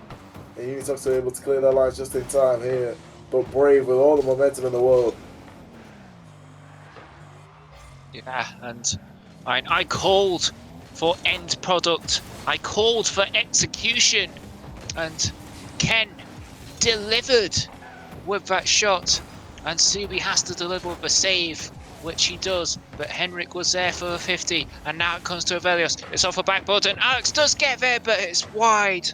And Unitox are able to clear their lines just in time here. But Brave with all the momentum in the world. Yeah, and I called for end product. I called for execution. And Ken delivered with that shot. And Subi has to deliver with a save, which he does. But Henrik was there for the 50. And now it comes to Avelios. It's off a backboard, and Alex does get there, but it's wide.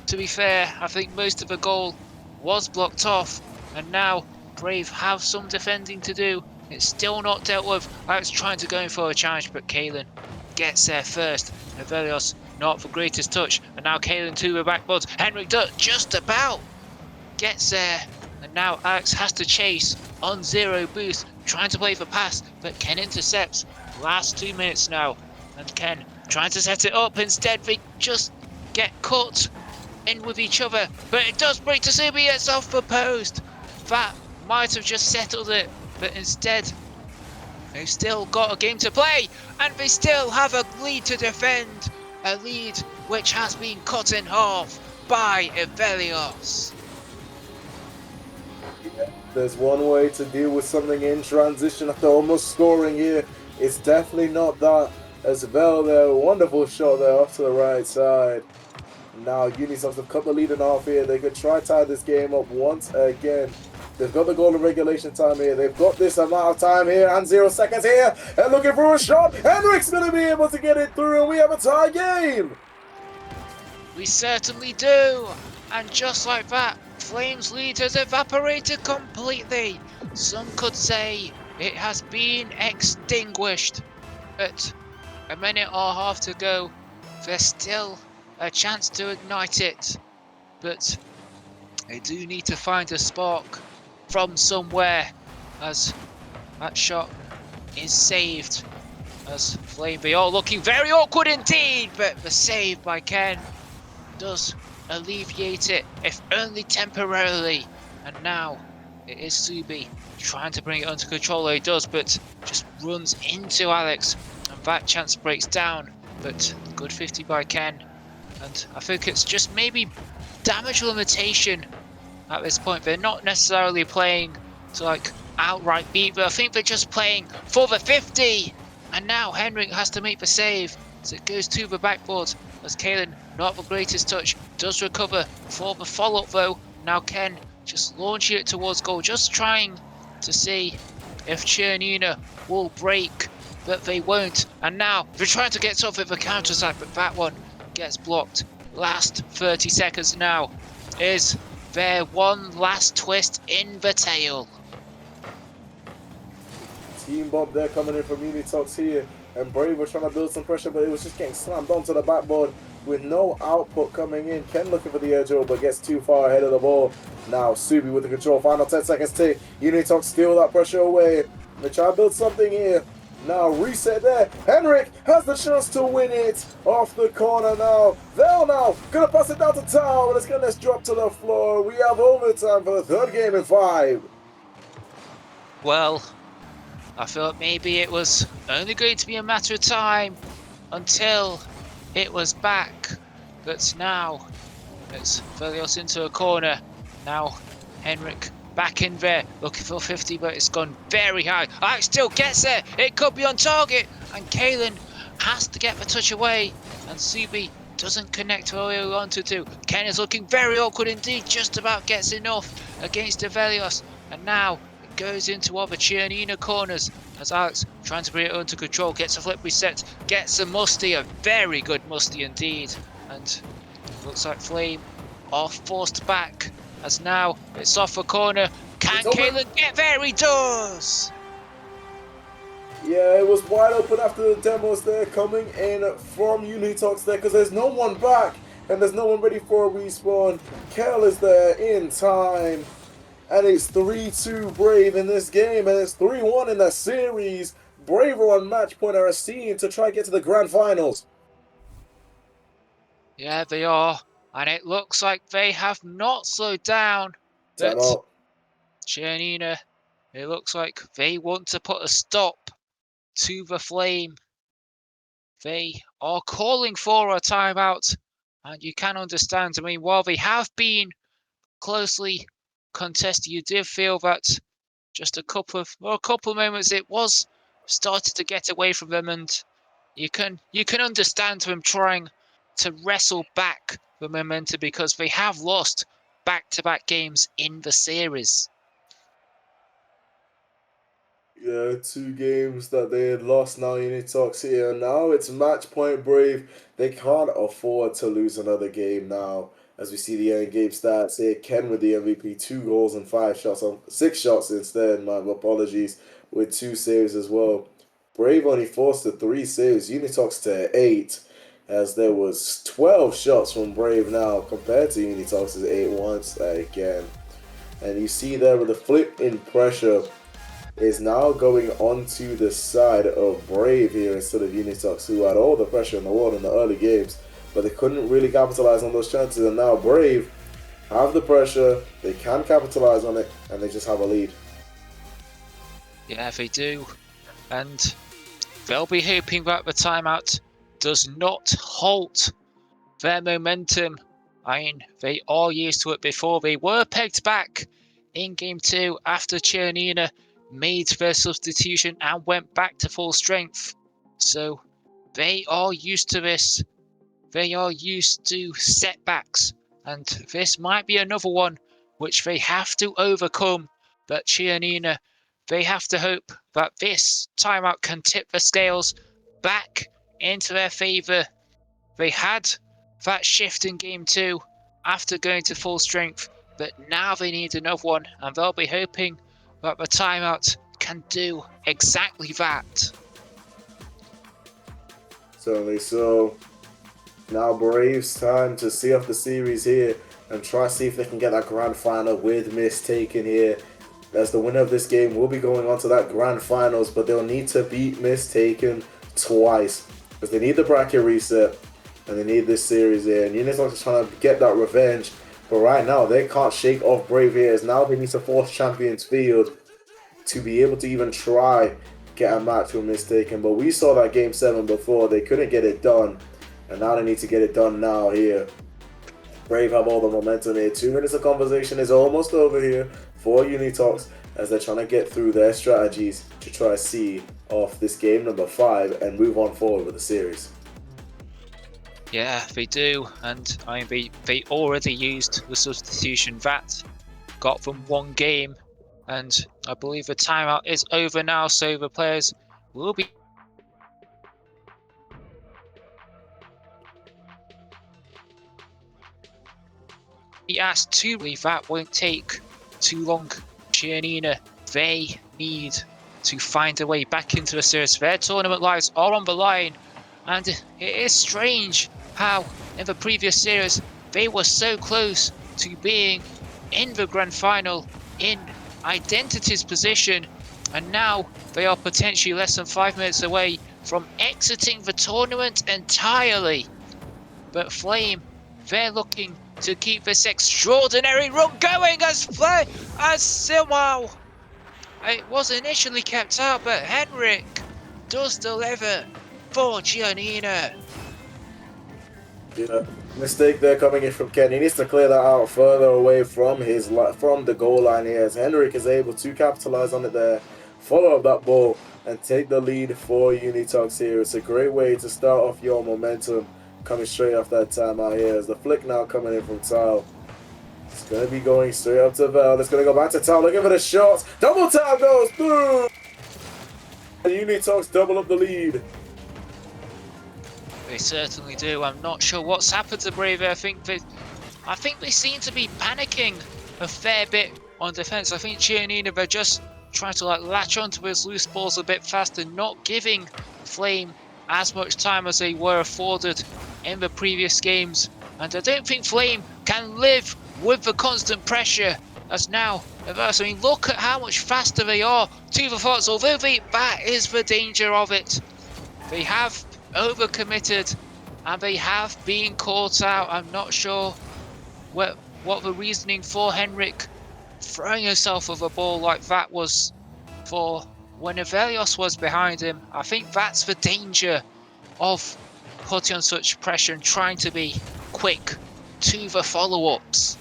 To be fair, I think most of the goal was blocked off. And now Brave have some defending to do. It's still not dealt with. Alex trying to go in for a challenge, but Kalen gets there first. Avelios not the greatest touch. And now Kalen to the backboard. Henrik does just about gets there. And now Alex has to chase on 0 boost, trying to play for pass, but Ken intercepts. Last 2 minutes now, and Ken trying to set it up. Instead, they just get caught in with each other, but it does break to Subi. It's off the post. That might have just settled it, but instead, they've still got a game to play, and they still have a lead to defend. A lead which has been cut in half by Avelios. There's one way to deal with something in transition after almost scoring here. It's definitely not that. As well there, wonderful shot there off to the right side. Now Unitox have cut the lead in half here. They could try tie this game up once again. They've got the goal in regulation time here. They've got this amount of time here and 0 seconds here. And looking for a shot. Henrik's going to be able to get it through, and we have a tie game. We certainly do. And just like that, Flames' lead has evaporated completely. Some could say it has been extinguished. But a minute or a half to go. There's still a chance to ignite it. But they do need to find a spark from somewhere, as that shot is saved. As Flame be all looking very awkward indeed, but the save by Ken does alleviate it, if only temporarily. And now it is Subi trying to bring it under control. He does, but just runs into Alex, and that chance breaks down. But good 50 by Ken, and I think it's just maybe damage limitation at this point. They're not necessarily playing to like outright beat, but I think they're just playing for the 50. And now Henrik has to make the save as it goes to the backboard, as Kalen, not the greatest touch, does recover for the follow-up though. Now Ken just launching it towards goal, just trying to see if Chernina will break, but they won't. And now they're trying to get off with a counter-attack, but that one gets blocked. Last 30 seconds now. Is there one last twist in the tail? Team Bob there coming in from Unitox here, and Brave was trying to build some pressure, but it was just getting slammed onto the backboard with no output coming in. Ken looking for the edge over, but gets too far ahead of the ball. Now Subi with the control. Final 10 seconds take. Unitox steal that pressure away. They try to build something here. Now reset there. Henrik has the chance to win it off the corner now. Vel now gonna pass it down to Tao, and it's gonna drop to the floor. We have overtime for the third game in 5. Well, I thought maybe it was only going to be a matter of time until it was back. But now it's Velios into a corner. Now Henrik back in there, looking for 50, but it's gone very high. Alex still gets there. It could be on target. And Kalen has to get the touch away. And Subi doesn't connect where he wanted to. Ken is looking very awkward indeed. Just about gets enough against Velios. And now it goes into other Chianina corners as Alex, trying to bring it under control, gets a flip reset, gets a musty, a very good musty indeed. And looks like Flame are forced back as now it's off a corner. Can Kalen get there? He does! Yeah, it was wide open after the demos there coming in from Unitox there because there's no one back and there's no one ready for a respawn. Kel is there in time. And it's 3-2 Brave in this game, and it's 3-1 in the series. Brave are on match point rsc to try and get to the grand finals. Yeah, they are. And it looks like they have not slowed down. But Chianina, it looks like they want to put a stop to the Flame. They are calling for a timeout. And you can understand, I mean, while they have been closely contested, you did feel that just a couple of moments it was started to get away from them, and you can understand them trying to wrestle back the momentum because they have lost back-to-back games in the series. Yeah, 2 games that they had lost now Unitox here. Now it's match point Brave. They can't afford to lose another game now. As we see the end game stats here, Ken with the MVP, 2 goals and 5 shots, 6 shots instead, my apologies, with 2 saves as well. Brave only forced to 3 saves, Unitox to 8, as there was 12 shots from Brave now, compared to Unitox's 8 once again. And you see there with the flip in pressure is now going onto the side of Brave here instead of Unitox, who had all the pressure in the world in the early games. But they couldn't really capitalize on those chances, and now Brave have the pressure, they can capitalize on it, and they just have a lead. Yeah, they do. And they'll be hoping that the timeout does not halt their momentum. I mean, they are used to it before. They were pegged back in Game 2 after Chianina made their substitution and went back to full strength. So they are used to this. They are used to setbacks, and this might be another one which they have to overcome. But Chianina, they have to hope that this timeout can tip the scales back into their favour. They had that shift in Game 2 after going to full strength, but now they need another one, and they'll be hoping that the timeout can do exactly that. Certainly so. Now Braves time to see off the series here and try to see if they can get that grand final with Mistaken here. As the winner of this game will be going on to that grand finals, but they'll need to beat Mistaken twice because they need the bracket reset and they need this series here. And Unitox is trying to get that revenge, but right now they can't shake off Brave here, as now they need to force Champions Field to be able to even try get a match with Mistaken. But we saw that Game 7 before, they couldn't get it done. And now they need to get it done now here. Brave have all the momentum here. 2 minutes of conversation is almost over here for Unitox as they're trying to get through their strategies to try to see off this game number 5 and move on forward with the series. Yeah, they do. And I mean, they already used the substitution that got them 1 game. And I believe the timeout is over now, so the players will be asked to leave. That won't take too long. Chianina, they need to find a way back into the series. Their tournament lives are on the line, and it is strange how in the previous series they were so close to being in the grand final in Identity's position, And now they are potentially less than 5 minutes away from exiting the tournament entirely. But Flame, they're looking to keep this extraordinary run going as Silmao. It was initially kept out, but Henrik does deliver for Giannina. Yeah, mistake there coming in from Ken. He needs to clear that out further away from the goal line here, as Henrik is able to capitalize on it there, follow up that ball, and take the lead for Unitox here. It's a great way to start off your momentum coming straight off that timeout here, as the flick now coming in from Tal. It's going to be going straight up to Vel. It's going to go back to Tal, looking for the shots. Double tap goes through! And Unitox double up the lead. They certainly do. I'm not sure what's happened to Brave. I think they seem to be panicking a fair bit on defense. I think Giannina, they're just trying to latch onto his loose balls a bit faster, not giving Flame as much time as they were afforded in the previous games. And I don't think Flame can live with the constant pressure as now. I mean, look at how much faster they are to the thoughts, although that is the danger of it. They have overcommitted and they have been caught out. I'm not sure what the reasoning for Henrik throwing himself with a ball like that was for when Avelios was behind him. I think that's the danger of putting on such pressure and trying to be quick to the follow-ups.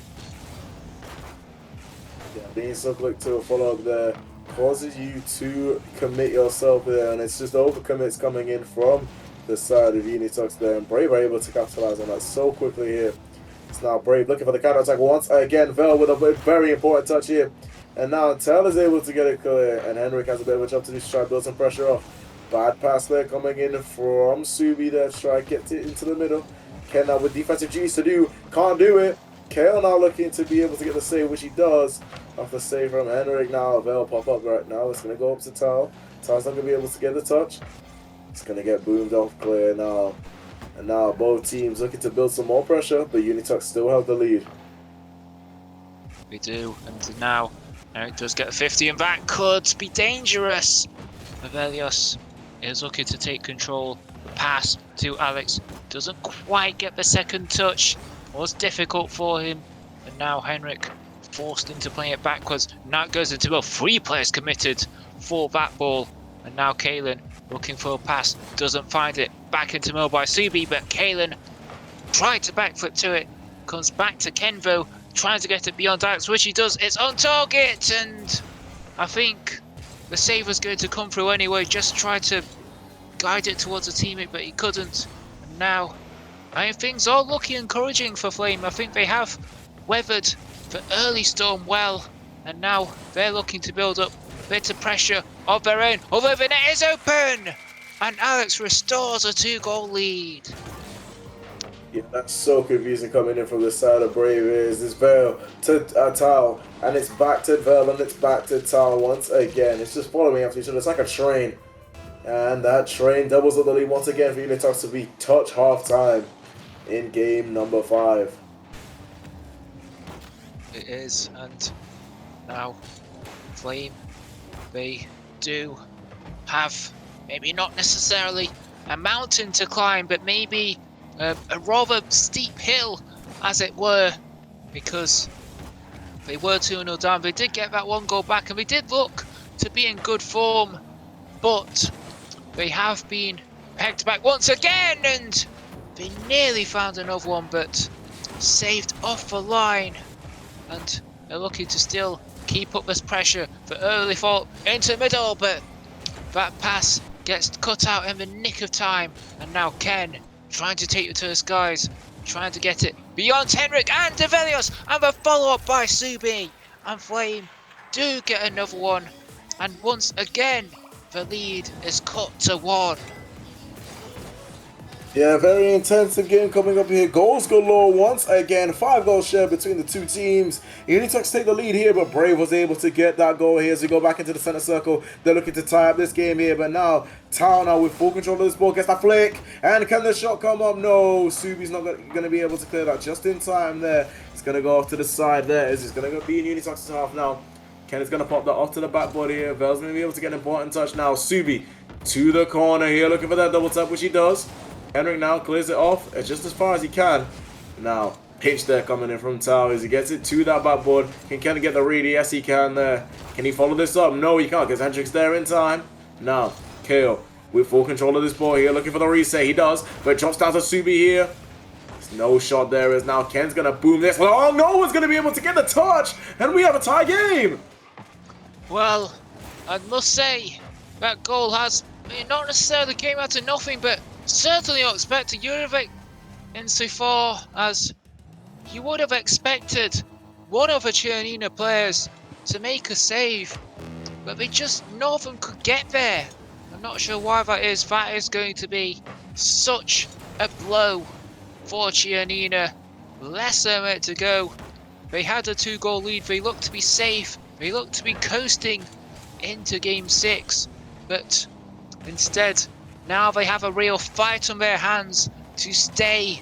Yeah, being so quick to a follow-up there causes you to commit yourself there, and it's just overcommits coming in from the side of Unitox there, and Brave are able to capitalize on that so quickly here. It's now Brave looking for the counter attack once again. Vel with a very important touch here, and now Tel is able to get it clear, and Henrik has a bit of a job to do to try to build some pressure off. Bad pass there coming in from Subi there to try to get it into the middle. Ken now with defensive G's to do, can't do it. Kale now looking to be able to get the save, which he does. Off the save from Henrik now, Vel pop up right now. It's going to go up to Tal. Tal's not going to be able to get the touch. It's going to get boomed off clear now. And now both teams looking to build some more pressure, but Unitox still have the lead. We do, and now Eric does get a 50, and that could be dangerous. Avelios is looking to take control. The pass to Alex doesn't quite get the second touch. It was difficult for him, and now Henrik forced into playing it backwards. Now it goes into 3 players committed for that ball, and now Kalen looking for a pass, doesn't find it. Back into Mill by Subi, but Kalen tried to backflip to it. Comes back to Kenvo, trying to get it beyond Alex, which he does. It's on target, and I think the save was going to come through anyway. Just tried to guide it towards a teammate, but he couldn't. And now, I mean, things are looking encouraging for Flame. I think they have weathered the early storm well, and now they're looking to build up a bit of pressure of their own. Although the net is open, and Alex restores a 2-goal lead. Yeah, that's so confusing coming in from the side of Brave. Is this Vel to Tal, and it's back to Vel, and it's back to Tal once again. It's just following after each other. It's like a train. And that train doubles up the lead once again for Unitox to be touch half time in game number 5. It is, and now Flame, they do have maybe not necessarily a mountain to climb, but maybe a rather steep hill, as it were, because they were 2-0 down. They did get that 1 goal back, and they did look to be in good form, but they have been pegged back once again, and they nearly found another one, but saved off the line, and they're looking to still keep up this pressure. The early fault into the middle, but that pass gets cut out in the nick of time, and now Ken trying to take it to the skies, trying to get it beyond Henrik and Avelios, and the follow-up by Subi, and Flame do get another one, and once again the lead is cut to 1. Yeah, very intensive game coming up here. Goals galore once again. 5 goals shared between the two teams. Unitox take the lead here, but Brave was able to get that goal here as we go back into the center circle. They're looking to tie up this game here, but now Town now with full control of this ball gets that flick. And can the shot come up? No, Subi's not going to be able to clear that just in time there. It's going to go off to the side there. It's going to be in Unitox's half now. Ken is going to pop that off to the backboard here. Vel's going to be able to get an important touch now. Subi to the corner here, looking for that double tap, which he does. Henrik now clears it off just as far as he can. Now, pinch there coming in from Tao as he gets it to that backboard. Can Ken get the read? Yes, he can there. Can he follow this up? No, he can't because Hendrik's there in time. Now, KO with full control of this ball here, looking for the reset. He does, but drops down to Subi here. No shot there as now Ken's going to boom this. Oh, no one's going to be able to get the touch. And we have a tie game. Well, I must say, that goal has not necessarily came out of nothing, but certainly unexpected. Jurevich insofar as you would have expected one of the Chiellini players to make a save, but none of them could get there. I'm not sure why that is. That is going to be such a blow for Chiellini. Less than a minute to go. They had a 2-goal lead. They looked to be safe. They looked to be coasting into Game 6. But instead, now they have a real fight on their hands to stay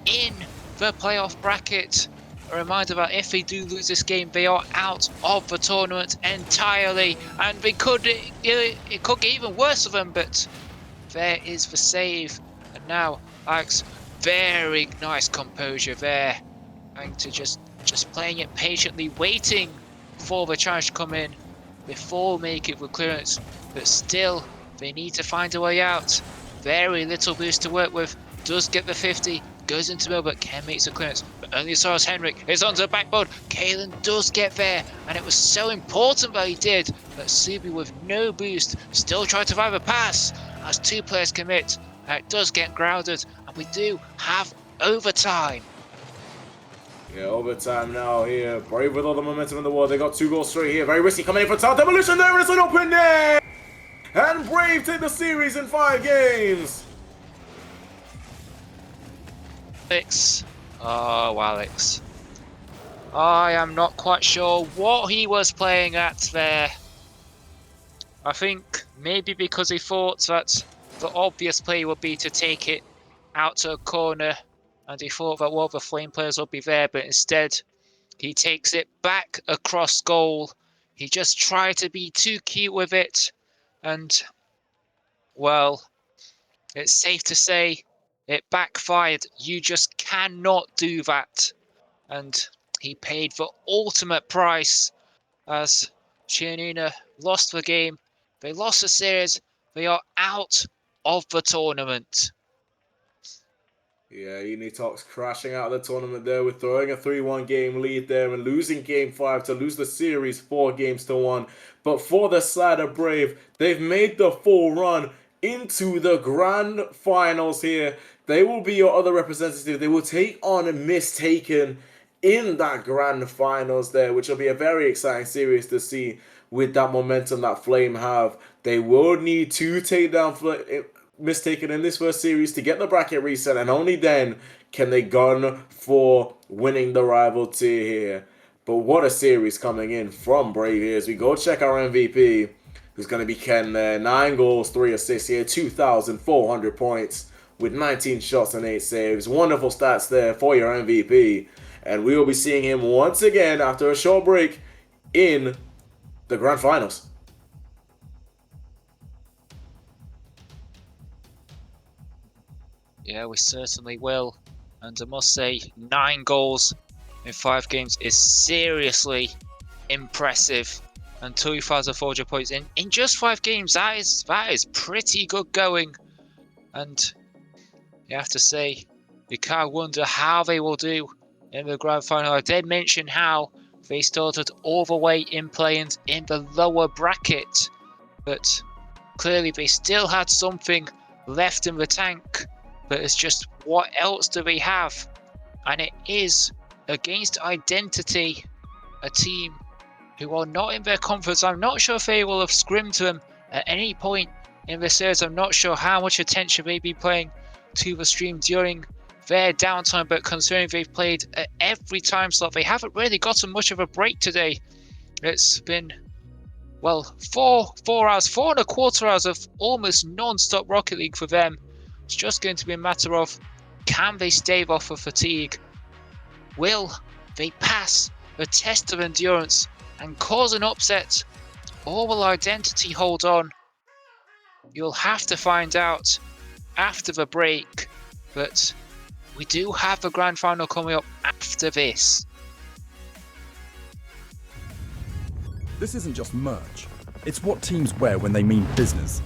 in the playoff bracket. A reminder that if they do lose this game, they are out of the tournament entirely. And it could get even worse for them, but there is the save. And now, Alex, very nice composure there. Going to just playing it patiently, waiting for the charge to come in before making the clearance. But still, they need to find a way out. Very little boost to work with. Does get the 50, goes into middle, but Ken makes a clearance. But only as far as Henrik is onto the backboard. Kalen does get there, and it was so important that he did. But Subi with no boost still tried to find a pass as 2 players commit. And it does get grounded, and we do have overtime. Yeah, overtime now here. Brave with all the momentum in the world. They got 2 goals straight here. Very risky coming in for Town. Demolition there, and it's an open net! And Brave take the series in 5 games. Alex. Oh, Alex. I am not quite sure what he was playing at there. I think maybe because he thought that the obvious play would be to take it out to a corner, and he thought that the Flame players would be there, but instead he takes it back across goal. He just tried to be too cute with it, and well, it's safe to say it backfired. You just cannot do that, and he paid the ultimate price as Chiellini lost the game. They lost the series. They are out of the tournament. Yeah, Unitox crashing out of the tournament there with throwing a 3-1 game lead there and losing Game 5 to lose the series 4-1. But for the side of Brave, they've made the full run into the grand finals here. They will be your other representative. They will take on Mistaken in that grand finals there, which will be a very exciting series to see with that momentum that Flame have. They will need to take down Mistaken in this first series to get the bracket reset, and only then can they gun for winning the rival tier here. But what a series coming in from Brave here as we go check our MVP, who's going to be Ken there. 9 goals, 3 assists here, 2,400 points with 19 shots and 8 saves. Wonderful stats there for your MVP. And we will be seeing him once again after a short break in the grand finals. Yeah, we certainly will. And I must say, 9 goals in 5 games is seriously impressive. And 2,400 points in just 5 games. That is pretty good going. And you have to say, you can't wonder how they will do in the grand final. I did mention how they started all the way in play-ins in the lower bracket. But clearly they still had something left in the tank. But it's just, what else do they have? And it is against Identity, a team who are not in their conference. I'm not sure if they will have scrimmed to them at any point in the series. I'm not sure how much attention they've been paying to the stream during their downtime, but considering they've played at every time slot, they haven't really gotten much of a break today. It's been, well, 4 hours, 4.25 hours of almost non-stop Rocket League for them. It's just going to be a matter of, can they stave off of fatigue? Will they pass the test of endurance and cause an upset, or will Identity hold on? You'll have to find out after the break, but we do have a grand final coming up after this. This isn't just merch, it's what teams wear when they mean business.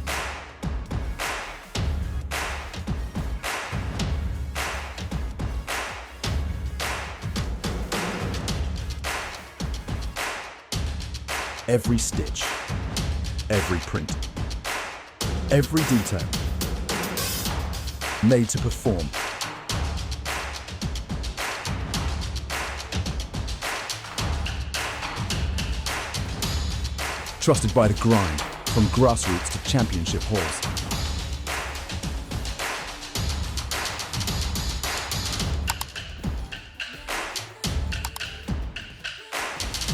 Every stitch, every print, every detail, made to perform. Trusted by the grind, from grassroots to championship halls.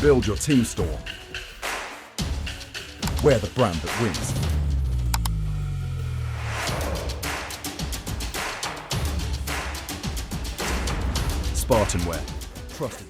Build your team store. Wear the brand that wins. SpartanWare. Trusted.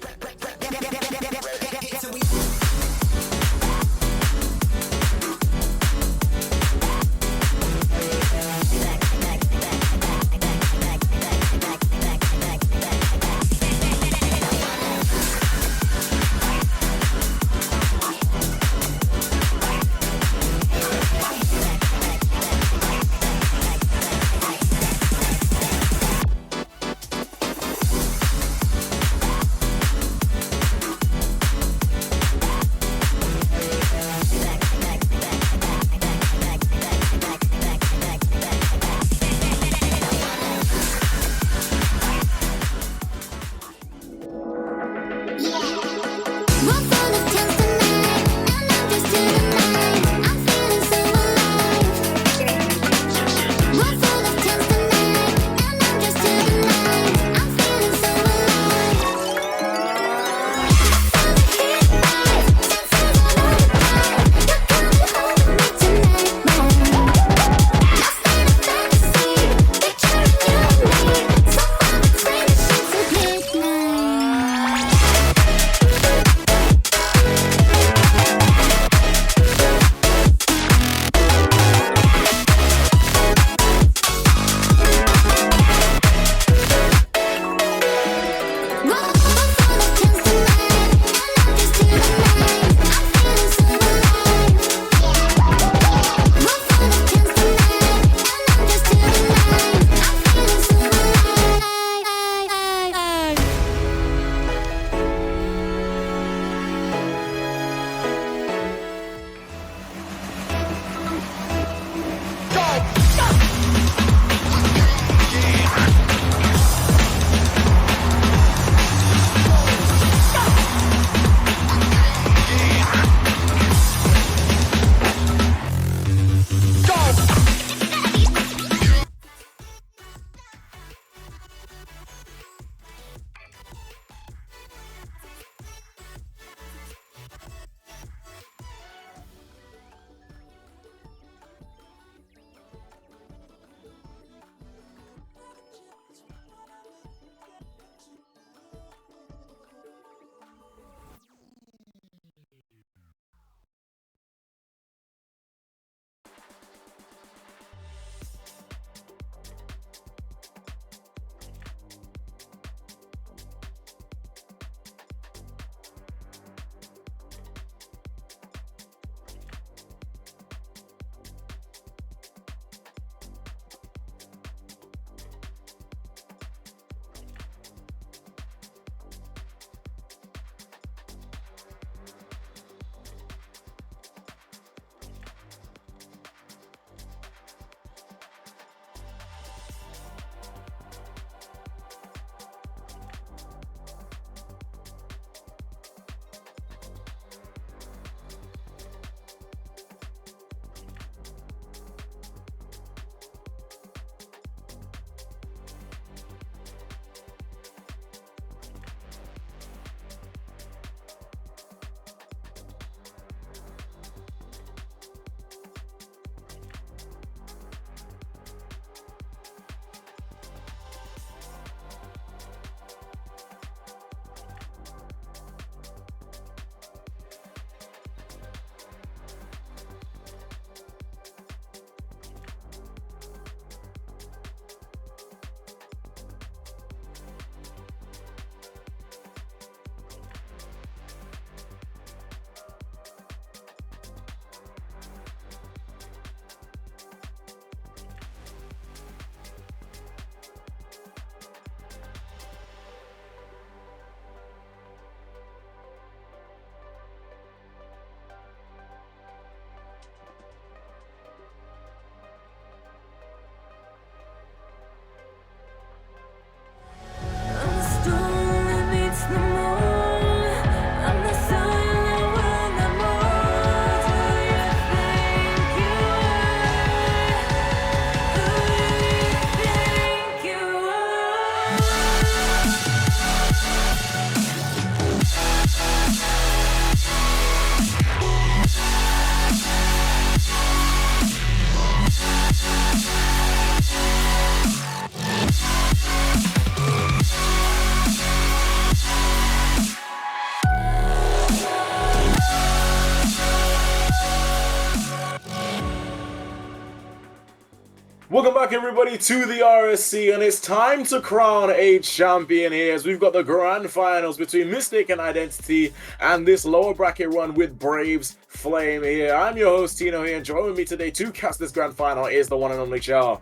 Welcome back, everybody, to the RSC, and it's time to crown a champion here as we've got the grand finals between Mistaken Identity and this lower bracket run with Braves Flame here. I'm your host, Tino, here, and joining me today to cast this grand final is the one and only Char.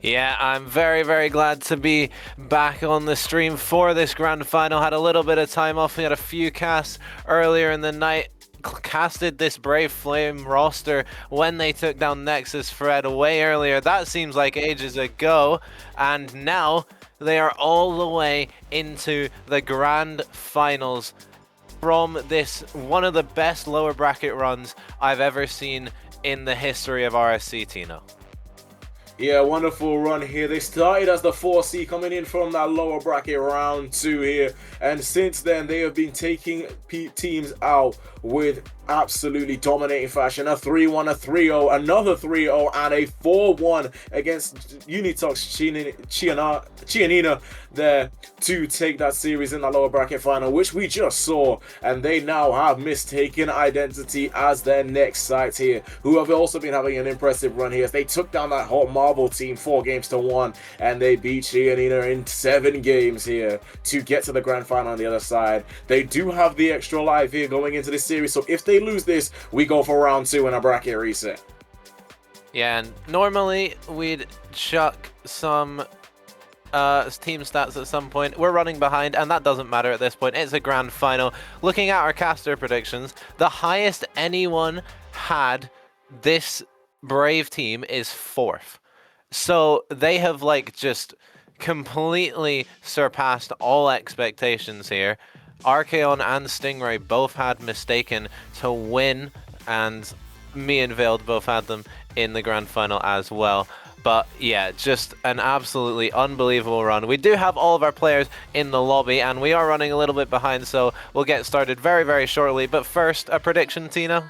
Yeah, I'm very, very glad to be back on the stream for this grand final. Had a little bit of time off. We had a few casts earlier in the night. Casted this Brave Flame roster when they took down Nexus Fred way earlier. That seems like ages ago. And now they are all the way into the grand finals from this one of the best lower bracket runs I've ever seen in the history of RSC, Tino. Yeah, wonderful run here. They started as the 4C coming in from that lower bracket round 2 here. And since then, they have been taking teams out with absolutely dominating fashion. A 3-1, a 3-0, another 3-0, and a 4-1 against Unitox Chianina there to take that series in the lower bracket final, which we just saw. And they now have Mistaken Identity as their next site here, who have also been having an impressive run here as they took down that Hot Marble team 4-1, and they beat Chianina in 7 games here to get to the grand final on the other side. They do have the extra life here going into this series, so if they lose this, we go for round 2 in a bracket reset. Yeah, and normally we'd chuck some team stats at some point. We're running behind, and that doesn't matter at this point. It's a grand final. Looking at our caster predictions, the highest anyone had this Brave team is 4th. So they have like just completely surpassed all expectations here. Archeon and Stingray both had Mistaken to win, and me and Veiled both had them in the grand final as well. But yeah, just an absolutely unbelievable run. We do have all of our players in the lobby, and we are running a little bit behind, so we'll get started very, very shortly. But first, a prediction, Tino?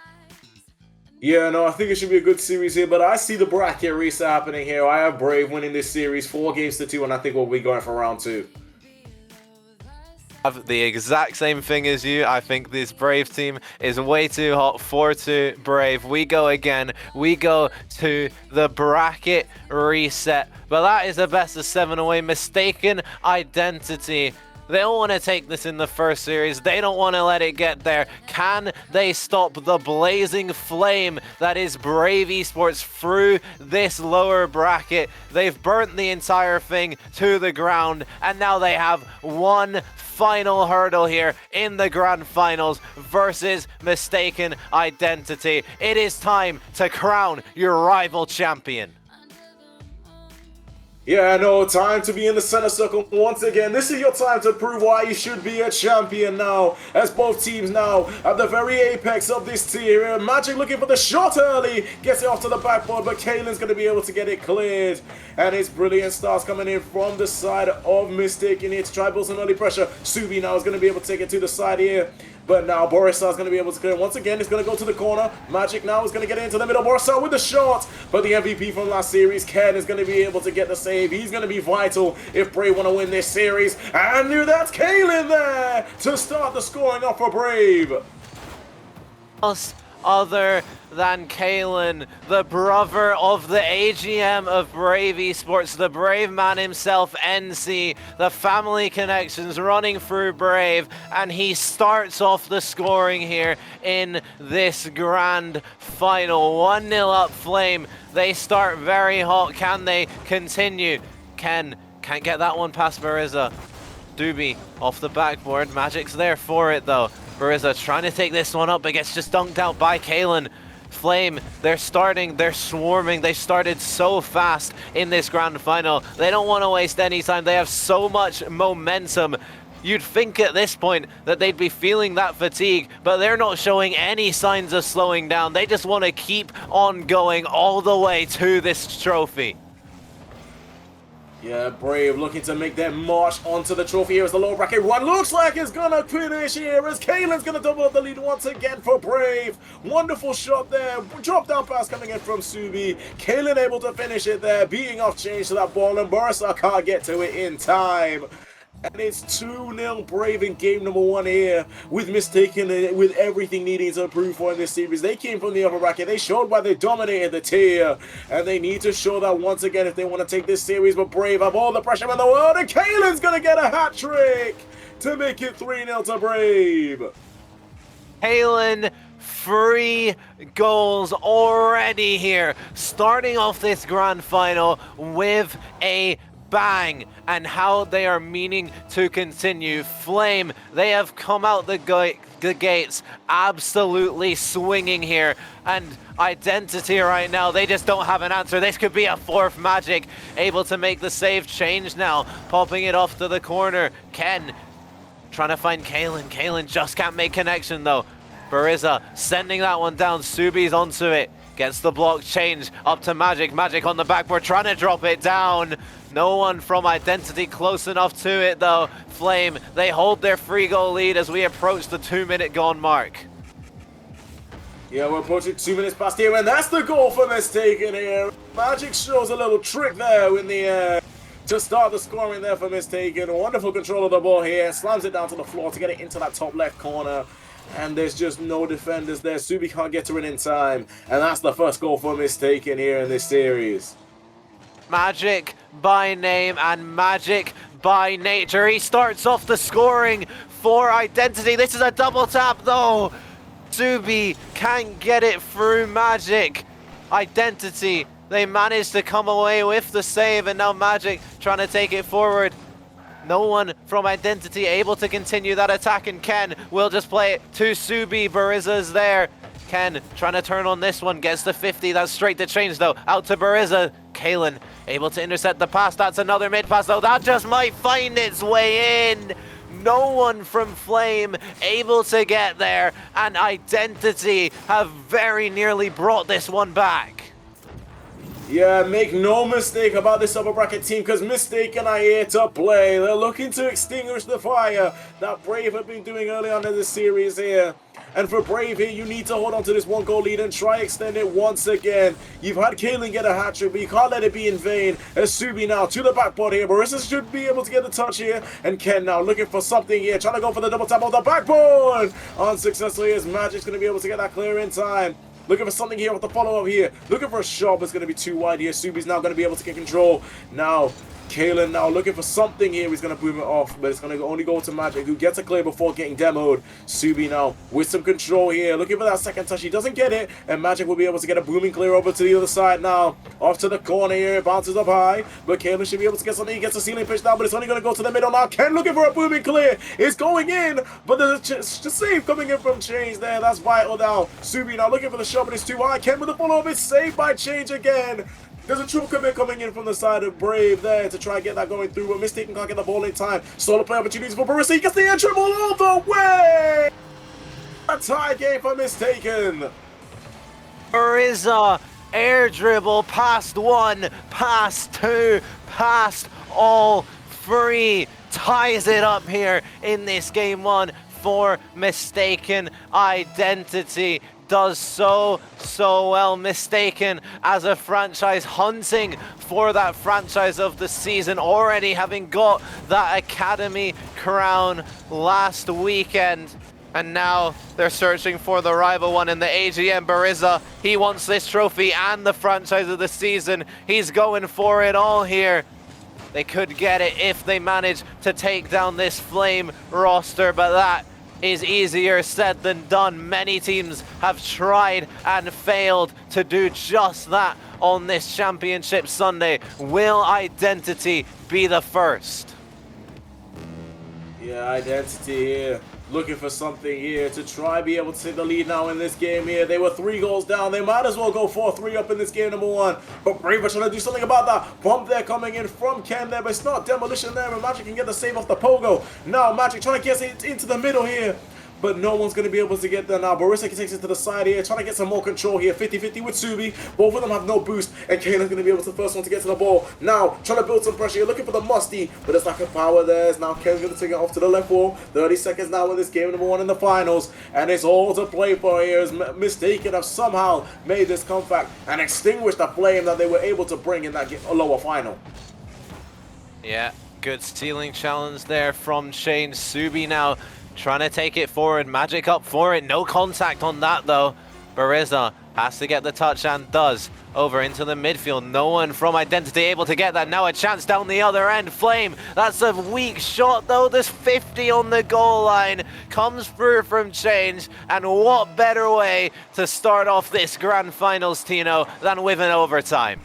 Yeah, no, I think it should be a good series here, but I see the bracket reset happening here. I have Brave winning this series 4-2, and I think we'll be going for round 2. Have the exact same thing as you. I think this Brave team is way too hot. 4-2 Brave. We go again. We go to the bracket reset. But that is a best of 7 away. Mistaken Identity. They don't want to take this in the first series. They don't want to let it get there. Can they stop the blazing flame that is Brave Esports through this lower bracket? They've burnt the entire thing to the ground, and now they have one final hurdle here in the grand finals versus Mistaken Identity. It is time to crown your rival champion. Yeah, no, time to be in the center circle once again. This is your time to prove why you should be a champion now, as both teams now at the very apex of this tier. Magic looking for the shot early, gets it off to the backboard, but Kalen's going to be able to get it cleared. And it's brilliant stars coming in from the side of Mistaken. It's Tribals and early pressure. Subi now is going to be able to take it to the side here. But now Borisar is going to be able to clear. Once again, it's going to go to the corner. Magic now is going to get into the middle. Borisar with the shot. But the MVP from last series, Ken, is going to be able to get the save. He's going to be vital if Brave want to win this series. And that's Kalen there to start the scoring off for Brave. Other than Kalen, the brother of the AGM of Brave Esports, the Brave man himself, NC, the family connections running through Brave, and he starts off the scoring here in this grand final. 1-0 up Flame. They start very hot. Can they continue? Ken can't get that one past Bariza. Doobie off the backboard. Magic's there for it though. Bariza trying to take this one up, but gets just dunked out by Kalen. Flame, they're swarming. They started so fast in this grand final. They don't want to waste any time. They have so much momentum. You'd think at this point that they'd be feeling that fatigue, but they're not showing any signs of slowing down. They just want to keep on going all the way to this trophy. Yeah, Brave looking to make their march onto the trophy here as the lower bracket run looks like it's gonna finish here as Kalen's gonna double up the lead once again for Brave. Wonderful shot there. Drop down pass coming in from Subi. Kalen able to finish it there, beating off change to that ball, and Borisar can't get to it in time. And it's 2-0 Brave in game number 1 here, with Mistaken, with everything needing to improve for in this series. They came from the upper bracket, they showed why they dominated the tier, and they need to show that once again if they want to take this series. But Brave have all the pressure in the world, and Kalen's gonna get a hat trick to make it 3-0 to Brave. Kalen, 3 goals already here, starting off this grand final with a bang, and how they are meaning to continue. Flame, they have come out the gates absolutely swinging here, and Identity right now, they just don't have an answer. This could be a 4th Magic, able to make the save change now, popping it off to the corner. Ken trying to find Kalen. Kalen just can't make connection though. Bariza sending that one down. Subi's onto it. Gets the block change up to Magic. Magic on the backboard trying to drop it down. No one from Identity close enough to it though. Flame, they hold their 3-goal lead as we approach the 2-minute gone mark. Yeah, we're approaching 2 minutes past here, and that's the goal for Mistaken here. Magic shows a little trick there in the air to start the scoring there for Mistaken. Wonderful control of the ball here. Slams it down to the floor to get it into that top left corner. And there's just no defenders there. Subi can't get to it in time. And that's the first goal for Mistaken here in this series. Magic by name and Magic by nature. He starts off the scoring for Identity. This is a double tap though. Subi can't get it through Magic. Identity, they managed to come away with the save, and now Magic trying to take it forward. No one from Identity able to continue that attack, and Ken will just play it to Subi. Bariza's there. Ken trying to turn on this one, gets the 50. That's straight to change though. Out to Bariza. Kalen able to intercept the pass. That's another mid pass though. That just might find its way in. No one from Flame able to get there, and Identity have very nearly brought this one back. Yeah, make no mistake about this upper bracket team, because Mistaken are here to play. They're looking to extinguish the fire that Brave have been doing early on in the series here. And for Brave here, you need to hold on to this 1-goal lead and try extend it once again. You've had Kalen get a hat trick, but you can't let it be in vain. As Subi now to the backboard here. Marissa should be able to get the touch here. And Ken now looking for something here, trying to go for the double tap on the backboard. Unsuccessfully, as Magic's going to be able to get that clear in time. Looking for something here with the follow-up here. Looking for a shot, but it's going to be too wide here. Subi's now going to be able to get control. Now, Kalen now looking for something here. He's going to boom it off, but it's going to only go to Magic, who gets a clear before getting demoed. Subi now with some control here. Looking for that second touch. He doesn't get it, and Magic will be able to get a booming clear over to the other side now. Off to the corner here. It bounces up high, but Kalen should be able to get something. He gets a ceiling pitch down, but it's only going to go to the middle now. Ken looking for a booming clear. It's going in, but there's a save coming in from Change there. That's vital now. Subi now looking for the shot, but it's too high. Ken with the follow-up. It's saved by Change again. There's a true commit coming in from the side of Brave there to try and get that going through, but Mistaken can't get the ball in time. Solo play opportunities for Barissa. He gets the entry ball all the way! A tie game for Mistaken. Bariza, air dribble, past 1, past 2, past all 3. Ties it up here in this game 1 for Mistaken. Identity does so well. Mistaken as a franchise hunting for that franchise of the season, already having got that academy crown last weekend, and now they're searching for the rival one in the AGM. Bariza, he wants this trophy and the franchise of the season. He's going for it all here. They could get it if they manage to take down this Flame roster, but that is easier said than done. Many teams have tried and failed to do just that on this championship Sunday. Will Identity be the first? Yeah, Identity here. Looking for something here to try be able to take the lead now in this game here. They were 3 goals down. They might as well go 4-3 up in this game number 1. But Brave are trying to do something about that. Pump there coming in from Ken there, but it's not Demolition there, and Magic can get the save off the pogo. Now Magic trying to get it into the middle here, but no one's going to be able to get there now. Barissa takes it to the side here, trying to get some more control here. 50-50 with Subi. Both of them have no boost, and Kalen's going to be able to the first one to get to the ball. Now, trying to build some pressure here, looking for the musty, but there's lack of power there. Now Ken's going to take it off to the left wall. 30 seconds now in this game number 1 in the finals, and it's all to play for here as Mistaken have somehow made this comeback and extinguished the flame that they were able to bring in that lower final. Yeah, Good stealing challenge there from Shane. Subi now trying to take it forward. Magic up for it. No contact on that though. Bariza has to get the touch and does. Over into the midfield. No one from Identity able to get that. Now a chance down the other end. Flame. That's a weak shot though. There's 50 on the goal line. Comes through from Change. And what better way to start off this grand finals, Tino, than with an overtime?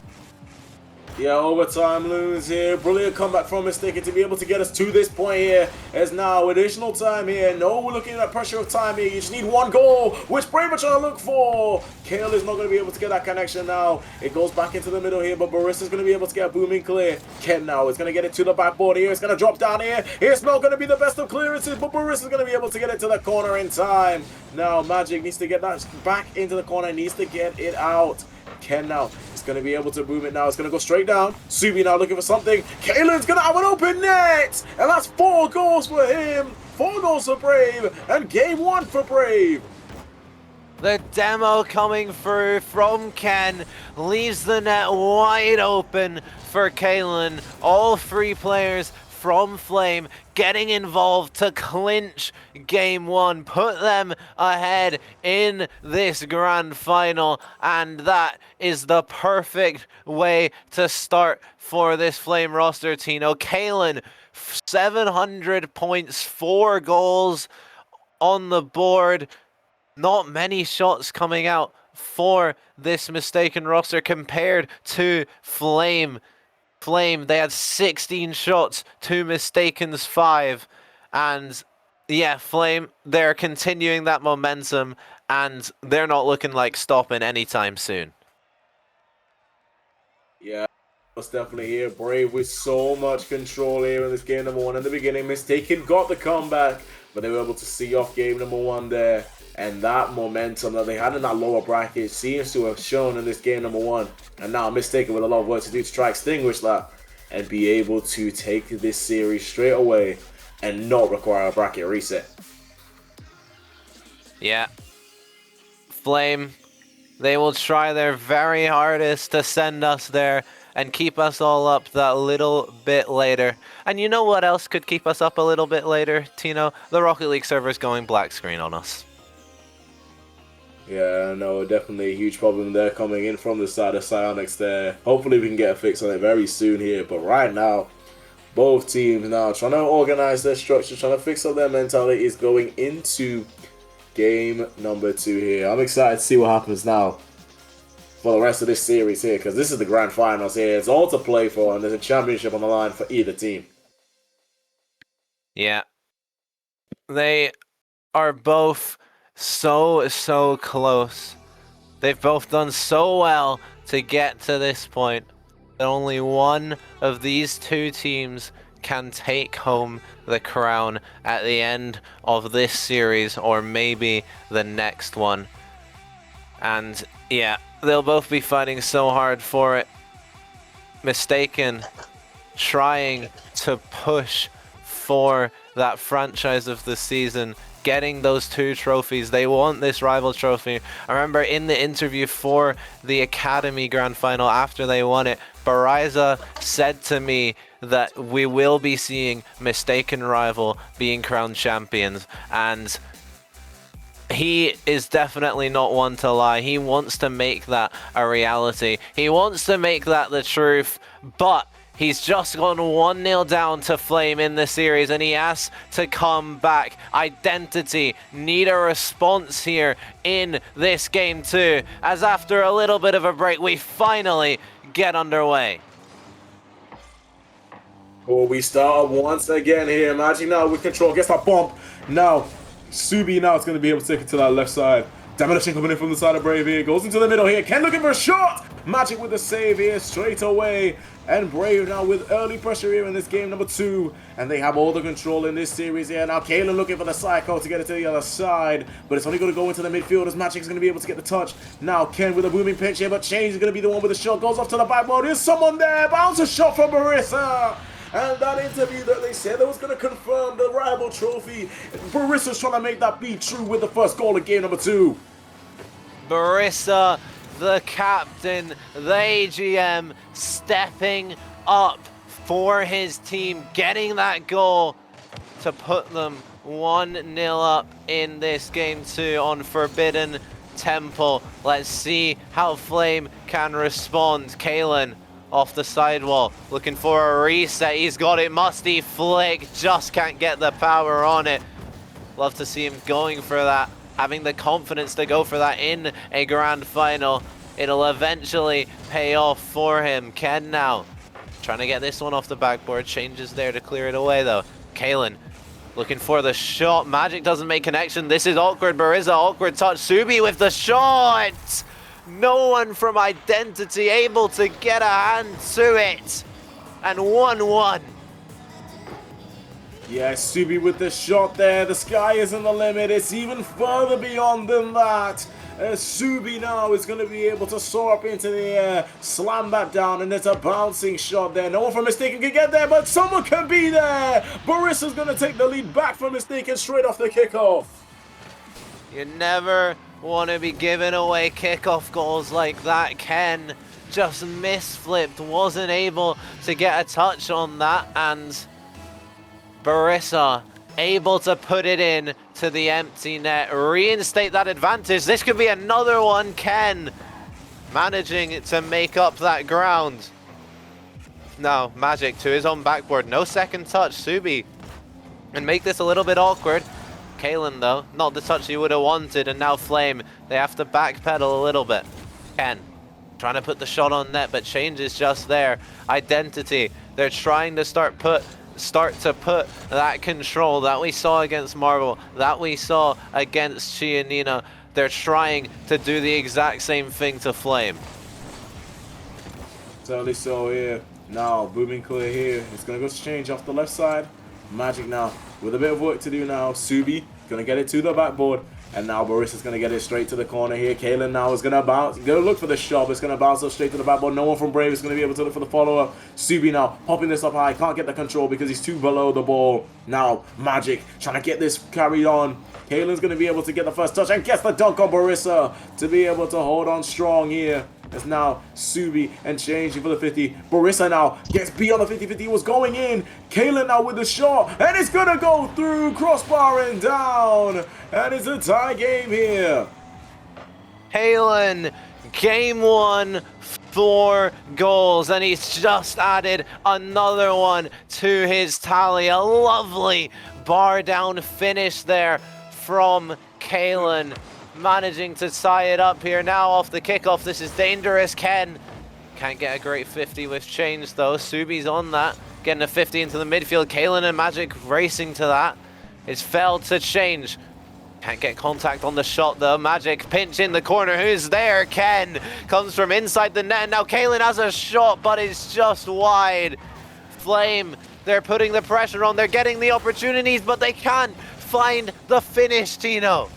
Yeah, overtime lose here. Brilliant comeback from Mistaken to be able to get us to this point here. As now additional time here. No, we're looking at pressure of time here. You just need one goal, which Brave are trying to look for. Kale is not going to be able to get that connection now. It goes back into the middle here, but Barissa's going to be able to get a booming clear. Ken now is going to get it to the backboard here. It's going to drop down here. It's not going to be the best of clearances, but Barissa's going to be able to get it to the corner in time. Now Magic needs to get that back into the corner. Needs to get it out. Ken now is going to be able to boom it now. It's going to go straight down. Subi now looking for something. Kalen's going to have an open net. And that's 4 goals for him. 4 goals for Brave. And game 1 for Brave. The demo coming through from Ken leaves the net wide open for Kalen. All 3 players from Flame getting involved to clinch game 1, put them ahead in this grand final, and that is the perfect way to start for this Flame roster, Tino. Kalen, 700 points, 4 goals on the board. Not many shots coming out for this Mistaken roster compared to Flame. They had 16 shots to Mistaken's 5, and yeah, Flame, they're continuing that momentum, and they're not looking like stopping anytime soon. Yeah, that's definitely here. Brave with so much control here in this game number 1. In the beginning, Mistaken got the comeback, but they were able to see off game number 1 there. And that momentum that they had in that lower bracket seems to have shown in this game number 1. And now Mistaken with a lot of work to do to try extinguish that and be able to take this series straight away and not require a bracket reset. Yeah. Flame, they will try their very hardest to send us there and keep us all up that little bit later. And you know what else could keep us up a little bit later, Tino? The Rocket League server's going black screen on us. Yeah, no, definitely a huge problem there coming in from the side of Psyonix there. Hopefully we can get a fix on it very soon here. But right now, both teams now trying to organize their structure, trying to fix up their mentality is going into game number 2 here. I'm excited to see what happens now for the rest of this series here, because this is the grand finals here. It's all to play for, and there's a championship on the line for either team. Yeah. They are both so close. They've both done so well to get to this point that only one of these 2 teams can take home the crown at the end of this series, or maybe the next one. And yeah, they'll both be fighting so hard for it. Mistaken trying to push for that franchise of the season, getting those 2 trophies. They want this rival trophy. I remember in the interview for the Academy Grand Final after they won it, Bariza said to me that we will be seeing Mistaken rival being crowned champions, and he is definitely not one to lie. He wants to make that a reality. He wants to make that the truth, but he's just gone 1-0 down to Flame in the series, and he has to come back. Identity need a response here in this game too, as after a little bit of a break, we finally get underway. Oh, we start once again here. Magic now with control, gets that bump. Now, Subi now is going to be able to take it to that left side. Demolition coming in from the side of Brave here. Goes into the middle here. Ken looking for a shot. Magic with the save here straight away. And Brave now with early pressure here in this game number 2. And they have all the control in this series here. Now Kalen looking for the Psycho to get it to the other side. But it's only going to go into the midfield as Magic is going to be able to get the touch. Now Ken with a booming pitch here. But Change is going to be the one with the shot. Goes off to the backboard. There's someone there. Bounce a shot from Barissa. And that interview that they said that was going to confirm the rival trophy. Barissa's trying to make that be true with the first goal of game number 2. Barissa, the captain, the AGM, stepping up for his team, getting that goal to put them 1-0 up in this game 2 on Forbidden Temple. Let's see how Flame can respond. Kalen off the sidewall, looking for a reset. He's got it. Musty flick, just can't get the power on it. Love to see him going for that, having the confidence to go for that in a grand final. It'll eventually pay off for him. Ken now trying to get this one off the backboard. Changes there to clear it away though. Kalen looking for the shot. Magic doesn't make connection. This is awkward. Bariza, awkward touch. Subi with the shot. No one from Identity able to get a hand to it. And 1-1. Yeah, Subi with the shot there. The sky isn't the limit. It's even further beyond than that. Subi now is going to be able to soar up into the air, slam that down, and there's a bouncing shot there. No one from Mistaken can get there, but someone can be there. Barissa's going to take the lead back from Mistaken straight off the kickoff. You never want to be giving away kickoff goals like that. Ken just misflipped, wasn't able to get a touch on that, and Barissa able to put it in to the empty net, reinstate that advantage. This could be another one. Ken managing to make up that ground. Now Magic to his own backboard, no second touch. Subi and make this a little bit awkward. Kalen though, not the touch he would have wanted, and now Flame, they have to backpedal a little bit. Ken trying to put the shot on net, but change is just there. Identity, they're trying to start to put that control that we saw against Marvel, that we saw against Chianina. They're trying to do the exact same thing to Flame. Totally so here. Now, booming clear here. It's going to go to change off the left side. Magic now, with a bit of work to do now. Subi going to get it to the backboard. And now Barissa's going to get it straight to the corner here. Kalen now is going to bounce. Going to look for the shot. It's going to bounce up straight to the backboard. No one from Brave is going to be able to look for the follow-up. Subi now popping this up high. Can't get the control because he's too below the ball. Now Magic trying to get this carried on. Kalen's going to be able to get the first touch and gets the dunk on Barissa to be able to hold on strong here. It's now Subi and changing for the 50. Barissa now gets beat on the 50-50. He was going in. Kalen now with the shot. And it's going to go through. Crossbar and down. And it's a tie game here. Kalen, game 1, 4 goals. And he's just added another one to his tally. A lovely bar down finish there from Kalen. Managing to tie it up here now off the kickoff. This is dangerous. Ken can't get a great 50 with change though. Subi's on that, getting a 50 into the midfield. Kalen and Magic racing to that. It's failed to change. Can't get contact on the shot though. Magic pinch in the corner. Who's there? Ken comes from inside the net. Now Kalen has a shot, but it's just wide. Flame, they're putting the pressure on. They're getting the opportunities, but they can't find the finish, Tino.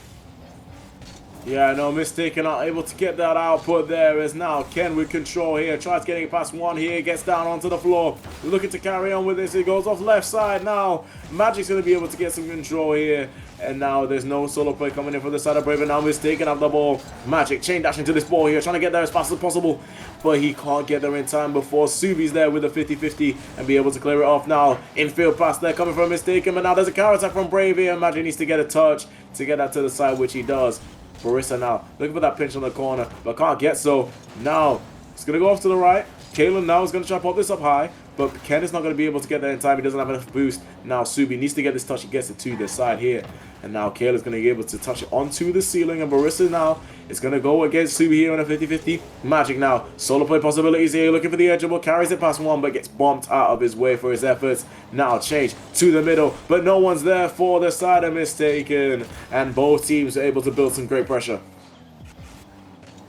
Yeah, no Mistaken, not able to get that output there as now Ken with control here, tries getting past one here, gets down onto the floor, looking to carry on with this. He goes off left side now. Magic's going to be able to get some control here, and now there's no solo play coming in for the side of Brave, and now Mistaken up the ball. Magic chain dashing to this ball here, trying to get there as fast as possible, but he can't get there in time before Subi's there with a 50-50 and be able to clear it off now. Infield pass there coming from Mistaken, but now there's a counter attack from Brave here. Magic needs to get a touch to get that to the side, which he does. Barissa now looking for that pinch on the corner, but can't get so. Now it's going to go off to the right. Kalen now is going to try to pop this up high, but Ken is not going to be able to get there in time. He doesn't have enough boost. Now Subi needs to get this touch. He gets it to the side here. And now Kale is going to be able to touch it onto the ceiling. And Barissa now is going to go against Subi here on a 50-50. Magic now. Solo play possibilities here. Looking for the edge. Carries it past one, but gets bumped out of his way for his efforts. Now change to the middle, but no one's there for the side of Mistaken. And both teams are able to build some great pressure.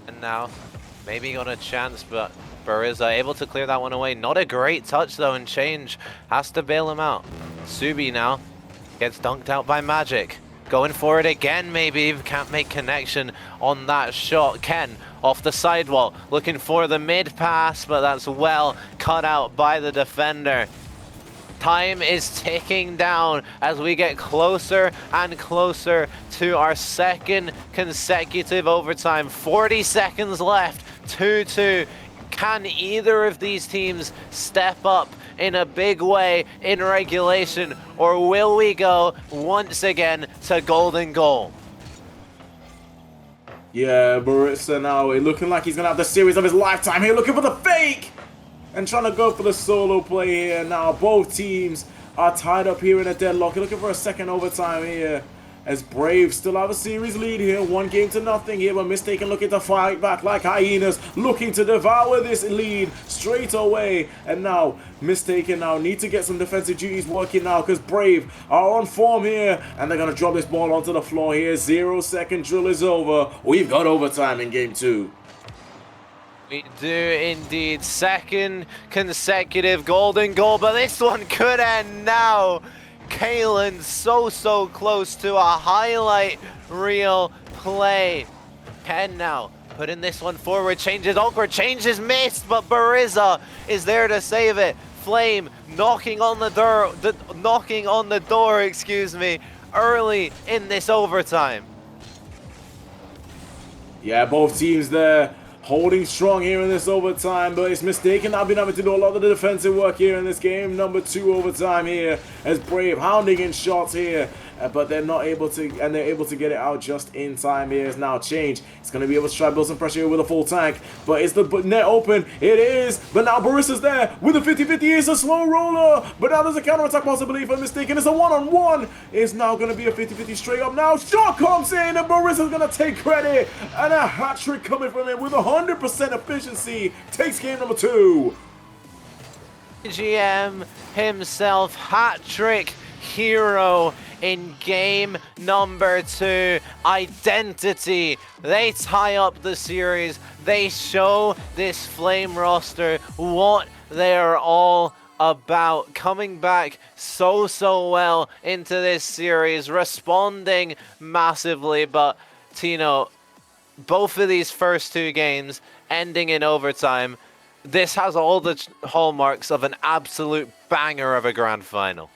And now, maybe got a chance, but Barissa able to clear that one away. Not a great touch though, and change has to bail him out. Subi now gets dunked out by Magic. Going for it again, maybe. Can't make connection on that shot. Ken off the sidewall, looking for the mid pass, but that's well cut out by the defender. Time is ticking down as we get closer and closer to our second consecutive overtime. 40 seconds left, 2-2. Can either of these teams step up in a big way in regulation, or will we go once again to golden goal? Yeah, Barista now looking like he's going to have the series of his lifetime here, looking for the fake! And trying to go for the solo play here. Now both teams are tied up here in a deadlock. Looking for a second overtime here. As Brave still have a series lead here. 1-0 here. But Mistaken looking to fight back like hyenas. Looking to devour this lead straight away. And now Mistaken now need to get some defensive duties working now. Because Brave are on form here. And they're going to drop this ball onto the floor here. 0-second drill is over. We've got overtime in game 2. We do indeed. Second consecutive golden goal, but this one could end now. Kalen so close to a highlight reel play. Ken now putting this one forward. Change is awkward. Change is missed, but Bariza is there to save it. Flame knocking on the door, excuse me, early in this overtime. Yeah, both teams there holding strong here in this overtime, but it's Mistaken now been having to do a lot of the defensive work here in this game. Number 2 overtime here as Brave hounding in shots here, but they're not able to, and they're able to get it out just in time here. Is now Change. It's going to be able to try to build some pressure here with a full tank, but is the net open? It is, but now Barissa's there with a 50-50. It's a slow roller, but now there's a counter-attack possibility for Mistaken. It's a one-on-one. It's now going to be a 50-50 straight up now. Shot comes in, and Barissa's going to take credit, and a hat-trick coming from him with 100% efficiency. Takes game number 2. GM himself, hat-trick hero in game number 2. Identity. They tie up the series. They show this Flame roster what they're all about. Coming back so well into this series, responding massively. But Tino, both of these first 2 games ending in overtime, this has all the hallmarks of an absolute banger of a grand final.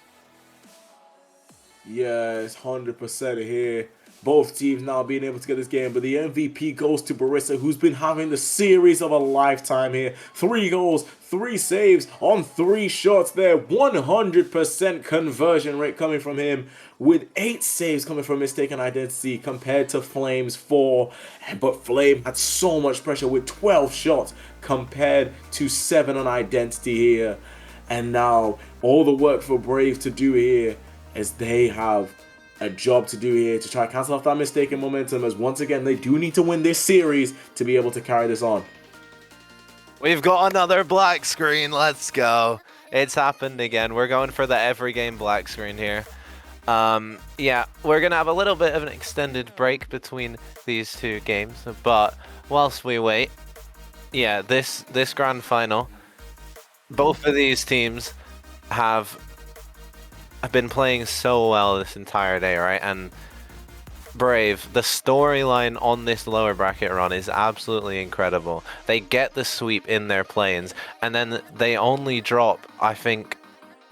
Yeah, it's 100% here. Both teams now being able to get this game, but the MVP goes to Barissa, who's been having the series of a lifetime here. 3 goals, 3 saves on 3 shots there. 100% conversion rate coming from him, with 8 saves coming from Mistaken Identity compared to Flame's 4. But Flame had so much pressure with 12 shots compared to 7 on Identity here. And now all the work for Brave to do here, as they have a job to do here to try to cancel off that Mistaken momentum, as once again they do need to win this series to be able to carry this on. We've got another black screen. Let's go. It's happened again. We're going for the every game black screen here. Yeah, we're going to have a little bit of an extended break between these 2 games, but whilst we wait, yeah, this grand final, both of these teams have been playing so well this entire day, right? And Brave, the storyline on this lower bracket run is absolutely incredible. They get the sweep in their play-ins, and then they only drop, I think,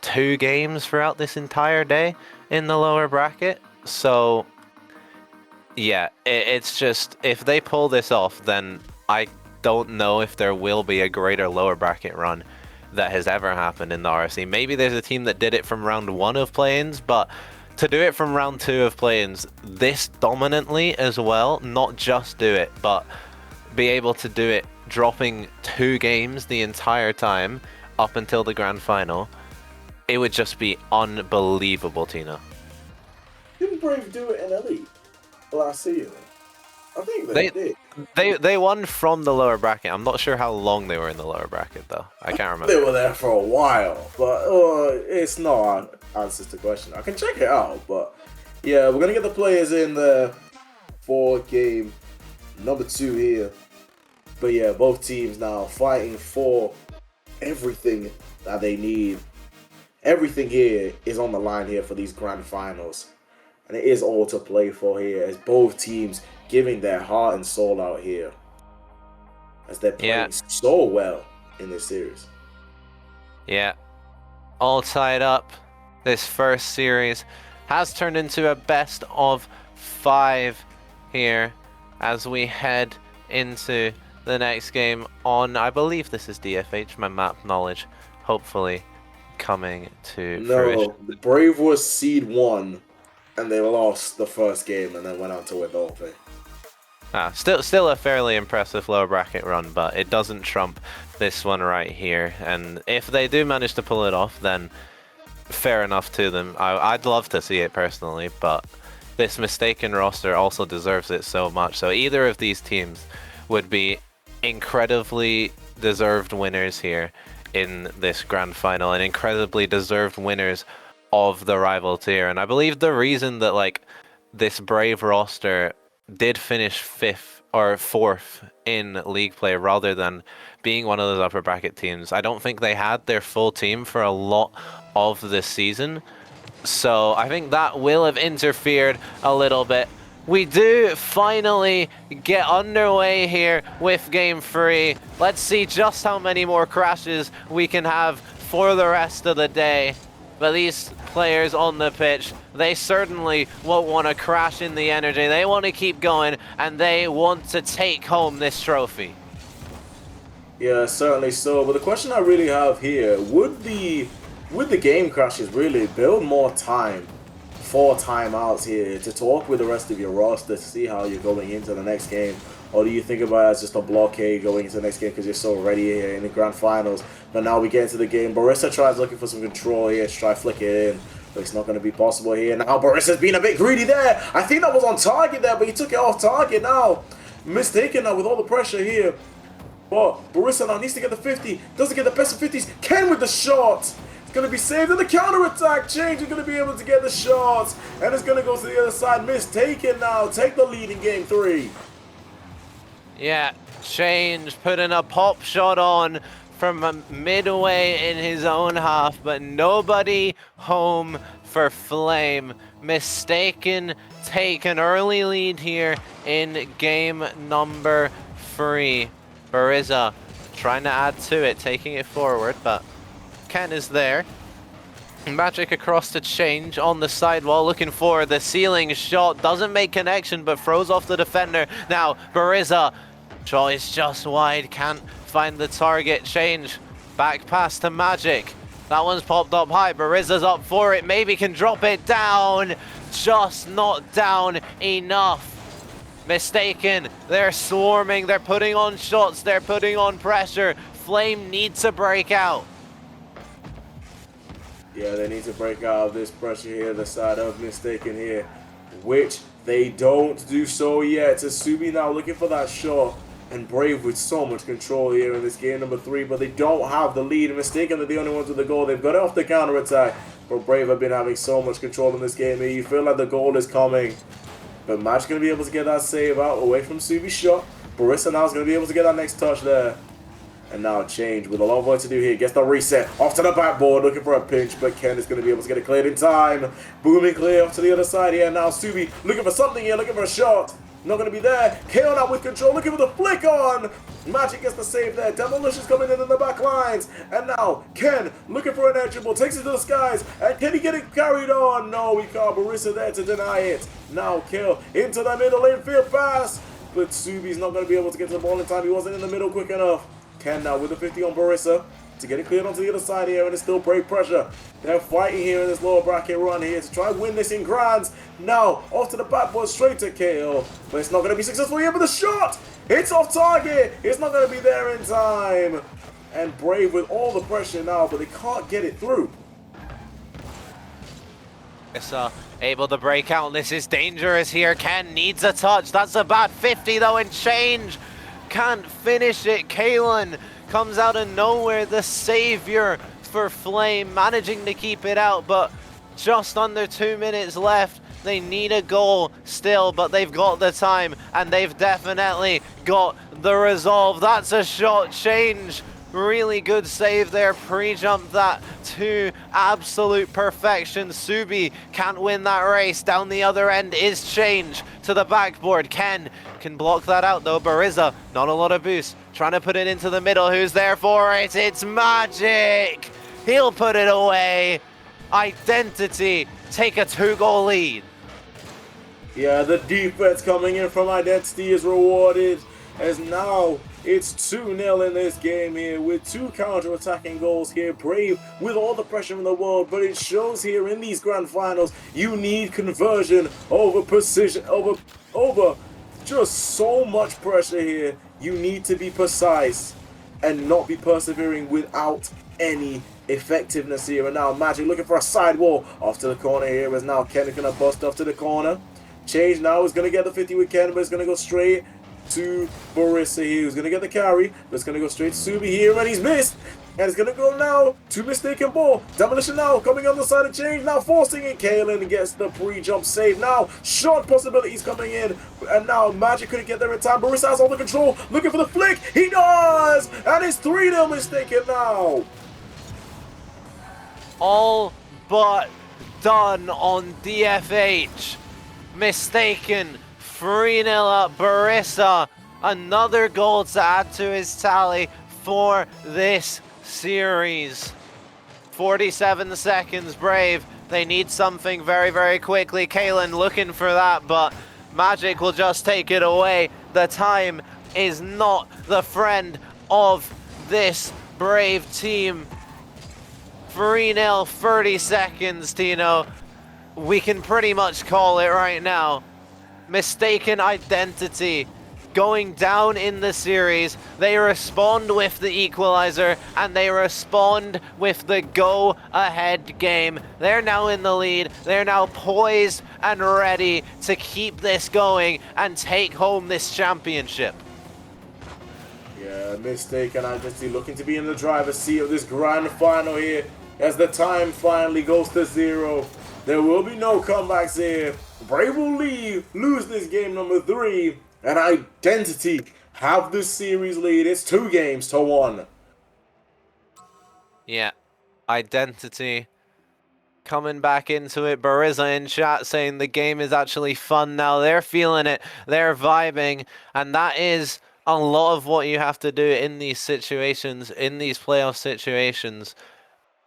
2 games throughout this entire day in the lower bracket. So yeah, it's just, if they pull this off, then I don't know if there will be a greater lower bracket run that has ever happened in the RSC. Maybe there's a team that did it from round 1 of play-ins, but to do it from round 2 of play-ins this dominantly as well, not just do it, but be able to do it dropping 2 games the entire time up until the grand final, it would just be unbelievable, Tino. Didn't Brave do it in Elite last season? I think they did. They won from the lower bracket. I'm not sure how long they were in the lower bracket, though. I can't remember. They were there for a while, but it's not answers to the question. I can check it out, but yeah, we're going to get the players in there for game number 2 here. But yeah, both teams now fighting for everything that they need. Everything here is on the line here for these grand finals. And it is all to play for here, as both teams giving their heart and soul out here, as they're playing so well in this series. Yeah, all tied up. This first series has turned into a best of 5 here as we head into the next game on, I believe this is DFH, my map knowledge hopefully coming to fruition. No, the Brave was seed 1, and they lost the first game and then went on to win the whole thing. Still a fairly impressive lower bracket run, but it doesn't trump this one right here. And if they do manage to pull it off, then fair enough to them. I'd love to see it personally, but this mistaken roster also deserves it so much. So either of these teams would be incredibly deserved winners here in this grand final, and incredibly deserved winners of the rival tier. And I believe the reason that like this Brave roster did finish 5th or 4th in league play rather than being one of those upper bracket teams, I don't think they had their full team for a lot of this season. So I think that will have interfered a little bit. We do finally get underway here with game 3. Let's see just how many more crashes we can have for the rest of the day. But these players on the pitch, they certainly won't want to crash in the energy. They want to keep going, and they want to take home this trophy. Yeah, certainly so. But the question I really have here, would the game crashes really build more time for timeouts here to talk with the rest of your roster to see how you're going into the next game? Or do you think about it as just a blockade going into the next game because you're so ready here in the grand finals? But now we get into the game. Barissa tries looking for some control here to try flick it in. But it's not going to be possible here. Now Barissa's been a bit greedy there. I think that was on target there, but he took it off target now. Mistaken now with all the pressure here. But Barissa now needs to get the 50. Doesn't get the best of 50s. Ken with the shot. It's going to be saved in the counter-attack. Change is going to be able to get the shots. And it's going to go to the other side. Mistaken now. Take the lead in game 3. Yeah, Change putting a pop shot on from midway in his own half, but nobody home for Flame. Mistaken take an early lead here in game number 3. Barizza trying to add to it, taking it forward, but Ken is there. Magic across to Change on the sidewall, looking for the ceiling shot. Doesn't make connection, but throws off the defender. Now, Barizza, shot is just wide, can't find the target. Change, back pass to Magic. That one's popped up high. Barizza's up for it, maybe can drop it down. Just not down enough. Mistaken, they're swarming, they're putting on shots, they're putting on pressure. Flame needs to break out. Yeah, they need to break out of this pressure here, the side of Mistaken here, which they don't do so yet. Tsubi now looking for that shot, and Brave with so much control here in this game number 3, but they don't have the lead. Mistaken are the only ones with the goal. They've got it off the counter-attack, but Brave have been having so much control in this game here. You feel like the goal is coming, but Match going to be able to get that save out away from Tsubi's shot. Barissa now is going to be able to get that next touch there. And now Change with a lot of work to do here. Gets the reset off to the backboard, looking for a pinch, but Ken is going to be able to get it cleared in time. Booming clear off to the other side here. Now Tsubi looking for something here, looking for a shot. Not going to be there. KO now with control, looking for the flick on. Magic gets the save there. Demolition's coming in the back lines. And now Ken looking for an edge ball, takes it to the skies. And can he get it carried on? No, we can't. Barissa there to deny it. Now Kill into the middle infield pass. But Tsubi's not going to be able to get to the ball in time. He wasn't in the middle quick enough. Ken now with the 50 on Barissa to get it cleared onto the other side here, and it's still Brave pressure. They're fighting here in this lower bracket run here to try and win this in grands. Now off to the backboard, straight to KO, but it's not going to be successful here. But the shot, it's off target. It's not going to be there in time. And Brave with all the pressure now, but they can't get it through. Able to break out. This is dangerous here. Ken needs a touch. That's a bad 50 though, and Change can't finish it. Kalen comes out of nowhere, the savior for Flame, managing to keep it out, but just under 2 minutes left. They need a goal still, but they've got the time, and they've definitely got the resolve. That's a shot. Change, really good save there, pre-jumped that to absolute perfection. Tsubi can't win that race. Down the other end is Change to the backboard. Ken can block that out though. Barizza, not a lot of boost, trying to put it into the middle. Who's there for it? It's Magic. He'll put it away. Identity take a 2-goal lead. Yeah, the defense coming in from Identity is rewarded, as now It's 2-0 in this game here with 2 counter-attacking goals here. Brave with all the pressure in the world, but it shows here in these grand finals you need conversion over precision, over just so much pressure here. You need to be precise and not be persevering without any effectiveness here. And now Magic looking for a sidewall off to the corner here as now Ken is going to bust off to the corner. Change now is going to get the 50 with Ken, but it's going to go straight to Barissa here, who's going to get the carry, but it's going to go straight to Subi here, and he's missed. And it's going to go now to mistaken ball. Demolition now coming on the side of Change, now forcing it. Kalen gets the pre-jump save. Now shot possibilities coming in, and now Magic couldn't get there in time. Barissa has all the control, looking for the flick. He does, and it's 3-0 mistaken now. All but done on DFH. Mistaken. 3-0 up. Barissa, another goal to add to his tally for this series. 47 seconds, Brave. They need something very, very quickly. Kalen looking for that, but Magic will just take it away. The time is not the friend of this Brave team. 3-0, 30 seconds, Tino. We can pretty much call it right now. Mistaken identity going down in the series. They respond with the equalizer, and they respond with the go-ahead game. They're now in the lead. They're now poised and ready to keep this going and take home this championship. Yeah, Mistaken identity looking to be in the driver's seat of this grand final here as the time finally goes to 0. There will be no comebacks here. Brave will lose this game number 3, and Identity have this series lead. It's 2-1. Yeah, Identity coming back into it. Barissa in chat saying the game is actually fun now. They're feeling it. They're vibing, and that is a lot of what you have to do in these situations, in these playoff situations,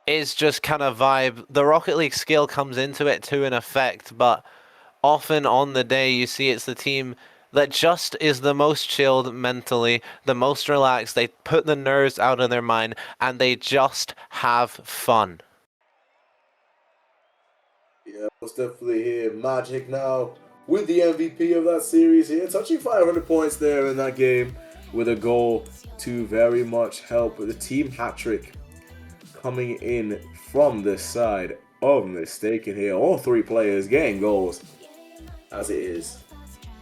is just kind of vibe. The Rocket League skill comes into it to an effect, but often on the day you see it's the team that just is the most chilled mentally, the most relaxed. They put the nerves out of their mind, and they just have fun. Yeah, most definitely here. Magic now with the MVP of that series here, touching 500 points there in that game with a goal to very much help with the team hat-trick coming in from this side of Mistaken here. All 3 players getting goals, as it is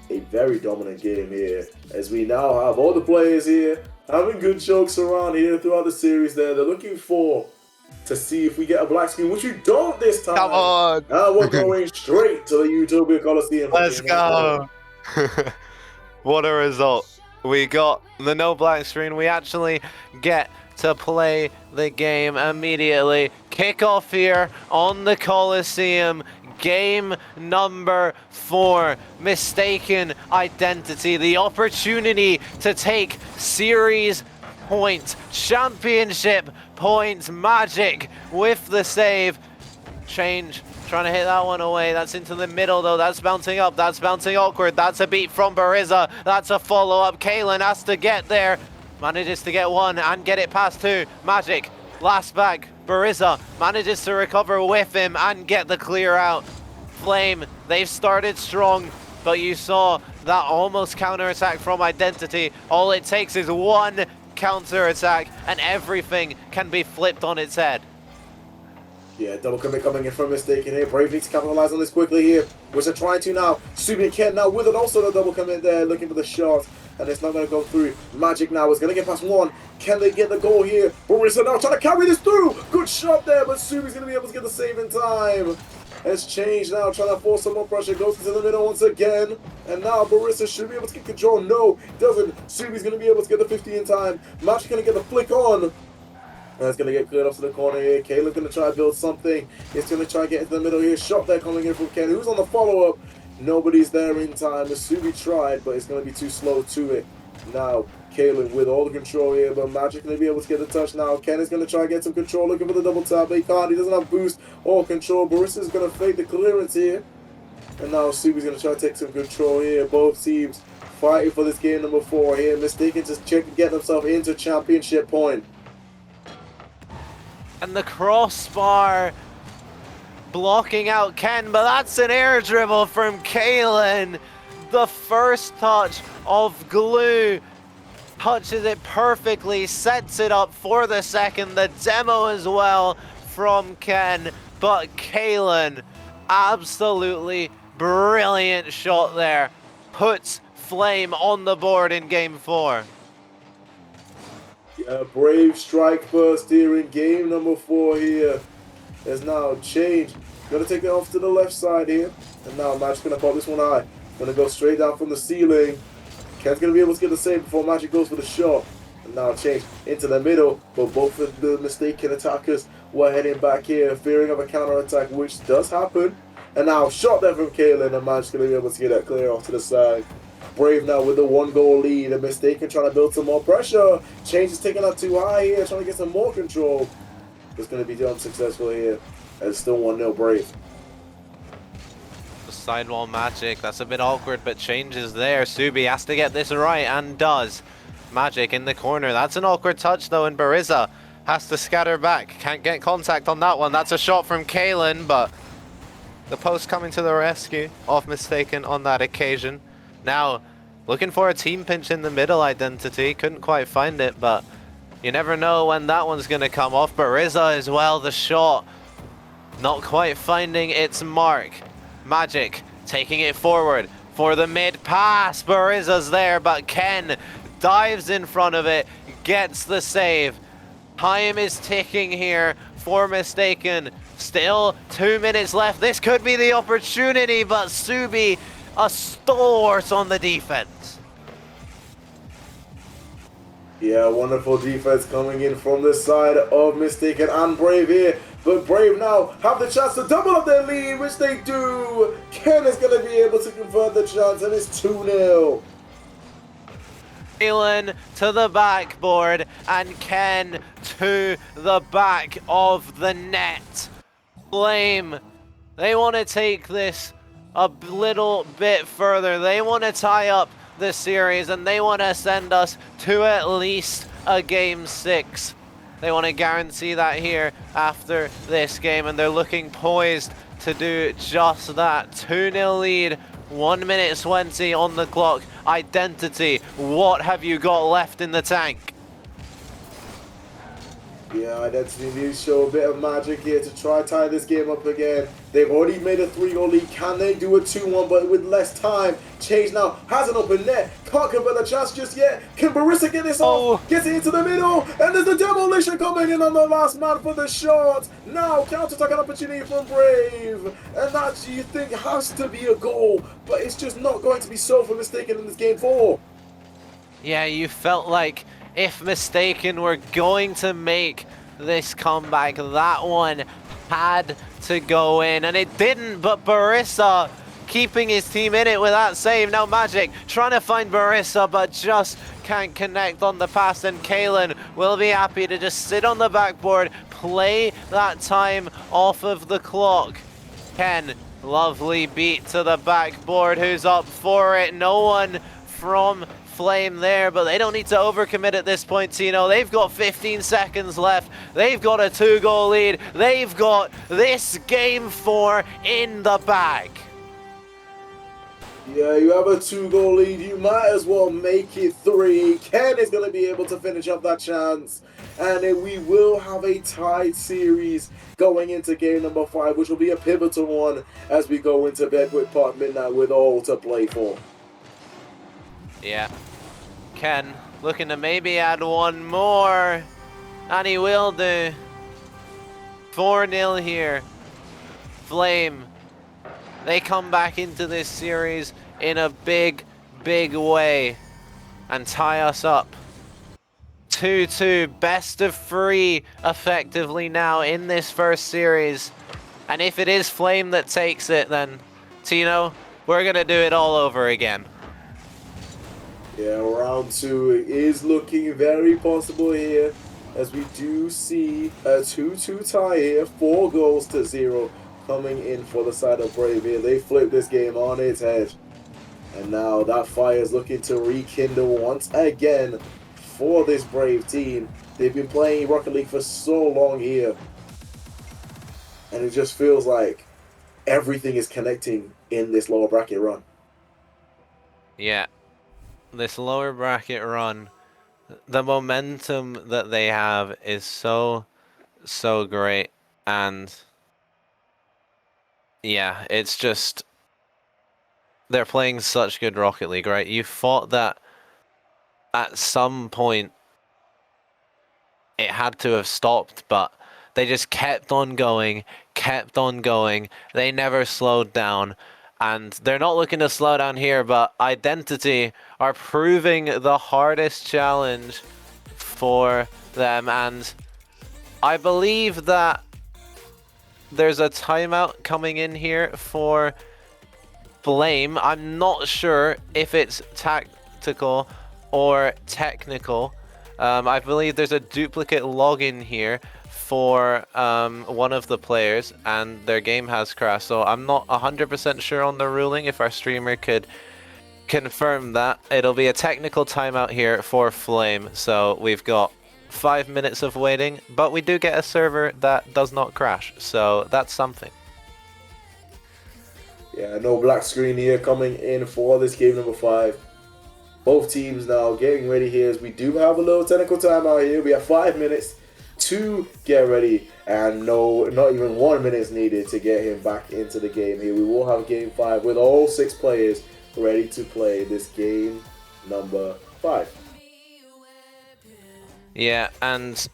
a very dominant game here, as we now have all the players here having good jokes around here throughout the series there. They're looking to see if we get a black screen, which we don't this time. Come on! Now we're going straight to the Utopia Coliseum. Let's go! What a result. We got the no black screen. We actually get to play the game immediately. Kickoff here on the Coliseum. Game number 4. Mistaken identity. The opportunity to take series points, championship points. Magic with the save. Change. Trying to hit that one away. That's into the middle though. That's bouncing up. That's bouncing awkward. That's a beat from Barissa. That's a follow-up. Kalen has to get there. Manages to get 1 and get it past 2. Magic, last back. Barissa manages to recover with him and get the clear out. Flame, they've started strong, but you saw that almost counter-attack from Identity. All it takes is 1 counter-attack and everything can be flipped on its head. Yeah, double commit coming in from Mistaken here. Brave needs to capitalize on this quickly here, which they're trying to now. Subi and Ken now with it, also the double commit there, looking for the shot, and it's not going to go through. Magic now is going to get past 1. Can they get the goal here? Barissa now trying to carry this through. Good shot there, but Subi's going to be able to get the save in time. It's changed now, trying to force some more pressure. Goes into the middle once again, and now Barissa should be able to get control. No, doesn't. Subi's going to be able to get the 50 in time. Magic's going to get the flick on. And it's going to get cleared off to the corner here. Kayla's going to try to build something. He's going to try to get into the middle here. Shot there coming in from Ken, who's on the follow-up. Nobody's there in time. Masubi tried, but it's going to be too slow to it. Now, Kalen with all the control here, but Magic going to be able to get the touch now. Ken is going to try to get some control, looking for the double tap, but he can't. He doesn't have boost or control. Barissa's going to fake the clearance here. And now Subi's going to try to take some control here. Both teams fighting for this game number 4 here. Mistaken to get themselves into championship point. And the crossbar blocking out Ken, but that's an air dribble from Kalen. The first touch of glue touches it perfectly, sets it up for the second. The demo as well from Ken, but Kalen, absolutely brilliant shot there. Puts Flame on the board in game 4. Yeah, Brave strike first here in game number 4 here. There's now change. Gonna take it off to the left side here. And now Magic's gonna pop this one high. Gonna go straight down from the ceiling. Ken's gonna be able to get the save before Magic goes for the shot. And now change into the middle. But both of the mistaken attackers were heading back here, fearing of a counter attack, which does happen. And now shot there from Kalen, and Magic's gonna be able to get that clear off to the side. Brave now with the 1-goal lead, and Mistaken trying to build some more pressure. Change is taking up too high here, trying to get some more control. It's going to be unsuccessful here, and it's still 1-0 Brave. The sidewall Magic, that's a bit awkward, but Change is there. Subi has to get this right, and does. Magic in the corner, that's an awkward touch though, and Bariza has to scatter back. Can't get contact on that one. That's a shot from Kalen, but the post coming to the rescue of Mistaken on that occasion. Now, looking for a team pinch in the middle, Identity. Couldn't quite find it, but you never know when that one's going to come off. Bariza as well, the shot. Not quite finding its mark. Magic taking it forward for the mid pass. Bariza's there, but Ken dives in front of it, gets the save. Time is ticking here for Mistaken. Still 2 minutes left. This could be the opportunity, but Subi, a stalwart on the defense. Yeah, wonderful defense coming in from the side of Mistaken and Brave here. But Brave now have the chance to double up their lead, which they do. Ken is going to be able to convert the chance, and it's 2-0. Kalen to the backboard, and Ken to the back of the net. Flame, they want to take this a little bit further. They want to tie up the series, and they want to send us to at least a game 6. They want to guarantee that here after this game, and they're looking poised to do just that. 2-0 lead, 1 minute 20 on the clock. Identity, what have you got left in the tank? Yeah, Identity needs to show a bit of magic here to try tie this game up again. They've already made a 3-goal lead. Can they do a 2-1, but with less time? Change now has an open net. Can't convert the chance just yet. Can Barissa get this off? Gets it into the middle, and there's the demolition coming in on the last man for the shot. Now counter-attack opportunity from Brave, and that you think has to be a goal, but it's just not going to be so for Mistaken in this game 4. Yeah, you felt like if Mistaken were going to make this comeback, that one had to go in, and it didn't, but Barissa keeping his team in it with that save. Now Magic trying to find Barissa, but just can't connect on the pass, and Kalen will be happy to just sit on the backboard, play that time off of the clock. Ken, lovely beat to the backboard. Who's up for it? No one from Flame there, but they don't need to overcommit at this point, Tino. They've got 15 seconds left. They've got a 2-goal lead. They've got this game 4 in the bag. Yeah, you have a 2-goal lead. You might as well make it 3. Ken is going to be able to finish up that chance. And then we will have a tied series going into game number 5, which will be a pivotal one as we go into Bedwick Park Midnight with all to play for. Yeah. Ken looking to maybe add one more, and he will do. 4-0 here. Flame, they come back into this series in a big, big way and tie us up. 2-2, best of 3 effectively now in this first series. And if it is Flame that takes it, then Tino, we're going to do it all over again. Yeah, round 2 is looking very possible here, as we do see a 2-2 tie here, 4-0 coming in for the side of Brave here. They flip this game on its head. And now that fire is looking to rekindle once again for this Brave team. They've been playing Rocket League for so long here. And it just feels like everything is connecting in this lower bracket run. Yeah, this lower bracket run, the momentum that they have is so great. And yeah, it's just, they're playing such good Rocket League, right? You thought that at some point it had to have stopped, but they just kept on going. They never slowed down. And they're not looking to slow down here, but Identity are proving the hardest challenge for them. And I believe that there's a timeout coming in here for Flame. I'm not sure if it's tactical or technical. I believe there's a duplicate login here for one of the players, and their game has crashed. So I'm not 100% sure on the ruling. If our streamer could confirm that, it'll be a technical timeout here for Flame. So we've got 5 minutes of waiting, but we do get a server that does not crash. So that's something. Yeah, no black screen here coming in for this game number 5. Both teams now getting ready here as we do have a little technical timeout here. We have 5 minutes to get ready, and no, not even 1 minute is needed to get him back into the game here. We will have game 5 with all 6 players ready to play this game number 5. Yeah, and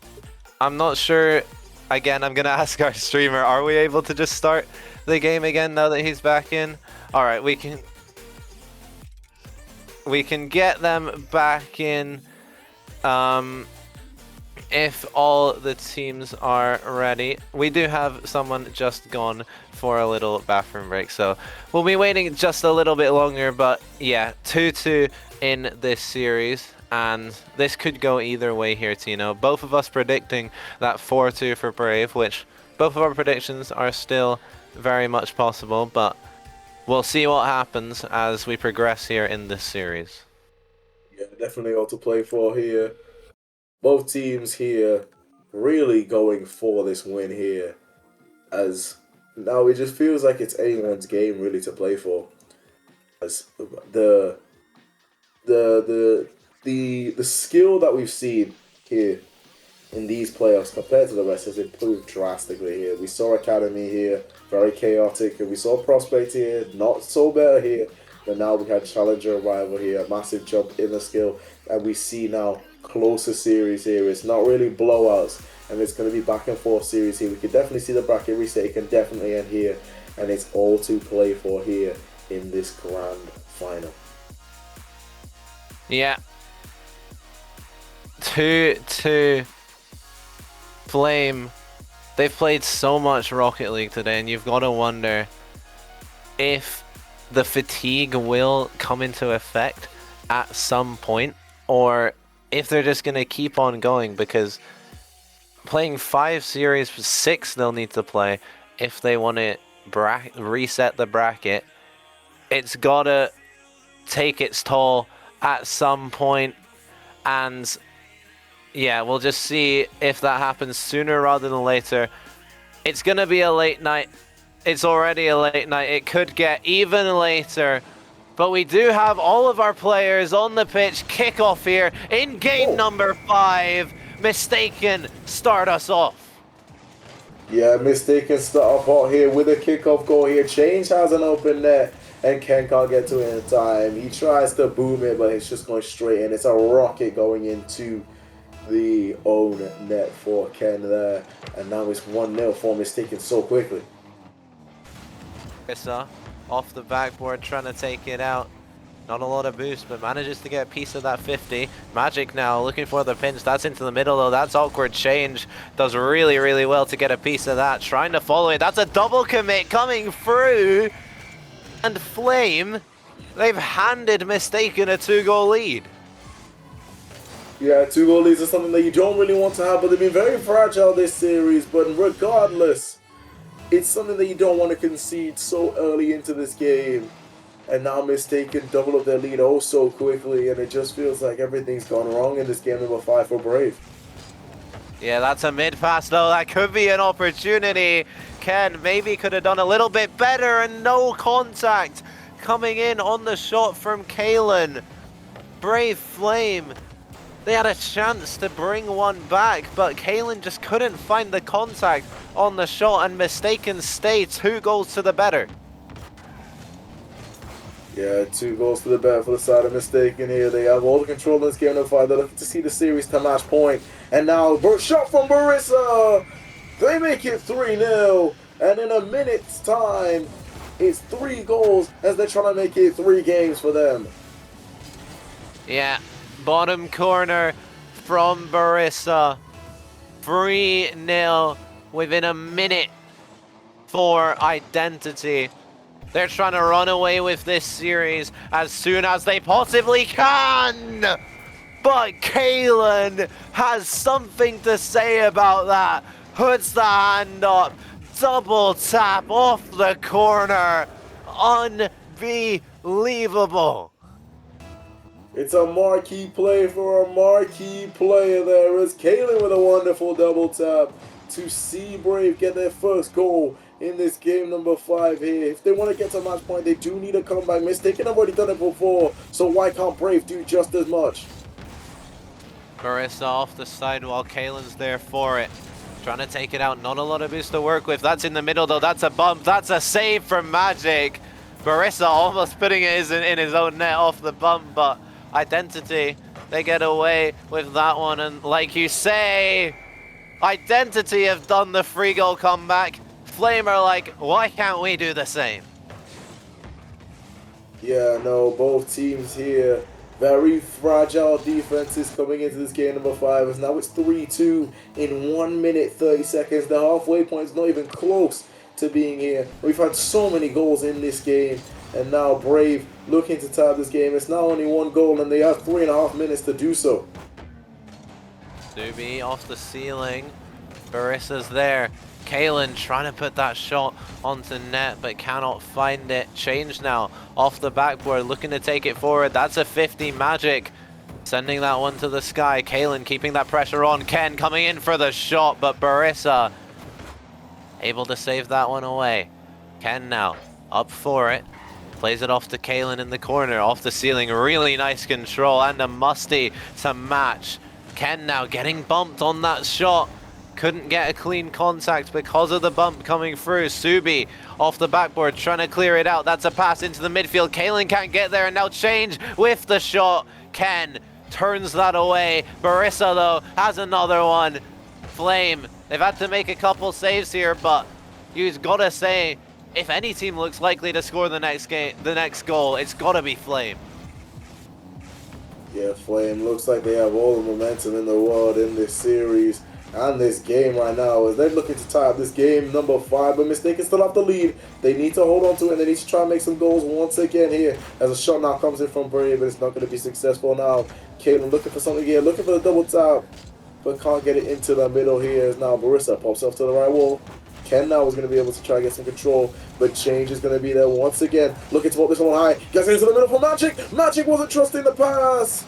I'm not sure. Again, I'm going to ask our streamer, are we able to just start the game again now that he's back in? All right, we can get them back in if all the teams are ready. We do have someone just gone for a little bathroom break, so we'll be waiting just a little bit longer. But yeah, 2-2 in this series, and this could go either way here, Tino. Both of us predicting that 4-2 for Brave, which both of our predictions are still very much possible, but we'll see what happens as we progress here in this series. Yeah, definitely all to play for here. Both teams here really going for this win here, as now it just feels like it's anyone's game really to play for, as the skill that we've seen here in these playoffs compared to the rest has improved drastically here. We saw Academy here, very chaotic, and we saw Prospect here, not so better here, but now we had Challenger Arrival here, a massive jump in the skill, and we see now closer series here. It's not really blowouts, and it's going to be back and forth series here. We can definitely see the bracket reset, it can definitely end here, and it's all to play for here in this grand final. Yeah. 2-2 Flame. They've played so much Rocket League today, and you've got to wonder if the fatigue will come into effect at some point, or if they're just going to keep on going, because playing 5 series, 6 they'll need to play if they want to reset the bracket. It's got to take its toll at some point, and yeah, we'll just see if that happens sooner rather than later. It's going to be a late night. It's already a late night. It could get even later. But we do have all of our players on the pitch. Kickoff here in game number 5. Mistaken start us off. Yeah, Mistaken start off hot here with a kickoff goal here. Change has an open net, and Ken can't get to it in time. He tries to boom it, but it's just going straight in. It's a rocket going into the own net for Ken there. And now it's 1-0 for Mistaken so quickly. Issa off the backboard trying to take it out. Not a lot of boost, but manages to get a piece of that 50. Magic now looking for the pinch. That's into the middle though. That's awkward. Change does really, really well to get a piece of that. Trying to follow it. That's a double commit coming through. And Flame, they've handed Mistaken a 2-goal lead. Yeah, 2-goal leads are something that you don't really want to have, but they've been very fragile this series. But regardless, it's something that you don't want to concede so early into this game. and now Mistaken double up their lead oh so quickly, and it just feels like everything's gone wrong in this game number 5 for Brave. Yeah, that's a mid pass though. That could be an opportunity. Ken maybe could have done a little bit better, and no contact coming in on the shot from Kalen. Brave Flame, they had a chance to bring one back, but Kalen just couldn't find the contact on the shot, and Mistaken stay 2 goals to the better. Yeah, 2 goals to the better for the side of Mistaken here. They have all the control in this game number 5. They're looking to see the series to match point. And now, shot from Barissa! They make it 3-0. And in a minute's time, it's 3 goals as they're trying to make it 3 games for them. Yeah, bottom corner from Barissa. 3-0 within a minute for Identity. They're trying to run away with this series as soon as they possibly can. But Kalen has something to say about that. Puts the hand up. Double tap off the corner. Unbelievable. It's a marquee play for a marquee player there as Kalen with a wonderful double tap to see Brave get their first goal in this game number 5 here. If they want to get to match point, they do need a comeback. Mistaken have already done it before, so why can't Brave do just as much? Barissa off the side while Kalen's there for it. Trying to take it out. Not a lot of boost to work with. That's in the middle though. That's a bump. That's a save from Magic. Barissa almost putting it in his own net off the bump, but Identity, they get away with that one. And like you say, Identity have done the 3-goal comeback. Flame are like, why can't we do the same? Yeah, no, both teams here. Very fragile defenses coming into this game number 5 as now it's 3-2 in 1 minute 30 seconds. The halfway point is not even close to being here. We've had so many goals in this game, and now Brave looking to tie this game. It's now only 1 goal and they have 3.5 minutes to do so. Subi off the ceiling. Barissa's there. Kalen trying to put that shot onto net but cannot find it. Change now off the backboard, looking to take it forward. That's a 50. Magic sending that one to the sky. Kalen keeping that pressure on. Ken coming in for the shot, but Barissa able to save that one away. Ken now up for it. Plays it off to Kalen in the corner, off the ceiling. Really nice control and a musty to match. Ken now getting bumped on that shot. Couldn't get a clean contact because of the bump coming through. Subi off the backboard trying to clear it out. That's a pass into the midfield. Kalen can't get there and now Change with the shot. Ken turns that away. Barissa though has another one. Flame, they've had to make a couple saves here, but you've got to say, if any team looks likely to score the next goal, it's got to be Flame. Yeah, Flame looks like they have all the momentum in the world in this series and this game right now as they're looking to tie up this game number 5, but Mistaken still have the lead. They need to hold on to it and they need to try and make some goals once again here as a shot now comes in from Brave, and it's not going to be successful now. Kalen looking for something here, looking for the double tap, but can't get it into the middle here as now Barissa pops up to the right wall. Ken now is going to be able to try and get some control, but Change is going to be there once again, looking to put this one high. Gets into the middle for Magic. Magic wasn't trusting the pass.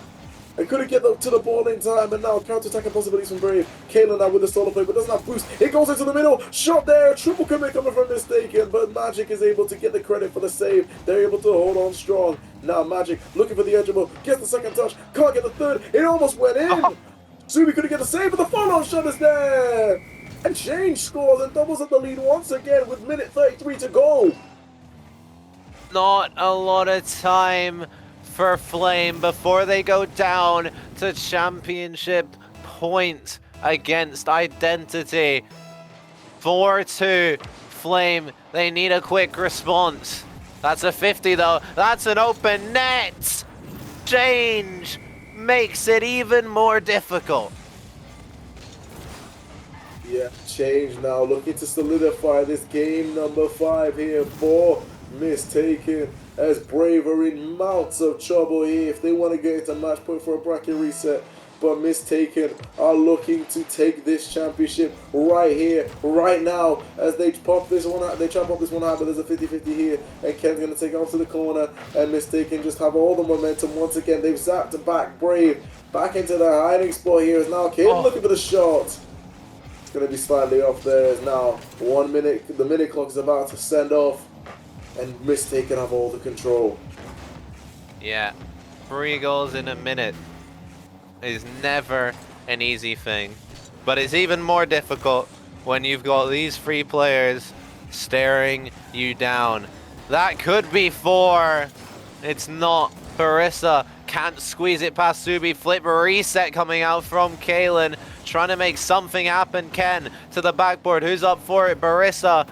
They couldn't get to the ball in time, and now counter-attacking possibilities from Brave. Kalen now with the solo play, but doesn't have boost. It goes into the middle. Shot there. Triple commit coming from Mistaken, but Magic is able to get the credit for the save. They're able to hold on strong. Now Magic looking for the edgeable. Gets the second touch. Can't get the third. It almost went in. Subi couldn't get the save, but the follow shot is there. And Change scores and doubles up the lead once again with minute 33 to go. Not a lot of time for Flame before they go down to championship point against Identity. 4-2 Flame. They need a quick response. That's a 50 though. That's an open net. Change makes it even more difficult. Yeah, Change now looking to solidify this game number 5 here for Mistaken as Brave are in mounts of trouble here if they want to get into match point for a bracket reset. but Mistaken are looking to take this championship right here, right now, as they pop this one out. They try to pop this one out, but there's a 50-50 here, and Ken's going to take it off to the corner, and Mistaken just have all the momentum once again. They've zapped back Brave back into their hiding spot here. Is now Kid looking for the shot. It's going to be slightly off there. It's now 1 minute. The minute clock is about to send off, and Mistaken have all the control. Yeah, 3 goals in a minute is never an easy thing, but it's even more difficult when you've got these 3 players staring you down. That could be 4. It's not. Barissa can't squeeze it past Subi. Flip reset coming out from Kalen, trying to make something happen. Ken to the backboard. Who's up for it? Barissa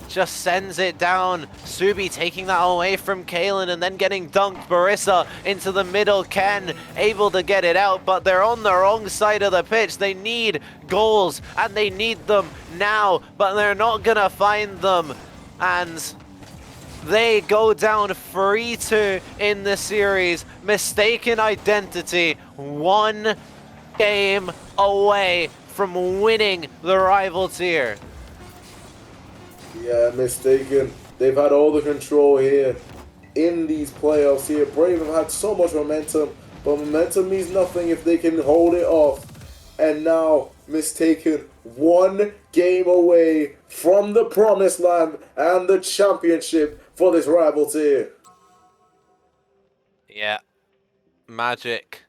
just sends it down. Subi taking that away from Kalen and then getting dunked. Barissa into the middle. Ken able to get it out, but they're on the wrong side of the pitch. They need goals, and they need them now, but they're not gonna find them. And they go down 3-2 in the series. Mistaken identity, 1 game away from winning the rival tier. Yeah, Mistaken. They've had all the control here in these playoffs here. Brave have had so much momentum, but momentum means nothing if they can hold it off. And now, Mistaken, 1 game away from the promised land and the championship for this rival tier. Yeah, Magic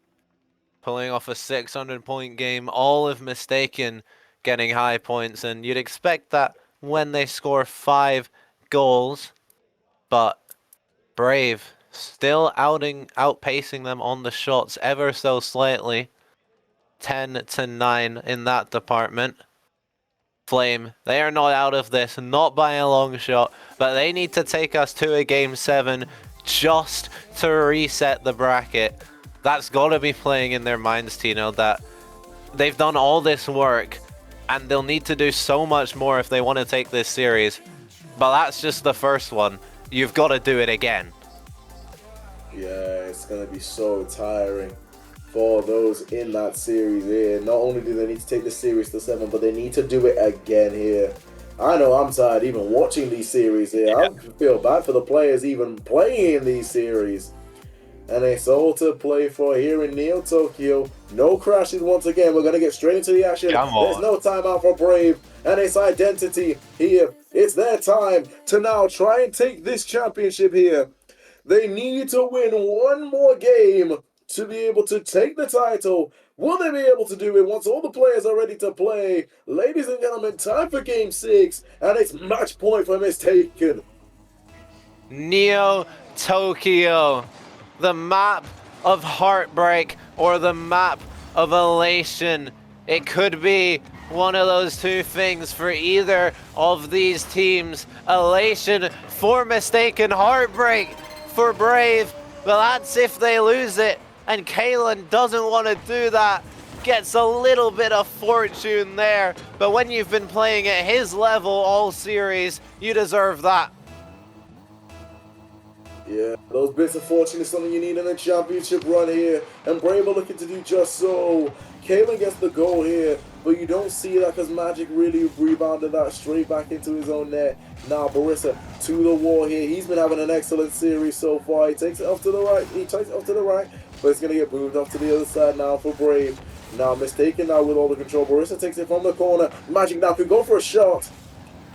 pulling off a 600-point game. All of Mistaken getting high points, and you'd expect that when they score 5 goals, but Brave still outpacing them on the shots ever so slightly. 10-9 in that department. Flame, they are not out of this, not by a long shot, but they need to take us to a game 7 just to reset the bracket. That's got to be playing in their minds, Tino, that they've done all this work and they'll need to do so much more if they want to take this series. But that's just the first one. You've got to do it again. Yeah, it's going to be so tiring for those in that series here. Not only do they need to take the series to 7, but they need to do it again here. I know I'm tired even watching these series here. I feel bad for the players even playing in these series. And it's all to play for here in Neo Tokyo. No crashes once again. We're going to get straight into the action. There's no timeout for Brave and its identity here. It's their time to now try and take this championship here. They need to win 1 more game to be able to take the title. Will they be able to do it once all the players are ready to play? Ladies and gentlemen, time for game 6, and it's match point for Mistaken. Neo Tokyo, the map of heartbreak or the map of elation. It could be one of those 2 things for either of these teams. Elation for Mistaken, heartbreak for Brave, but that's if they lose it. And Kalen doesn't want to do that. Gets a little bit of fortune there. But when you've been playing at his level all series, you deserve that. Yeah, those bits of fortune is something you need in a championship run here. And Brave are looking to do just so. Kalen gets the goal here, but you don't see that because Magic really rebounded that straight back into his own net. Now Barissa to the wall here. He's been having an excellent series so far. He takes it off to the right. But it's going to get moved off to the other side now for Brave. Now Mistaken now with all the control. Barissa takes it from the corner. Magic now could go for a shot.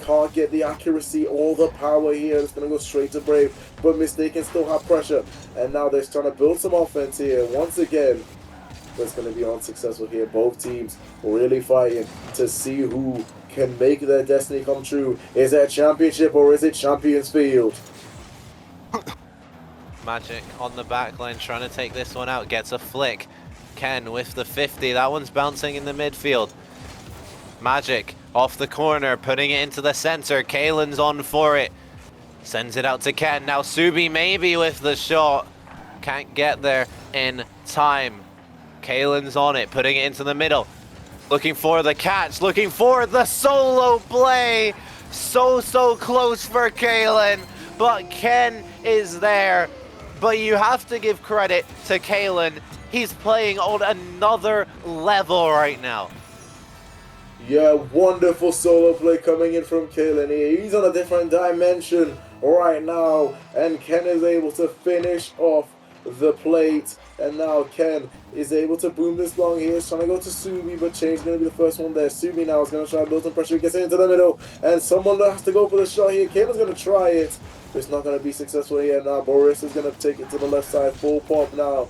Can't get the accuracy or the power here. It's going to go straight to Brave. But Mistaken still have pressure. And now they're trying to build some offense here once again. But it's going to be unsuccessful here. Both teams really fighting to see who can make their destiny come true. Is it a championship or is it Champions Field? Magic on the back line trying to take this one out. Gets a flick. Ken with the 50. That one's bouncing in the midfield. Magic off the corner, putting it into the center. Kalen's on for it. Sends it out to Ken. Now Subi maybe with the shot. Can't get there in time. Kalen's on it, putting it into the middle. Looking for the catch, looking for the solo play. So close for Kalen, but Ken is there. But you have to give credit to Kalen. He's playing on another level right now. Yeah, wonderful solo play coming in from Kalen here. He's on a different dimension right now, and Ken is able to finish off the plate. And now Ken is able to boom this long here. He's trying to go to Subi, but Chain's going to be the first one there. Subi now is going to try to build some pressure. He gets into the middle, and someone has to go for the shot here. Kalen's going to try it, but it's not going to be successful here. Now Boris is going to take it to the left side. Full pop now.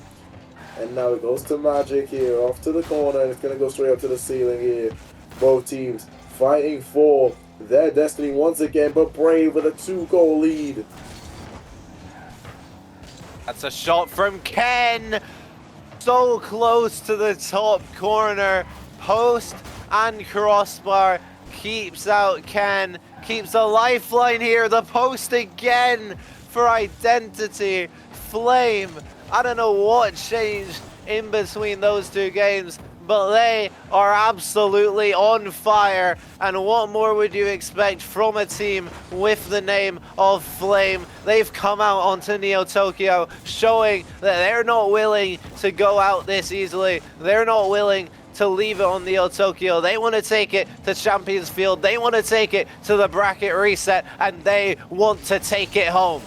And now it goes to Magic here, off to the corner, and it's going to go straight up to the ceiling here. Both teams fighting for their destiny once again, but Brave with a 2-goal lead. That's a shot from Ken. So close to the top corner. Post and crossbar keeps out Ken. Keeps a lifeline here. The post again for Identity. Flame. I don't know what changed in between those two games, but they are absolutely on fire. And what more would you expect from a team with the name of Flame? They've come out onto Neo Tokyo showing that they're not willing to go out this easily. They're not willing to leave it on Neo Tokyo. They want to take it to Champions Field. They want to take it to the bracket reset, and they want to take it home.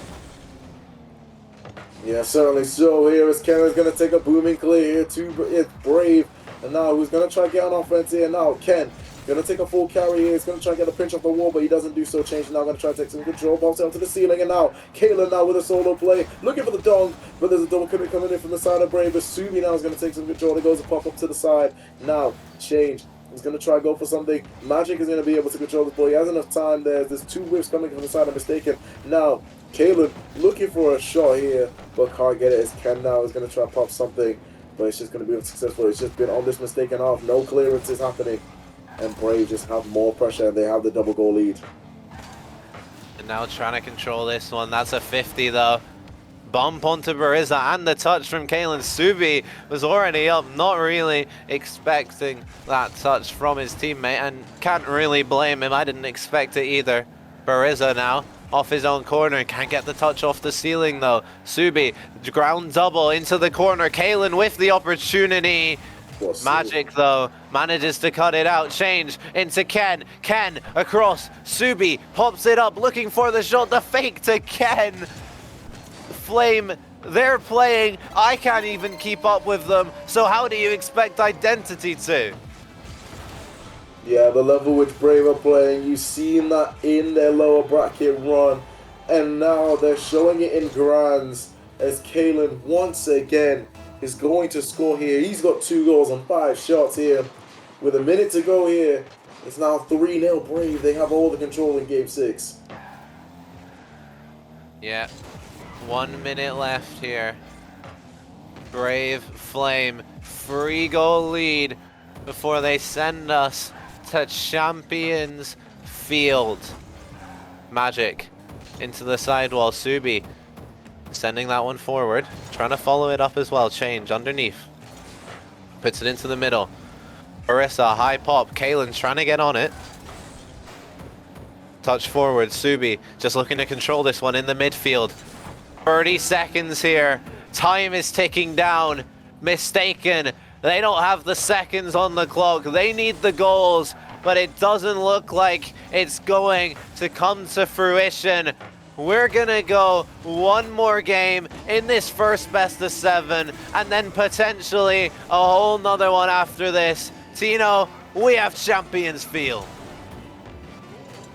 Yeah, certainly so. Here is Ken is going to take a booming clear here to it's Brave. And now who's going to try to get on offense here? Now Ken going to take a full carry here. He's going to try to get a pinch off the wall, but he doesn't do so. Change now going to try to take some control. Bounce down to the ceiling. And now Kalen now with a solo play. Looking for the dunk, but there's a double commit coming in from the side of Brave. But Subi now is going to take some control. It goes a pop up to the side. Now Change. He's going to try to go for something. Magic is going to be able to control the ball. He has enough time there. There's 2 whips coming from the side. I'm mistaken. Now Caleb looking for a shot here, but can't get it. As Ken now is going to try to pop something, but it's just going to be unsuccessful. It's just been on this mistaken half. No clearances happening, and Brave just have more pressure, and they have the double goal lead. And now trying to control this one. That's a 50 though. Bump onto Bariza and the touch from Kalen. Subi was already up, not really expecting that touch from his teammate, and can't really blame him. I didn't expect it either. Bariza now off his own corner, can't get the touch off the ceiling though. Subi, ground double into the corner. Kalen with the opportunity. Magic though manages to cut it out. Change into Ken. Ken across. Subi pops it up, looking for the shot. The fake to Ken. Flame, they're playing. I can't even keep up with them. So how do you expect Identity to? Yeah, the level which Brave are playing, you've seen that in their lower bracket run, and now they're showing it in grands as Kalen once again is going to score here. He's got 2 goals on 5 shots here. With a minute to go here, it's now 3-0 Brave. They have all the control in Game 6. Yeah, 1 minute left here. Brave Flame, 3-goal lead before they send us to Champions Field. Magic into the sidewall. Subi sending that one forward, trying to follow it up as well. Change underneath, puts it into the middle. Orisa, high pop. Kalen's trying to get on it. Touch forward. Subi just looking to control this one in the midfield. 30 seconds here. Time is ticking down. Mistaken. They don't have the seconds on the clock. They need the goals, but it doesn't look like it's going to come to fruition. We're gonna go one more game in this first best of 7, and then potentially a whole nother one after this. Tino, we have Champions Field.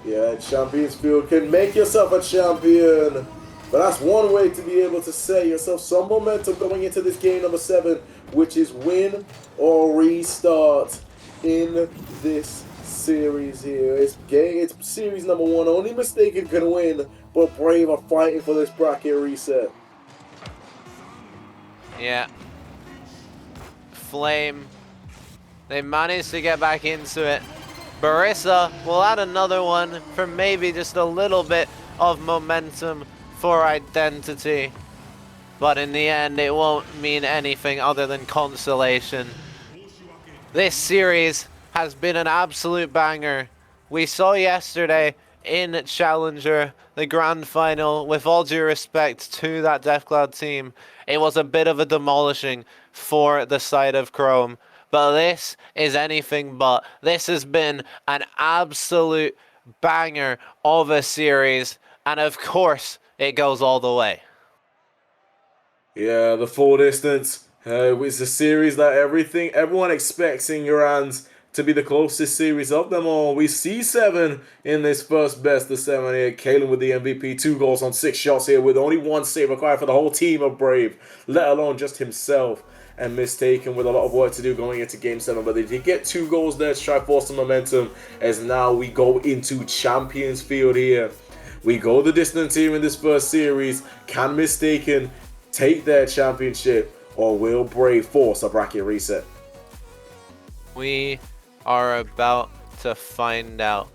Yeah, Champions Field can make yourself a champion. But that's one way to be able to set yourself some momentum going into this game number 7, which is win or restart in this series here. It's series number 1. Only Mistaken can win, but Brave are fighting for this bracket reset. Yeah. Flame, they managed to get back into it. Barissa will add another one for maybe just a little bit of momentum for Identity, but in the end it won't mean anything other than consolation. This series has been an absolute banger. We saw yesterday in Challenger, the grand final, with all due respect to that DeathCloud team, it was a bit of a demolishing for the side of Chrome. But this is anything but. This has been an absolute banger of a series, and of course, it goes all the way. Yeah, the full distance. It's a series that everyone expects in your hands to be the closest series of them all. We see 7 in this first best of 7 here. Kalen with the MVP, 2 goals on 6 shots here with only 1 save required for the whole team of Brave, let alone just himself. And Mistaken with a lot of work to do going into Game 7, but they did get 2 goals there to try to force some momentum, as now we go into Champions Field here. We go the distance here in this first series. Can Mistaken take their championship, or will Brave force a bracket reset? We are about to find out.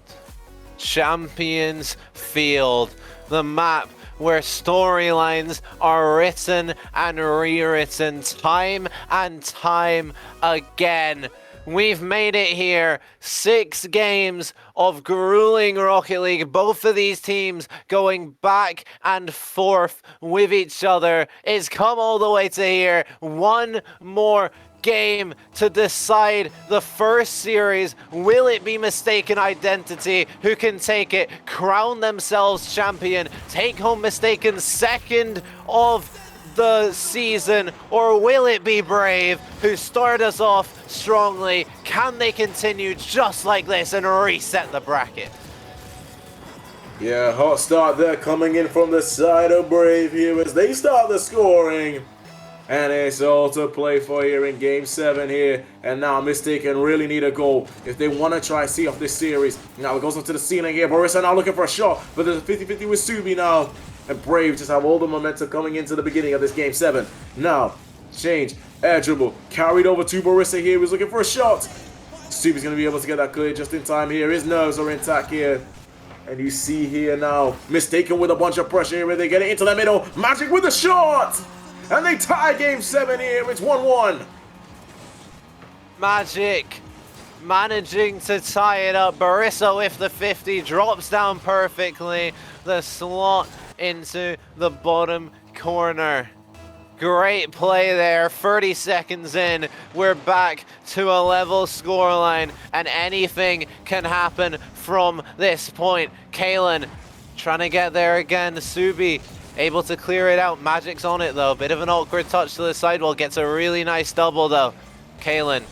Champions Field, the map where storylines are written and rewritten time and time again. We've made it here. 6 games of grueling Rocket League. Both of these teams going back and forth with each other. It's come all the way to here. 1 more game to decide the first series. Will it be Mistaken Identity who can take it, crown themselves champion, take home Mistaken's 2nd of the season, or will it be Brave who start us off strongly? Can they continue just like this and reset the bracket? Yeah, hot start there coming in from the side of Brave here as they start the scoring. And it's all to play for here in Game 7 here. And now Mistaken really need a goal if they want to try to see off this series. Now it goes up to the ceiling here. Barissa now looking for a shot, but there's a 50-50 with Subi now. And Brave just have all the momentum coming into the beginning of this Game 7. Now, change, air dribble, carried over to Barissa here. He's looking for a shot. Subi's going to be able to get that clear just in time here. His nerves are intact here. And you see here now, Mistaken with a bunch of pressure here where they get it into the middle. Magic with a shot! And they tie Game 7 here. It's 1-1. Magic managing to tie it up. Barissa with the 50 drops down perfectly. The slot into the bottom corner. Great play there. 30 seconds in. We're back to a level scoreline, and anything can happen from this point. Kalen trying to get there again. Subi able to clear it out. Magic's on it though. Bit of an awkward touch to the sidewall. Gets a really nice double though. Kalen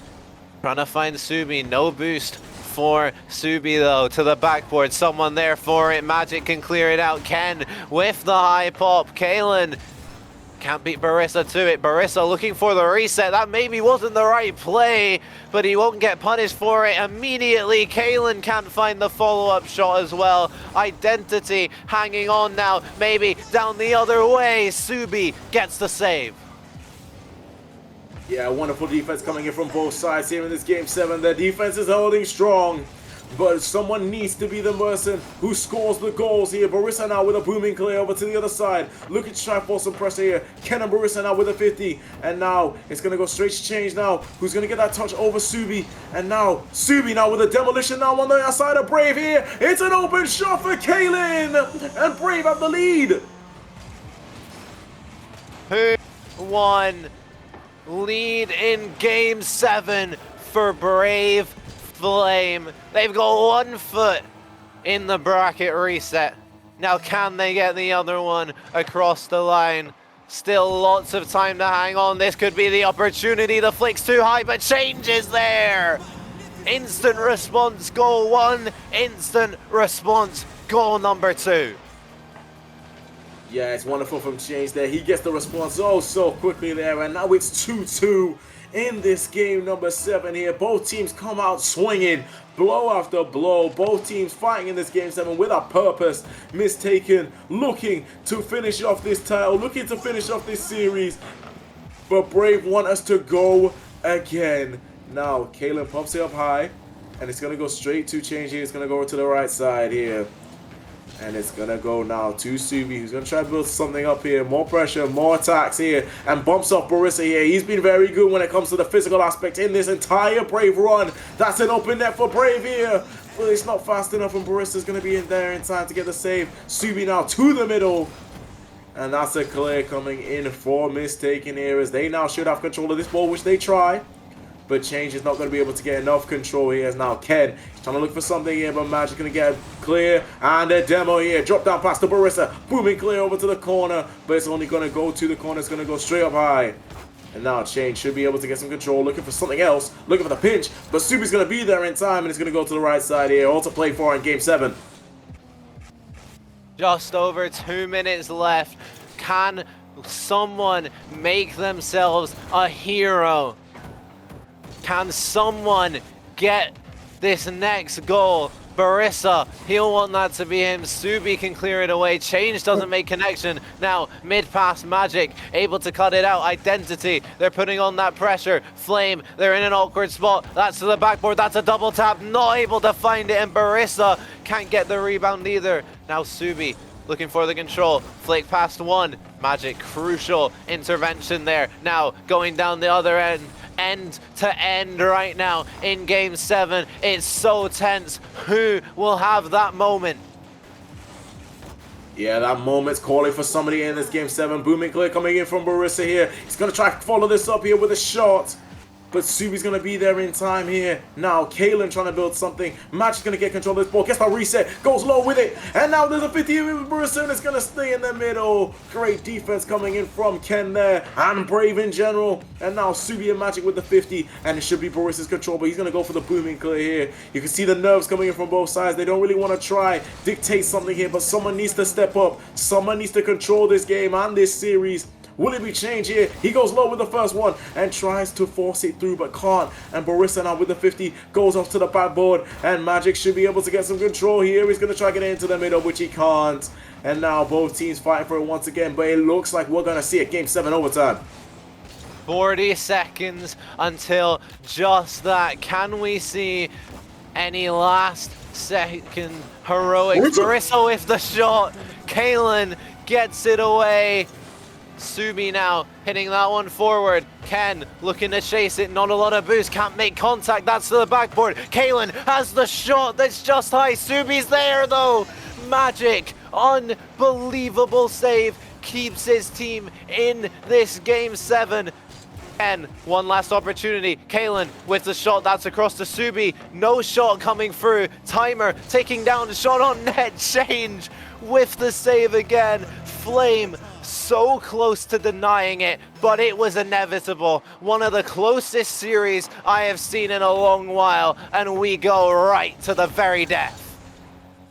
trying to find Subi. No boost for Subi though. To the backboard. Someone there for it. Magic can clear it out. Ken with the high pop. Kalen can't beat Barissa to it. Barissa looking for the reset. That maybe wasn't the right play, but he won't get punished for it immediately. Kalen can't find the follow-up shot as well. Identity hanging on now. Maybe down the other way. Subi gets the save. Yeah, wonderful defense coming in from both sides here in this Game 7. Their defense is holding strong, but someone needs to be the person who scores the goals here. Barissa now with a booming clear over to the other side. Looking to try and force some pressure here. Ken and Barissa now with a 50. And now it's going to go straight to change now. Who's going to get that touch over Subi? And now Subi now with a demolition now on the outside of Brave here. It's an open shot for Kalen. And Brave have the lead. Who won? Lead in Game 7 for Brave Flame. They've got 1 foot in the bracket reset. Now can they get the other one across the line? Still lots of time to hang on. This could be the opportunity. The flick's too high, but change is there. Instant response goal 1. Instant response goal number 2. Yeah, it's wonderful from Change there. He gets the response oh so quickly there, and now it's 2-2 in this game number 7 here. Both teams come out swinging, blow after blow. Both teams fighting in this Game 7 with a purpose. Mistaken looking to finish off this title, looking to finish off this series. But Brave want us to go again. Now, Kalen pops it up high, and it's going to go straight to Change here. It's going to go to the right side here. And it's going to go now to Subi, who's going to try to build something up here. More pressure, more attacks here. And bumps off Barissa here. He's been very good when it comes to the physical aspect in this entire Brave run. That's an open net for Brave here. but it's not fast enough, and Barissa's going to be in there in time to get the save. Subi now to the middle. And that's a clear coming in for Mistaken here, as they now should have control of this ball, which they try. But Change is not going to be able to get enough control here, as now Ken is trying to look for something here, but Magic going to get clear. And a demo here, drop down past the Barissa, booming clear over to the corner, but it's only going to go to the corner, it's going to go straight up high. And now Change should be able to get some control, looking for something else, looking for the pinch, but Subi's going to be there in time, and it's going to go to the right side here, all to play for in Game 7. Just over 2 minutes left. Can someone make themselves a hero? Can someone get this next goal? Barissa, he'll want that to be him. Subi can clear it away. Change doesn't make connection. Now, mid-pass Magic, able to cut it out. Identity, they're putting on that pressure. Flame, they're in an awkward spot. That's to the backboard, that's a double tap. Not able to find it, and Barissa can't get the rebound either. Now Subi, looking for the control. Flick past one. Magic, crucial intervention there. Now, going down the other end to end right now in Game 7. It's so tense. Who will have that moment? Yeah, that moment's calling for somebody in this Game 7. Booming clear coming in from Barissa here. He's going to try to follow this up here with a shot. But Subi's going to be there in time here. Now, Kalen trying to build something. Magic's going to get control of this ball. Gets that reset. Goes low with it. And now there's a 50 with Barissa, and it's going to stay in the middle. Great defense coming in from Ken there. And Brave in general. And now Subi and Magic with the 50. And it should be Barissa's control, but he's going to go for the booming clear here. You can see the nerves coming in from both sides. They don't really want to try dictate something here, but someone needs to step up. Someone needs to control this game and this series. Will it be Change here? He goes low with the first one and tries to force it through, but can't. And Barissa now with the 50 goes off to the backboard, and Magic should be able to get some control here. He's going to try to get into the middle, which he can't. And now both teams fighting for it once again, but it looks like we're going to see a Game 7 overtime. 40 seconds until just that. Can we see any last second heroics? Barissa with the shot. Kalen gets it away. Subi now hitting that one forward. Ken looking to chase it, not a lot of boost, can't make contact, that's to the backboard. Kalen has the shot that's just high. Subi's there though. Magic, unbelievable save, keeps his team in this Game 7. Ken, one last opportunity. Kalen with the shot, that's across to Subi. No shot coming through. Timer taking down the shot on net. Change with the save again. Flame so close to denying it, but it was inevitable. One of the closest series I have seen in a long while, and we go right to the very death.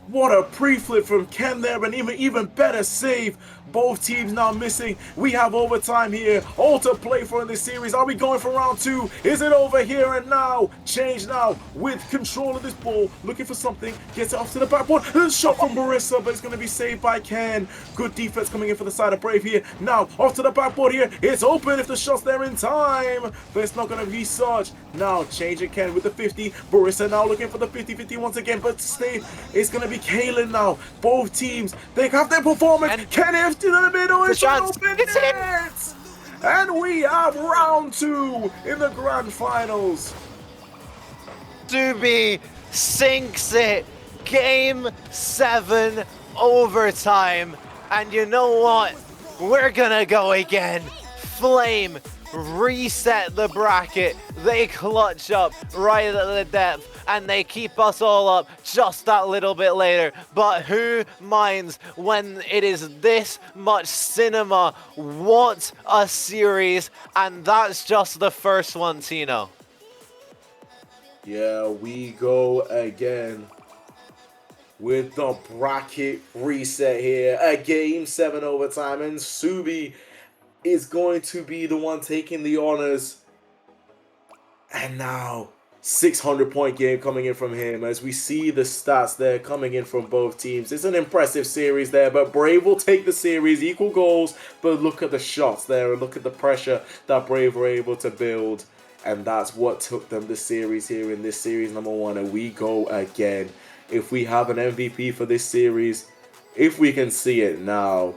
What a pre-flip from Ken there, and even better save. Both teams now missing. We have overtime here. All to play for in this series. Are we going for round 2? Is it over here and now? Change now with control of this ball. Looking for something. Gets it off to the backboard. There's a shot from Barissa, but it's going to be saved by Ken. Good defense coming in for the side of Brave here. Now, off to the backboard here. It's open if the shot's there in time. But it's not going to be such. Now, Change and Ken with the 50. Barissa now looking for the 50-50 once again. But stay. It's going to be Kalen now. Both teams, they have their performance. And Ken to the middle, it's an open net! And we have round 2 in the grand finals. Subi sinks it. Game 7 overtime. And you know what? We're gonna go again. Flame reset the bracket. They clutch up right at the depth, and they keep us all up just that little bit later. But who minds when it is this much cinema? What a series, and that's just the first one, Tino. Yeah, we go again with the bracket reset here. A Game 7 overtime, and Subi is going to be the one taking the honors. And now 600-point game coming in from him, as we see the stats there coming in from both teams. It's an impressive series there, but Brave will take the series, equal goals, but look at the shots there and look at the pressure that Brave were able to build, and that's what took them the series here in this series number 1. And we go again. If we have an MVP for this series, if we can see it now,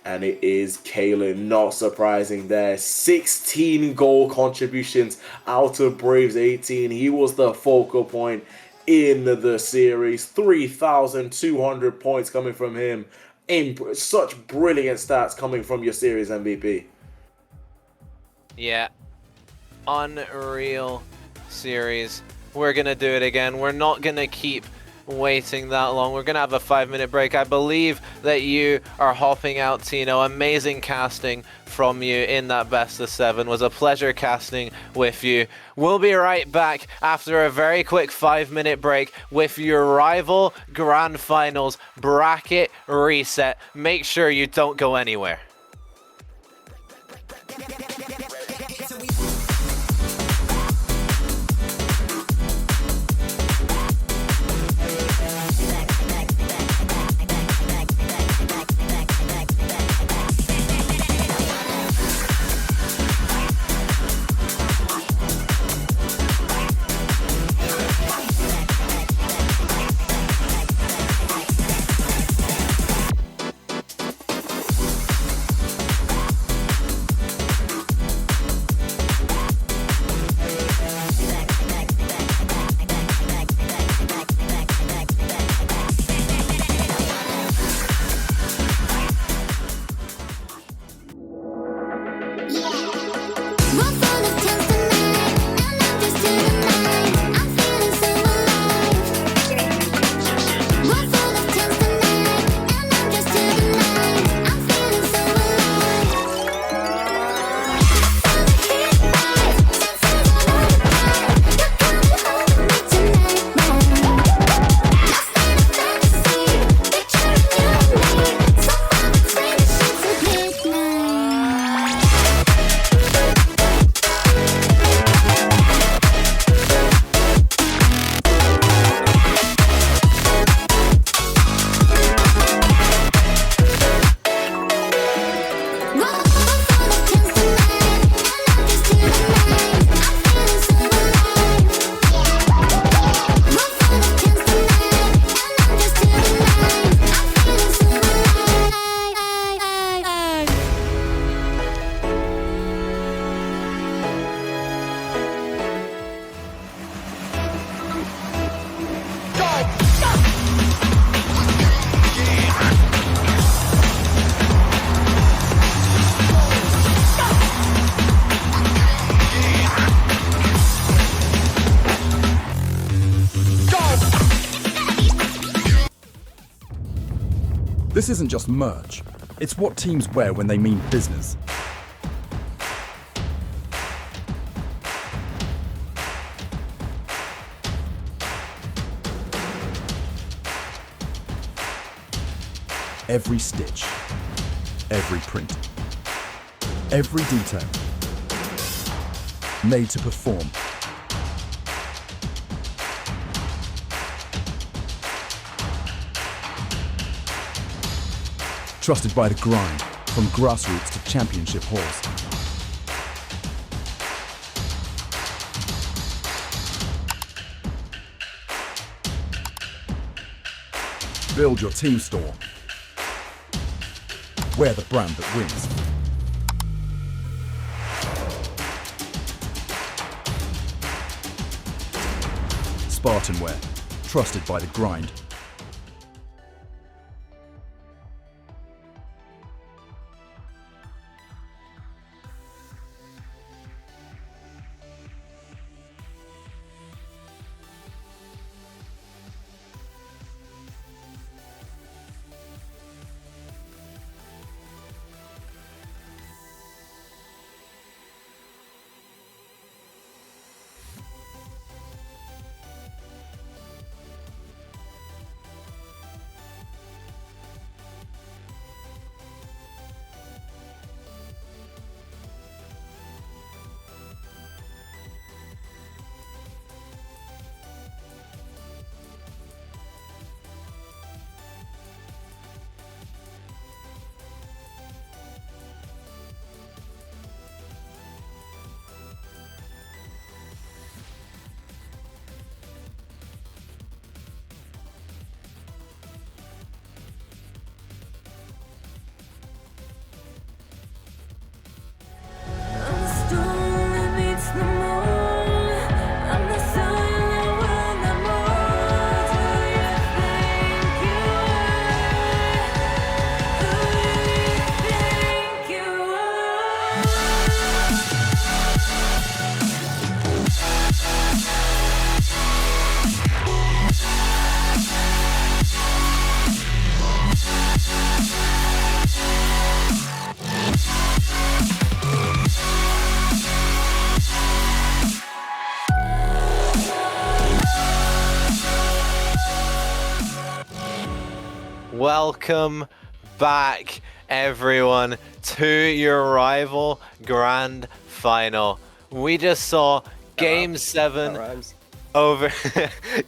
and it is Kalen, not surprising there. 16 goal contributions out of Braves 18. He was the focal point. in the series. 3,200 points coming from him. Such brilliant stats coming from your series MVP. Yeah. Unreal series. We're going to do it again. We're not going to keep waiting that long. We're going to have a 5-minute break. I believe that you are hopping out, Tino. Amazing casting from you in that best of 7. Was a pleasure casting with you. We'll be right back after a very quick 5-minute break with your rival grand finals bracket reset. Make sure you don't go anywhere. This isn't just merch, it's what teams wear when they mean business. Every stitch, every print, every detail, made to perform. Trusted by the grind, from grassroots to championship halls. Build your team store. Wear the brand that wins. SpartanWare, trusted by the grind. welcome back, everyone, to your rival grand final. We just saw Game 7 over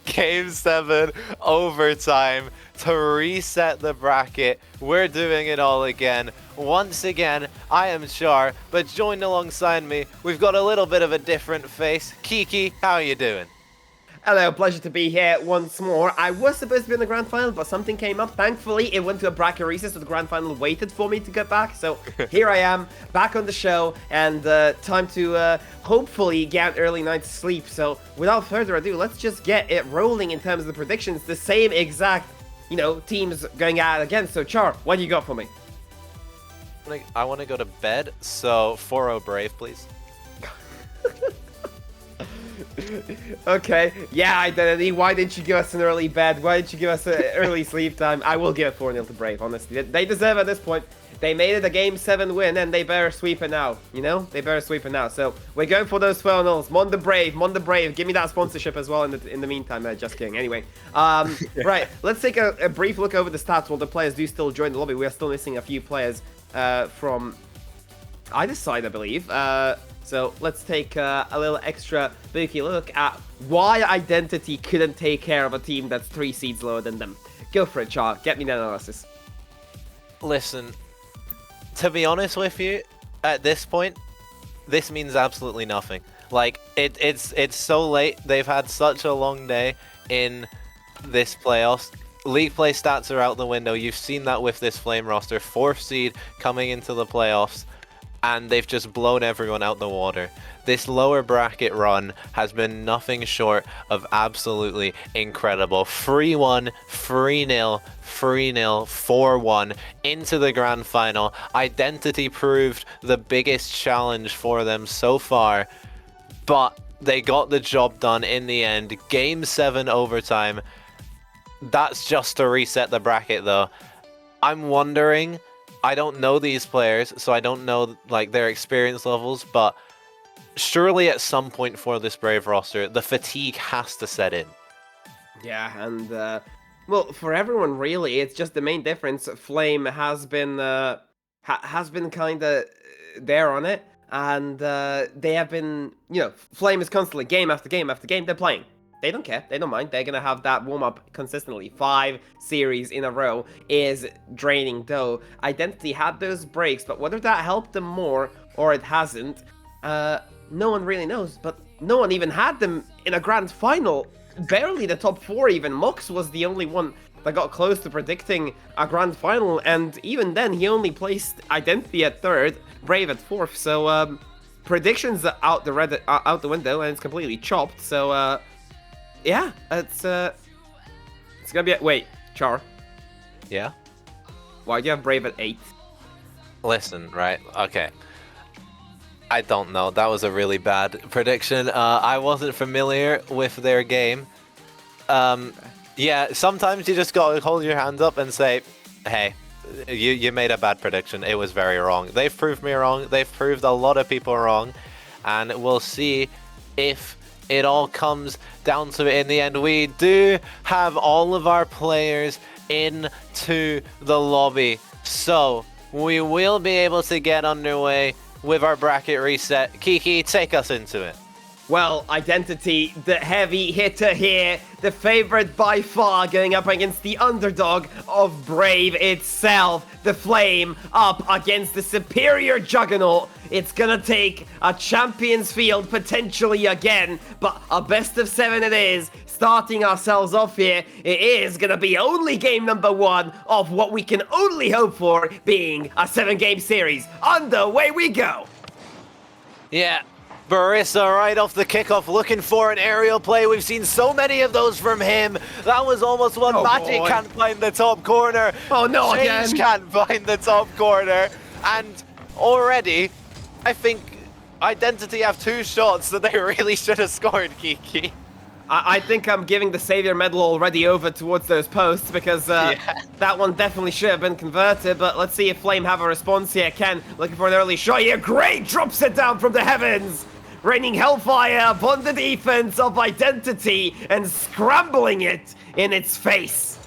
Game 7 overtime to reset the bracket. We're doing it all again. Once again, I am Char, but joined alongside me, we've got a little bit of a different face. Kiki, how are you doing? Hello, pleasure to be here once more. I was supposed to be in the grand final, but something came up. Thankfully, it went to a bracket recess, so the grand final waited for me to get back. So here I am, back on the show, and time to hopefully get an early night's sleep. So without further ado, let's just get it rolling in terms of the predictions. The same exact, teams going at it again. So Char, what do you got for me? I want to go to bed, so 4-0 Brave, please. Okay, yeah, Identity, why didn't you give us an early bed? Why didn't you give us an early sleep time? I will give it 4-0 to Brave, honestly. They deserve at this point. They made it a Game 7 win, and they better sweep it now, They better sweep it now. So, we're going for those 4-0s. Mon the Brave. Give me that sponsorship as well in the meantime. Just kidding. Anyway, right, let's take a brief look over the stats while the players do still join the lobby. We are still missing a few players from either side, I believe. So let's take a little extra booky look at why Identity couldn't take care of a team that's 3 seeds lower than them. Go for it, Char. Get me that analysis. Listen, to be honest with you, at this point, this means absolutely nothing. Like, it's so late. They've had such a long day in this playoffs. League play stats are out the window. You've seen that with this Flame roster. 4th seed coming into the playoffs, and they've just blown everyone out the water. This lower bracket run has been nothing short of absolutely incredible. 3-1, 3-0, 3-0, 4-1 into the grand final. Identity proved the biggest challenge for them so far, but they got the job done in the end. Game 7 overtime. That's just to reset the bracket, though. I'm wondering, I don't know these players, so I don't know their experience levels, but surely at some point for this Brave roster, the fatigue has to set in. Yeah, and well, for everyone really, it's just the main difference. Flame has been kind of there on it, and they have been, Flame is constantly game after game after game. They're playing. They don't care. They don't mind. They're going to have that warm-up consistently. 5 series in a row is draining, though. Identity had those breaks, but whether that helped them more or it hasn't, no one really knows. But no one even had them in a grand final. Barely the top 4 even. Mox was the only one that got close to predicting a grand final, and even then, he only placed Identity at 3rd, Brave at 4th. So, predictions are out the window, and it's completely chopped. So, yeah, it's gonna be wait, Char. Yeah? Why do you have Brave at 8? Listen, right, okay. I don't know, that was a really bad prediction. I wasn't familiar with their game. Yeah, sometimes you just gotta hold your hands up and say, hey, you made a bad prediction, it was very wrong. They've proved me wrong, they've proved a lot of people wrong, and we'll see if it all comes down to it in the end. We do have all of our players into the lobby, so we will be able to get underway with our bracket reset. Kiki, take us into it. Well, Identity, the heavy hitter here, the favorite by far, going up against the underdog of Brave itself, the Flame, up against the superior Juggernaut. It's gonna take a Champions Field potentially again, but a best of 7 it is. Starting ourselves off here, it is gonna be only game number 1 of what we can only hope for being a 7-game series. Underway we go! Yeah. Barissa right off the kickoff looking for an aerial play. We've seen so many of those from him. That was almost one. Magic boy. Can't find the top corner. Oh no, Change again. can't find the top corner. And already, I think Identity have 2 shots that they really should have scored, Kiki. I think I'm giving the Savior Medal already over towards those posts because that one definitely should have been converted, but let's see if Flame have a response here. Ken looking for an early shot here. Great! Drops it down from the heavens! Raining Hellfire upon the defense of Identity and scrambling it in its face.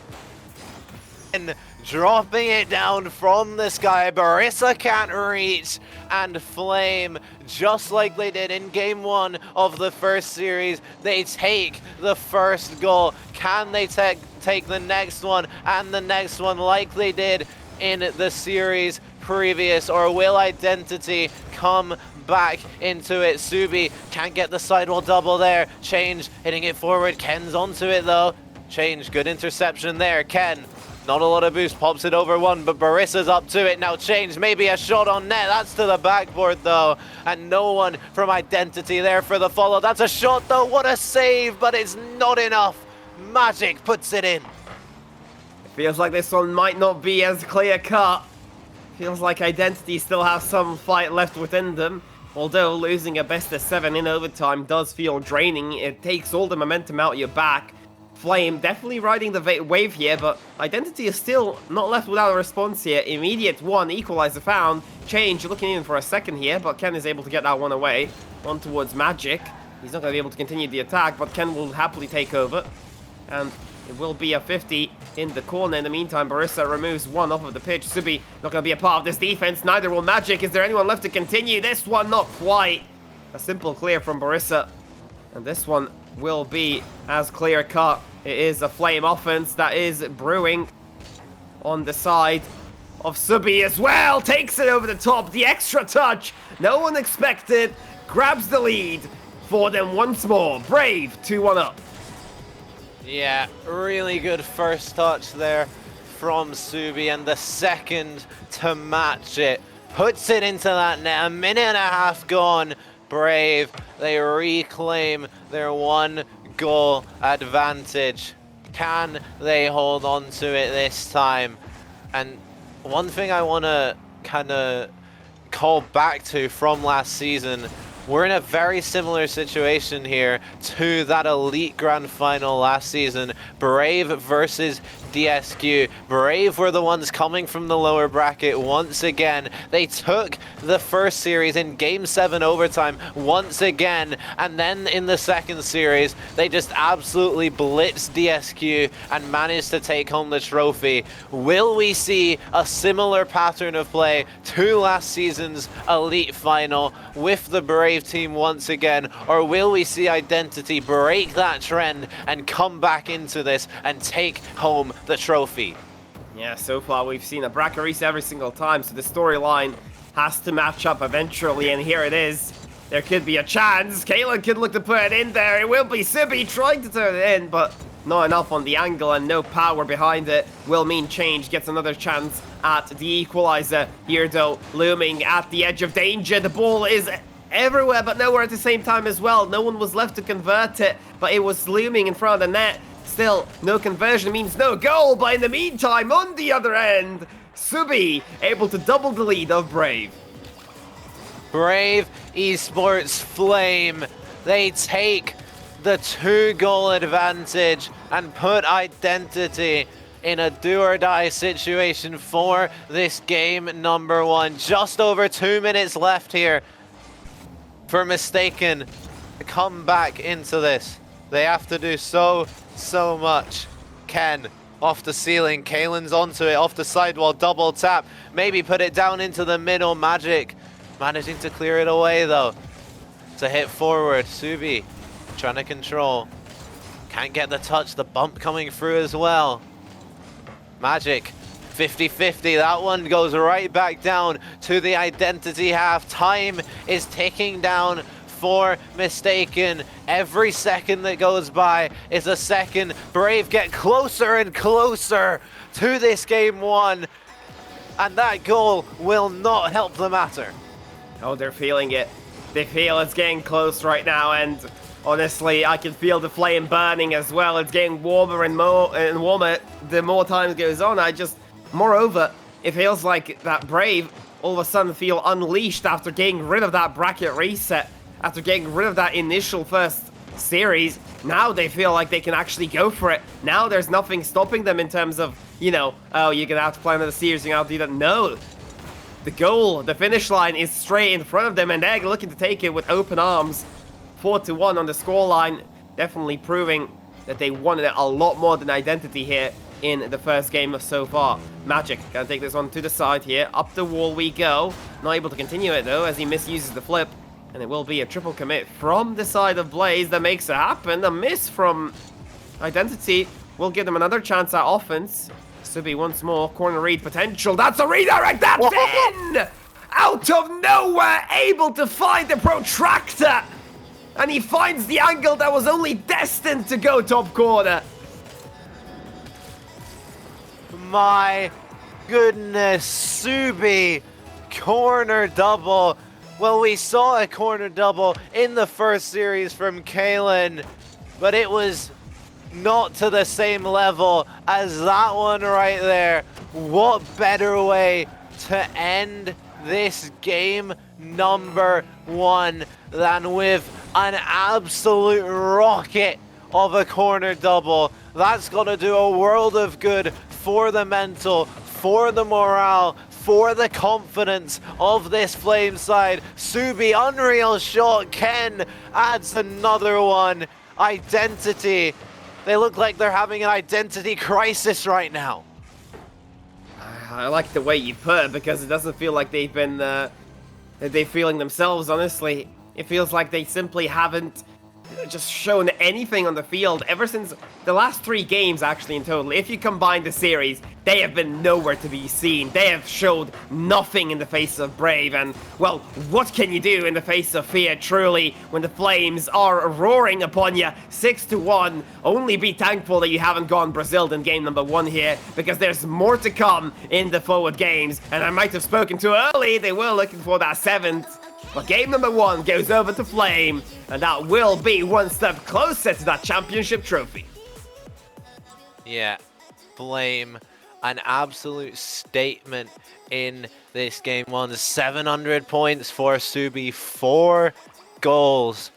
And dropping it down from the sky. Barissa can't reach, and Flame, just like they did in game 1 of the first series, they take the first goal. Can they take the next one and the next one like they did in the series previous, or will Identity come back into it? Subi can't get the sidewall double there. Change hitting it forward. Ken's onto it though. Change, good interception there. Ken, not a lot of boost, pops it over one, but Barissa's up to it now. Change, maybe a shot on net. That's to the backboard though, and no one from Identity there for the follow. That's a shot though. What a save, but it's not enough. Magic puts it in. Feels like this one might not be as clear cut. Feels like Identity still have some fight left within them. Although losing a best of 7 in overtime does feel draining. It takes all the momentum out your back. Flame definitely riding the wave here, but Identity is still not left without a response here. Immediate one, equalizer found. Change looking in for a second here, but Ken is able to get that one away. On towards Magic. He's not going to be able to continue the attack, but Ken will happily take over. And it will be a 50 in the corner. In the meantime, Barissa removes one off of the pitch. Subi not going to be a part of this defense. Neither will Magic. Is there anyone left to continue? This one, not quite. A simple clear from Barissa. And this one will be as clear cut. It is a Flame offense that is brewing on the side of Subi as well. Takes it over the top. The extra touch. No one expected. Grabs the lead for them once more. Brave 2-1 up. Yeah, really good first touch there from Subi, and the second to match it. Puts it into that net. A minute and a half gone. Brave, they reclaim their 1-goal advantage. Can they hold on to it this time? And one thing I want to kind of call back to from last season, we're in a very similar situation here to that Elite Grand Final last season. Brave versus DSQ. Brave were the ones coming from the lower bracket once again. They took the first series in Game 7 overtime once again, and then in the second series, they just absolutely blitzed DSQ and managed to take home the trophy. Will we see a similar pattern of play to last season's Elite Final with the Brave team once again, or will we see Identity break that trend and come back into this and take home the trophy? Yeah, so far we've seen a bracket reset every single time, so the storyline has to match up eventually, and here it is. There could be a chance. Kalen could look to put it in there. It will be Subi trying to turn it in, but not enough on the angle and no power behind it. Will mean Change gets another chance at the equalizer. Here though, looming at the edge of danger. The ball is everywhere but nowhere at the same time as well. No one was left to convert it, but it was looming in front of the net. Still, no conversion means no goal, but in the meantime, on the other end, Subi able to double the lead of Brave. Brave Esports Flame, they take the 2-goal advantage and put Identity in a do-or-die situation for this game number 1. Just over 2 minutes left here for Mistaken to come back into this. They have to do so much. Ken off the ceiling, Kalen's onto it, off the sidewall, double tap, maybe put it down into the middle. Magic managing to clear it away though. To hit forward, Subi trying to control. Can't get the touch, the bump coming through as well. Magic, 50-50, that one goes right back down to the Identity half. Time is ticking down for Mistaken. Every second that goes by is a second. Brave get closer and closer to this game 1, and that goal will not help the matter. Oh, they're feeling it. They feel it's getting close right now, and honestly, I can feel the flame burning as well. It's getting warmer and warmer the more time goes on. Moreover, it feels like that Brave all of a sudden feel unleashed after getting rid of that bracket reset, after getting rid of that initial first series. Now they feel like they can actually go for it. Now there's nothing stopping them in terms of, oh, you're gonna have to play another series, you're gonna have to do that. No. The goal, the finish line is straight in front of them, and they're looking to take it with open arms. 4-1 on the scoreline, definitely proving that they wanted it a lot more than Identity here in the first game so far. Magic gonna take this one to the side here. Up the wall we go. Not able to continue it though, as he misuses the flip. And it will be a triple commit from the side of Blaze that makes it happen. A miss from Identity will give them another chance at offense. Subi once more, corner read potential. That's a redirect, that's in! Out of nowhere, able to find the protractor. And he finds the angle that was only destined to go top corner. My goodness, Subi, corner double. Well, we saw a corner double in the first series from Kalen, but it was not to the same level as that one right there. What better way to end this game number 1 than with an absolute rocket of a corner double. That's gonna do a world of good for the mental, for the morale, for the confidence of this Flame side. Subi, unreal shot. Ken adds another one. Identity. They look like they're having an identity crisis right now. I like the way you put it, because it doesn't feel like they've been they're feeling themselves, honestly. It feels like they simply haven't just shown anything on the field ever since the last 3 games, actually, in total. If you combine the series, they have been nowhere to be seen. They have showed nothing in the face of Brave, and, well, what can you do in the face of fear, truly, when the Flames are roaring upon you 6-1? Only be thankful that you haven't gone Brazil in game number 1 here, because there's more to come in the forward games, and I might have spoken too early. They were looking for that 7th. But game number 1 goes over to Flame, and that will be one step closer to that championship trophy. Yeah, Flame, an absolute statement in this game 1. 700 points for Subi, 4 goals.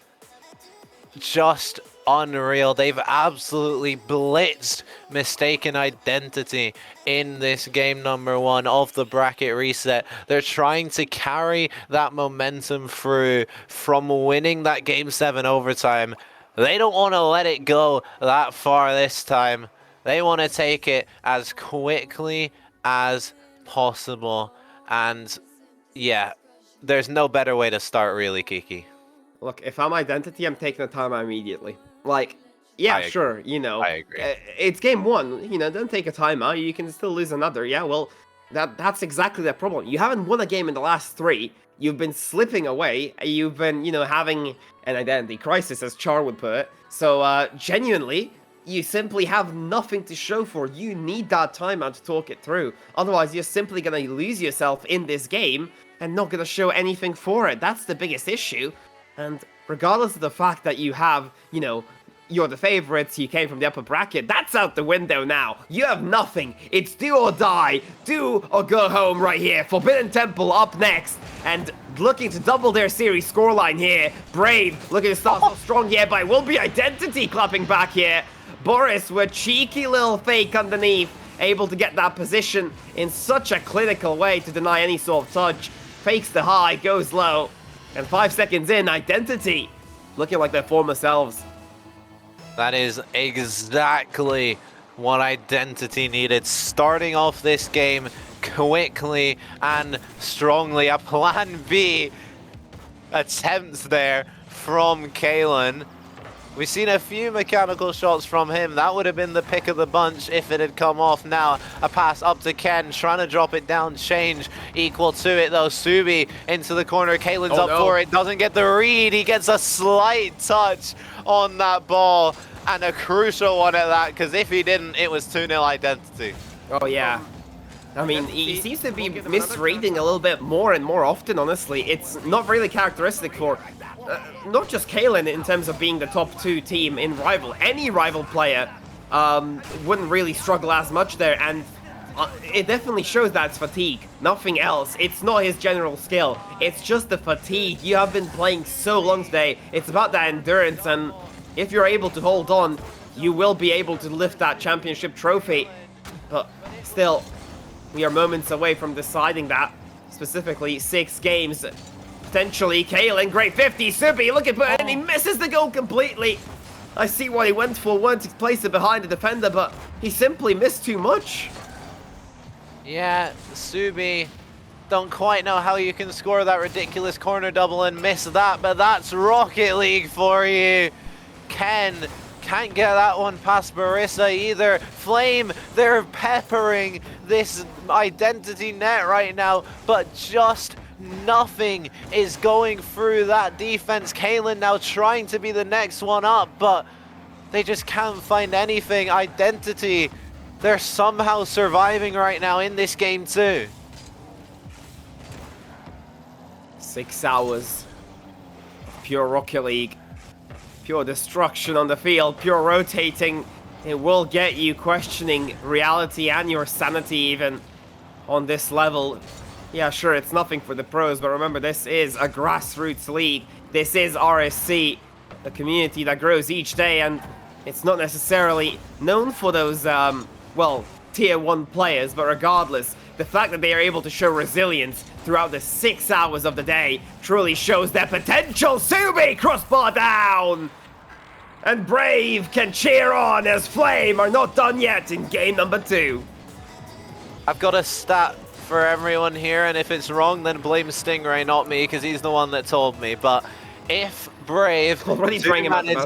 Just unreal. They've absolutely blitzed Mistaken Identity in this game number 1 of the bracket reset. They're trying to carry that momentum through from winning that game 7 overtime. They don't want to let it go that far this time. They want to take it as quickly as possible. And yeah, there's no better way to start, really, Kiki. Look, if I'm Identity, I'm taking the timeout immediately. Like, yeah, sure, you know. I agree. It's game 1, you know, don't take a timeout. You can still lose another. Yeah, well, that's exactly the problem. You haven't won a game in the last 3. You've been slipping away. You've been, you know, having an identity crisis, as Char would put it. So, genuinely, you simply have nothing to show for. You need that timeout to talk it through. Otherwise, you're simply going to lose yourself in this game and not going to show anything for it. That's the biggest issue. And regardless of the fact that you have, you know, you're the favorites, you came from the upper bracket, that's out the window now. You have nothing. It's do or die, do or go home right here. Forbidden Temple up next, and looking to double their series scoreline here. Brave looking to start off strong here, but it will be Identity clapping back here. Boris with cheeky little fake underneath, able to get that position in such a clinical way to deny any sort of touch. Fakes the high, goes low, and 5 seconds in, Identity looking like their former selves. That is exactly what Identity needed. Starting off this game quickly and strongly. A plan B attempt there from Kalen. We've seen a few mechanical shots from him. That would have been the pick of the bunch if it had come off. Now a pass up to Ken, trying to drop it down. Change equal to it though. Subi into the corner. Kalen's up for it. Doesn't get the read. He gets a slight touch on that ball, and a crucial one at that, because if he didn't, it was 2-0 Identity. Oh yeah. I mean, he seems to be misreading a little bit more and more often, honestly. It's not really characteristic for not just Kalen in terms of being the top 2 team in Rival. Any Rival player wouldn't really struggle as much there, and it definitely shows that it's fatigue, nothing else. It's not his general skill, it's just the fatigue. You have been playing so long today. It's about that endurance, and if you're able to hold on, you will be able to lift that championship trophy. But still, we are moments away from deciding that. Specifically, 6 games. Potentially, Kalen, great 50. Subi, look at it, and he misses the goal completely. I see what he went for, wanted to place it behind the defender, but he simply missed too much. Yeah, Subi, don't quite know how you can score that ridiculous corner double and miss that, but that's Rocket League for you. Ken can't get that one past Barissa either. Flame, they're peppering this identity net right now, but just nothing is going through that defense. Kalen now trying to be the next one up, but they just can't find anything. Identity, they're somehow surviving right now in this game too. 6 hours of pure Rocket League. Pure destruction on the field, pure rotating. It will get you questioning reality and your sanity even on this level. Yeah, sure, it's nothing for the pros, but remember, this is a grassroots league. This is RSC, a community that grows each day, and it's not necessarily known for those, well, tier 1 players, but regardless, the fact that they are able to show resilience throughout the 6 hours of the day truly shows their potential. Subi, crossbar down! And Brave can cheer on as Flame are not done yet in game number 2. I've got a stat for everyone here, and if it's wrong, then blame Stingray, not me, because he's the one that told me. But if Brave already bring him manage,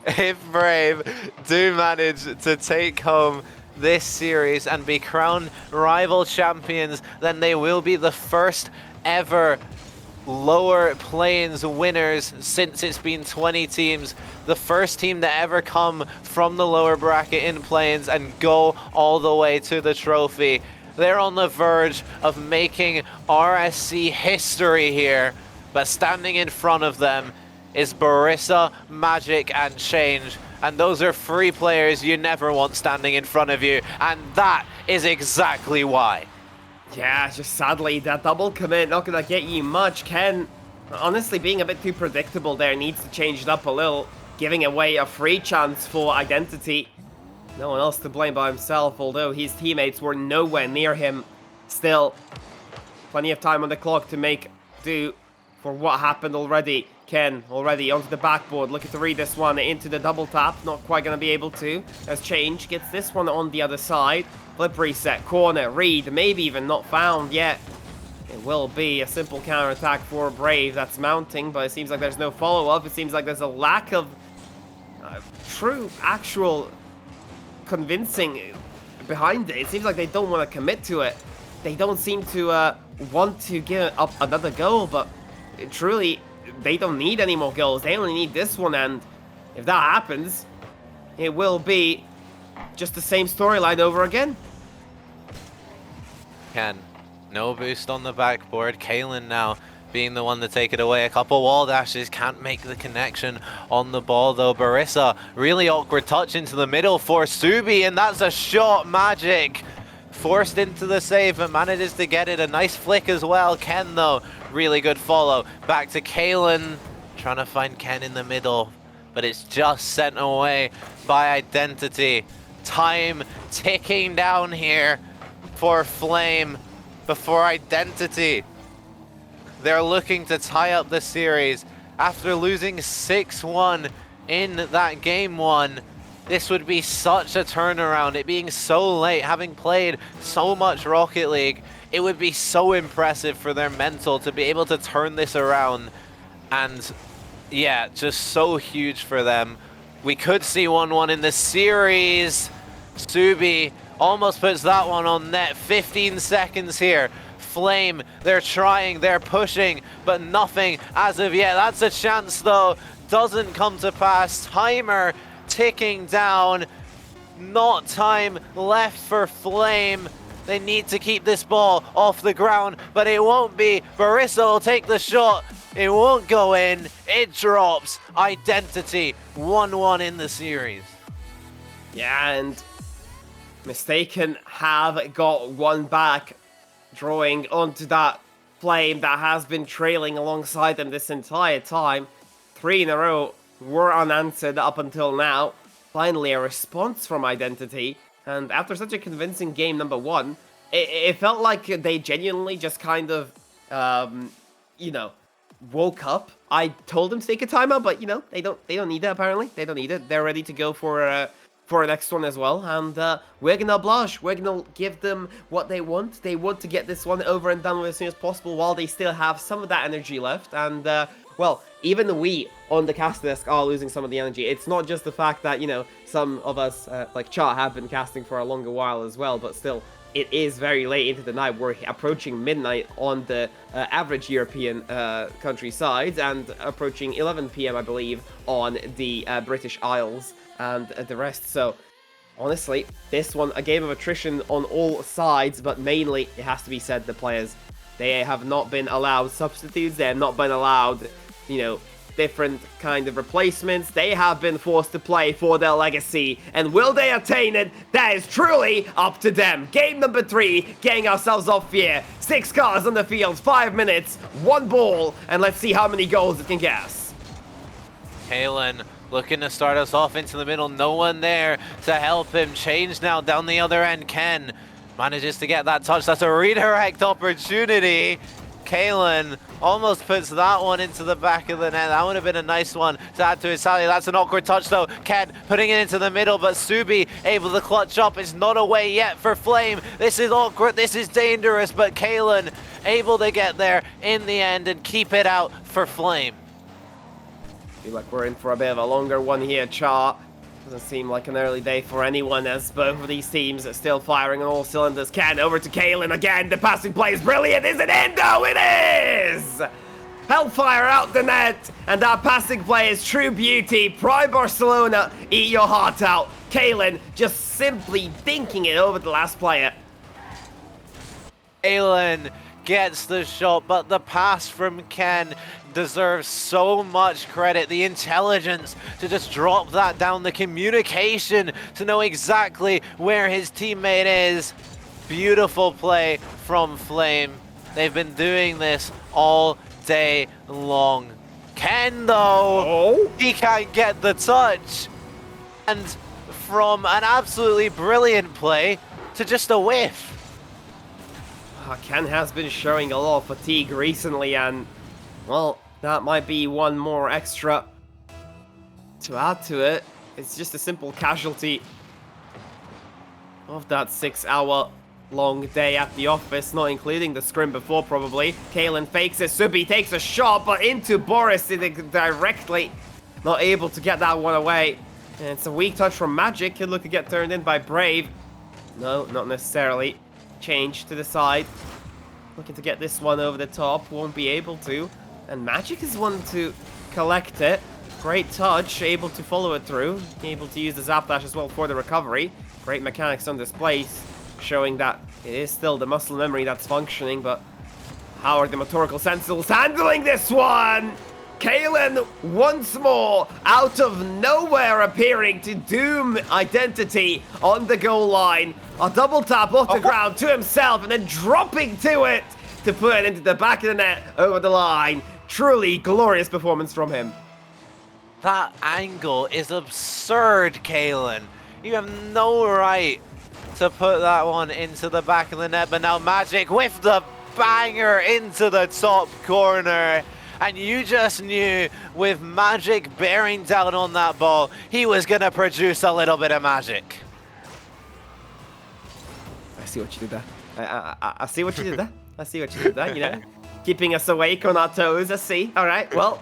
if Brave do manage to take home this series and be crowned rival champions, then they will be the first ever lower plains winners since it's been 20 teams. The first team to ever come from the lower bracket in plains and go all the way to the trophy. They're on the verge of making RSC history here, but standing in front of them is Barissa, Magic, and Change. And those are 3 players you never want standing in front of you, and that is exactly why. Yeah, just sadly, that double commit not gonna get you much. Ken, honestly, being a bit too predictable there, needs to change it up a little, giving away a free chance for Identity. No one else to blame but himself, although his teammates were nowhere near him. Still, plenty of time on the clock to make do for what happened already. Ken already onto the backboard, looking to read this one into the double tap. Not quite going to be able to, as Change gets this one on the other side. Flip reset, corner, read, maybe even not found yet. It will be a simple counter-attack for Brave that's mounting, but it seems like there's no follow-up. It seems like there's a lack of true, actual convincing behind it. It seems like they don't want to commit to it. They don't seem to want to give up another goal, but truly, they don't need any more goals. They only need this one, and if that happens, it will be just the same storyline over again. Ken, no boost on the backboard. Kalen now being the one to take it away. A couple wall dashes, can't make the connection on the ball though. Barissa, really awkward touch into the middle for Subi, and that's a shot. Magic forced into the save, but manages to get it. A nice flick as well. Ken though, really good follow. Back to Kalen, trying to find Ken in the middle, but it's just sent away by Identity. Time ticking down here for Flame before Identity. They're looking to tie up the series after losing 6-1 in that game 1. This would be such a turnaround. It being so late, having played so much Rocket League, it would be so impressive for their mental to be able to turn this around. And yeah, just so huge for them. We could see 1-1 in the series. Subi almost puts that one on net. 15 seconds here. Flame, they're trying, they're pushing, but nothing as of yet. That's a chance though, doesn't come to pass. Timer ticking down, not time left for Flame. They need to keep this ball off the ground, but it won't be. Barissa will take the shot, it won't go in, it drops. Identity, 1-1 in the series. Yeah, and Mistaken have got one back, drawing onto that Flame that has been trailing alongside them this entire time. 3 in a row were unanswered up until now. Finally a response from Identity, and after such a convincing game number 1, it felt like they genuinely just kind of, you know, woke up. I told them to take a timeout, but you know, they don't need it apparently. They don't need it. They're ready to go for the next one as well. And we're gonna oblige. We're gonna give them what they want. They want to get this one over and done with as soon as possible while they still have some of that energy left. And well, even we on the cast desk are losing some of the energy. It's not just the fact that, you know, some of us like Char have been casting for a longer while as well, but still, it is very late into the night. We're approaching midnight on the average European countryside and approaching 11 p.m. I believe on the British Isles and the rest. So honestly, this one, a game of attrition on all sides, but mainly, it has to be said, the players, they have not been allowed substitutes. They have not been allowed, you know, different kind of replacements. They have been forced to play for their legacy, and will they attain it? That is truly up to them. Game number 3, getting ourselves off here. 6 cars on the field, 5 minutes, 1 ball, and let's see how many goals it can get us. Kalen looking to start us off into the middle. No one there to help him. Change now down the other end. Ken manages to get that touch. That's a redirect opportunity. Kalen almost puts that one into the back of the net. That would have been a nice one to add to his tally. That's an awkward touch though. Ken putting it into the middle, but Subi able to clutch up. It's not away yet for Flame. This is awkward. This is dangerous, but Kalen able to get there in the end and keep it out for Flame. Feel like we're in for a bit of a longer one here, Char. Doesn't seem like an early day for anyone, as both of these teams are still firing on all cylinders. Ken over to Kalen again. The passing play is brilliant. Is it in? No, it is! Hellfire out the net, and that passing play is true beauty. Prime Barcelona, eat your heart out. Kalen just simply dinking it over the last player. Kalen gets the shot, but the pass from Ken deserves so much credit. The intelligence to just drop that down, the communication to know exactly where his teammate is. Beautiful play from Flame. They've been doing this all day long. Ken, though, he can't get the touch. And from an absolutely brilliant play to just a whiff. Ken has been showing a lot of fatigue recently, and, well, that might be one more extra to add to it. It's just a simple casualty of that 6-hour-long day at the office, not including the scrim before, probably. Kalen fakes it. Subi takes a shot, but into Boris directly. Not able to get that one away. And it's a weak touch from Magic. Could look to get turned in by Brave. No, not necessarily. Change to the side. Looking to get this one over the top. Won't be able to. And Magic is one to collect it. Great touch. Able to follow it through. Able to use the Zap Dash as well for the recovery. Great mechanics on display. Showing that it is still the muscle memory that's functioning. But how are the motorical sensibles handling this one? Kalen once more out of nowhere appearing to doom identity on the goal line. A double tap off the ground to himself and then dropping to it to put it into the back of the net over the line. Truly glorious performance from him. That angle is absurd, Kalen. You have no right to put that one into the back of the net, but now Magic with the banger into the top corner. And you just knew with Magic bearing down on that ball, he was going to produce a little bit of magic. I see what you did there. I see what you did there. I see what you did there, you know. Keeping us awake on our toes, I see. All right, well,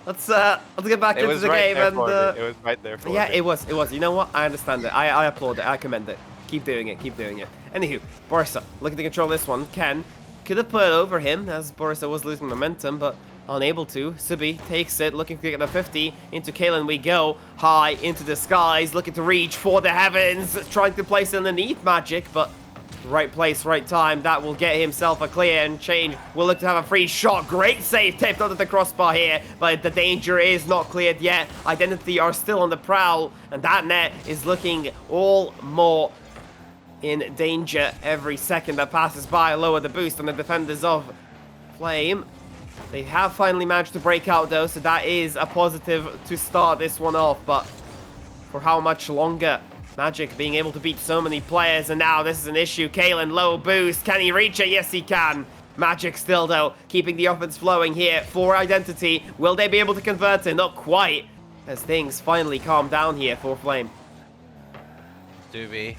let's get back into the game. And it was right there for me. Yeah, it was. You know what? I understand it. I applaud it. I commend it. Keep doing it. Keep doing it. Anywho, Borsa looking to control this one. Ken could have put it over him as Borsa was losing momentum, but unable to. Subi takes it, looking to get the 50. Into Kalen we go. High into the skies, looking to reach for the heavens. Trying to place it underneath Magic, but right place, right time. That will get himself a clear, and Change will look to have a free shot. Great save, taped onto the crossbar here, but the danger is not cleared yet. Identity are still on the prowl, and that net is looking all more in danger every second that passes by. Lower the boost on the defenders of Flame. They have finally managed to break out though, so that is a positive to start this one off, but for how much longer? Magic being able to beat so many players, and now this is an issue. Kalen, low boost. Can he reach it? Yes, he can. Magic still, though, keeping the offense flowing here for Identity. Will they be able to convert it? Not quite, as things finally calm down here for Flame. Subi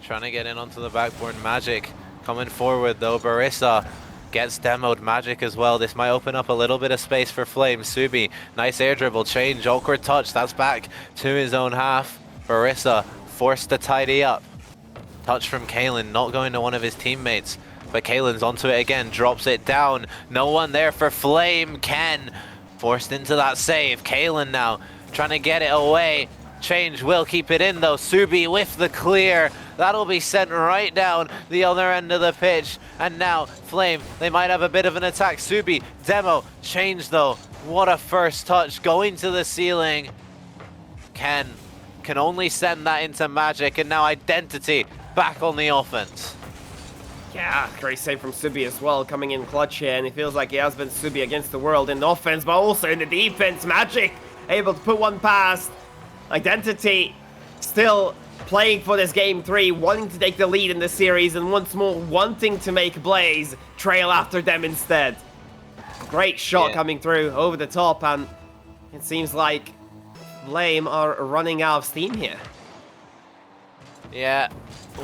trying to get in onto the backboard. Magic coming forward, though. Barissa gets demoed. Magic as well. This might open up a little bit of space for Flame. Subi, nice air dribble change. Awkward touch. That's back to his own half. Barissa forced to tidy up. Touch from Kalen, not going to one of his teammates. But Kalen's onto it again, drops it down. No one there for Flame. Ken forced into that save. Kalen now trying to get it away. Change will keep it in though. Subi with the clear. That'll be sent right down the other end of the pitch. And now Flame, they might have a bit of an attack. Subi, demo, change though. What a first touch, going to the ceiling. Ken can only send that into Magic, and now Identity back on the offense. Yeah, great save from Subi as well, coming in clutch here, and it feels like he has been Subi against the world in the offense, but also in the defense. Magic able to put one past. Identity still playing for this game 3, wanting to take the lead in the series, and once more wanting to make Blaze trail after them instead. Great shot coming through over the top, and it seems like Flame are running out of steam here. Yeah,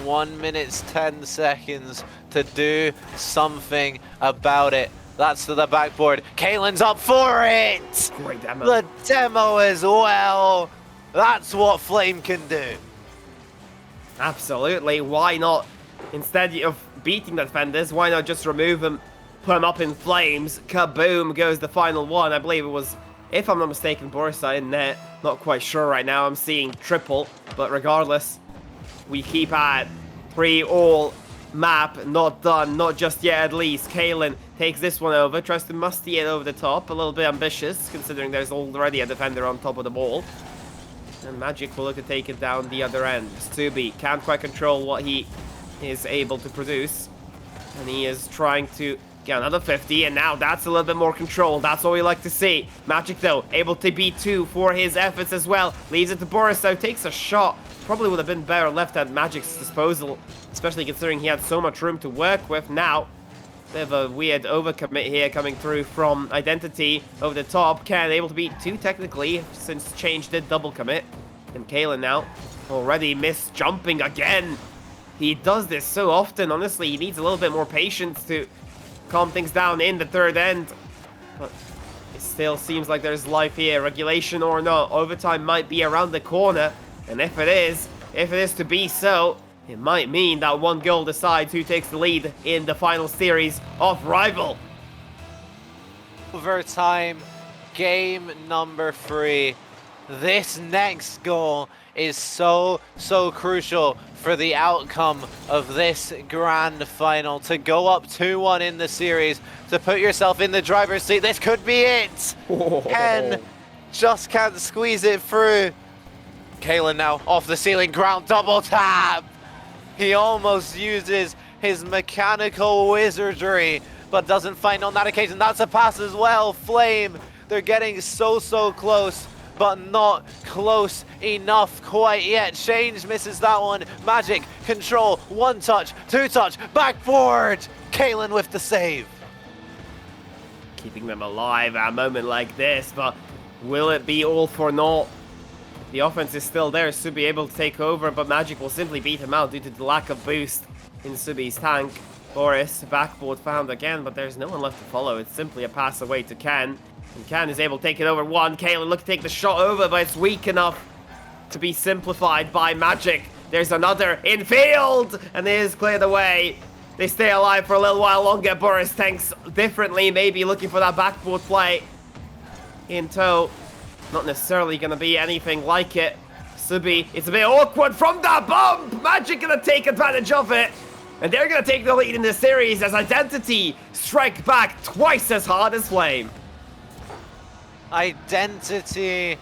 1 minute 10 seconds to do something about it. That's to the backboard. Kalen's up for it! Great demo. The demo as well. That's what Flame can do. Absolutely. Why not, instead of beating the defenders, why not just remove them, put them up in flames? Kaboom goes the final one. I believe it was, if I'm not mistaken, Borsa in net. Not quite sure right now. I'm seeing triple, but regardless, we keep at 3-all map. Not done, not just yet at least. Kalen takes this one over, tries to musty it over the top. A little bit ambitious, considering there's already a defender on top of the ball. And Magic will look to take it down the other end. Subi can't quite control what he is able to produce. And he is trying to get another 50, and now that's a little bit more control. That's what we like to see. Magic, though, able to beat 2 for his efforts as well. Leaves it to Boris, though, takes a shot. Probably would have been better left at Magic's disposal, especially considering he had so much room to work with. Now, bit of a weird overcommit here coming through from Identity over the top. Ken able to beat 2 technically, since Change did double commit. And Kalen now already missed jumping again. He does this so often, honestly. He needs a little bit more patience to calm things down in the third end. But it still seems like there's life here. Regulation or not, overtime might be around the corner. And if it is to be so, it might mean that one goal decides who takes the lead in the final series of Rival. Overtime, game number 3. This next goal is so crucial for the outcome of this grand final. To go up 2-1 in the series, to put yourself in the driver's seat. This could be it. Ken just can't squeeze it through. Kalen now off the ceiling, ground double tap. He almost uses his mechanical wizardry, but doesn't find on that occasion. That's a pass as well. Flame, they're getting so close, but not close enough quite yet. Change misses that one. Magic, control, 1 touch, 2 touch, backboard. Kalen with the save. Keeping them alive at a moment like this, but will it be all for naught? The offense is still there. Subi able to take over, but Magic will simply beat him out due to the lack of boost in Subi's tank. Boris, backboard found again, but there's no one left to follow. It's simply a pass away to Ken. And Ken is able to take it over 1. Kalen look to take the shot over, but it's weak enough to be simplified by Magic. There's another infield, and it is cleared away. They stay alive for a little while longer. Boris tanks differently, maybe looking for that backboard play in tow. Not necessarily going to be anything like it. Subi, it's a bit awkward from that bump. Magic going to take advantage of it. And they're going to take the lead in this series as Identity strike back twice as hard as Flame. Identity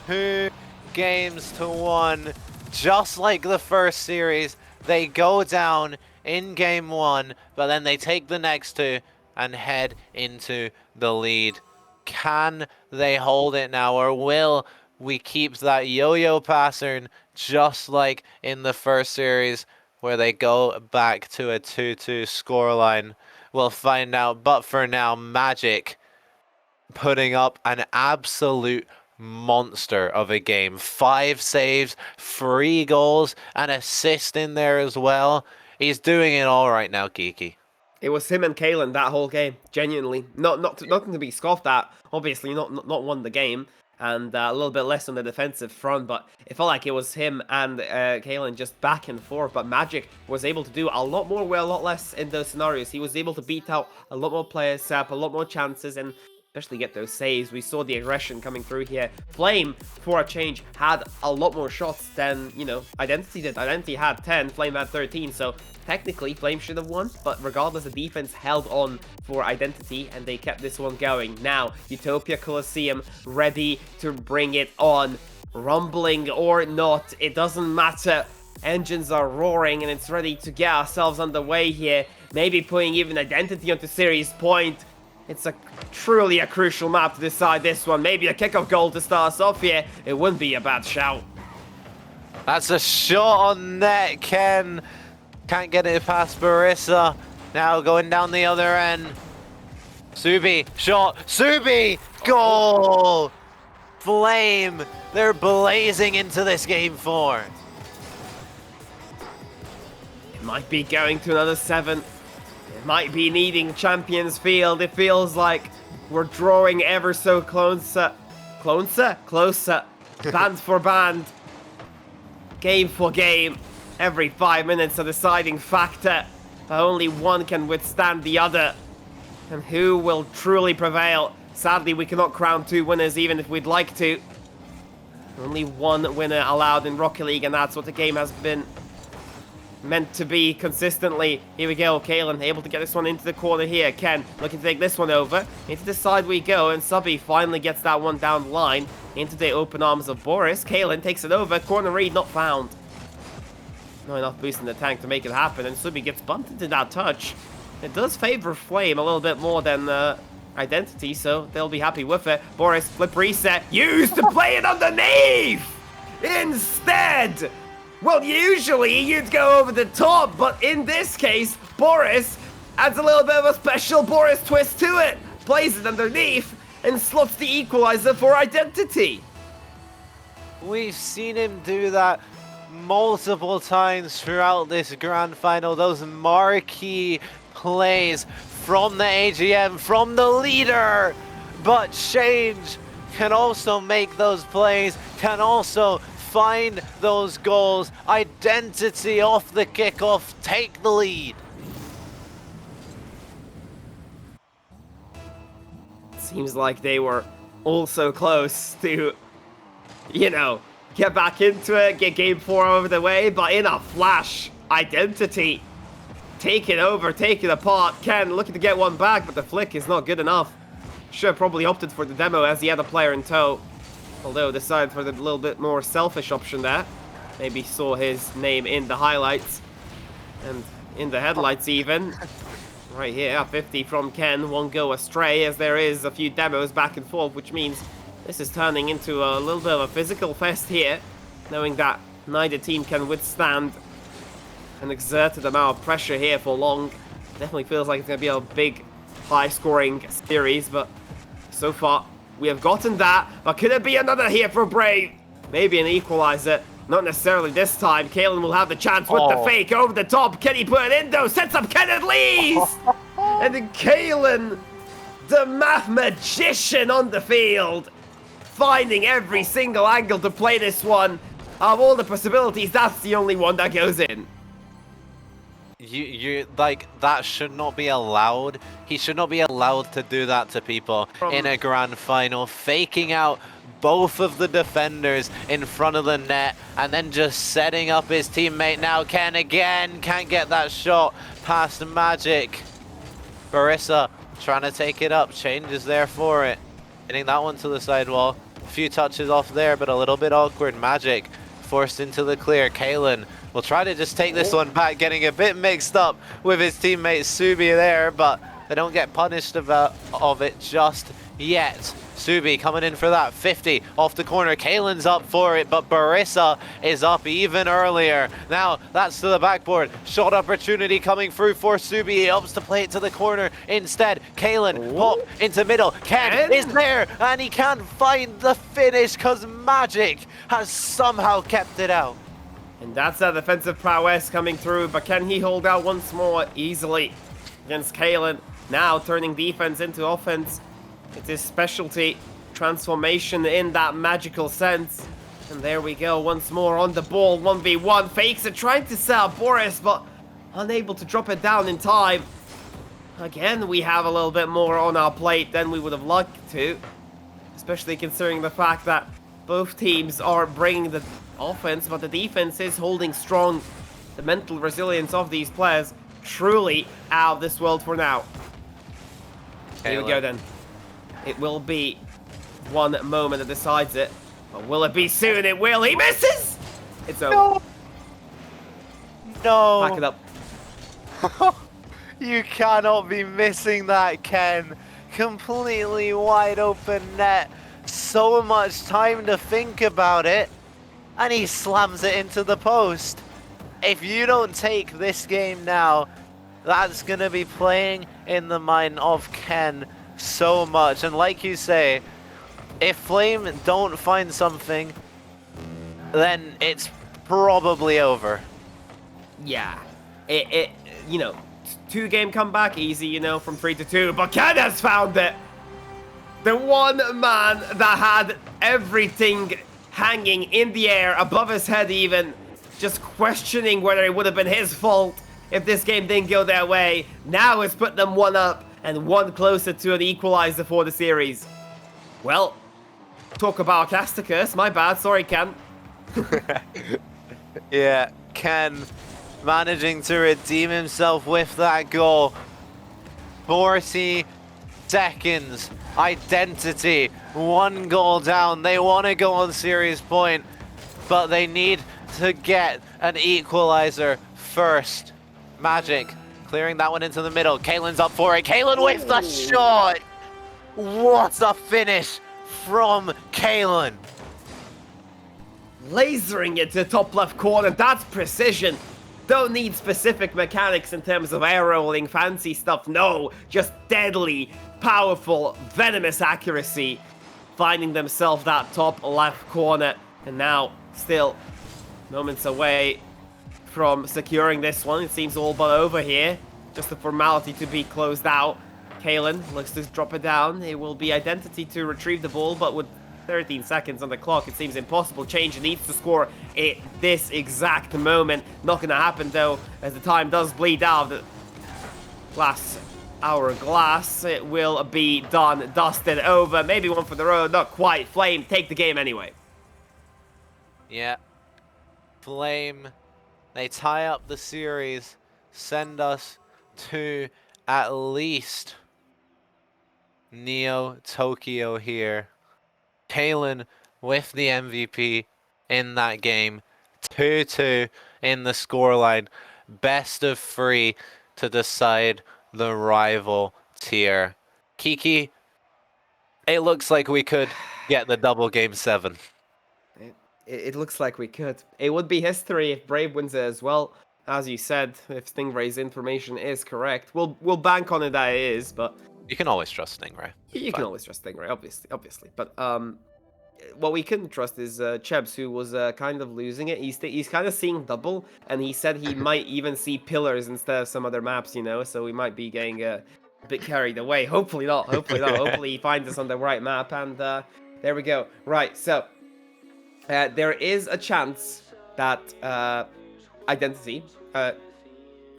2 games to 1. Just like the first series, they go down in game 1, but then they take the next 2 and head into the lead. Can they hold it now, or will we keep that yo-yo pattern just like in the first series where they go back to a 2-2 scoreline we'll find out. But for now, Magic putting up an absolute monster of a game. 5 saves, 3 goals, an assist in there as well. He's doing it all right now, Kiki. It was him and Kalen that whole game, genuinely. Nothing to be scoffed at. Obviously, not won the game, and a little bit less on the defensive front, but it felt like it was him and Kalen just back and forth. But Magic was able to do a lot more, well, a lot less in those scenarios. He was able to beat out a lot more players, set up a lot more chances, and especially get those saves. We saw the aggression coming through here. Flame, for a change, had a lot more shots than, you know, Identity did. Identity had 10, Flame had 13, so technically Flame should have won, but regardless, the defense held on for Identity, and they kept this one going. Now, Utopia Colosseum ready to bring it on. Rumbling or not, it doesn't matter. Engines are roaring, and it's ready to get ourselves underway here. Maybe putting even Identity onto series point. It's truly a crucial map to decide this one. Maybe a kickoff goal to start us off here. It wouldn't be a bad shout. That's a shot on net, Ken. Can't get it past Barissa. Now going down the other end. Subi, shot, Subi, goal! Flame, they're blazing into this game 4. It might be going to another 7. It might be needing Champions Field. It feels like we're drawing ever so closer. Closer. Band for band. Game for game. Every 5 minutes a deciding factor. Only one can withstand the other. And who will truly prevail? Sadly, we cannot crown 2 winners even if we'd like to. Only 1 winner allowed in Rocket League, and that's what the game has been meant to be consistently. Here we go, Kalen able to get this one into the corner here. Ken looking to take this one over. Into the side we go, and Subby finally gets that one down the line. Into the open arms of Boris. Kalen takes it over. Corner read not found. Not enough boost in the tank to make it happen, and Subby gets bumped into that touch. It does favor Flame a little bit more than Identity, so they'll be happy with it. Boris, flip reset, used to play it underneath! Instead! Well, usually you'd go over the top, but in this case, Boris adds a little bit of a special Boris twist to it, plays it underneath, and slots the equalizer for Identity. We've seen him do that multiple times throughout this grand final. Those marquee plays from the AGM, from the leader. But Change can also make those plays, can also find those goals. Identity off the kickoff, take the lead. Seems like they were also close to, you know, get back into it, get game 4 over the way, but in a flash, Identity take it over, take it apart. Ken looking to get one back, but the flick is not good enough. Should have probably opted for the demo as he had a player in tow. Although decided for the little bit more selfish option there. Maybe saw his name in the highlights and in the headlights even. Right here, 50 from Ken, won't go astray as there is a few demos back and forth, which means this is turning into a little bit of a physical fest here, knowing that neither team can withstand an exerted amount of pressure here for long. Definitely feels like it's going to be a big, high-scoring series, but so far we have gotten that. But could it be another here for Brave? Maybe an equalizer. Not necessarily this time. Kalen will have the chance with the fake over the top. Can he put it in though? Sets up Kenneth Lees! And then Kalen, the math magician on the field, finding every single angle to play this one. Of all the possibilities, that's the only one that goes in. You like, that should not be allowed. He should not be allowed to do that to people in a grand final, faking out both of the defenders in front of the net and then just setting up his teammate. Now Ken again can't get that shot past Magic. Barissa trying to take it up. Change is there for it, hitting that one to the sidewall. A few touches off there, but a little bit awkward. Magic forced into the clear. Kalen will try to just take this one back, getting a bit mixed up with his teammate Subi there, but they don't get punished of it just yet. Subi coming in for that 50 off the corner. Kalen's up for it, but Barissa is up even earlier. Now that's to the backboard. Shot opportunity coming through for Subi. He opts to play it to the corner instead. Kalen pop into middle. Ken is there, and he can't find the finish because Magic has somehow kept it out. And that's that defensive prowess coming through, but can he hold out once more easily against Kalen? Now turning defense into offense. It's his specialty. Transformation in that magical sense. And there we go, once more on the ball. 1v1. Fakes it, trying to set up Boris, but unable to drop it down in time. Again, we have a little bit more on our plate than we would have liked to. Especially considering the fact that both teams are bringing the offense, but the defense is holding strong. The mental resilience of these players truly out of this world for now. Here we go then. It will be one moment that decides it. But will it be soon? It will. He misses! It's over. No. Back it up. You cannot be missing that, Ken. Completely wide open net. So much time to think about it. And he slams it into the post. If you don't take this game now, that's going to be playing in the mind of Ken so much. And like you say, if Flame don't find something, then it's probably over. Yeah. You know, 2-game comeback, easy, you know, from 3-2. But Ken has found it. The one man that had everything hanging in the air, above his head even, just questioning whether it would have been his fault if this game didn't go their way. Now it's put them one up and one closer to an equalizer for the series. Well, talk about Casticus. My bad. Sorry, Ken. Yeah, Ken managing to redeem himself with that goal. 40 seconds. Identity. 1 goal down. They want to go on series point, but they need to get an equalizer first. Magic clearing that one into the middle. Kalen's up for it. Kalen with the shot. What a finish from Kalen. Lasering it to the top left corner. That's precision. Don't need specific mechanics in terms of air rolling, fancy stuff. No, just deadly, powerful, venomous accuracy. Finding themselves that top left corner. And now, still moments away from securing this one. It seems all but over here. Just a formality to be closed out. Kalen looks to drop it down. It will be Identity to retrieve the ball, but with 13 seconds on the clock, it seems impossible. Change needs to score at this exact moment. Not gonna happen though, as the time does bleed out. The glass hourglass. It will be done, dusted, over. Maybe one for the road, not quite. Flame take the game anyway. Yeah. Flame, they tie up the series, send us to at least Neo Tokyo here. Kalen with the MVP in that game. 2-2 in the scoreline. Best of 3 to decide the rival tier. Kiki, it looks like we could get the double game 7. It looks like we could. It would be history if Brave wins it as well. As you said, if Stingray's information is correct, we'll bank on it that it is, but you can always trust Stingray. You can always trust Stingray, obviously. But what we couldn't trust is Chebs, who was kind of losing it. He's kind of seeing double, and he said he might even see pillars instead of some other maps, you know. So we might be getting a bit carried away. Hopefully not. Hopefully he finds us on the right map, and there we go. Right, so there is a chance that Identity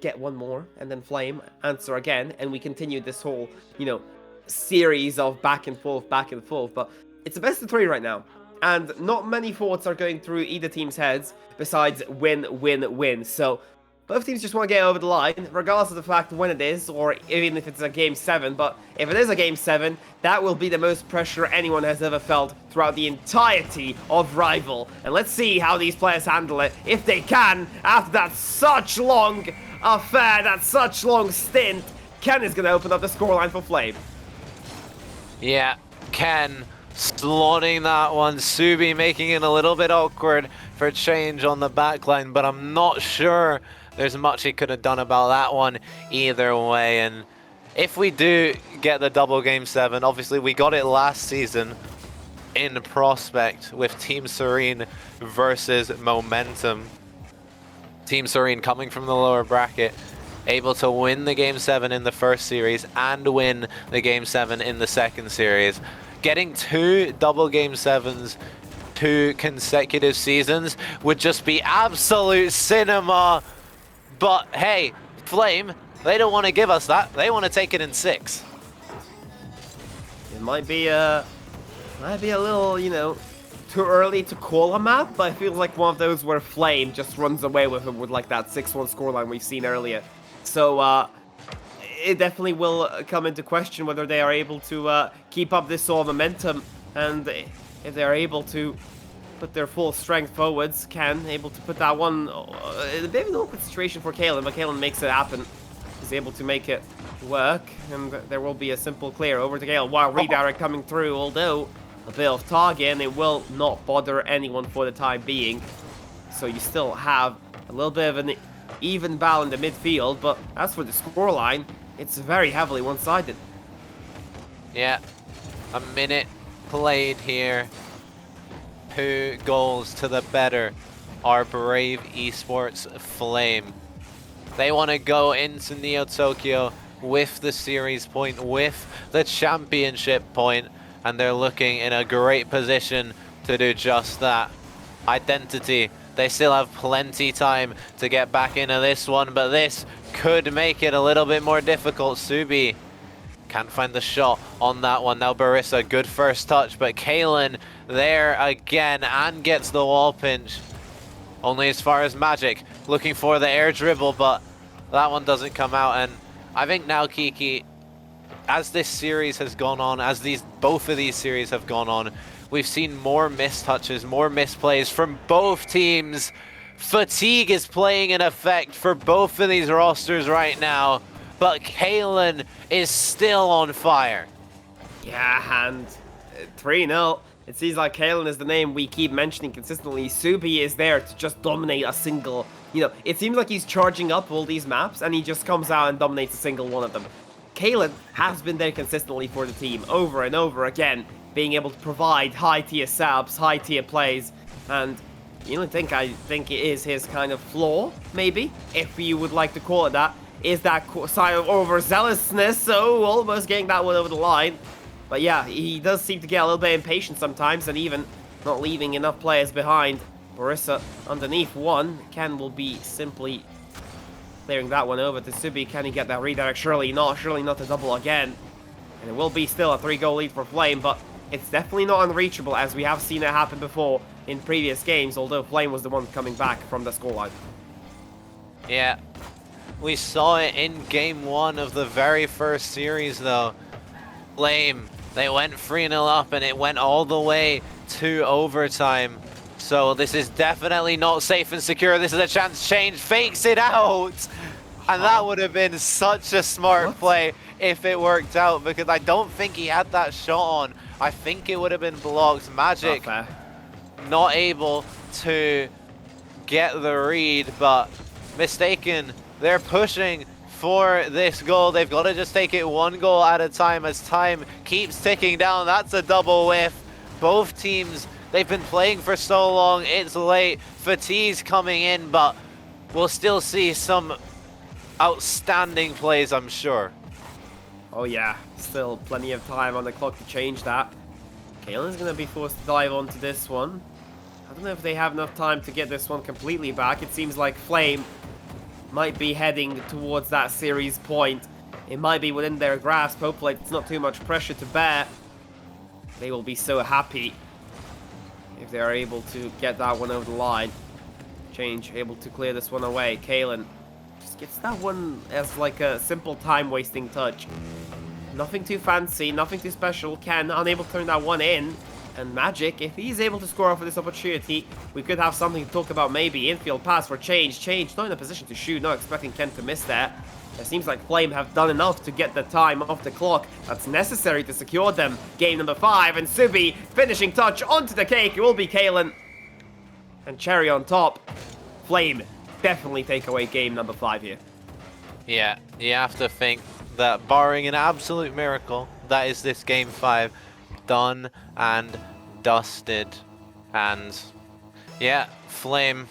get one more, and then Flame answer again, and we continue this whole, you know, series of back and forth. But it's a best of 3 right now, and not many thoughts are going through either team's heads besides win. So both teams just want to get over the line, regardless of the fact when it is, or even if it's a game 7. But if it is a game 7, that will be the most pressure anyone has ever felt throughout the entirety of Rival. And let's see how these players handle it, if they can, after that such long affair, that such long stint. Ken is going to open up the scoreline for Flame. Yeah, Ken slotting that one. Subi making it a little bit awkward for change on the backline, but I'm not sure there's much he could have done about that one either way. And if we do get the double game 7, obviously we got it last season in Prospect with Team Serene versus Momentum. Team Serene coming from the lower bracket, able to win the game 7 in the first series and win the game 7 in the second series. Getting 2 double game 7s 2 consecutive seasons would just be absolute cinema. But hey, Flame, they don't want to give us that. They want to take it in 6. It might be a little, you know, too early to call a map, but I feel like one of those where Flame just runs away with it with like that 6-1 scoreline we've seen earlier. So it definitely will come into question whether they are able to keep up this sort of momentum, and if they are able to put their full strength forwards, able to put that one in a bit of an awkward situation for Kalen, but Kalen makes it happen. He's able to make it work, and there will be a simple clear over to Gale while redirect coming through, although a bit of target, and it will not bother anyone for the time being. So you still have a little bit of an even battle in the midfield, but as for the scoreline, it's very heavily one-sided. Yeah, a minute played here. 2 goals to the better are Brave Esports Flame. They want to go into Neo Tokyo with the series point, with the championship point, and they're looking in a great position to do just that. Identity, they still have plenty time to get back into this one, but this could make it a little bit more difficult. Subi can't find the shot on that one. Now Barissa, good first touch, but Kalen there again and gets the wall pinch. Only as far as Magic, looking for the air dribble, but that one doesn't come out. And I think now, Kiki, as this series has gone on, as both of these series have gone on, we've seen more missed touches, more misplays from both teams. Fatigue is playing an effect for both of these rosters right now, but Kalen is still on fire. Yeah, and 3-0. It seems like Kalen is the name we keep mentioning consistently. Subi is there to just dominate a single, it seems like he's charging up all these maps and he just comes out and dominates a single one of them. Kalen has been there consistently for the team over and over again, being able to provide high-tier setups, high-tier plays, and I think it is his kind of flaw, maybe, if you would like to call it that, is that sign of overzealousness, so almost getting that one over the line. But yeah, he does seem to get a little bit impatient sometimes, and even not leaving enough players behind. Barissa underneath one. Ken will be simply clearing that one over to Subi. Can he get that redirect? Surely not a double again. And it will be still a 3-goal lead for Flame, but it's definitely not unreachable, as we have seen it happen before in previous games, although Flame was the one coming back from the scoreline. Yeah, we saw it in game 1 of the very first series though. Flame, they went 3-0 up and it went all the way to overtime. So this is definitely not safe and secure. This is a chance. Change fakes it out. And that would have been such a smart play if it worked out, because I don't think he had that shot on. I think it would have been blocked. Magic not able to get the read, but mistaken. They're pushing for this goal. They've got to just take it 1 goal at a time as time keeps ticking down. That's a double whiff. Both teams, they've been playing for so long. It's late. Fatigue's coming in, but we'll still see some outstanding plays, I'm sure. Oh yeah, still plenty of time on the clock to change that. Kalen's going to be forced to dive onto this one. I don't know if they have enough time to get this one completely back. It seems like Flame might be heading towards that series point. It might be within their grasp. Hopefully it's not too much pressure to bear. They will be so happy if they are able to get that one over the line. Change, able to clear this one away. Kalen just gets that one as like a simple time-wasting touch. Nothing too fancy, nothing too special. Ken unable to turn that one in. And Magic, if he's able to score off of this opportunity, we could have something to talk about maybe. Infield pass for Change. Change not in a position to shoot, not expecting Ken to miss that. It seems like Flame have done enough to get the time off the clock that's necessary to secure them. Game number 5, and Subi, finishing touch onto the cake. It will be Kalen. And cherry on top, Flame definitely take away game number 5 here. Yeah, you have to think that barring an absolute miracle, that is this game 5 done and dusted. And yeah, Flame,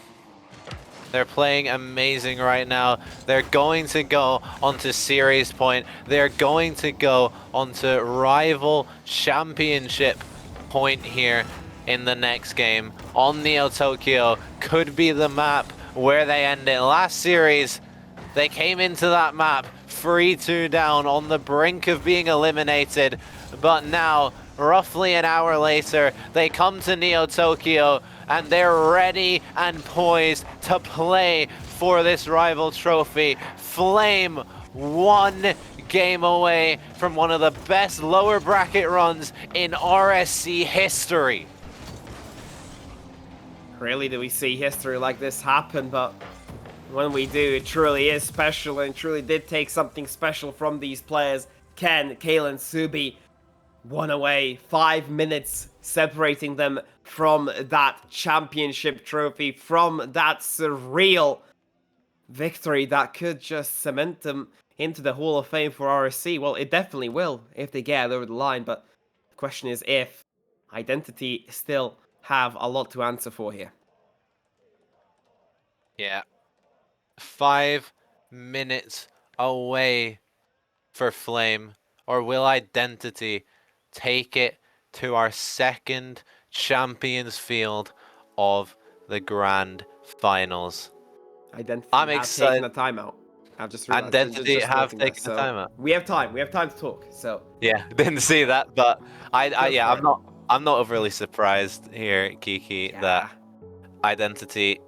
they're playing amazing right now. They're going to go onto series point. They're going to go onto rival championship point here in the next game. On Neo Tokyo could be the map where they end it. Last series, they came into that map 3-2 down on the brink of being eliminated. But now, roughly an hour later, they come to Neo Tokyo and they're ready and poised to play for this rival trophy. Flame 1 game away from one of the best lower bracket runs in RSC history. Rarely do we see history like this happen, but when we do, it truly is special and truly did take something special from these players. Ken, Kalen, Subi, 1 away, 5 minutes separating them from that championship trophy, from that surreal victory that could just cement them into the Hall of Fame for RSC. Well, it definitely will if they get over the line, but the question is if Identity still have a lot to answer for here. Yeah. 5 minutes away for Flame, or will Identity take it to our second Champions Field of the Grand Finals? Identity I'm have excited. taken a timeout. I've just realized. Identity just have noting taken that. a timeout. We have time. We have time to talk. So Yeah, didn't see that, but Go for it. I'm not overly surprised here, Kiki, that Identity,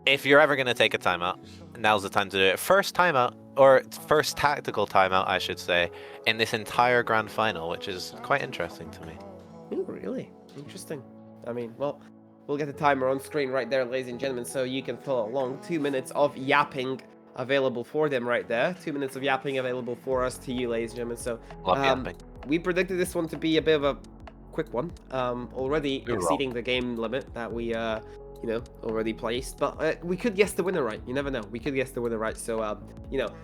if you're ever going to take a timeout, now's the time to do it. First timeout, or first tactical timeout, I should say, in this entire grand final, which is quite interesting to me. Ooh, really interesting. I mean, well, we'll get the timer on screen right there, ladies and gentlemen, so you can follow along. 2 minutes of yapping available for them right there. 2 minutes of yapping available for us to you, ladies and gentlemen. So Love yapping. we predicted this one to be a bit of a quick one, already You're exceeding the game limit that we already placed, but we could guess the winner right. You never know, we could guess the winner right. So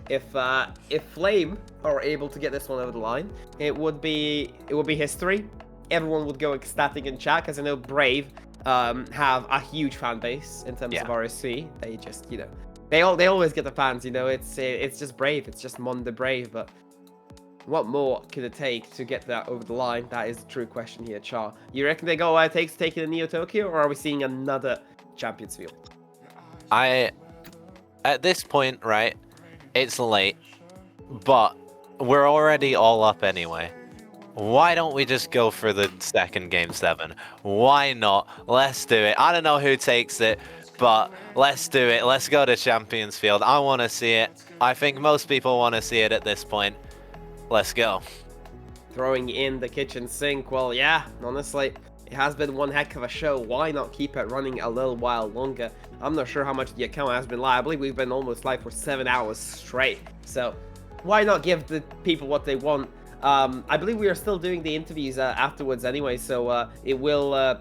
if Flame are able to get this one over the line, it would be history. Everyone would go ecstatic in chat, because I know Brave have a huge fan base in terms of RSC. They just they always get the fans. It's just Brave, it's just Mon the Brave. But what more could it take to get that over the line? That is the true question here, Char. You reckon they go takes taking a Neo Tokyo, or are we seeing another Champions Field? At this point, right, it's late, but we're already all up anyway. Why don't we just go for the second game 7? Why not? Let's do it. I don't know who takes it, but let's do it. Let's go to Champions Field. I want to see it. I think most people want to see it at this point. Let's go. Throwing in the kitchen sink. Well, yeah, honestly, it has been one heck of a show. Why not keep it running a little while longer? I'm not sure how much the account has been live. I believe we've been almost live for 7 hours straight. So why not give the people what they want? I believe we are still doing the interviews afterwards anyway, so it will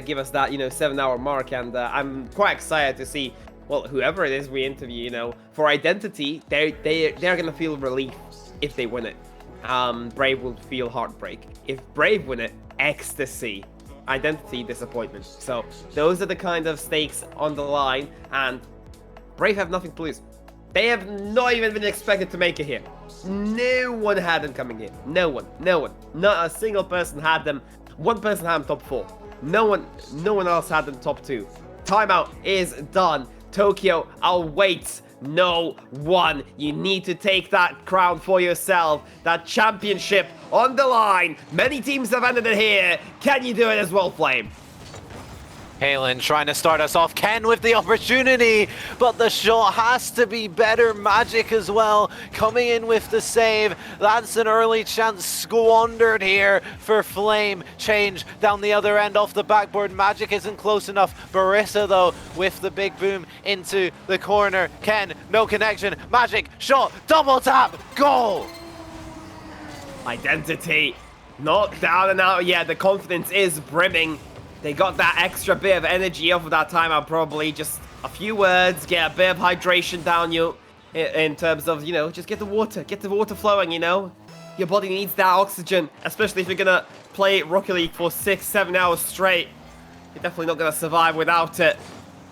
give us that 7-hour mark, and I'm quite excited to see, well, whoever it is we interview. For Identity, they're gonna feel relief if they win it. Brave will feel heartbreak. If Brave win it, ecstasy. Identity, disappointment. So those are the kind of stakes on the line, and Brave have nothing to lose. They have not even been expected to make it here. No one had them coming here. No one. Not a single person had them. One person had them top 4. No one else had them top 2. Timeout is done. Tokyo awaits no one. You need to take that crown for yourself. That championship on the line. Many teams have ended it here. Can you do it as well, Flame? Kalen trying to start us off. Ken with the opportunity, but the shot has to be better. Magic as well coming in with the save. That's an early chance squandered here for Flame. Change down the other end off the backboard. Magic isn't close enough. Barissa though with the big boom into the corner. Ken, no connection. Magic, shot, double tap, goal! Identity not down and out yet. The confidence is brimming. They got that extra bit of energy off of that timeout, probably. Just a few words, get a bit of hydration down you in terms of, just get the water flowing, Your body needs that oxygen, especially if you're gonna play Rocket League for 6-7 hours straight. You're definitely not gonna survive without it.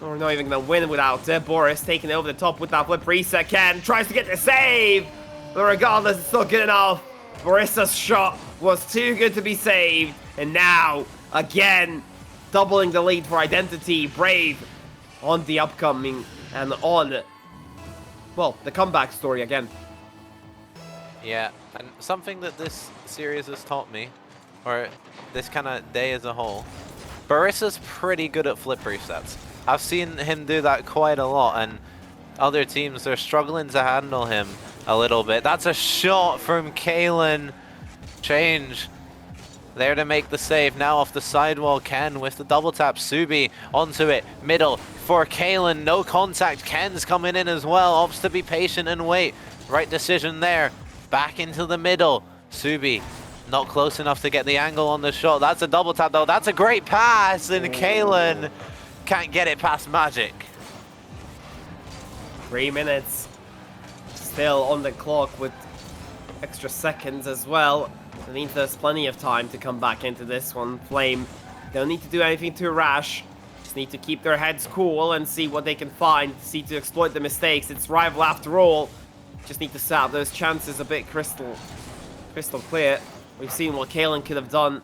Or not even gonna win without it. Boris taking it over the top with that flip reset. Ken tries to get the save, but regardless, it's not good enough. Boris's shot was too good to be saved, and now, again, doubling the lead for Identity. Brave on the upcoming and on, well, the comeback story again. Yeah, and something that this series has taught me, or this kind of day as a whole, Barissa's pretty good at flip resets. I've seen him do that quite a lot, and other teams are struggling to handle him a little bit. That's a shot from Kalen. Change there to make the save. Now off the sidewall, Ken with the double tap. Subi onto it, middle for Kalen. No contact. Ken's coming in as well. Opts to be patient and wait. Right decision there. Back into the middle. Subi not close enough to get the angle on the shot. That's a double tap though. That's a great pass, and Kalen can't get it past Magic. 3 minutes still on the clock with extra seconds as well. I think there's plenty of time to come back into this one. Flame don't need to do anything too rash. Just need to keep their heads cool and see what they can find. See to exploit the mistakes. It's rival after all. Just need to set up those chances a bit crystal clear. We've seen what Kalen could have done.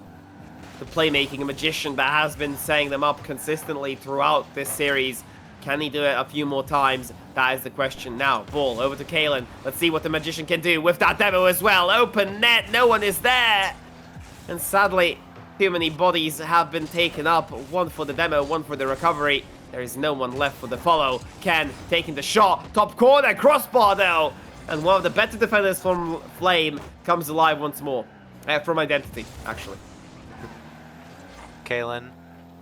The playmaking, a magician that has been setting them up consistently throughout this series. Can he do it a few more times? That is the question. Now, ball over to Kalen. Let's see what the magician can do with that demo as well. Open net, no one is there. And sadly, too many bodies have been taken up. One for the demo, one for the recovery. There is no one left for the follow. Ken taking the shot. Top corner, crossbar though. And one of the better defenders from Flame comes alive once more. From Identity, actually. Kalen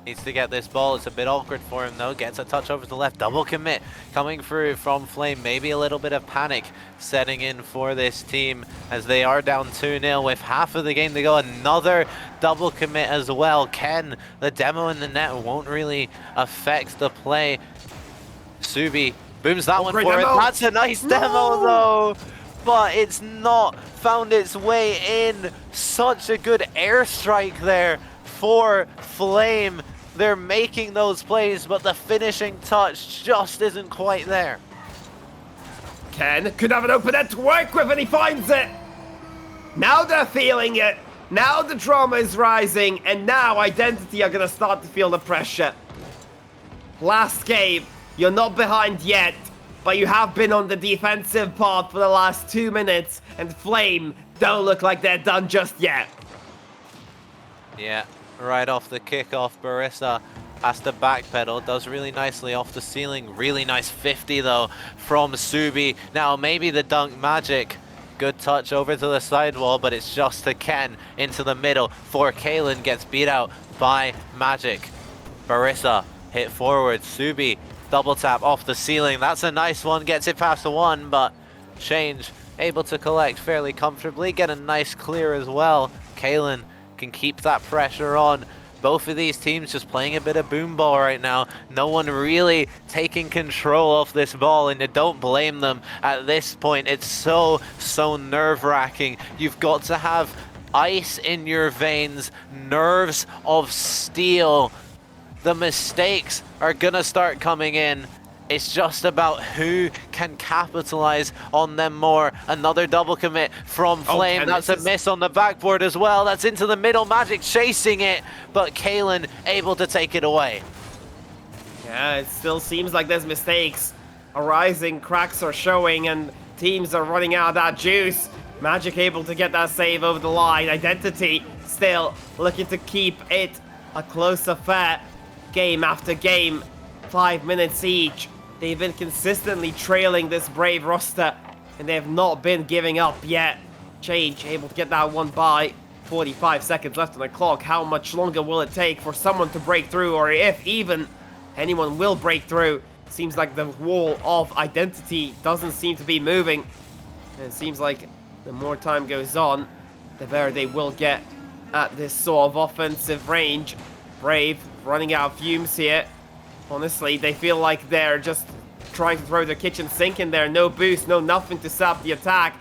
needs to get this ball. It's a bit awkward for him though. Gets a touch over to the left. Double commit coming through from Flame. Maybe a little bit of panic setting in for this team as they are down 2-0 with half of the game to go. Another double commit as well. Ken, the demo in the net won't really affect the play. Subi booms that one for it. That's a nice demo though, but it's not found its way in. Such a good airstrike there for Flame. They're making those plays, but the finishing touch just isn't quite there. Ken could have an open net to work with, and he finds it. Now they're feeling it. Now the drama is rising, and now Identity are going to start to feel the pressure. Last game, you're not behind yet, but you have been on the defensive path for the last 2 minutes, and Flame don't look like they're done just yet. Yeah, right off the kickoff, Barissa has to backpedal. Does really nicely off the ceiling. Really nice 50 though from Subi. Now maybe the dunk. Magic. Good touch over to the sidewall, but it's just to Ken into the middle. For Kalen gets beat out by Magic. Barissa hit forward. Subi double tap off the ceiling. That's a nice one. Gets it past the one, but Change able to collect fairly comfortably. Get a nice clear as well. Kalen can keep that pressure on. Both of these teams just playing a bit of boom ball right now. No one really taking control of this ball, and you don't blame them at this point. It's so nerve-wracking. You've got to have ice in your veins, nerves of steel. The mistakes are gonna start coming in. It's just about who can capitalize on them more. Another double commit from Flame. Ken, that's a miss on the backboard as well. That's into the middle. Magic chasing it, but Kalen able to take it away. Yeah, it still seems like there's mistakes arising. Cracks are showing, and teams are running out of that juice. Magic able to get that save over the line. Identity still looking to keep it a close affair. game after game, 5 minutes each. They've been consistently trailing this Brave roster, and they have not been giving up yet. Change able to get that one by. 45 seconds left on the clock. How much longer will it take for someone to break through, or if even anyone will break through? Seems like the wall of identity doesn't seem to be moving. And it seems like the more time goes on, the better they will get at this sort of offensive range. Brave running out of fumes here. Honestly, they feel like they're just trying to throw their kitchen sink in there. No boost, no nothing to sap the attack.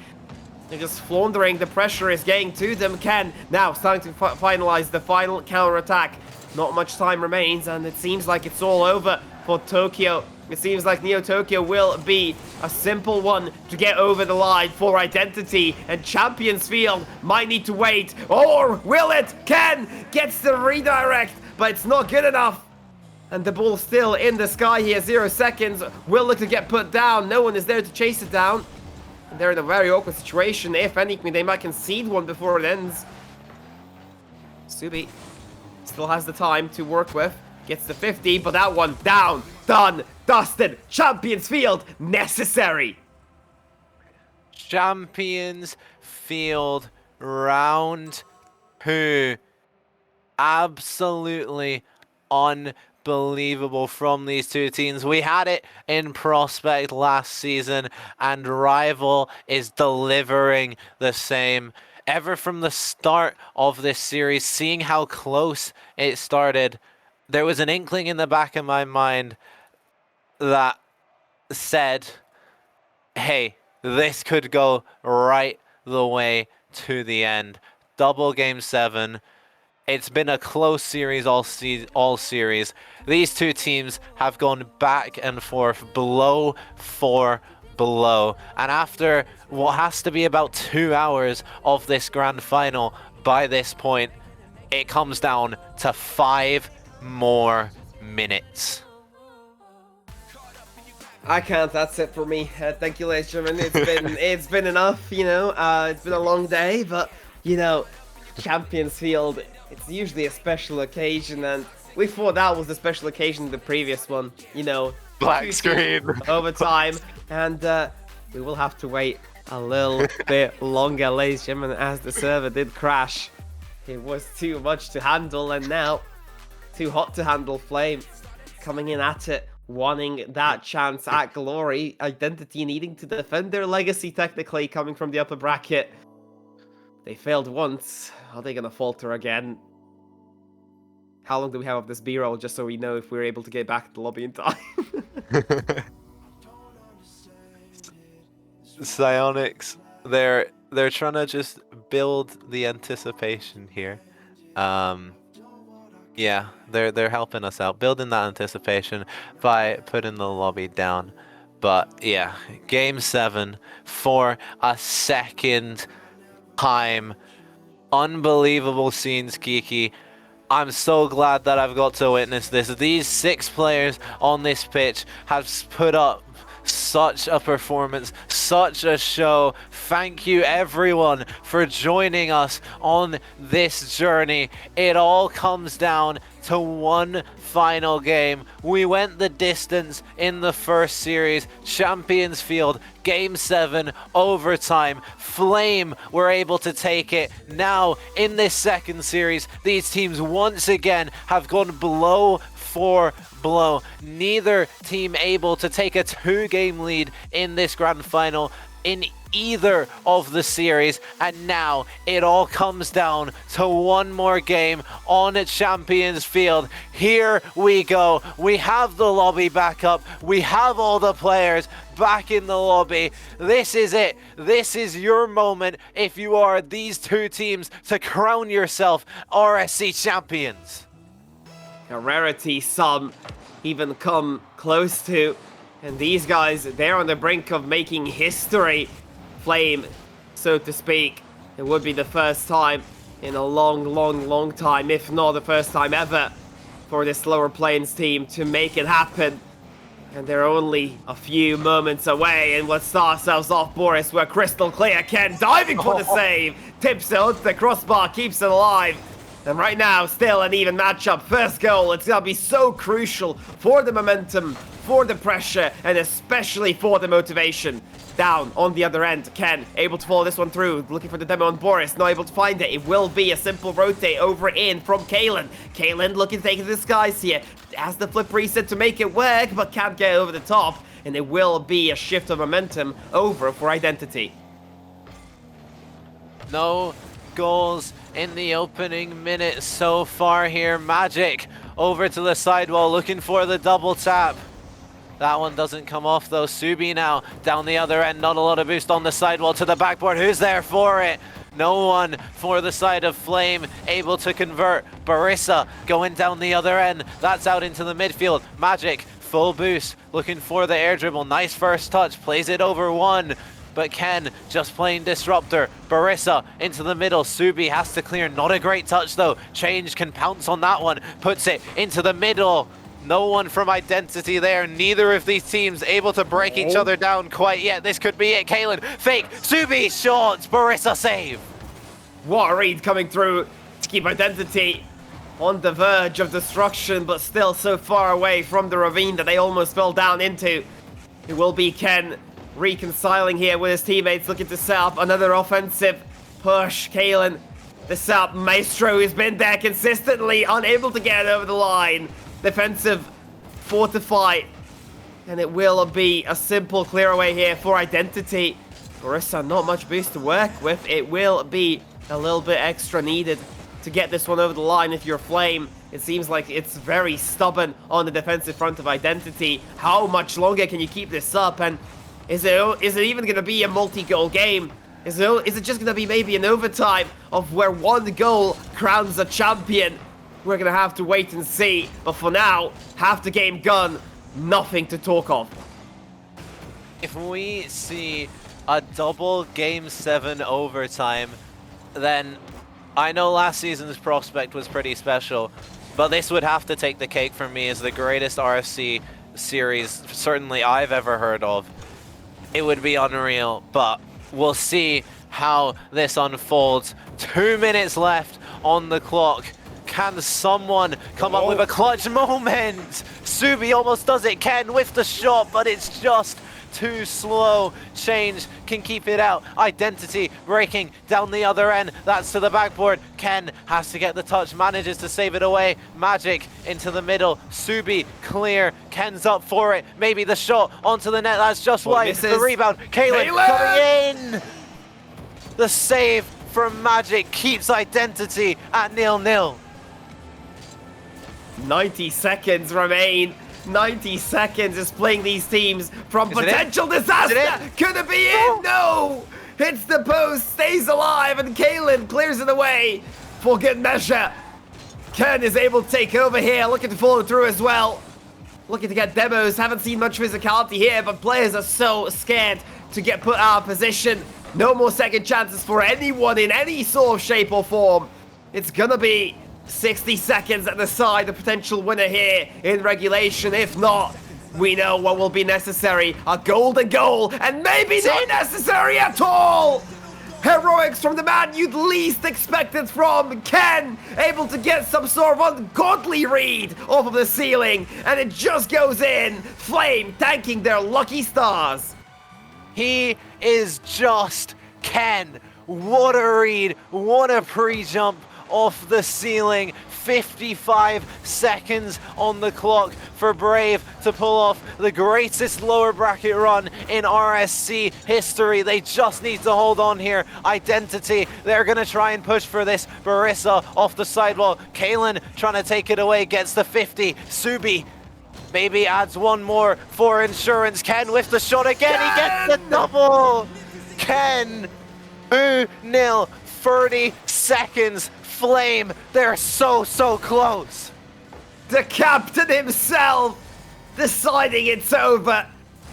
They're just floundering. The pressure is getting to them. Ken now starting to finalize the final counter-attack. Not much time remains, and it seems like it's all over for Tokyo. It seems like Neo Tokyo will be a simple one to get over the line for Identity, and Champions Field might need to wait. Or will it? Ken gets the redirect, but it's not good enough. And the ball still in the sky here, 0 seconds. Will look to get put down. No one is there to chase it down. And they're in a very awkward situation. If anything, they might concede one before it ends. Subi still has the time to work with. Gets the 50, but that one down, done, dusted. Champions Field necessary. Champions Field round 2. Absolutely unbelievable from these two teams. We had it in Prospect last season, and Rival is delivering the same. Ever from the start of this series, seeing how close it started, there was an inkling in the back of my mind that said, hey, this could go right the way to the end. Double game 7. It's been a close series all series. These two teams have gone back and forth, blow for blow. And after what has to be about 2 hours of this grand final, by this point, it comes down to 5 more minutes. I can't. That's it for me. Thank you, ladies and gentlemen. It's been enough. It's been a long day, but Champions Field. It's usually a special occasion, and we thought that was the special occasion. The previous one, Black screen overtime, and we will have to wait a little bit longer, ladies and gentlemen, as the server did crash. It was too much to handle, and now too hot to handle. Flame coming in at it, wanting that chance at glory. Identity needing to defend their legacy, technically, coming from the upper bracket. They failed once. Are they going to falter again? How long do we have of this B-roll, just so we know if we're able to get back to the lobby in time? Psionics, they're trying to just build the anticipation here. Yeah, they're helping us out, building that anticipation by putting the lobby down. But yeah, game 7 for a second time. Unbelievable scenes, Kiki. I'm so glad that I've got to witness this. These 6 players on this pitch have put up such a performance, such a show. Thank you everyone for joining us on this journey. It all comes down to one final game. We went the distance in the first series. Champions Field, game 7, overtime. Flame were able to take it. Now in this second series, these teams once again have gone blow for blow. Neither team able to take a 2-game lead in this grand final in either of the series, and now it all comes down to one more game on Champions Field. Here we go. We have the lobby back up. We have all the players back in the lobby. This is it. This is your moment if you are these two teams to crown yourself RSC champions. A rarity some even come close to, and these guys, they're on the brink of making history. Flame, so to speak. It would be the first time in a long time, if not the first time ever, for this Lower Plains team to make it happen. And they're only a few moments away, and let's start ourselves off, Boris. We're crystal clear. Ken diving for the save, tips it onto the crossbar, keeps it alive. And right now, still an even matchup. First goal, it's going to be so crucial for the momentum, for the pressure, and especially for the motivation. Down on the other end, Ken able to follow this one through, looking for the demo on Boris, not able to find it. It will be a simple rotate over in from Kalen. Kalen looking to take the skies here. Has the flip reset to make it work, but can't get over the top. And it will be a shift of momentum over for Identity. No goals in the opening minute so far here. Magic over to the sidewall looking for the double tap. That one doesn't come off though. Subi now down the other end, not a lot of boost on the sidewall to the backboard. Who's there for it? No one for the side of Flame, able to convert. Barissa going down the other end. That's out into the midfield. Magic, full boost, looking for the air dribble. Nice first touch, plays it over one. But Ken just playing disruptor. Barissa into the middle. Subi has to clear. Not a great touch though. Change can pounce on that one. Puts it into the middle. No one from Identity there. Neither of these teams able to break each other down quite yet. This could be it. Kalen, fake. Subi, short. Barissa save. What a read coming through to keep Identity on the verge of destruction, but still so far away from the ravine that they almost fell down into. It will be Ken reconciling here with his teammates, looking to set up another offensive push. Kalen, the sub maestro, who's been there consistently, unable to get it over the line. Defensive fortify, and it will be a simple clear away here for Identity. Barissa, not much boost to work with. It will be a little bit extra needed to get this one over the line if you're Flame. It seems like it's very stubborn on the defensive front of Identity. How much longer can you keep this up? And is it even going to be a multi-goal game? Is it just going to be maybe an overtime of where one goal crowns a champion? We're going to have to wait and see. But for now, half the game gone, nothing to talk of. If we see a double Game 7 overtime, then I know last season's prospect was pretty special, but this would have to take the cake for me as the greatest RFC series certainly I've ever heard of. It would be unreal, but we'll see how this unfolds. 2 minutes left on the clock. Can someone come up with a clutch moment? Subi almost does it. Ken with the shot, but it's just too slow. Change can keep it out. Identity breaking down the other end. That's to the backboard. Ken has to get the touch, manages to save it away. Magic into the middle. Subi clear. Ken's up for it. Maybe the shot onto the net. That's just wide. The rebound. Kalen coming in. The save from Magic keeps Identity at 0-0. 90 seconds remain. 90 seconds is playing these teams from potential disaster. Could it be it? No! Hits the post, stays alive, and Kalen clears it away for good measure. Ken is able to take over here, looking to follow through as well. Looking to get demos. Haven't seen much physicality here, but players are so scared to get put out of position. No more second chances for anyone in any sort of shape or form. It's gonna be 60 seconds at the side, the potential winner here in regulation. If not, we know what will be necessary. A golden goal, and maybe not necessary at all! Heroics from the man you'd least expect it from. Ken able to get some sort of ungodly read off of the ceiling, and it just goes in. Flame thanking their lucky stars. He is just Ken. What a read, what a pre-jump off the ceiling. 55 seconds on the clock for Brave to pull off the greatest lower bracket run in RSC history. They just need to hold on here. Identity, they're going to try and push for this. Barissa off the sidewall. Kalen trying to take it away, gets the 50. Subi maybe adds one more for insurance. Ken with the shot again. Ken! He gets the double. Ken 2-0. 30 seconds. Flame, they're so close. The captain himself deciding it's over.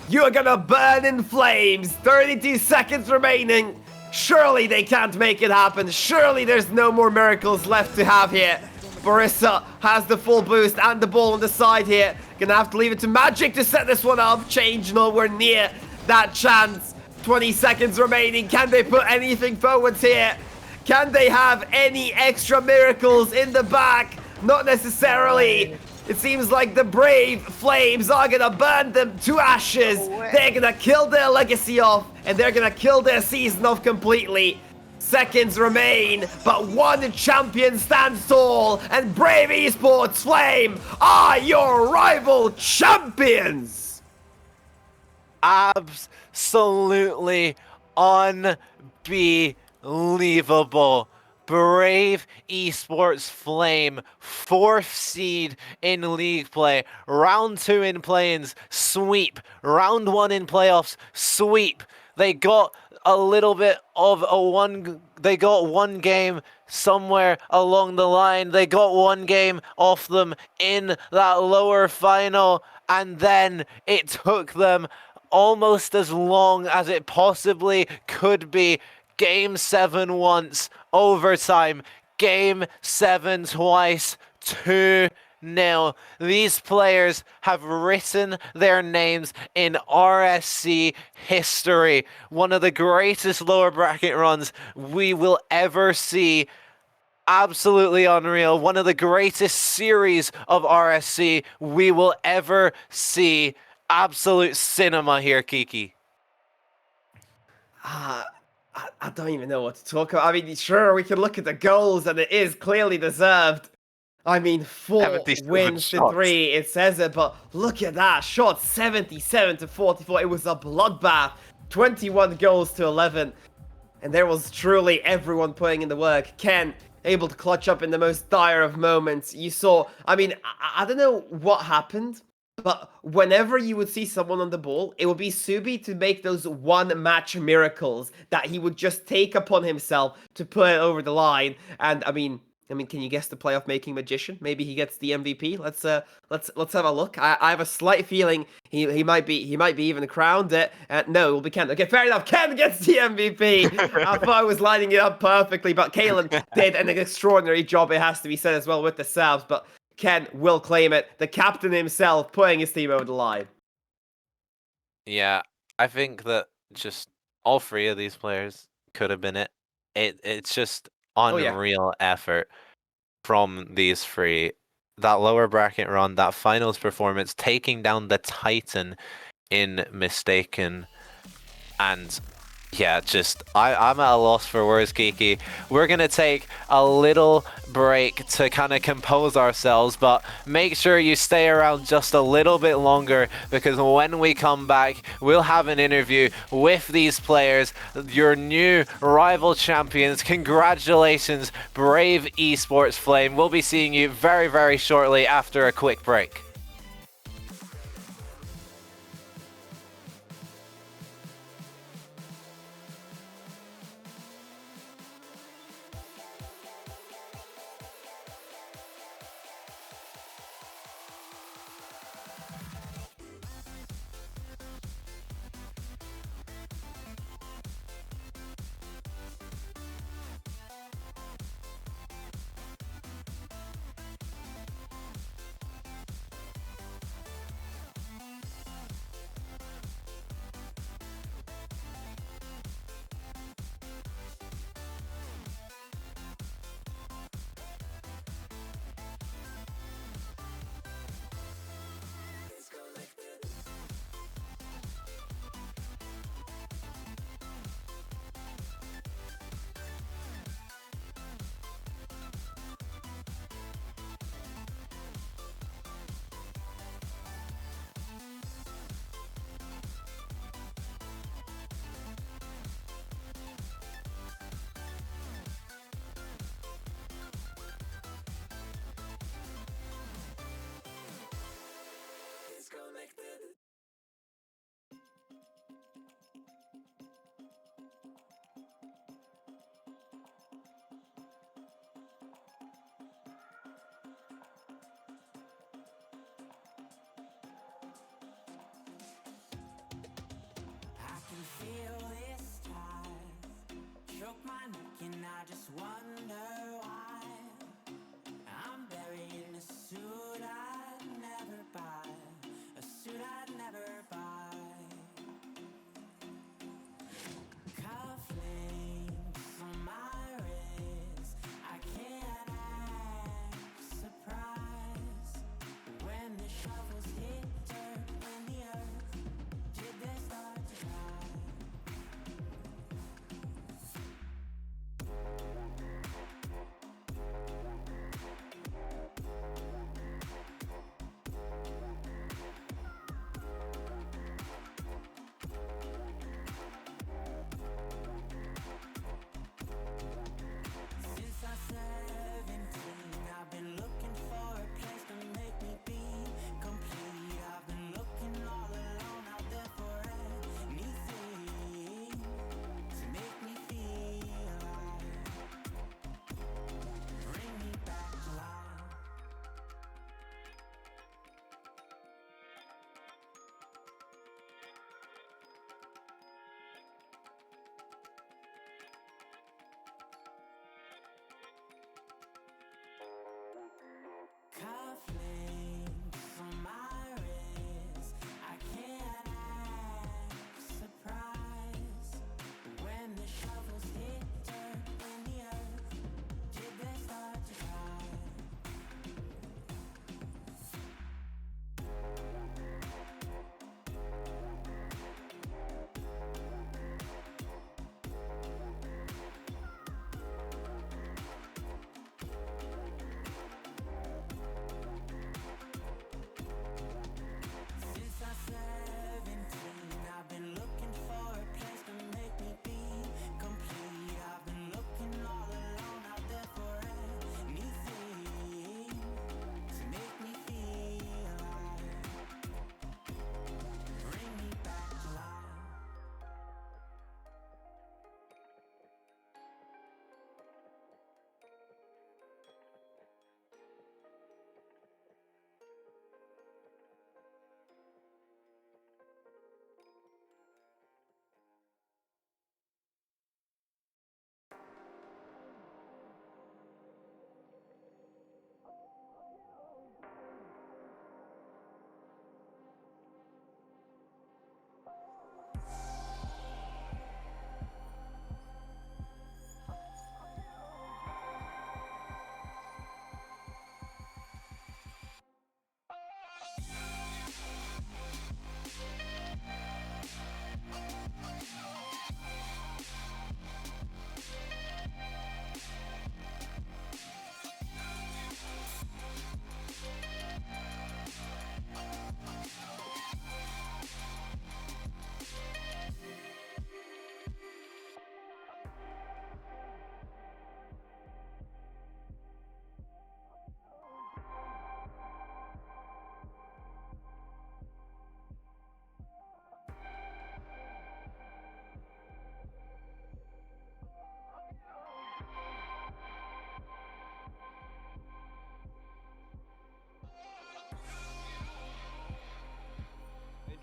You're gonna burn in flames. 32 seconds remaining. Surely they can't make it happen. Surely there's no more miracles left to have here. Barissa has the full boost and the ball on the side here. Gonna have to leave it to Magic to set this one up. Change nowhere near that chance. 20 seconds remaining. Can they put anything forwards here? Can they have any extra miracles in the back? Not necessarily. It seems like the Brave Flames are gonna burn them to ashes. They're gonna kill their legacy off, and they're gonna kill their season off completely. Seconds remain, but one champion stands tall, and Brave Esports Flame are your rival champions! Absolutely unbelievable. Brave Esports Flame, 4th seed in league play, round 2 in play-ins, sweep, round 1 in playoffs, sweep. They got a little bit of they got one game somewhere along the line. They got one game off them in that lower final, and then it took them almost as long as it possibly could be. Game 7 once, overtime, Game 7 twice, 2-0. These players have written their names in RSC history. One of the greatest lower bracket runs we will ever see. Absolutely unreal. One of the greatest series of RSC we will ever see. Absolute cinema here, Kiki. I don't even know what to talk about. I mean, sure, we can look at the goals, and it is clearly deserved. I mean, 4 wins to 3, it says it, but look at that. Shot 77 to 44. It was a bloodbath. 21 goals to 11. And there was truly everyone putting in the work. Ken, able to clutch up in the most dire of moments. You saw, I mean, I don't know what happened, but whenever you would see someone on the ball, it would be Subi to make those one-match miracles that he would just take upon himself to put it over the line. And I mean, can you guess the playoff making magician? Maybe he gets the MVP. Let's have a look. I have a slight feeling he might be even crowned it. No, it will be Ken. Okay, fair enough. Ken gets the MVP. I thought I was lining it up perfectly, but Kalen did an extraordinary job. It has to be said as well with the subs, but Ken will claim it. The captain himself putting his team over the line. Yeah, I think that just all 3 of these players could have been it. It's just unreal effort from these 3. That lower bracket run, that finals performance, taking down the Titan in Mistaken, and yeah, just I'm at a loss for words, Kiki. We're gonna take a little break to kind of compose ourselves, but make sure you stay around just a little bit longer, because when we come back, we'll have an interview with these players, your new rival champions. Congratulations, Brave Esports Flame. We'll be seeing you very, very shortly after a quick break.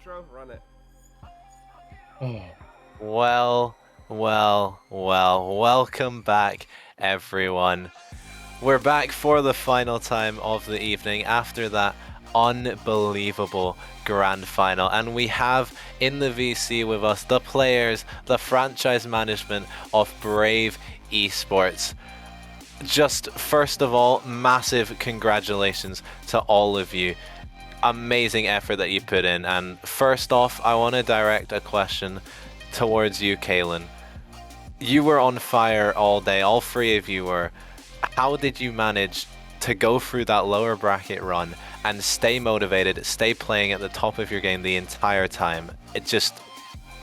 intro, run it. Well, welcome back, everyone. We're back for the final time of the evening after that unbelievable grand final, and we have in the VC with us the players, the franchise management of Brave Esports. Just first of all, massive congratulations to all of you. Amazing effort that you put in, and first off, I want to direct a question towards you, Kaylin. You were on fire all day, all three of you were. How did you manage to go through that lower bracket run and stay motivated, stay playing at the top of your game the entire time? It just,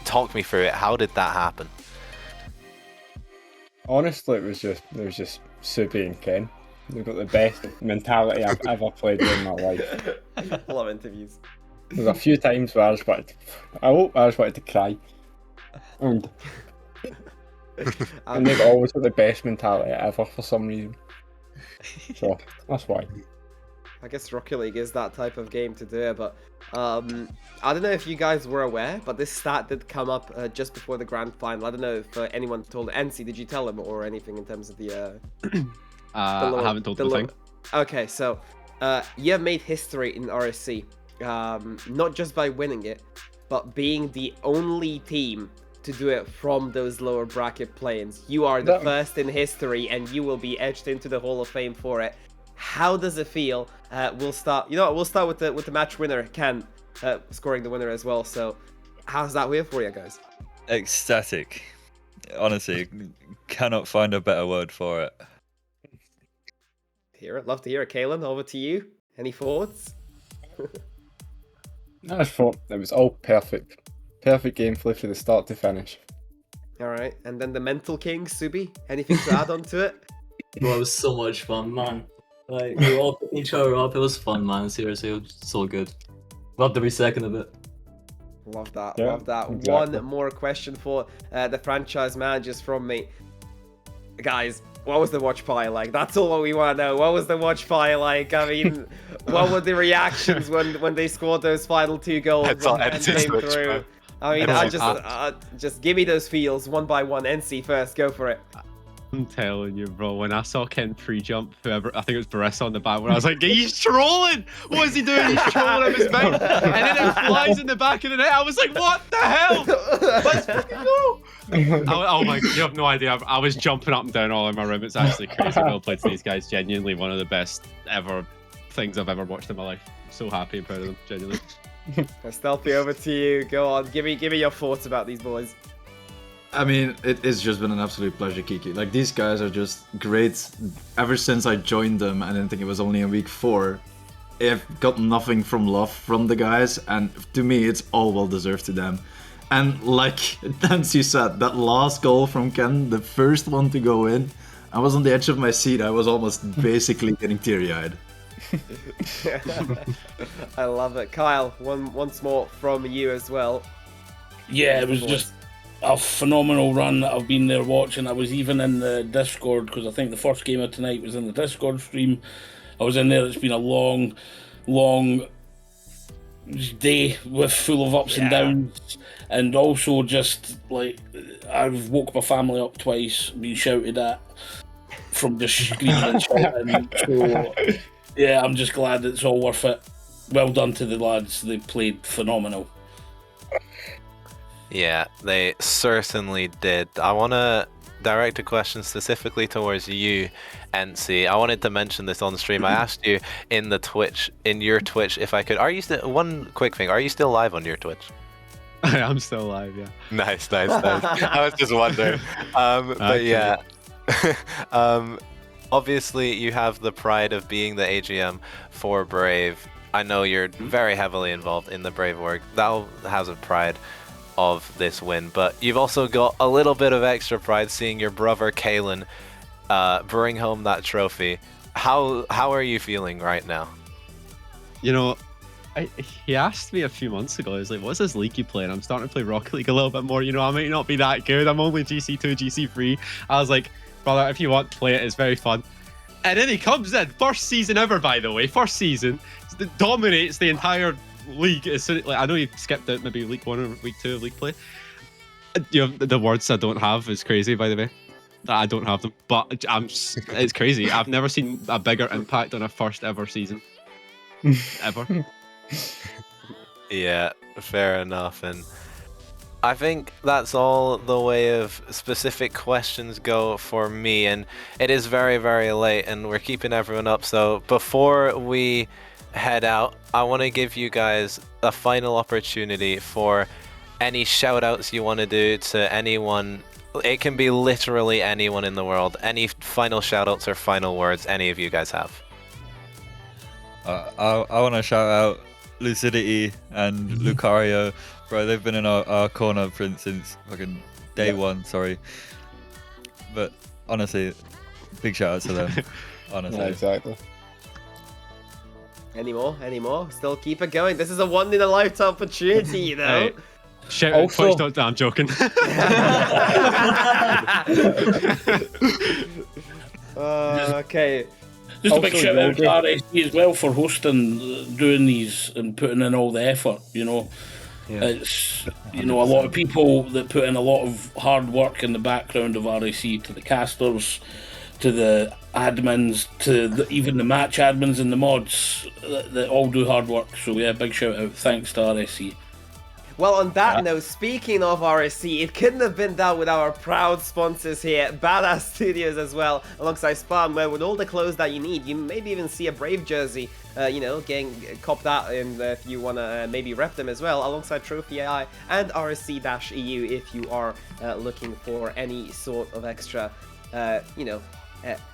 talk me through it. How did that happen? Honestly, it was just Subi and Ken. They've got the best mentality I've ever played in my life. I love interviews. There's a few times where I just wanted to cry. And they've always got the best mentality ever for some reason. So that's why. I guess Rocket League is that type of game to do it, but I don't know if you guys were aware, but this stat did come up just before the grand final. I don't know if anyone told NC. Did you tell him or anything in terms of the? I haven't told the thing. Okay, so you have made history in RSC, not just by winning it, but being the only team to do it from those lower bracket play-ins. You are the first in history, and you will be edged into the Hall of Fame for it. How does it feel? We'll start. You know what? We'll start with the match winner, Ken, scoring the winner as well. So, how's that feel for you guys? Ecstatic. Honestly, cannot find a better word for it. Hear it. Love to hear it, Kaylin. Over to you. Any thoughts? I just thought it was all perfect. Perfect gameplay from the start to finish. All right, and then the Mental King, Subi. Anything to add on to it? Bro, it was so much fun, man. Like, we were all picking each other up. It was fun, man. Seriously, it was so good. Loved every second of it. Love that. Yeah, Love that. exactly. One more question for the franchise managers from me. Guys, what was the watch party like? That's all we want to know. What was the watch party like? I mean, what were the reactions when they scored those final 2 goals and came through? I mean, just give me those feels one by one. NC first, go for it. I'm telling you, bro, when I saw Ken pre-jump, whoever, I think it was Baressa on the back, where I was like, he's trolling! What is he doing? He's trolling him his mate! And then it flies in the back of the net. I was like, what the hell? Let's fucking go! Oh my, you have no idea. I was jumping up and down all in my room. It's actually crazy. Well played to these guys. Genuinely one of the best ever things I've ever watched in my life. So happy and proud of them, genuinely. Stealthy, over to you. Go on, give me your thoughts about these boys. I mean, it's just been an absolute pleasure, Kiki. Like, these guys are just great. Ever since I joined them, I didn't think it was only in week 4, I've got nothing from love from the guys, and to me, it's all well deserved to them. And like Nancy said, that last goal from Ken, the first one to go in, I was on the edge of my seat. I was almost basically getting teary-eyed. I love it. Kyle, once more from you as well. Yeah, it was just a phenomenal run that I've been there watching. I was even in the Discord, because I think the first game of tonight was in the Discord stream. I was in there. It's been a long day with full of ups and downs, and also just like I've woke my family up twice, been shouted at from just screaming and shouting. So yeah, I'm just glad it's all worth it. Well done to the lads. They played phenomenal. Yeah, they certainly did. I want to direct a question specifically towards you, NC. I wanted to mention this on stream. I asked you in your Twitch, if I could. Are you still, one quick thing, are you still live on your Twitch? I'm still live, yeah. Nice. I was just wondering. But yeah, obviously you have the pride of being the AGM for Brave. I know you're very heavily involved in the Brave work. That has a pride of this win, but you've also got a little bit of extra pride seeing your brother Kalen bring home that trophy. How are you feeling right now? You know, he asked me a few months ago, he was like, what's this league you play? And I'm starting to play Rocket League a little bit more. You know, I might not be that good. I'm only GC2, GC3. I was like, brother, if you want to play it, it's very fun. And then he comes in, first season ever, by the way, first season, dominates the entire league, as soon, like I know you skipped out maybe week 1 or week 2 of league play. You know, the words I don't have is crazy, by the way. That I don't have them, but it's crazy. I've never seen a bigger impact on a first ever season, ever. Yeah, fair enough. And I think that's all the way of specific questions go for me. And it is very, very late, and we're keeping everyone up. So before we head out, I want to give you guys a final opportunity for any shout outs you want to do to anyone. It can be literally anyone in the world. Any final shout outs or final words any of you guys have? I want to shout out Lucidity and Lucario. Bro, they've been in our corner since fucking day one, sorry. But honestly, big shout out to them. Honestly. Yeah, exactly. Any more? Still keep it going. This is a one in a lifetime opportunity, you know. Hey, shout out Twitch. I'm joking. Okay. Just a big shout out to rsc as well for hosting, doing these and putting in all the effort, you know. Yeah. It's, you know, a lot of people that put in a lot of hard work in the background of RSC, to the casters, to the admins, to even the match admins and the mods that all do hard work. So yeah, big shout out. Thanks to RSC. Well, on that note, speaking of RSC, it couldn't have been done with our proud sponsors here, Badass Studios as well, alongside SpartanWare, with all the clothes that you need. You maybe even see a Brave jersey, you know, cop that in if you want to maybe rep them as well, alongside trophi.ai and rsc-eu if you are looking for any sort of extra, you know,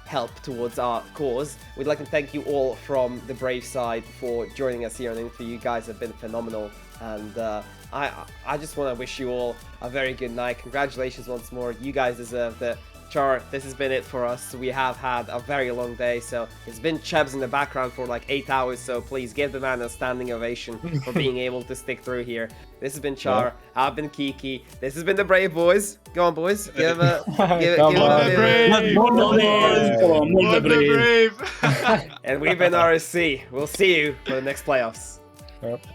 help towards our cause. We'd like to thank you all from the Brave side for joining us here on the interview. You guys have been phenomenal, and I just want to wish you all a very good night. Congratulations once more. You guys deserve it. Char, this has been it for us. We have had a very long day, so it's been Chebs in the background for like 8 hours, so please give the man a standing ovation for being able to stick through here. This has been Char, I've been Kiki, this has been the Brave Boys. Go on, boys, give a Brave. And we've been RSC. We'll see you for the next playoffs. Yep.